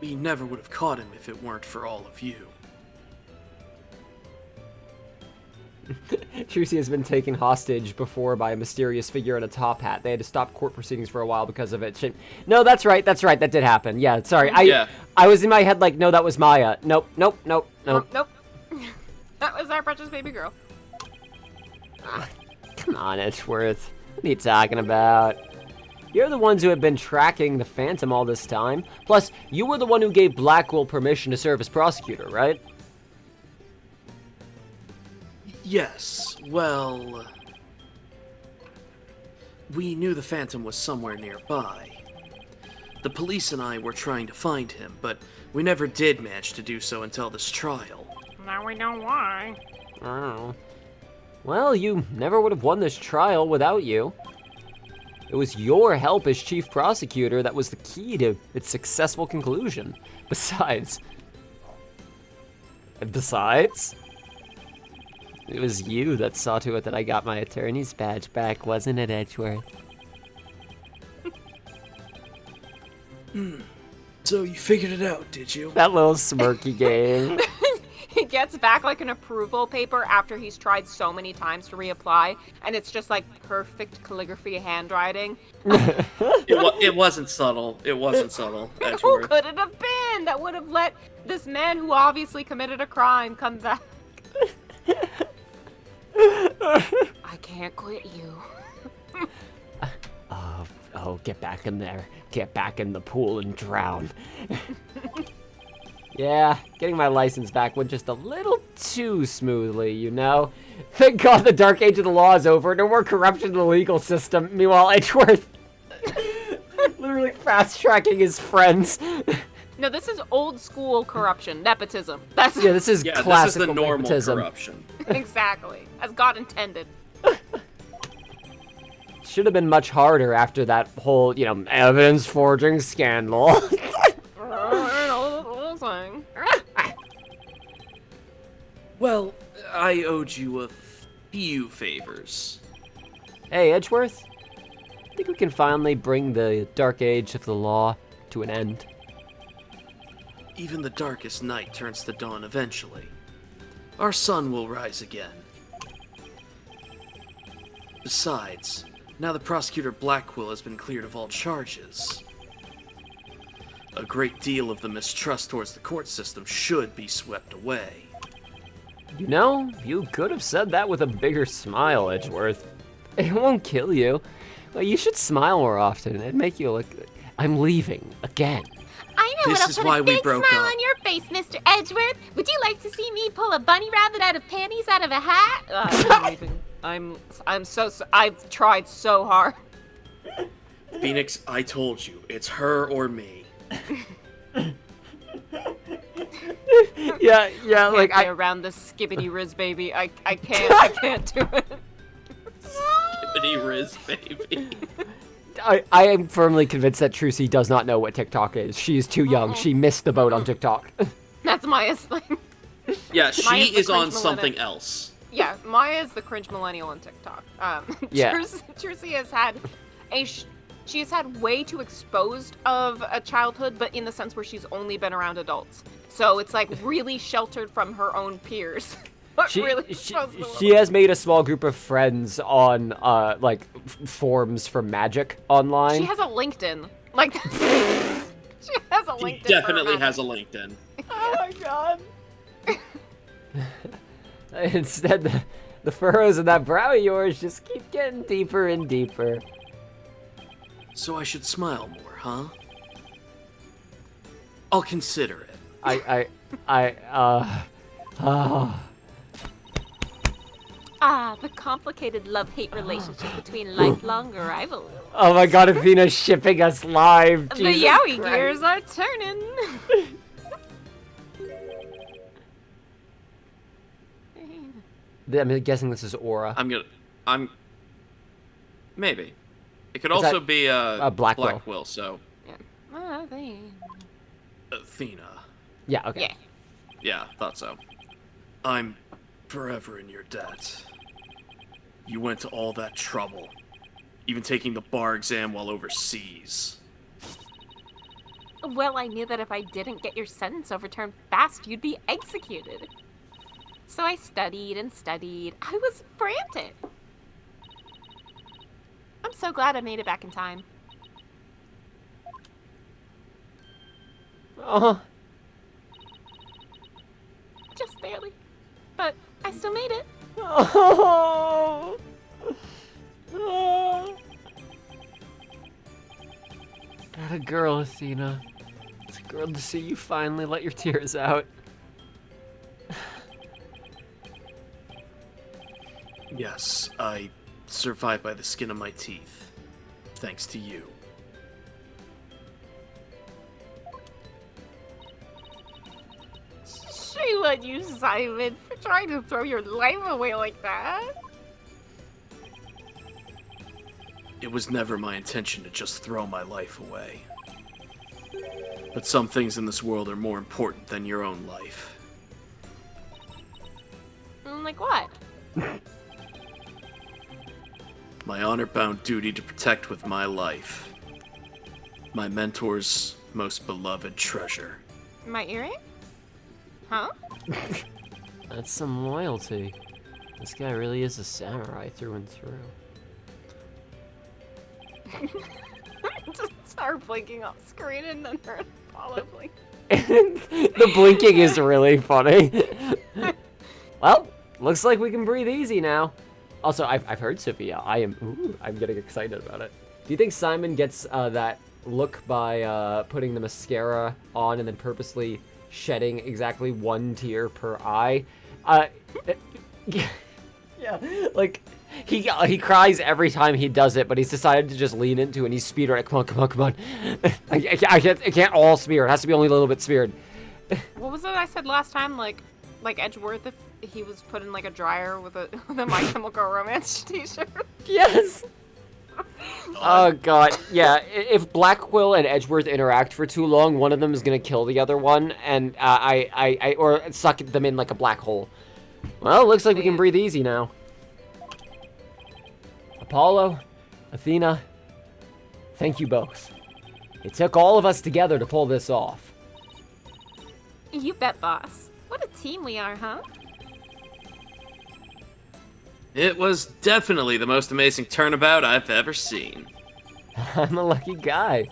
We never would have caught him if it weren't for all of you. Trucy has been taken hostage before by a mysterious figure in a top hat. They had to stop court proceedings for a while because of it. No, that's right. That did happen. Yeah, sorry. I was in my head like, no, that was Maya. Nope. Nope. That was our precious baby girl. Come on, Edgeworth. What are you talking about? You're the ones who have been tracking the Phantom all this time. Plus, you were the one who gave Blackwell permission to serve as prosecutor, right? Yes, well... we knew the Phantom was somewhere nearby. The police and I were trying to find him, but we never did manage to do so until this trial. Now we know why. Oh. Well, you never would have won this trial without you. It was your help as chief prosecutor that was the key to its successful conclusion. Besides, it was you that saw to it that I got my attorney's badge back, wasn't it, Edgeworth? So you figured it out, did you? That little smirky game. He gets back like an approval paper after he's tried so many times to reapply, and it's just like perfect calligraphy handwriting. It wasn't subtle. It wasn't subtle. Who Edgeworth. could it have been that would have let this man who obviously committed a crime come back? I can't quit you. Oh, get back in there. Get back in the pool and drown. Yeah, getting my license back went just a little too smoothly, you know? Thank God the dark age of the law is over. No more corruption in the legal system. Meanwhile, Edgeworth literally fast-tracking his friends. No, this is old school corruption, nepotism. That's Yeah, this is Yeah, this is classical the normal nepotism. corruption. exactly as God intended. Should have been much harder after that whole, evidence forging scandal. Well, I owed you a few favors. Hey, Edgeworth. I think we can finally bring the dark age of the law to an end. Even the darkest night turns to dawn eventually. Our sun will rise again. Besides, now the prosecutor Blackquill has been cleared of all charges. A great deal of the mistrust towards the court system should be swept away. You know, you could have said that with a bigger smile, Edgeworth. It won't kill you. Well, you should smile more often. It'd make you look... I'm leaving. Again. I know This what'll is put why a we big broke smile up. on your face, Mr. Edgeworth. Would you like to see me pull a bunny rabbit out of panties out of a hat? I'm leaving. I've tried so hard. Phoenix, I told you, it's her or me. Yeah, like Can't be around the skibbity riz baby. I can't do it. Skippity Riz, baby. I am firmly convinced that Trucy does not know what TikTok is. She is too young. She missed the boat on TikTok. That's Maya's thing. Yeah, she Maya's the is on cringe something millennial. else. Yeah, Maya is the cringe millennial on TikTok. Yeah. Trucy has had she has had way too exposed of a childhood, but in the sense where she's only been around adults. So it's like really sheltered from her own peers. But really exposed to the She has made a small group of friends on forums for magic online. She has a LinkedIn. Like she has a She LinkedIn. definitely has a LinkedIn. Oh my god. Instead, the furrows in that brow of yours just keep getting deeper and deeper. So I should smile more, huh? I'll consider it. The complicated love-hate relationship between lifelong rivals. Oh my god, Athena's shipping us live. The Jesus Yowie Christ. gears are turning. I'm guessing this is Aura. Maybe. It could Is also that- be Blackquill. Blackquill, so Athena. Yeah, okay. Yeah. Yeah, thought so. I'm forever in your debt. You went to all that trouble, even taking the bar exam while overseas. Well, I knew that if I didn't get your sentence overturned fast, you'd be executed. So I studied and studied. I was frantic. I'm so glad I made it back in time. Oh, Just barely. But I still made it. oh. Oh. Got a girl, Athena. It's a girl to see you finally let your tears out. Yes, I survived by the skin of my teeth. Thanks to you. Shame on you, Simon, for trying to throw your life away like that. It was never my intention to just throw my life away. But some things in this world are more important than your own life. Like what? My honor-bound duty to protect with my life. My mentor's most beloved treasure. My earring? Huh? That's some loyalty. This guy really is a samurai through and through. Just start blinking off screen and then her follow blink. The blinking is really funny. Well, looks like we can breathe easy now. Also, I've heard Sophia. I'm getting excited about it. Do you think Simon gets that look by putting the mascara on and then purposely shedding exactly 1 tear per eye? Yeah, like he cries every time he does it, but he's decided to just lean into it and he's speeding. Come on. I can't all smear. It has to be only a little bit smeared. What was it I said last time? Like Edgeworth, if he was put in like a dryer with a My Chemical Romance t-shirt. Yes. Oh god, yeah. If Black Quill and Edgeworth interact for too long, one of them is gonna kill the other one, and or suck them in like a black hole. Well, it looks like we can breathe easy now. Apollo, Athena, thank you both. It took all of us together to pull this off. You bet, boss. What a team we are, huh? It was definitely the most amazing turnabout I've ever seen. I'm a lucky guy.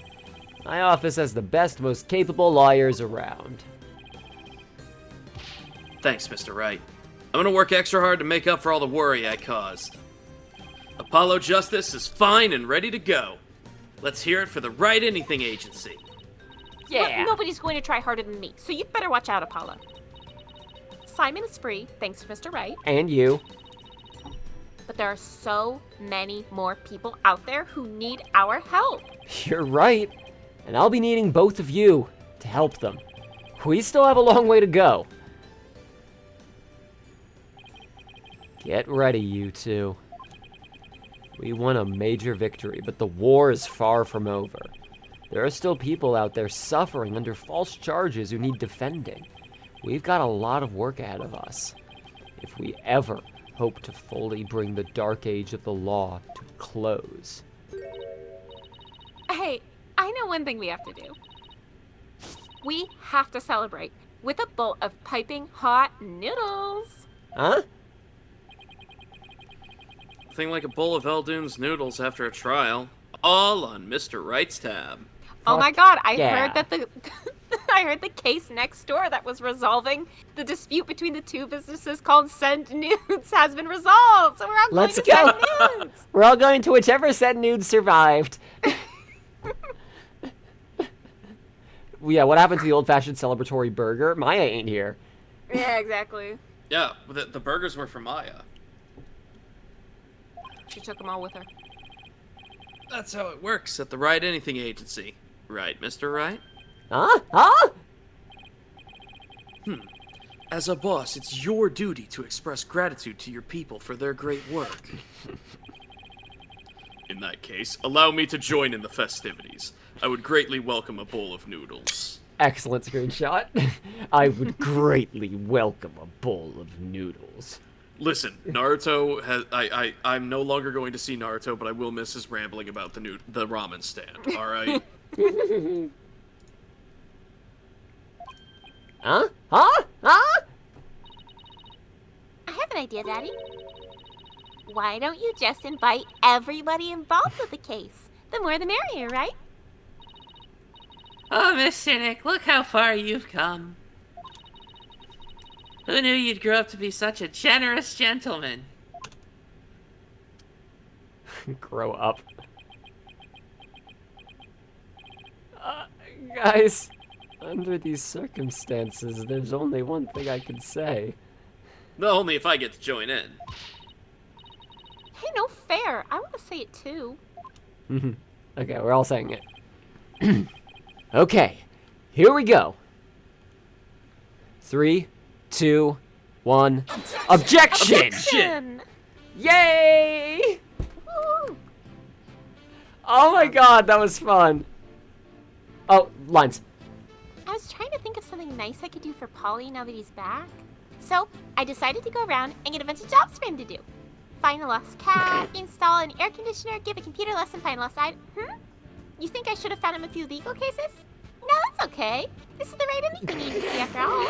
My office has the best, most capable lawyers around. Thanks, Mr. Wright. I'm gonna work extra hard to make up for all the worry I caused. Apollo Justice is fine and ready to go. Let's hear it for the Wright Anything Agency. Yeah. Well, nobody's going to try harder than me, so you'd better watch out, Apollo. Simon is free, thanks to Mr. Wright. And you. But there are so many more people out there who need our help. You're right. And I'll be needing both of you to help them. We still have a long way to go. Get ready, you two. We won a major victory, but the war is far from over. There are still people out there suffering under false charges who need defending. We've got a lot of work ahead of us. If we ever hope to fully bring the dark age of the law to a close. Hey, I know one thing we have to do. We have to celebrate with a bowl of piping hot noodles. Huh? Thing like a bowl of Eldoon's noodles after a trial, all on Mr. Wright's tab. Oh my god, I yeah. heard that I heard the case next door that was resolving the dispute between the two businesses called Send Nudes has been resolved. So we're all Let's going to go. Send Nudes. We're all going to whichever Send Nude survived. Yeah, what happened to the old-fashioned celebratory burger? Maya ain't here. Yeah, exactly. Yeah, the burgers were for Maya. She took them all with her. That's how it works at the Wright Anything Agency. Right, Mr. Wright? Huh? Huh? As a boss, it's your duty to express gratitude to your people for their great work. In that case, allow me to join in the festivities. I would greatly welcome a bowl of noodles. Excellent screenshot. I would greatly welcome a bowl of noodles. Listen, Naruto has. I'm no longer going to see Naruto, but I will miss his rambling about the ramen stand. All right. Huh? Huh? Huh? I have an idea, Daddy. Why don't you just invite everybody involved with the case? The more the merrier, right? Oh, Miss Cynic, look how far you've come. Who knew you'd grow up to be such a generous gentleman? Grow up. Guys, under these circumstances, there's only one thing I can say. No, only if I get to join in. Hey, no fair. I want to say it too. Okay, we're all saying it. Okay, here we go. 3, 2, 1. Objection! Yay! Woo! Oh my god, that was fun. Oh, lines. I was trying to think of something nice I could do for Polly now that he's back. So, I decided to go around and get a bunch of jobs for him to do. Find a lost cat, install an air conditioner, give a computer lesson, find a lost item. You think I should have found him a few legal cases? No, that's okay. This is the right anything agency after all.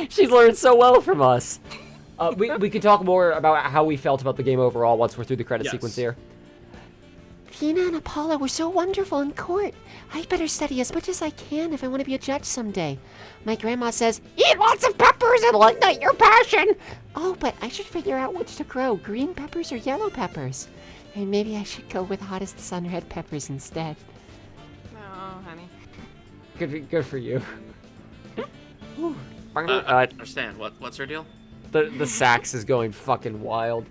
She's learned so well from us. We could talk more about how we felt about the game overall once we're through the credit sequence here. Athena and Apollo were so wonderful in court. I better study as much as I can if I want to be a judge someday. My grandma says, eat lots of peppers, it'll ignite your passion. Oh, but I should figure out which to grow, green peppers or yellow peppers. And maybe I should go with hot as the sun red peppers instead. Oh, honey. Good for you. I don't understand. What's her deal? The sax is going fucking wild.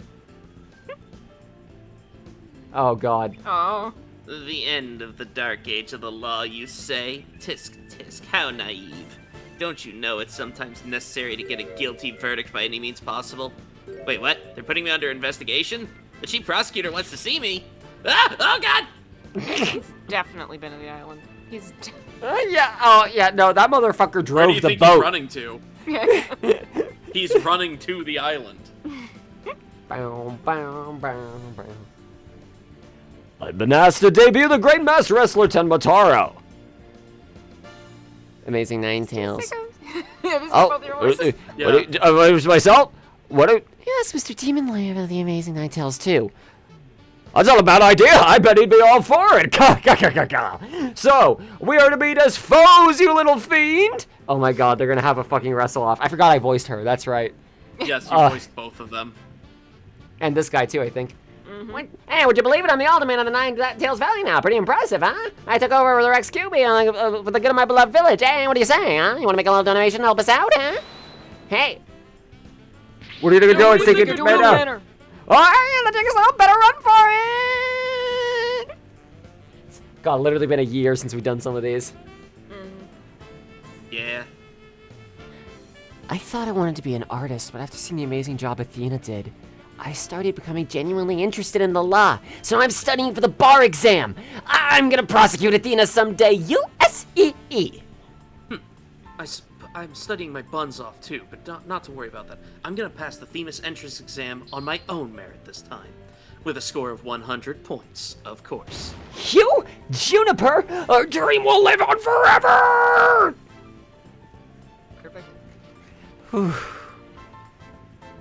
Oh god. Oh. The end of the dark age of the law, you say? Tisk, tisk, how naive. Don't you know it's sometimes necessary to get a guilty verdict by any means possible? Wait, what? They're putting me under investigation? The chief prosecutor wants to see me. Ah! Oh god! He's definitely been to the island. He's. No, that motherfucker Where do drove you the think boat. he's running to? He's running to the island. Bow, bow, bow, bow. I've been asked to debut the Great Master Wrestler Tenmataro. Amazing Nine Tails. Oh, Yeah. it was myself? Yes, Mr. Demon Layer of the Amazing Nine Tails too. That's not a bad idea. I bet he'd be all for it. So, we are to meet as foes, you little fiend. Oh my god, they're gonna have a fucking wrestle off. I forgot I voiced her, that's right. Yes, you voiced both of them. And this guy too, I think. Hey, would you believe it? I'm the Alderman of the Nine Tails Valley now. Pretty impressive, huh? I took over with the Rex QB for the good of my beloved village. Hey, what do you say, huh? You want to make a little donation to help us out, huh? Hey. What are you gonna do and take it to Banner. Oh, the take us out. Better run for it. God, literally been a year since we've done some of these. Yeah. I thought I wanted to be an artist, but after seeing the amazing job Athena did, I started becoming genuinely interested in the law. So I'm studying for the bar exam. I'm gonna prosecute Athena someday. U-S-E-E. I'm studying my buns off too, but not to worry about that. I'm gonna pass the Themis entrance exam on my own merit this time. With a score of 100 points, of course. You, Juniper, our dream will live on forever! Perfect.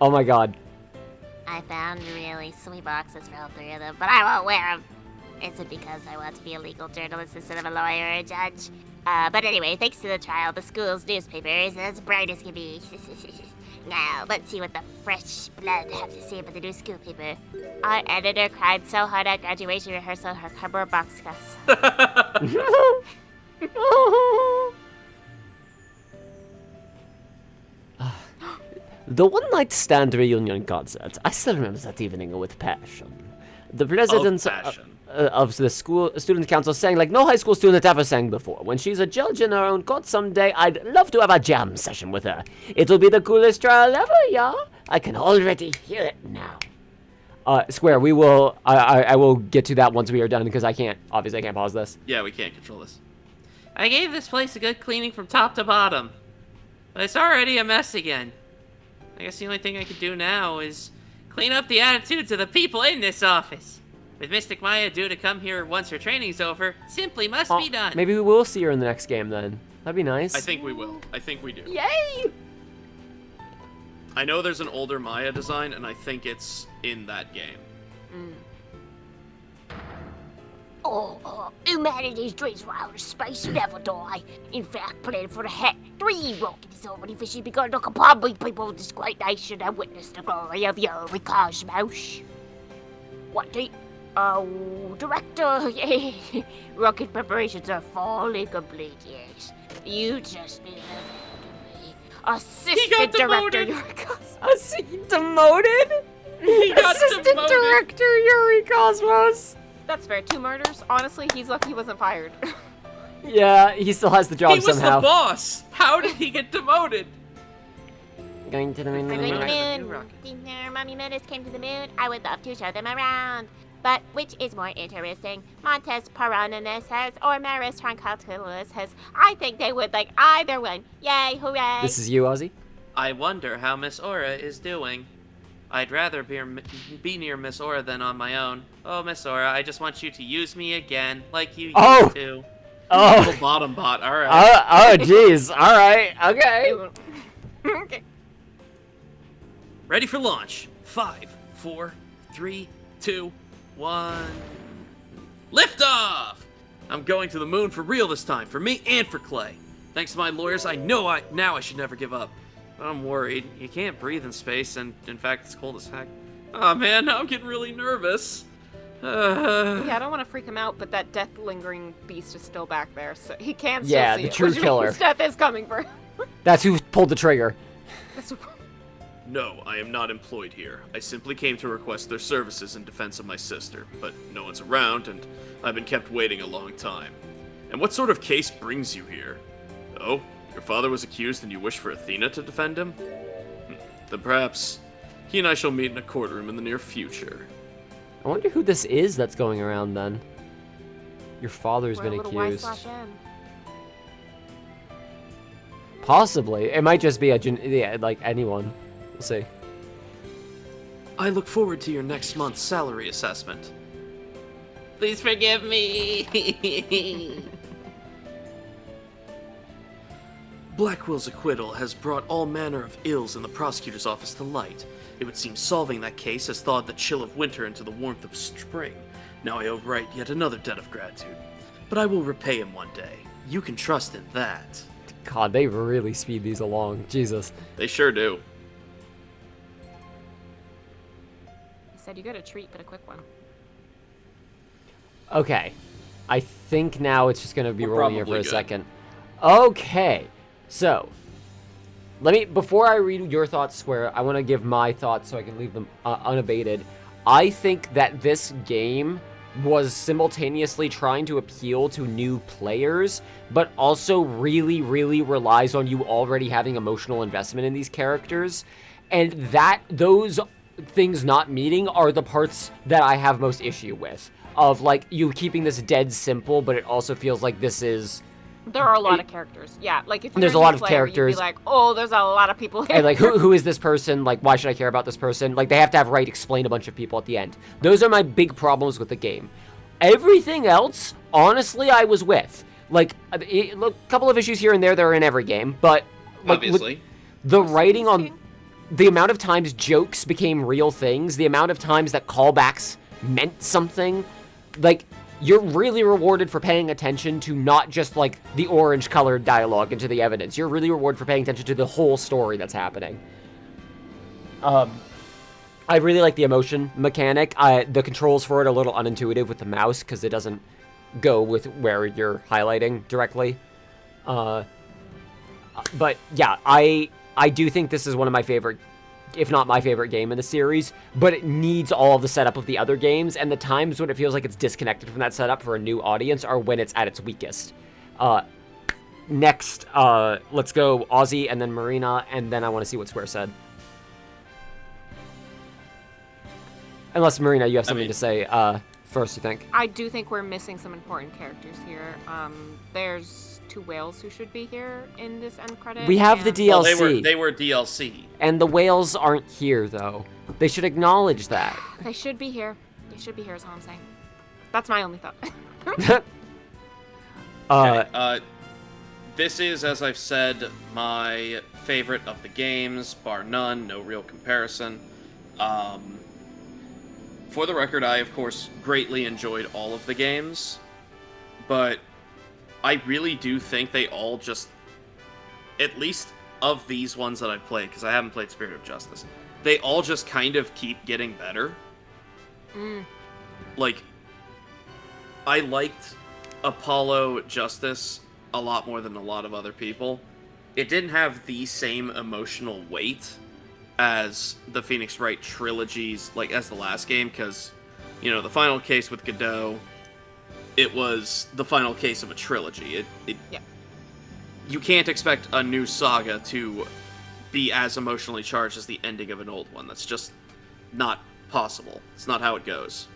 Oh my god. I found really sweet boxes for all three of them, but I won't wear them. Is it because I want to be a legal journalist instead of a lawyer or a judge? But anyway, thanks to the trial, the school's newspaper is as bright as can be. Now, let's see what the fresh blood have to say about the new school paper. Our editor cried so hard at graduation rehearsal, her cardboard box cuts. The one-night stand reunion concert. I still remember that evening with passion. The president of the school student council sang like no high school student ever sang before. When she's a judge in her own court someday, I'd love to have a jam session with her. It'll be the coolest trial ever, y'all. I can already hear it now. Square, we will. I will get to that once we are done because I can't pause this. Yeah, we can't control this. I gave this place a good cleaning from top to bottom, but it's already a mess again. I guess the only thing I could do now is clean up the attitudes of the people in this office. With Mystic Maya due to come here once her training's over, simply must be done. Maybe we will see her in the next game then. That'd be nice. I think we will. I think we do. Yay! I know there's an older Maya design, and I think it's in that game. Humanity's dreams for outer space never die. In fact, plan for the Het 3 rocket is already officially begun to accompany people of this great nation and witness the glory of your cosmos. What the... Oh, Director, rocket preparations are fully complete, yes. You just need to be Assistant Director Yuri Cosmos. Demoted? Assistant Director Yuri Cosmos. That's fair. 2 murders. Honestly, he's lucky he wasn't fired. Yeah, he still has the job He was somehow. the boss! How did he get demoted? Going to the moon. We're going to the New moon. rocket. Dinner, Mommy Menace came to the moon. I would love to show them around. But which is more interesting, Montes Piranensis or Maris Troncalculus? I think they would like either one. Yay, hooray! This is you, Ozzy? I wonder how Miss Aura is doing. I'd rather be near Miss Aura than on my own. Oh, Miss Aura, I just want you to use me again, like you used to. Oh! Little bottom bot, alright. Oh, jeez. All right. Okay. Okay. Ready for launch. 5, 4, 3, 2, 1. Lift off! I'm going to the moon for real this time, for me and for Clay. Thanks to my lawyers, I know now I should never give up. But I'm worried. You can't breathe in space, and in fact, it's cold as heck. Oh man, now I'm getting really nervous. Yeah, I don't want to freak him out, but that death lingering beast is still back there, so he can still Yeah, see the it, true which killer. means death is coming for him. That's who pulled the trigger. No, I am not employed here. I simply came to request their services in defense of my sister, but no one's around, and I've been kept waiting a long time. And what sort of case brings you here? Oh, your father was accused and you wish for Athena to defend him? Then perhaps he and I shall meet in a courtroom in the near future. I wonder who this is that's going around then. Your father's Wear a been little Y accused. slash N. Possibly. It might just be like anyone. We'll see. I look forward to your next month's salary assessment. Please forgive me. Blackwell's acquittal has brought all manner of ills in the prosecutor's office to light. It would seem solving that case has thawed the chill of winter into the warmth of spring. Now I owe Wright yet another debt of gratitude. But I will repay him one day. You can trust in that. God, they really speed these along. Jesus. They sure do. He said you got a treat, but a quick one. Okay. I think now it's just going to be We're rolling here for probably a good. second. Okay. So, before I read your thoughts, Square, I want to give my thoughts so I can leave them unabated. I think that this game was simultaneously trying to appeal to new players, but also really, really relies on you already having emotional investment in these characters. And those things not meeting are the parts that I have most issue with. Of, like, you keeping this dead simple, but it also feels like this is... There are a lot of characters. Yeah, like if you're There's a new lot of player, you'd characters. be like, oh, there's a lot of people here. And, like, who is this person? Like, why should I care about this person? Like, they have to have Wright explain a bunch of people at the end. Those are my big problems with the game. Everything else, honestly, I was with. Like, a couple of issues here and there that are in every game, but... Like, Obviously. the writing on... The amount of times jokes became real things, the amount of times that callbacks meant something, like... You're really rewarded for paying attention to not just, like, the orange-colored dialogue into the evidence. You're really rewarded for paying attention to the whole story that's happening. I really like the emotion mechanic. The controls for it are a little unintuitive with the mouse, because it doesn't go with where you're highlighting directly. But, yeah, I do think this is one of my favorite, if not my favorite game in the series, but it needs all of the setup of the other games, and the times when it feels like it's disconnected from that setup for a new audience are when it's at its weakest. Next, let's go Ozzy and then Marina, and then I want to see what Square said. Unless, Marina, you have something to say first, you think? I do think we're missing some important characters here. There's two whales who should be here in this end credit. We have the Well, DLC. they were DLC. And the whales aren't here, though. They should acknowledge that. They should be here. They should be here is all I'm saying. That's my only thought. Okay, this is, as I've said, my favorite of the games, bar none, no real comparison. For the record, I, of course, greatly enjoyed all of the games, but I really do think they all just, at least of these ones that I've played, because I haven't played Spirit of Justice, they all just kind of keep getting better. Like, I liked Apollo Justice a lot more than a lot of other people. It didn't have the same emotional weight as the Phoenix Wright trilogies, like as the last game, because, you know, the final case with Godot, it was the final case of a trilogy. Yeah. You can't expect a new saga to be as emotionally charged as the ending of an old one. That's just not possible. It's not how it goes.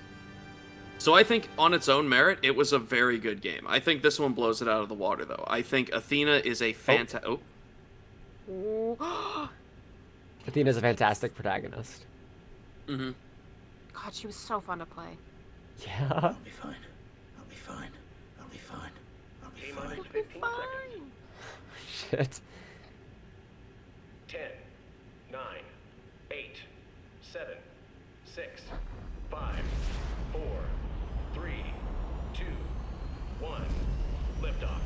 So I think, on its own merit, it was a very good game. I think this one blows it out of the water, though. I think Athena is a fantastic... Athena's a fantastic protagonist. Mm-hmm. God, she was so fun to play. Yeah. I'll be fine. I'll be fine. I'll be fine. I'll be fine. You'll be fine. Shit. 10, 9, 8, 7, 6, 5, 4, 3, 1. Liftoff.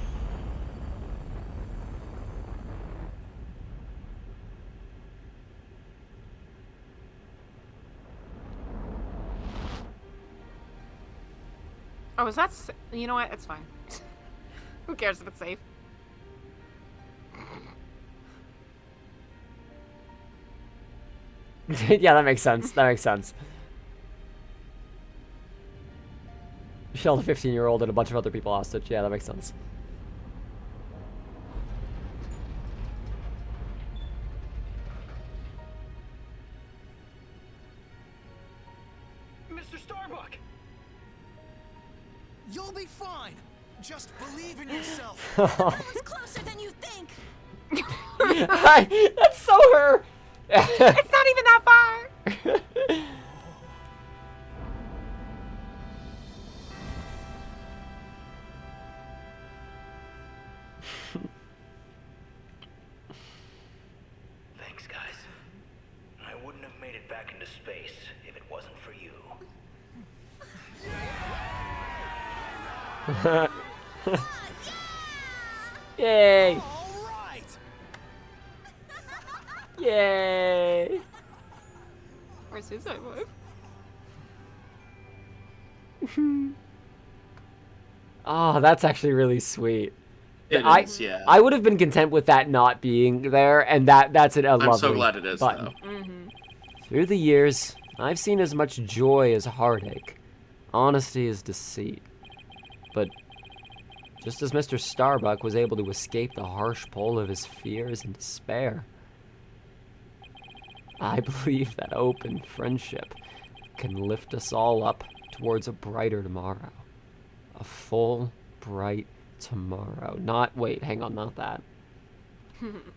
Oh, is that... You know what? It's fine. Who cares if it's safe? Yeah, that makes sense. That makes sense. She held a 15-year-old and a bunch of other people hostage. Yeah, that makes sense. Mr. Starbuck! You'll be fine. Just believe in yourself. It's closer than you think. That's so her. It's not even that far! Thanks, guys. I wouldn't have made it back into space if it wasn't for you. Yay! All right. Yay! Where's Suicide Boy? Oh, that's actually really sweet. It I, is, yeah. I would have been content with that not being there, and that's a lovely I'm so glad it is, button. though. Mm-hmm. Through the years, I've seen as much joy as heartache, honesty as deceit. But just as Mr. Starbuck was able to escape the harsh pull of his fears and despair, I believe that open friendship can lift us all up towards a brighter tomorrow. A full, bright tomorrow. Wait, hang on, not that.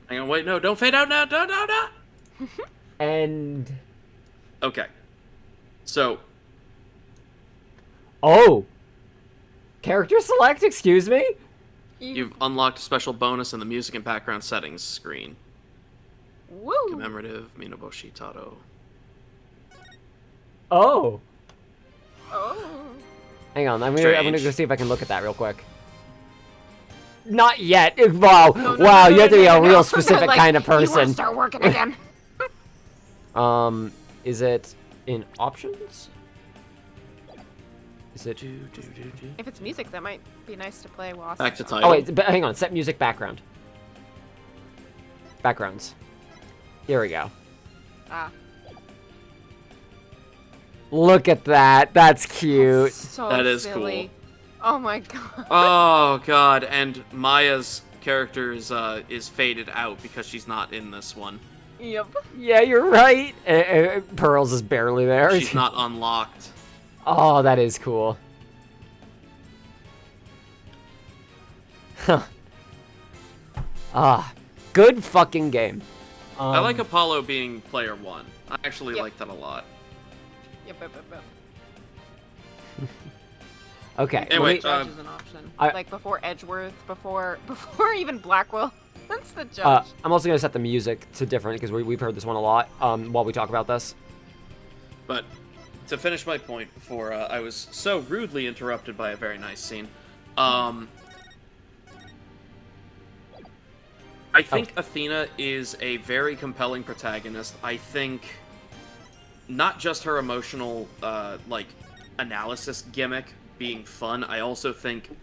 Hang on, wait, no, don't fade out now, no. And... Okay. So, Oh! Character select, excuse me? you've unlocked a special bonus in the music and background settings screen. Woo! Commemorative Minoboshi Taro. Oh! Oh. Hang on, I'm gonna Strange. go see if I can look at that real quick. Not yet. Wow, No, wow, no, you have to be no, a no. real specific Like, kind of You wanna person. start working again? Is it in options? Is it? If it's music, that might be nice to play while Back to Austin's on. title. Oh wait, hang on. Set music background. Backgrounds. Here we go. Ah. Look at that. That's cute. So That is silly. Oh my god. Oh god, and Maya's character is faded out because she's not in this one. Yep. Yeah, you're right. Pearls is barely there. She's not unlocked. Oh, that is cool. Huh. Ah, good fucking game. I like Apollo being player 1. I actually Yep. like that a lot. Yep. Okay. Anyway, Judge is an option. I- Like before Edgeworth, before even Blackwell. That's the judge. I'm also gonna set the music to different because we've heard this one a lot. While we talk about this. But to finish my point before I was so rudely interrupted by a very nice scene, I think Athena is a very compelling protagonist. I think not just her emotional, analysis gimmick being fun, I also think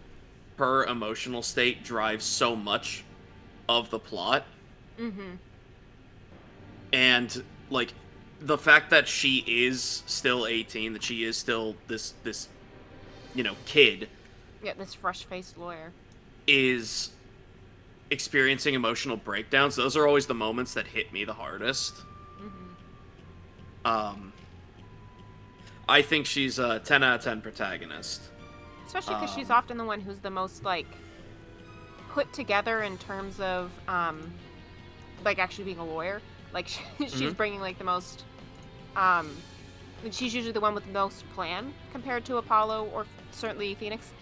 her emotional state drives so much of the plot. Mm-hmm. And, the fact that she is still 18, that she is still this kid, Yeah, this fresh-faced lawyer. is experiencing emotional breakdowns. Those are always the moments that hit me the hardest. Mm-hmm. I think she's a 10 out of 10 protagonist. Especially because she's often the one who's the most, put together in terms of, actually being a lawyer. She's bringing, the most, she's usually the one with the most plan compared to Apollo or certainly Phoenix.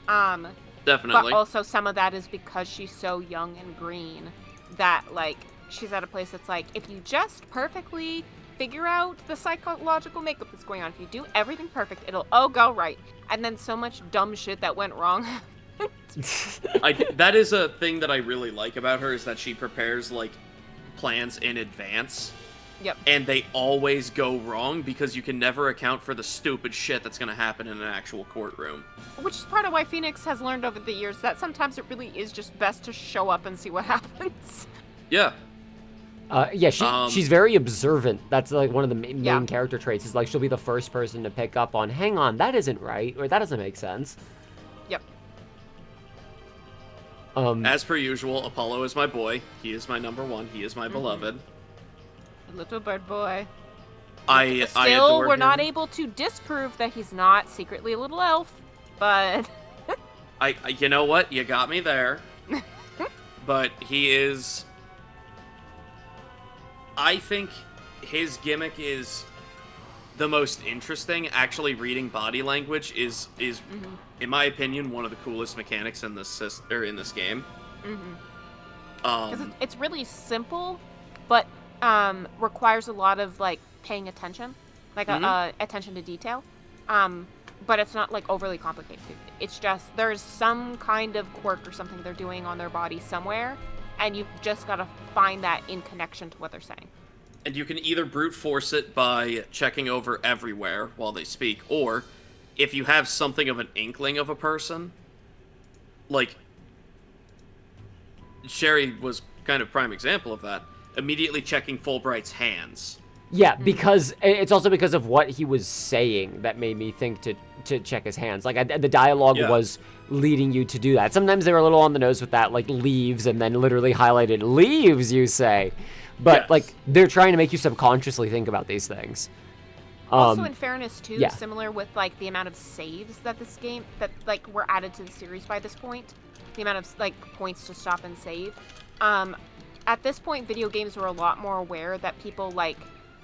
Definitely. But also some of that is because she's so young and green that, she's at a place that's if you just perfectly figure out the psychological makeup that's going on, if you do everything perfect, it'll all go right. And then so much dumb shit that went wrong That is a thing that I really like about her, is that she prepares, like, plans in advance. Yep. And they always go wrong because you can never account for the stupid shit that's gonna happen in an actual courtroom. Which is part of why Phoenix has learned over the years that sometimes it really is just best to show up and see what happens. Yeah. She's very observant. That's like one of the main character traits. Is like she'll be the first person to pick up on, hang on, that isn't right, or that doesn't make sense. Yep. As per usual, Apollo is my boy. He is my number one. He is my beloved. Little bird boy. I Still, adore we're him. not able to disprove that he's not secretly a little elf, but... I you know what? You got me there. But he is... I think his gimmick is the most interesting. Actually, reading body language is in my opinion, one of the coolest mechanics in this in this game. Because it's really simple, but requires a lot of like paying attention, like attention to detail. But it's not like overly complicated. It's just there's some kind of quirk or something they're doing on their body somewhere, and you've just got to find that in connection to what they're saying. And you can either brute force it by checking over everywhere while they speak, or if you have something of an inkling of a person, like Sheri was kind of prime example of that, immediately checking Fulbright's hands. Yeah, because it's also because of what he was saying that made me think to check his hands. Like, the dialogue was leading you to do that. Sometimes they were a little on the nose with that, like, leaves, and then literally highlighted, leaves, you say. But, like, they're trying to make you subconsciously think about these things. Also, in fairness, too, similar with, like, the amount of saves that this game, that, like, were added to the series by this point. The amount of, like, points to stop and save. At this point, video games were a lot more aware that people, like,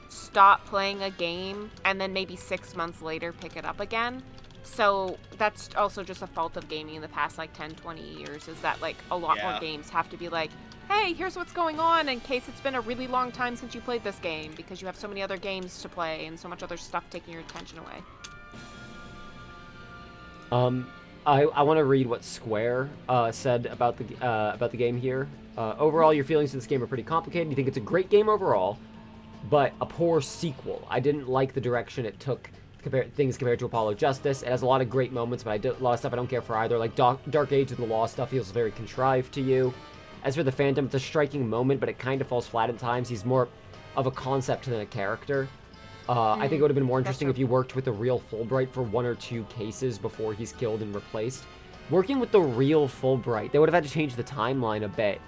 stop playing a game and then maybe 6 months later pick it up again. So that's also just a fault of gaming in the past like 10, 20 years, is that like a lot more games have to be like, hey, here's what's going on in case it's been a really long time since you played this game, because you have so many other games to play and so much other stuff taking your attention away. I want to read what Square said about the game here. Overall, your feelings of this game are pretty complicated. You think it's a great game overall, but a poor sequel. I didn't like the direction it took things compared to Apollo Justice. It has a lot of great moments, but a lot of stuff I don't care for either. Like Dark Age of the Law stuff feels very contrived to you. As for the Phantom, it's a striking moment, but it kind of falls flat at times. He's more of a concept than a character. I think it would have been more interesting if you worked with the real Fulbright for 1 or 2 cases before he's killed and replaced. Working with the real Fulbright, they would have had to change the timeline a bit.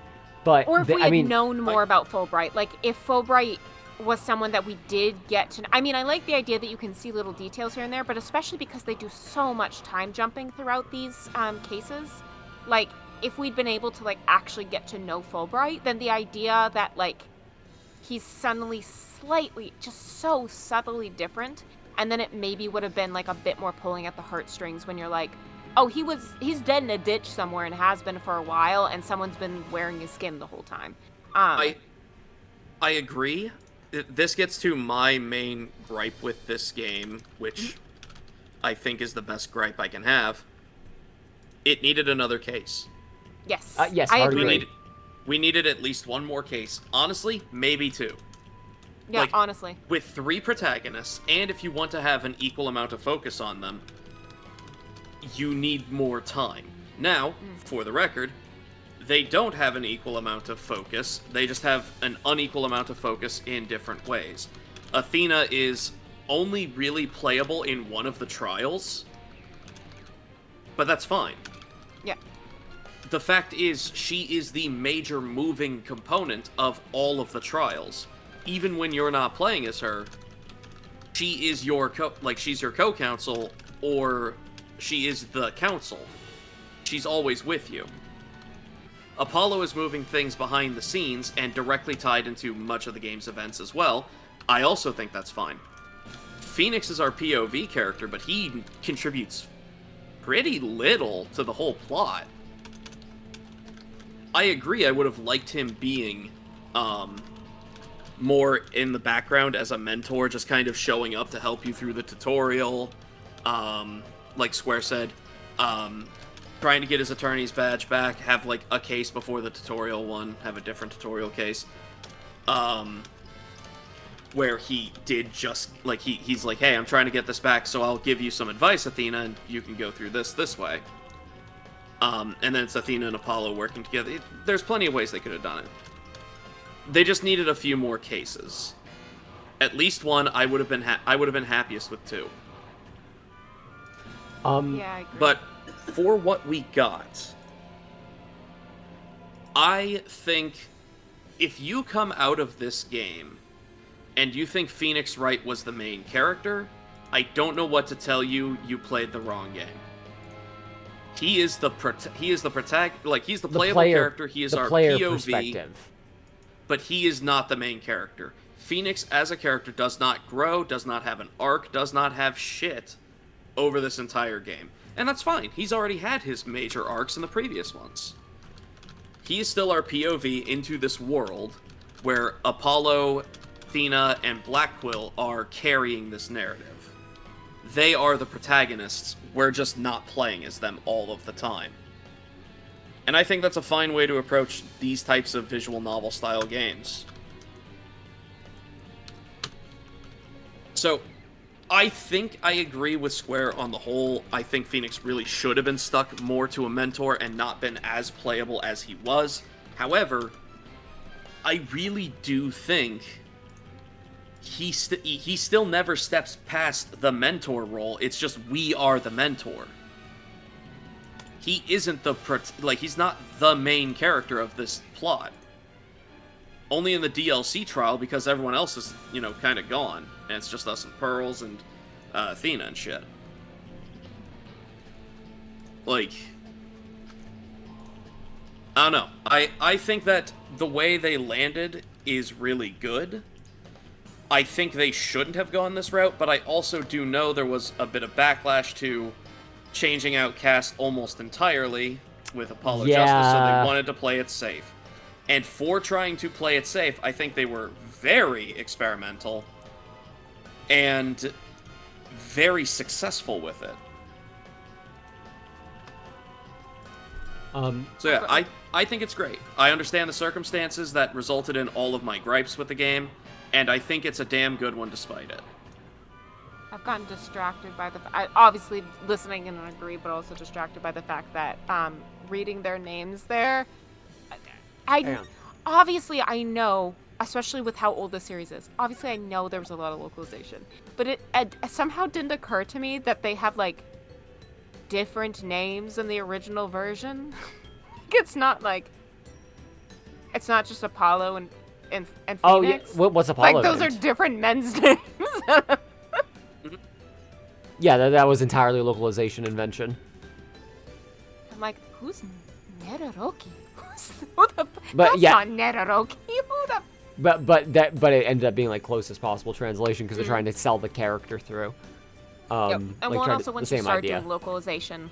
But or if we had known more about Fulbright, like if Fulbright was someone that we did get to... I mean, I like the idea that you can see little details here and there, but especially because they do so much time jumping throughout these cases. Like, if we'd been able to, like, actually get to know Fulbright, then the idea that, like, he's suddenly slightly, just so subtly different, and then it maybe would have been, like, a bit more pulling at the heartstrings when you're like, oh, he's dead in a ditch somewhere and has been for a while, and someone's been wearing his skin the whole time. I agree. This gets to my main gripe with this game, which I think is the best gripe I can have. It needed another case. Yes. Yes, I agree. We needed at least one more case. Honestly, maybe 2. Yeah, like, honestly. With 3 protagonists, and if you want to have an equal amount of focus on them, you need more time. Now, for the record, they don't have an equal amount of focus. They just have an unequal amount of focus in different ways. Athena is only really playable in one of the trials, but that's fine. Yeah. The fact is, she is the major moving component of all of the trials. Even when you're not playing as her, she is your she's your co-counsel, or she is the counsel. She's always with you. Apollo is moving things behind the scenes and directly tied into much of the game's events as well. I also think that's fine. Phoenix is our POV character, but he contributes pretty little to the whole plot. I agree, I would have liked him being more in the background as a mentor, just kind of showing up to help you through the tutorial. Like Square said, trying to get his attorney's badge back, have like a case before the tutorial one, have a different tutorial case. Where he did just, like, he's like, hey, I'm trying to get this back, so I'll give you some advice, Athena, and you can go through this way. And then it's Athena and Apollo working together. There's plenty of ways they could have done it. They just needed a few more cases. At least one. I would have been happiest with 2. Yeah, I agree. But for what we got, I think if you come out of this game and you think Phoenix Wright was the main character, I don't know what to tell you. You played the wrong game. He is the protagonist, like, he's the playable character. He is our POV, but he is not the main character. Phoenix as a character does not grow, does not have an arc, does not have shit over this entire game. And that's fine. He's already had his major arcs in the previous ones. He is still our POV into this world where Apollo, Athena, and Blackquill are carrying this narrative. They are the protagonists. We're just not playing as them all of the time. And I think that's a fine way to approach these types of visual novel style games. So, I think I agree with Square on the whole. I think Phoenix really should have been stuck more to a mentor and not been as playable as he was. However, I really do think he still never steps past the mentor role. It's just we are the mentor. He isn't he's not the main character of this plot. Only in the DLC trial, because everyone else is, kind of gone. And it's just us and Pearls and Athena and shit. Like, I don't know. I think that the way they landed is really good. I think they shouldn't have gone this route, but I also do know there was a bit of backlash to changing out cast almost entirely with Apollo Justice, so they wanted to play it safe. And for trying to play it safe, I think they were very experimental and very successful with it. So yeah, I think it's great. I understand the circumstances that resulted in all of my gripes with the game, and I think it's a damn good one despite it. I've gotten distracted by obviously listening and agree, but also distracted by the fact that reading their names there. Obviously I know, especially with how old the series is. Obviously I know there was a lot of localization, but it somehow didn't occur to me that they have like different names in the original version. It's not just Apollo and Phoenix. Oh yeah, what's Apollo? Like those are different men's names. Yeah, that was entirely a localization invention. I'm like, who's Neraroki? But That's not Neraroki. Who the? But it ended up being like closest possible translation because they're trying to sell the character through. And also once you start doing localization.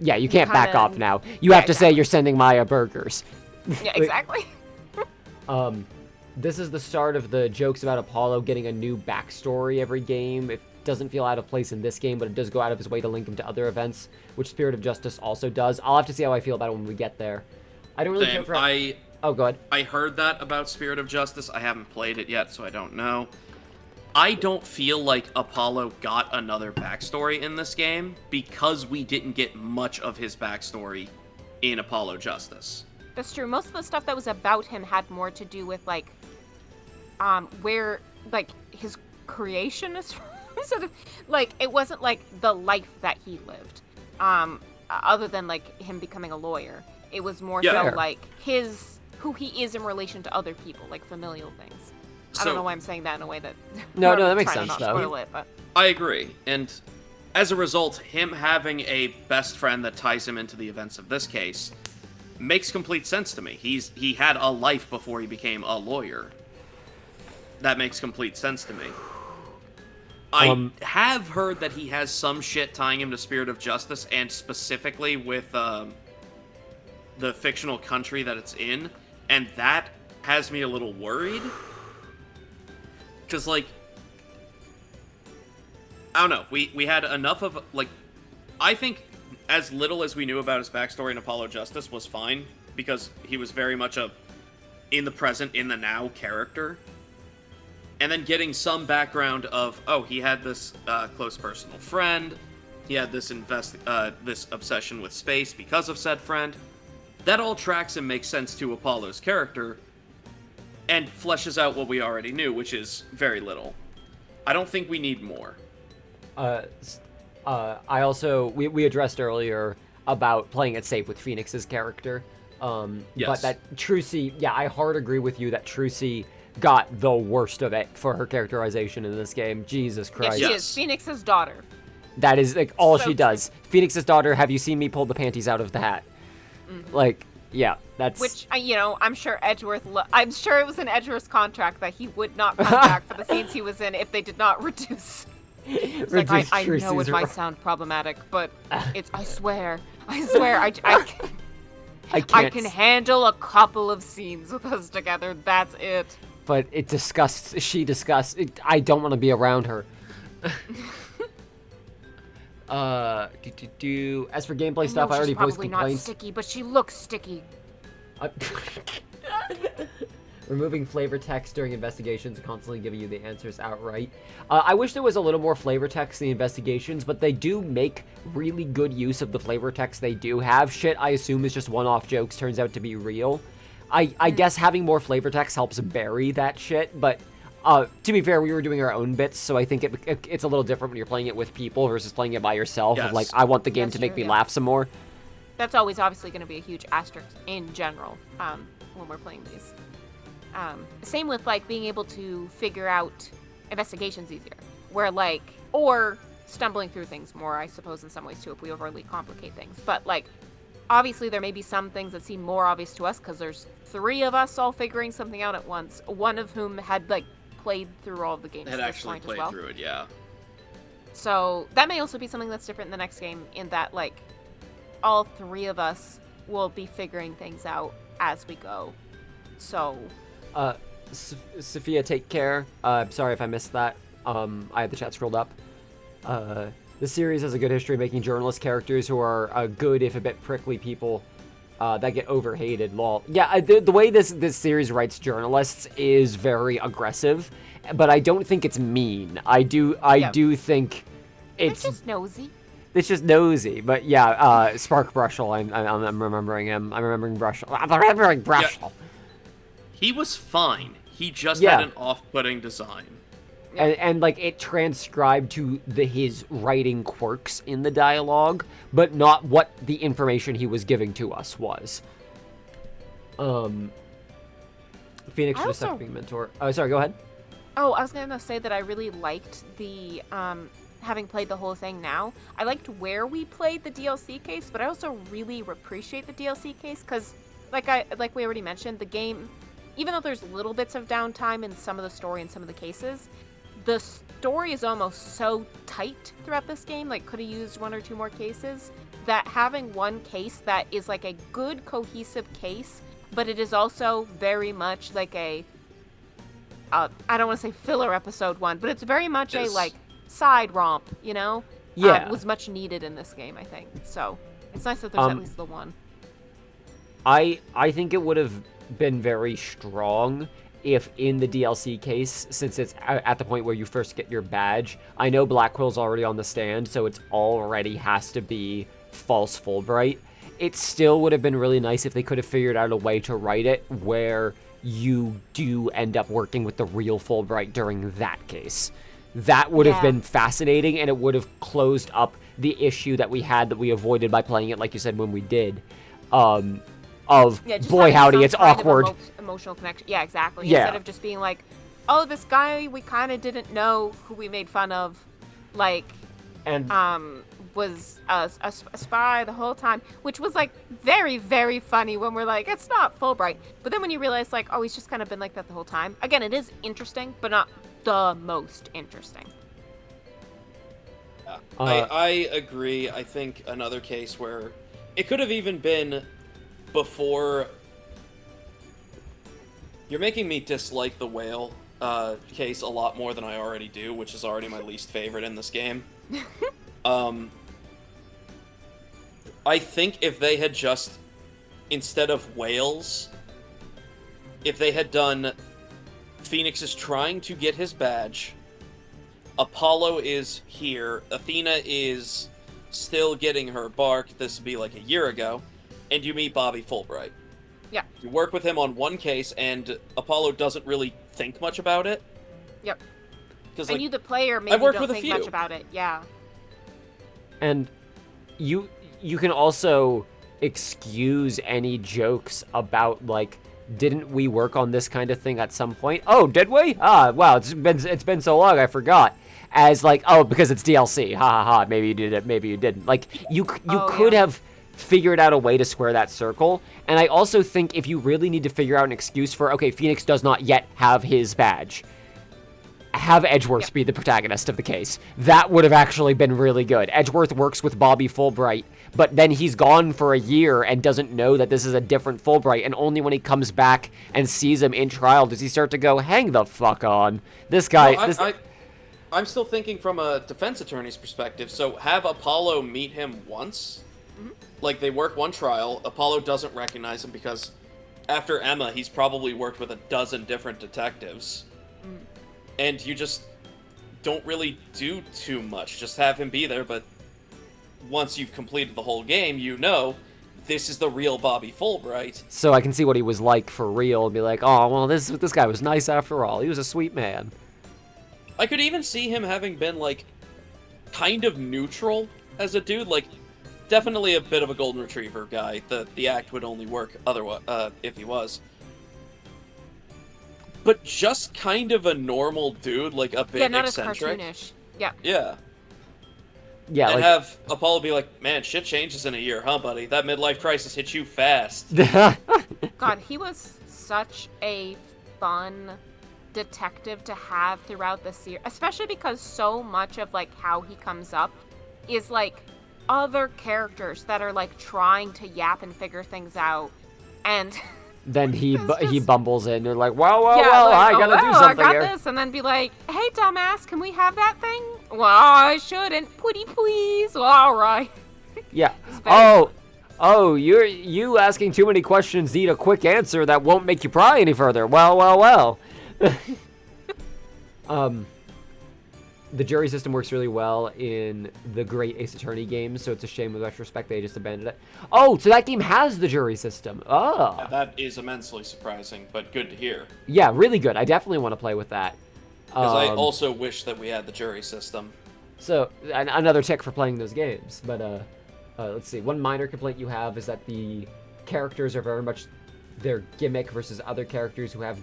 Yeah, you can't back off now. You have to say you're sending Maya burgers. Yeah, exactly. This is the start of the jokes about Apollo getting a new backstory every game. It doesn't feel out of place in this game, but it does go out of his way to link him to other events, which Spirit of Justice also does. I'll have to see how I feel about it when we get there. I don't really care for... Oh, go ahead. I heard that about Spirit of Justice. I haven't played it yet, so I don't know. I don't feel like Apollo got another backstory in this game because we didn't get much of his backstory in Apollo Justice. That's true. Most of the stuff that was about him had more to do with where his creation is from. Sort of it wasn't like the life that he lived. Other than him becoming a lawyer, it was more who he is in relation to other people, like familial things. I don't know why I'm saying that in a way that... No, that makes sense, though. Spoil it, but... I agree, and as a result, him having a best friend that ties him into the events of this case makes complete sense to me. He had a life before he became a lawyer. That makes complete sense to me. I have heard that he has some shit tying him to Spirit of Justice, and specifically with the fictional country that it's in, and that has me a little worried. Because, I don't know, we had enough of, I think as little as we knew about his backstory in Apollo Justice was fine, because he was very much a in the present, in the now character. And then getting some background of, oh, he had this close personal friend, he had this this obsession with space because of said friend. That all tracks and makes sense to Apollo's character, and fleshes out what we already knew, which is very little. I don't think we need more. I also we addressed earlier about playing it safe with Phoenix's character. Yes. But that Trucy, yeah, I hard agree with you that Trucy got the worst of it for her characterization in this game. Jesus Christ. Yes, she is Phoenix's daughter. That is like all So she does. Phoenix's daughter, have you seen me pull the panties out of the hat? Like, yeah, that's Which, I'm sure Edgeworth. I'm sure it was in Edgeworth's contract that he would not come back for the scenes he was in if they did not reduce. It's like, I know it Trucy's might ro- sound problematic, but it's. I swear, I I can't. I can handle a couple of scenes with us together. That's it. But it disgusts. She disgusts. I don't want to be around her. As for gameplay stuff, I already voiced Probably not complaints. sticky, but she looks sticky. Removing flavor text during investigations and constantly giving you the answers outright. I wish there was a little more flavor text in the investigations, but they do make really good use of the flavor text they do have. Shit I assume is just one-off jokes turns out to be real. I guess having more flavor text helps bury that shit, but to be fair, we were doing our own bits, so I think it's a little different when you're playing it with people versus playing it by yourself. Yes. Of like, I want the game That's to make true, me yeah. laugh some more. That's always obviously going to be a huge asterisk in general when we're playing these. Same with like being able to figure out investigations easier, where like, or stumbling through things more, I suppose, in some ways too, if we overly complicate things. But like, obviously there may be some things that seem more obvious to us because there's 3 of us all figuring something out at once, one of whom had like played through all of the games Had at this actually point played as well. through it, yeah. So that may also be something that's different in the next game, in that like all 3 of us will be figuring things out as we go. So Sophia, take care. I'm sorry if I missed that. I had the chat scrolled up. The series has a good history of making journalist characters who are good, if a bit prickly people that get overhated. Lol. Yeah, the way this series writes journalists is very aggressive, but I don't think it's mean. I do think it's it's just nosy. it's just nosy. But yeah, Spark Brushel. I'm remembering him. I'm remembering Brushel. I'm remembering Brushel. Yeah. He was fine. He just Yeah. had an off-putting design. And like it transcribed to his writing quirks in the dialogue, but not what the information he was giving to us was. Phoenix I should have also- being mentor. Oh, sorry, go ahead. Oh, I was gonna say that I really liked the having played the whole thing now. I liked where we played the DLC case, but I also really appreciate the DLC case because, like we already mentioned, the game, even though there's little bits of downtime in some of the story and some of the cases, the story is almost so tight throughout this game. Like, could have used 1 or 2 more cases. That having one case that is like a good cohesive case, but it is also very much like a I don't want to say filler episode 1, but it's very much a Yes. like side romp, you know? Yeah. Was much needed in this game, I think. So it's nice that there's at least the one. I think it would have been very strong if in the DLC case, since it's at the point where you first get your badge, I know Blackwill's already on the stand, so it's already has to be false Fulbright. It still would have been really nice if they could have figured out a way to write it where you do end up working with the real Fulbright during that case. That would have Yeah. been fascinating, and it would have closed up the issue that we had that we avoided by playing it, like you said, when we did. Of Just boy having howdy, some it's kind of awkward. Emotional connection. Yeah, exactly. Yeah. Instead of just being like, oh, this guy we kind of didn't know who we made fun of, like, And was a spy the whole time, which was like very, very funny when we're like, it's not Fulbright. But then when you realize like, oh, he's just kind of been like that the whole time. Again, it is interesting, but not the most interesting. I agree. I think another case where it could have even been before. You're making me dislike the whale case a lot more than I already do, which is already my least favorite in this game. I think if they had just, instead of whales, if they had done Phoenix is trying to get his badge, Apollo is here, Athena is still getting her bark, this would be like a year ago, and you meet Bobby Fulbright. Yeah. You work with him on one case, and Apollo doesn't really think much about it. Yep. Because And like, you, the player, maybe worked don't with a think few. much about it. Yeah. And you can also excuse any jokes about, like, didn't we work on this kind of thing at some point? Oh, did we? Ah, wow, it's been so long, I forgot. As like, oh, because it's DLC. Ha ha ha. Maybe you did it, maybe you didn't. Like, you could have figured out a way to square that circle. And I also think if you really need to figure out an excuse for, okay, Phoenix does not yet have his badge, have Edgeworth be the protagonist of the case. That would have actually been really good. Edgeworth works with Bobby Fulbright, but then he's gone for a year and doesn't know that this is a different Fulbright, and only when he comes back and sees him in trial does he start to go, hang the fuck on. This guy... Well, I'm still thinking from a defense attorney's perspective, so have Apollo meet him once. Like, they work one trial, Apollo doesn't recognize him because after Emma, he's probably worked with a dozen different detectives. And you just don't really do too much. Just have him be there, but once you've completed the whole game, you know this is the real Bobby Fulbright. So I can see what he was like for real and be like, oh, well, this guy was nice after all. He was a sweet man. I could even see him having been, like, kind of neutral as a dude. Like, definitely a bit of a golden retriever guy. The act would only work otherwise if he was. But just kind of a normal dude, like a bit not eccentric. as cartoonish. Yeah. Yeah. Yeah, And like... have Apollo be like, man, shit changes in a year, huh, buddy? That midlife crisis hit you fast. God, he was such a fun detective to have throughout the series, especially because so much of like how he comes up is like other characters that are like trying to yap and figure things out, and then he bumbles in. You're like, well, like, I gotta do something I got here. this, and then be like, hey, dumbass, can we have that thing? Well, I shouldn't. Pretty please. Well, all right. Yeah. very Oh, you asking too many questions need a quick answer that won't make you pry any further. Well. The jury system works really well in the great Ace Attorney games, so it's a shame with retrospect they just abandoned it. Oh, so that game has the jury system. Oh. Yeah, that is immensely surprising, but good to hear. Yeah, really good. I definitely want to play with that. Because I also wish that we had the jury system. So, another tick for playing those games. But, let's see. One minor complaint you have is that the characters are very much their gimmick versus other characters who have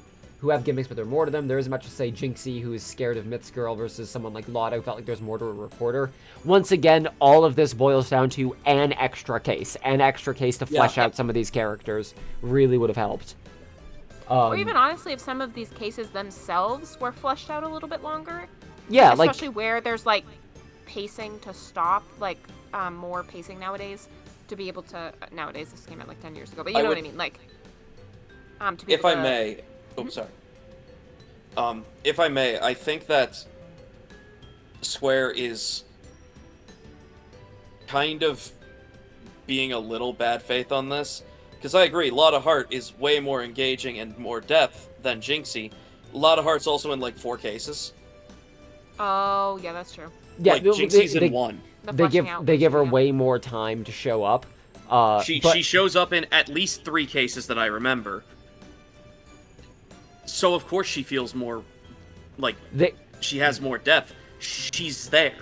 gimmicks, but there are more to them. There isn't much to say Jinxie, who is scared of Myth's Girl, versus someone like Lotto, felt like there's more to a reporter. Once again, all of this boils down to an extra case. An extra case to flesh out some of these characters really would have helped. Or even honestly, if some of these cases themselves were fleshed out a little bit longer. Yeah, especially where there's like pacing to stop, like more pacing nowadays to be able to. Nowadays, this came out like 10 years ago, but you know what I mean. Like, to be if able I to, may, sorry. If I may, I think that Square is kind of being a little bad faith on this. Because I agree, Lotta Heart is way more engaging and more depth than Jinxie. Lotta Heart's also in like 4 cases. Oh, yeah, that's true. Yeah, like Jinxie's in 1. They give her way more time to show up. She shows up in at least 3 cases that I remember. So of course she feels more like she has more depth. She's there.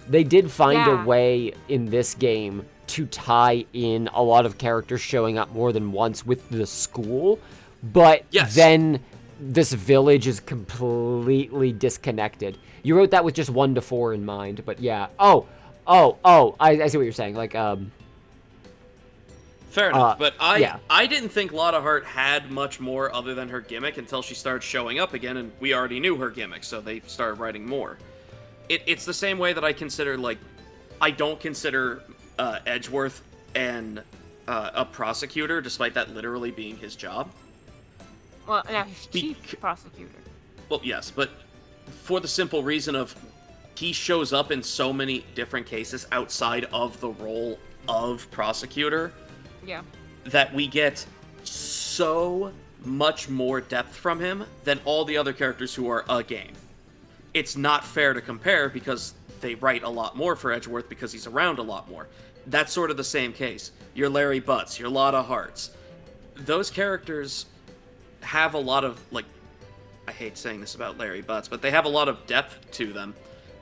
They did find a way in this game to tie in a lot of characters showing up more than once with the school, but then this village is completely disconnected. You wrote that with just 1 to 4 in mind, but yeah. I see what you're saying. Like, fair enough, but I didn't think Lotta Heart had much more other than her gimmick until she started showing up again, and we already knew her gimmick, so they started writing more. It's the same way that I consider, like, I don't consider Edgeworth a prosecutor, despite that literally being his job. Well, now he's chief prosecutor. Well, yes, but for the simple reason of he shows up in so many different cases outside of the role of prosecutor Yeah. that we get so much more depth from him than all the other characters who are a game. It's not fair to compare because they write a lot more for Edgeworth because he's around a lot more. That's sort of the same case. Your Larry Butts, your Lotta Hearts. Those characters have a lot of, like, I hate saying this about Larry Butts, but they have a lot of depth to them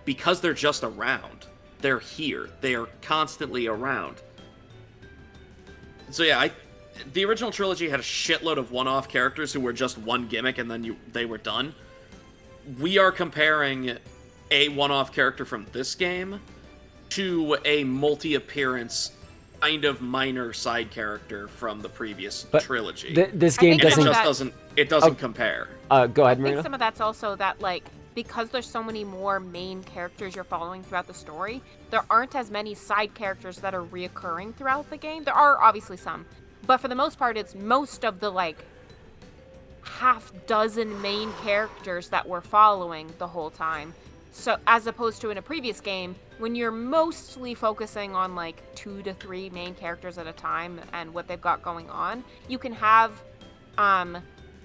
because they're just around. They're here. They are constantly around. So yeah, the original trilogy had a shitload of one-off characters who were just one gimmick and then they were done. We are comparing a one-off character from this game to a multi-appearance kind of minor side character from the previous trilogy. This game it doesn't compare. Go ahead, I think Marina. some of that's also that, like, because there's so many more main characters you're following throughout the story, there aren't as many side characters that are reoccurring throughout the game. There are obviously some, but for the most part, it's most of the, like, half dozen main characters that we're following the whole time. So, as opposed to in a previous game, when you're mostly focusing on, like, 2 to 3 main characters at a time and what they've got going on, you can have,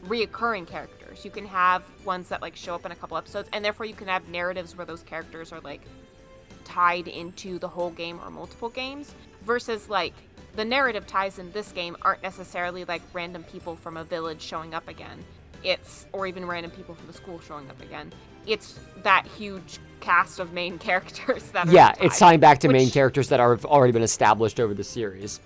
reoccurring characters. You can have ones that, like, show up in a couple episodes, and therefore you can have narratives where those characters are, like, tied into the whole game or multiple games, versus, like, the narrative ties in this game aren't necessarily, like, random people from a village showing up again. Or even random people from the school showing up again. It's that huge cast of main characters that are tied, it's tying back to main characters that have already been established over the series.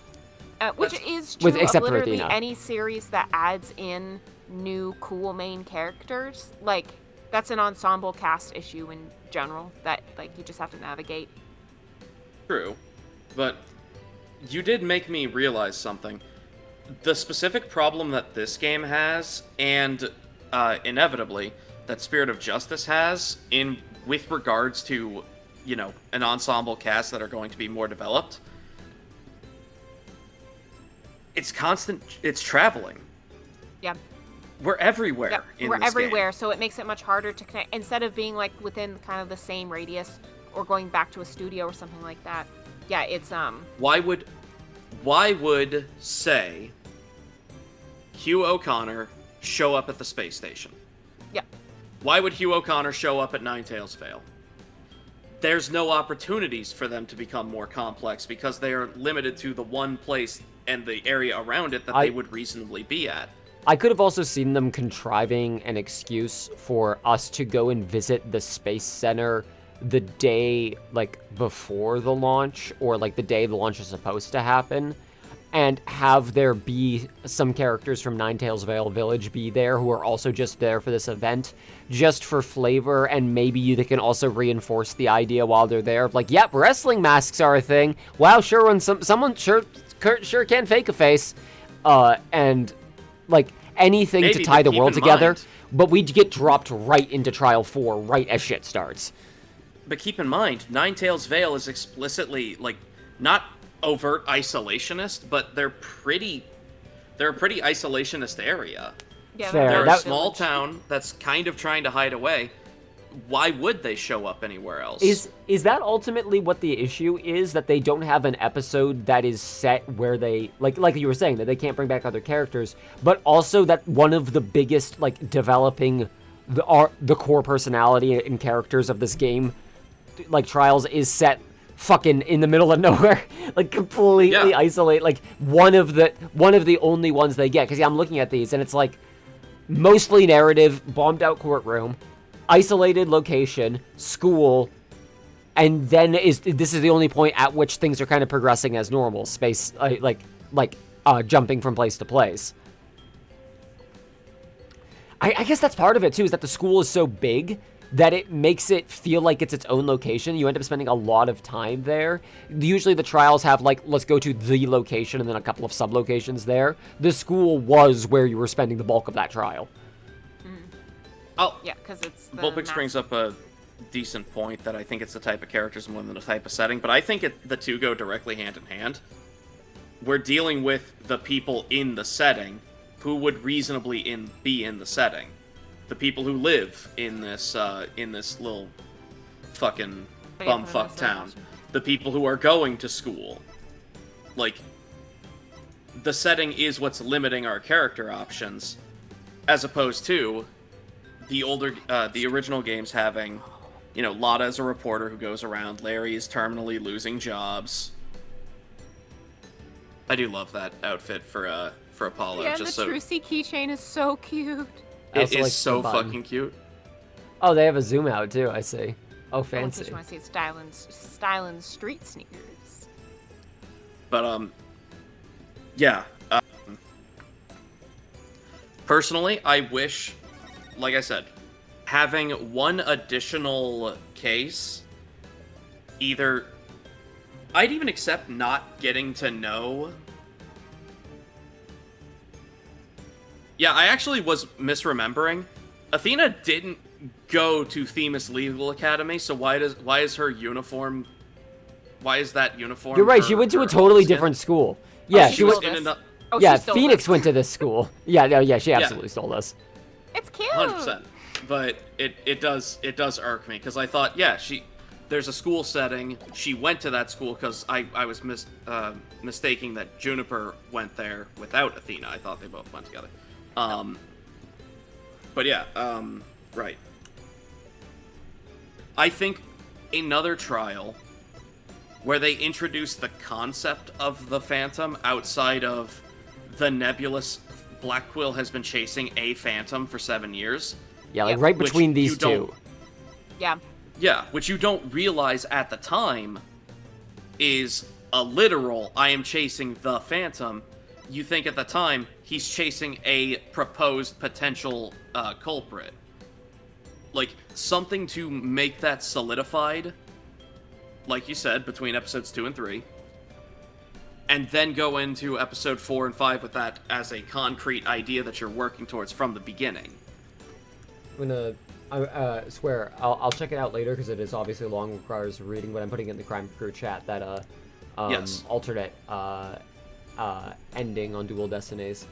Which is true except of for literally Athena. any series that adds in new cool main characters. Like, that's an ensemble cast issue in general that, like, you just have to navigate. True, but you did make me realize something. The specific problem that this game has, and inevitably that Spirit of Justice has, with regards to, you know, an ensemble cast that are going to be more developed, it's traveling. Yeah. We're everywhere. Yep, in we're this everywhere, game. so it makes it much harder to connect. Instead of being, like, within kind of the same radius or going back to a studio or something like that. Yeah, it's Why would say Hugh O'Connor show up at the space station? Yeah. Why would Hugh O'Connor show up at Ninetales Vale? There's no opportunities for them to become more complex because they are limited to the one place and the area around it that they would reasonably be at. I could have also seen them contriving an excuse for us to go and visit the Space Center the day, like, before the launch, or, like, the day the launch is supposed to happen, and have there be some characters from Ninetales Vale Village be there who are also just there for this event, just for flavor, and maybe they can also reinforce the idea while they're there of, like, yep, wrestling masks are a thing. Wow, sure, when someone sure can fake a face, and, like, anything Maybe, to tie but the keep world in together, mind- but we'd get dropped right into Trial 4 right as shit starts. But keep in mind, Ninetales Vale is explicitly, like, not overt isolationist, but they're a pretty isolationist area. yeah, Fair. They're a That- small town that's kind of trying to hide away. Why would they show up anywhere else? Is that ultimately what the issue is, that they don't have an episode that is set where they, like you were saying, that they can't bring back other characters, but also that one of the biggest, like, developing the core personality and characters of this game, like Trials, is set fucking in the middle of nowhere, like completely isolate, like one of the only ones they get. Because I'm looking at these and it's like mostly narrative, bombed out courtroom, isolated location, school, and then this is the only point at which things are kind of progressing as normal space, jumping from place to place. I guess that's part of it too, is that the school is so big that it makes it feel like it's its own location. You end up spending a lot of time there. Usually the trials have, like, let's go to the location and then a couple of sub-locations there. The school was where you were spending the bulk of that trial. Oh, yeah, because it's the Vulpix brings up a decent point that I think it's the type of characters more than the type of setting, but I think the two go directly hand in hand. We're dealing with the people in the setting who would reasonably be in the setting. The people who live in this little fucking bumfuck town. The people who are going to school. like, the setting is what's limiting our character options, as opposed to the original games having, Lotta as a reporter who goes around, Larry is terminally losing jobs. I do love that outfit for Apollo. Yeah, and just the so Trucy keychain is so cute. I it also is like so the button. fucking cute. Oh, they have a zoom out too. I see. Oh, In case fancy. you want to see stylin' street sneakers. But yeah. Personally, I wish, like I said, having one additional case, either I'd even accept not getting to know. Yeah, I actually was misremembering. Athena didn't go to Themis Legal Academy, so why is her uniform? Why is that uniform? You're right. She went to a totally skin? different school. Yeah, she she stole went. this. in Yeah, She stole Phoenix this. went to this school. Yeah, no, yeah, she absolutely stole this. It's cute. 100%. But it does irk me because I thought, yeah, there's a school setting. She went to that school because I was mistaking that Juniper went there without Athena. I thought they both went together. But yeah, right. I think another trial where they introduce the concept of the Phantom outside of the nebulous Black Quill has been chasing a Phantom for 7 years. Yeah, like Yeah. right Which between you these don't- two. Yeah. Yeah, which you don't realize at the time is a literal, I am chasing the Phantom. You think at the time, he's chasing a proposed potential culprit. Like, something to make that solidified, like you said, between episodes 2 and 3. And then go into episode 4 and 5 with that as a concrete idea that you're working towards from the beginning. I'm gonna, I swear, I'll check it out later because it is obviously long, requires reading, but I'm putting it in the Crime Crew chat that Yes. alternate ending on Dual Destinies.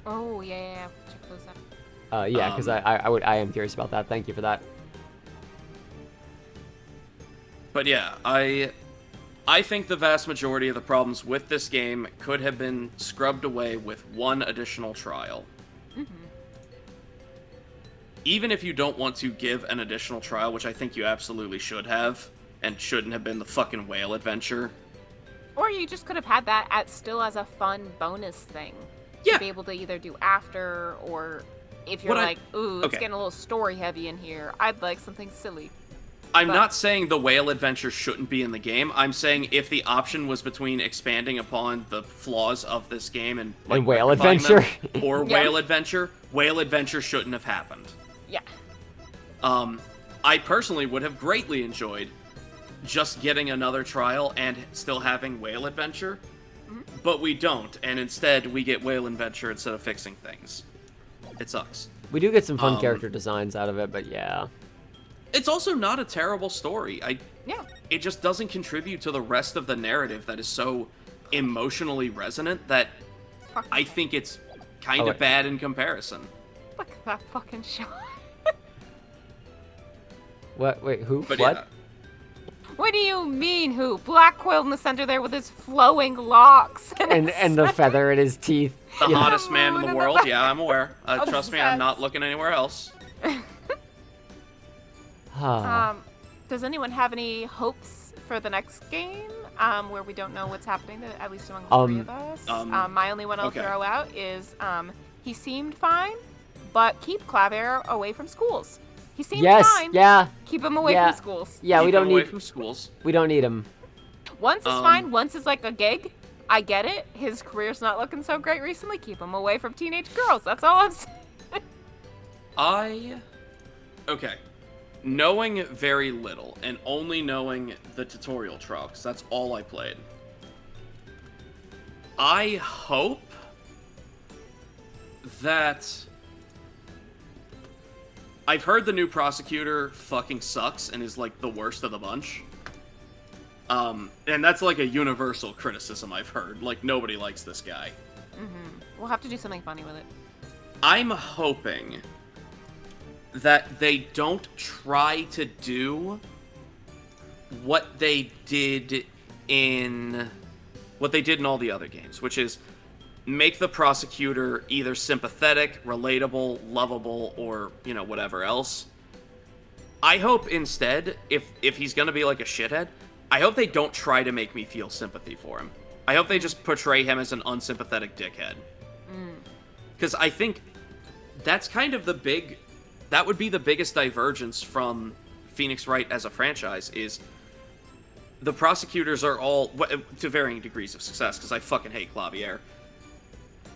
Oh yeah. Check those out. Yeah, because I am curious about that. Thank you for that. But yeah, I think the vast majority of the problems with this game could have been scrubbed away with one additional trial. Even if you don't want to give an additional trial, which I think you absolutely should have, and shouldn't have been the fucking whale adventure. Or you just could have had that still as a fun bonus thing. Yeah. To be able to either do after, or if you're What I- like, ooh, it's okay. getting a little story heavy in here, I'd like something silly. I'm But- not saying the whale adventure shouldn't be in the game. I'm saying if the option was between expanding upon the flaws of this game and And whale rectifying adventure? them, or Yeah. whale adventure shouldn't have happened. Yeah. I personally would have greatly enjoyed just getting another trial and still having whale adventure, but we don't, and instead we get whale adventure instead of fixing things. It sucks. We do get some fun character designs out of it, but yeah. It's also not a terrible story. Yeah. It just doesn't contribute to the rest of the narrative that is so emotionally resonant that Fuck. I think it's kind Oh, of wait. bad in comparison. Look at that fucking shot. What? Wait, who? But what? yeah, What do you mean, who? Black Quill in the center there with his flowing locks. And the feather in his teeth. the Yeah. hottest man in Moon the in the world. back. Yeah, I'm aware. Trust me, I'm not Obsessed. looking anywhere else. Does anyone have any hopes for the next game? Where we don't know what's happening, at least among the three of us. My only one I'll okay. throw out is he seemed fine, but keep Claver away from schools. He seemed Yes. fine. Yeah. Keep him away Yeah. from schools. Yeah. We Keep don't them away need. from schools. We don't need him. Once is fine. Once is like a gig. I get it. His career's not looking so great recently. Keep him away from teenage girls. That's all I'm saying. Okay. Knowing very little and only knowing the tutorial trial, because that's all I played. I hope that I've heard the new prosecutor fucking sucks and is like the worst of the bunch. And that's like a universal criticism I've heard. Like, nobody likes this guy. We'll have to do something funny with it. I'm hoping that they don't try to do what they did in what they did in all the other games, which is make the prosecutor either sympathetic, relatable, lovable, or, you know, whatever else. I hope instead, if he's gonna be like a shithead, I hope they don't try to make me feel sympathy for him. I hope they just portray him as an unsympathetic dickhead. Because I think that's kind of that would be the biggest divergence from Phoenix Wright as a franchise, is the prosecutors are all, to varying degrees of success, because I fucking hate Clavier,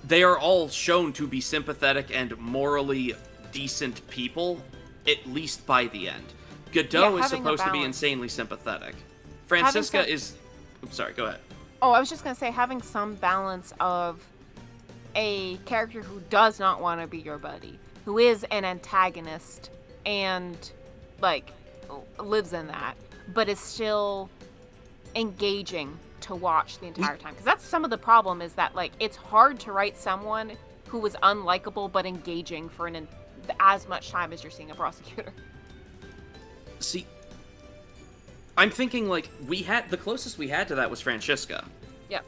they are all shown to be sympathetic and morally decent people, at least by the end. Godot is supposed to be insanely sympathetic. Francisca is... Oops, sorry, go ahead. Oh, I was just going to say, having some balance of a character who does not want to be your buddy, who is an antagonist and, like, lives in that, but is still engaging to watch the entire time. Because that's some of the problem, is that, like, it's hard to write someone who was unlikable but engaging for as much time as you're seeing a prosecutor. See, I'm thinking, like, the closest we had to that was Francisca. Yep.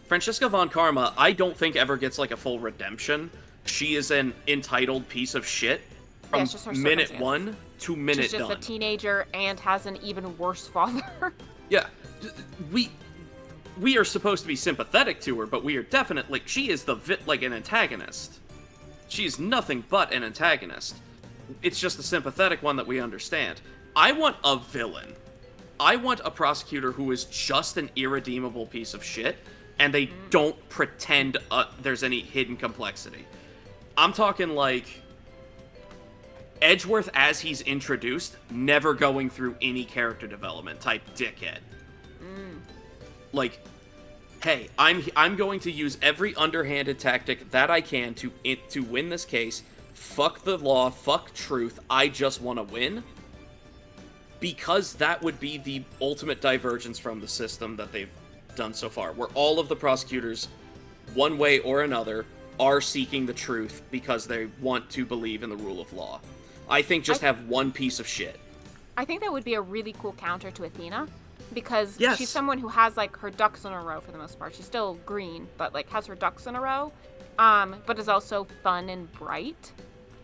Francisca von Karma, I don't think ever gets, like, a full redemption. She is an entitled piece of shit from minute 1 to minute done. She's just a teenager and has an even worse father. Yeah. We are supposed to be sympathetic to her, but we are definitely, she is like an antagonist. She is nothing but an antagonist. It's just a sympathetic one that we understand. I want a villain. I want a prosecutor who is just an irredeemable piece of shit, and they don't pretend there's any hidden complexity. I'm talking like Edgeworth as he's introduced, never going through any character development type dickhead. Like, hey, I'm going to use every underhanded tactic that I can to win this case. Fuck the law, fuck truth. I just want to win. Because that would be the ultimate divergence from the system that they've done so far, where all of the prosecutors, one way or another, are seeking the truth because they want to believe in the rule of law. I think just have one piece of shit. I think that would be a really cool counter to Athena, because Yes. she's someone who has, like, her ducks in a row for the most part. She's still green, but, like, has her ducks in a row, but is also fun and bright,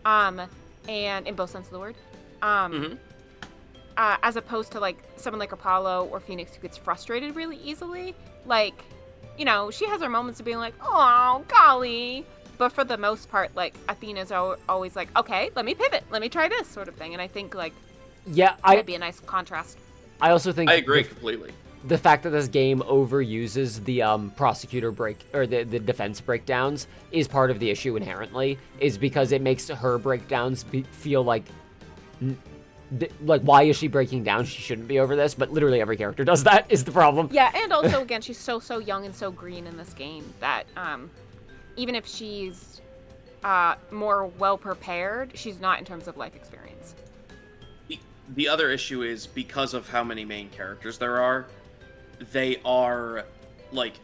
and in both senses of the word. As opposed to, like, someone like Apollo or Phoenix who gets frustrated really easily. Like, you know, she has her moments of being like, oh, golly. But for the most part, like, Athena's always like, okay, let me pivot. Let me try this sort of thing. And I think, like, that'd be a nice contrast. I also think... I agree completely. The fact that this game overuses the prosecutor the defense breakdowns is part of the issue inherently, is because it makes her breakdowns feel like... like, why is she breaking down? She shouldn't be over this, but literally every character does that, is the problem. Yeah, and also, again, she's so young and so green in this game that even if she's more well-prepared, she's not in terms of life experience. The other issue is, because of how many main characters there are, they are, like,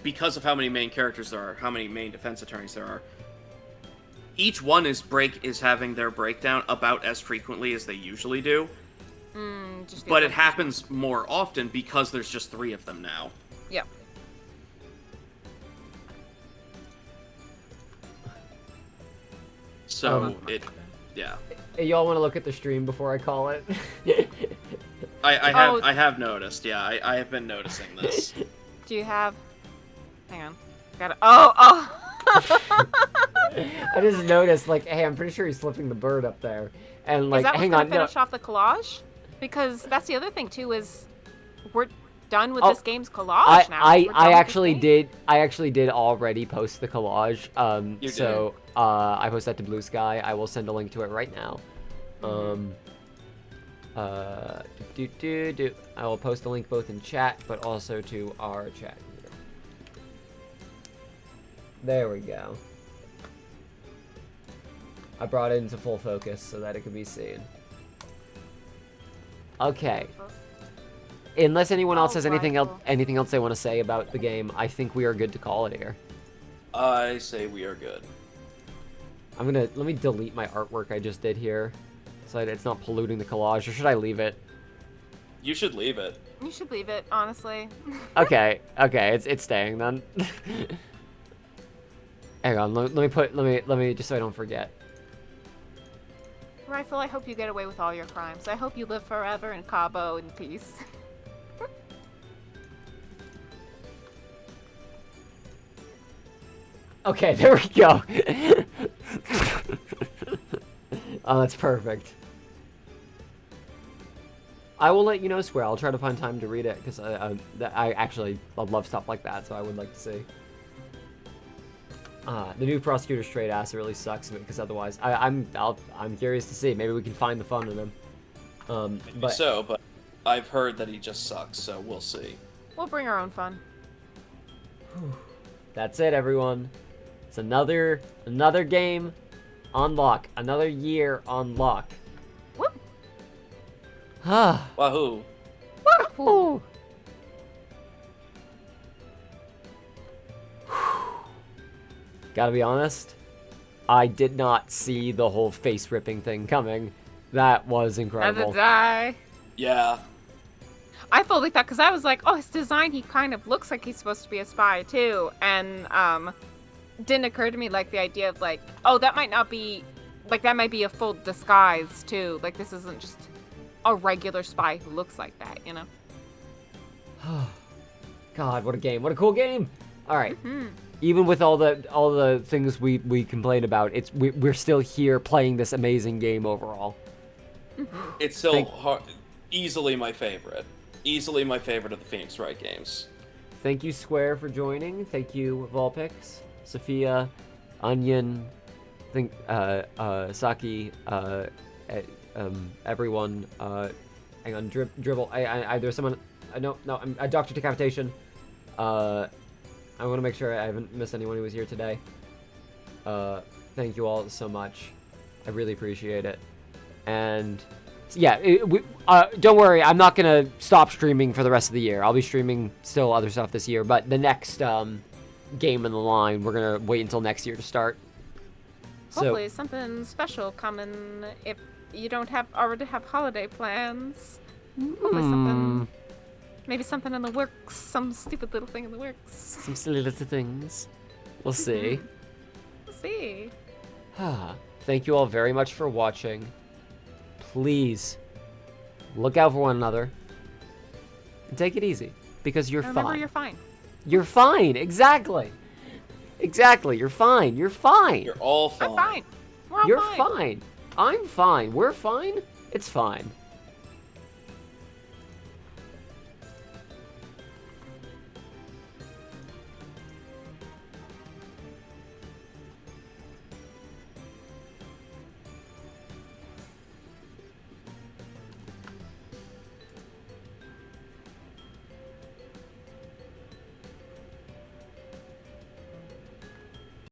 because of how many main characters there are, how many main defense attorneys there are, each one is having their breakdown about as frequently as they usually do. But it happens more often because there's just 3 of them now. Yep. So, yeah. Hey, y'all want to look at the stream before I call it? I have noticed, yeah. I have been noticing this. Do you have... Hang on. Got it. Oh! I just noticed, like, hey, I'm pretty sure he's flipping the bird up there. And, like, hang on, finish off the collage? Because that's the other thing, too, is we're done with this game's collage now. I actually did already post the collage. You so, I post that to Blue Sky. I will send a link to it right now. I will post the link both in chat, but also to our chat here. There we go. I brought it into full focus so that it could be seen. Okay. Unless anyone else has anything else they want to say about the game, I think we are good to call it here. I say we are good. Let me delete my artwork I just did here, so that it's not polluting the collage, or should I leave it? You should leave it. You should leave it, honestly. Okay, it's staying then. Hang on, let me just so I don't forget. Rifle, I hope you get away with all your crimes. I hope you live forever in Cabo in peace. Okay, there we go. Oh, that's perfect. I will let you know, Square. I'll try to find time to read it because I actually love stuff like that, so I would like to see. The new prosecutor straight ass really sucks because otherwise I'm curious to see. Maybe we can find the fun in him. But I've heard that he just sucks, so we'll see. We'll bring our own fun. That's it, everyone. It's another game on lock. Another year on lock. Whoop. Wahoo! Woohoo! Gotta be honest, I did not see the whole face ripping thing coming. That was incredible. Had to die. Yeah. I felt like that because I was like, oh, his design, he kind of looks like he's supposed to be a spy too, and didn't occur to me like the idea of like, oh, that might not be, like that might be a full disguise too. Like this isn't just a regular spy who looks like that, you know? God, what a game! What a cool game! All right. Even with all the things we complain about, we're still here playing this amazing game overall. It's still easily my favorite. Easily my favorite of the Phoenix Wright games. Thank you, Square, for joining. Thank you, Volpix, Sophia, Onion, Saki, everyone. Hang on, Dribble. There's someone. No, I'm Dr. Decapitation. I want to make sure I haven't missed anyone who was here today. Thank you all so much. I really appreciate it. And yeah, don't worry, I'm not going to stop streaming for the rest of the year. I'll be streaming still other stuff this year, but the next game in the line, we're going to wait until next year to start. Hopefully something special coming if you don't already have holiday plans. Hopefully something... Maybe something in the works, some stupid little thing in the works. Some silly little things. We'll see. We'll see. Thank you all very much for watching. Please, look out for one another. And take it easy, because you're Remember, fine. you're fine. You're fine, exactly. Exactly, you're fine. You're fine. You're all fine. I'm fine. We're all You're fine. fine. I'm fine. We're fine. It's fine.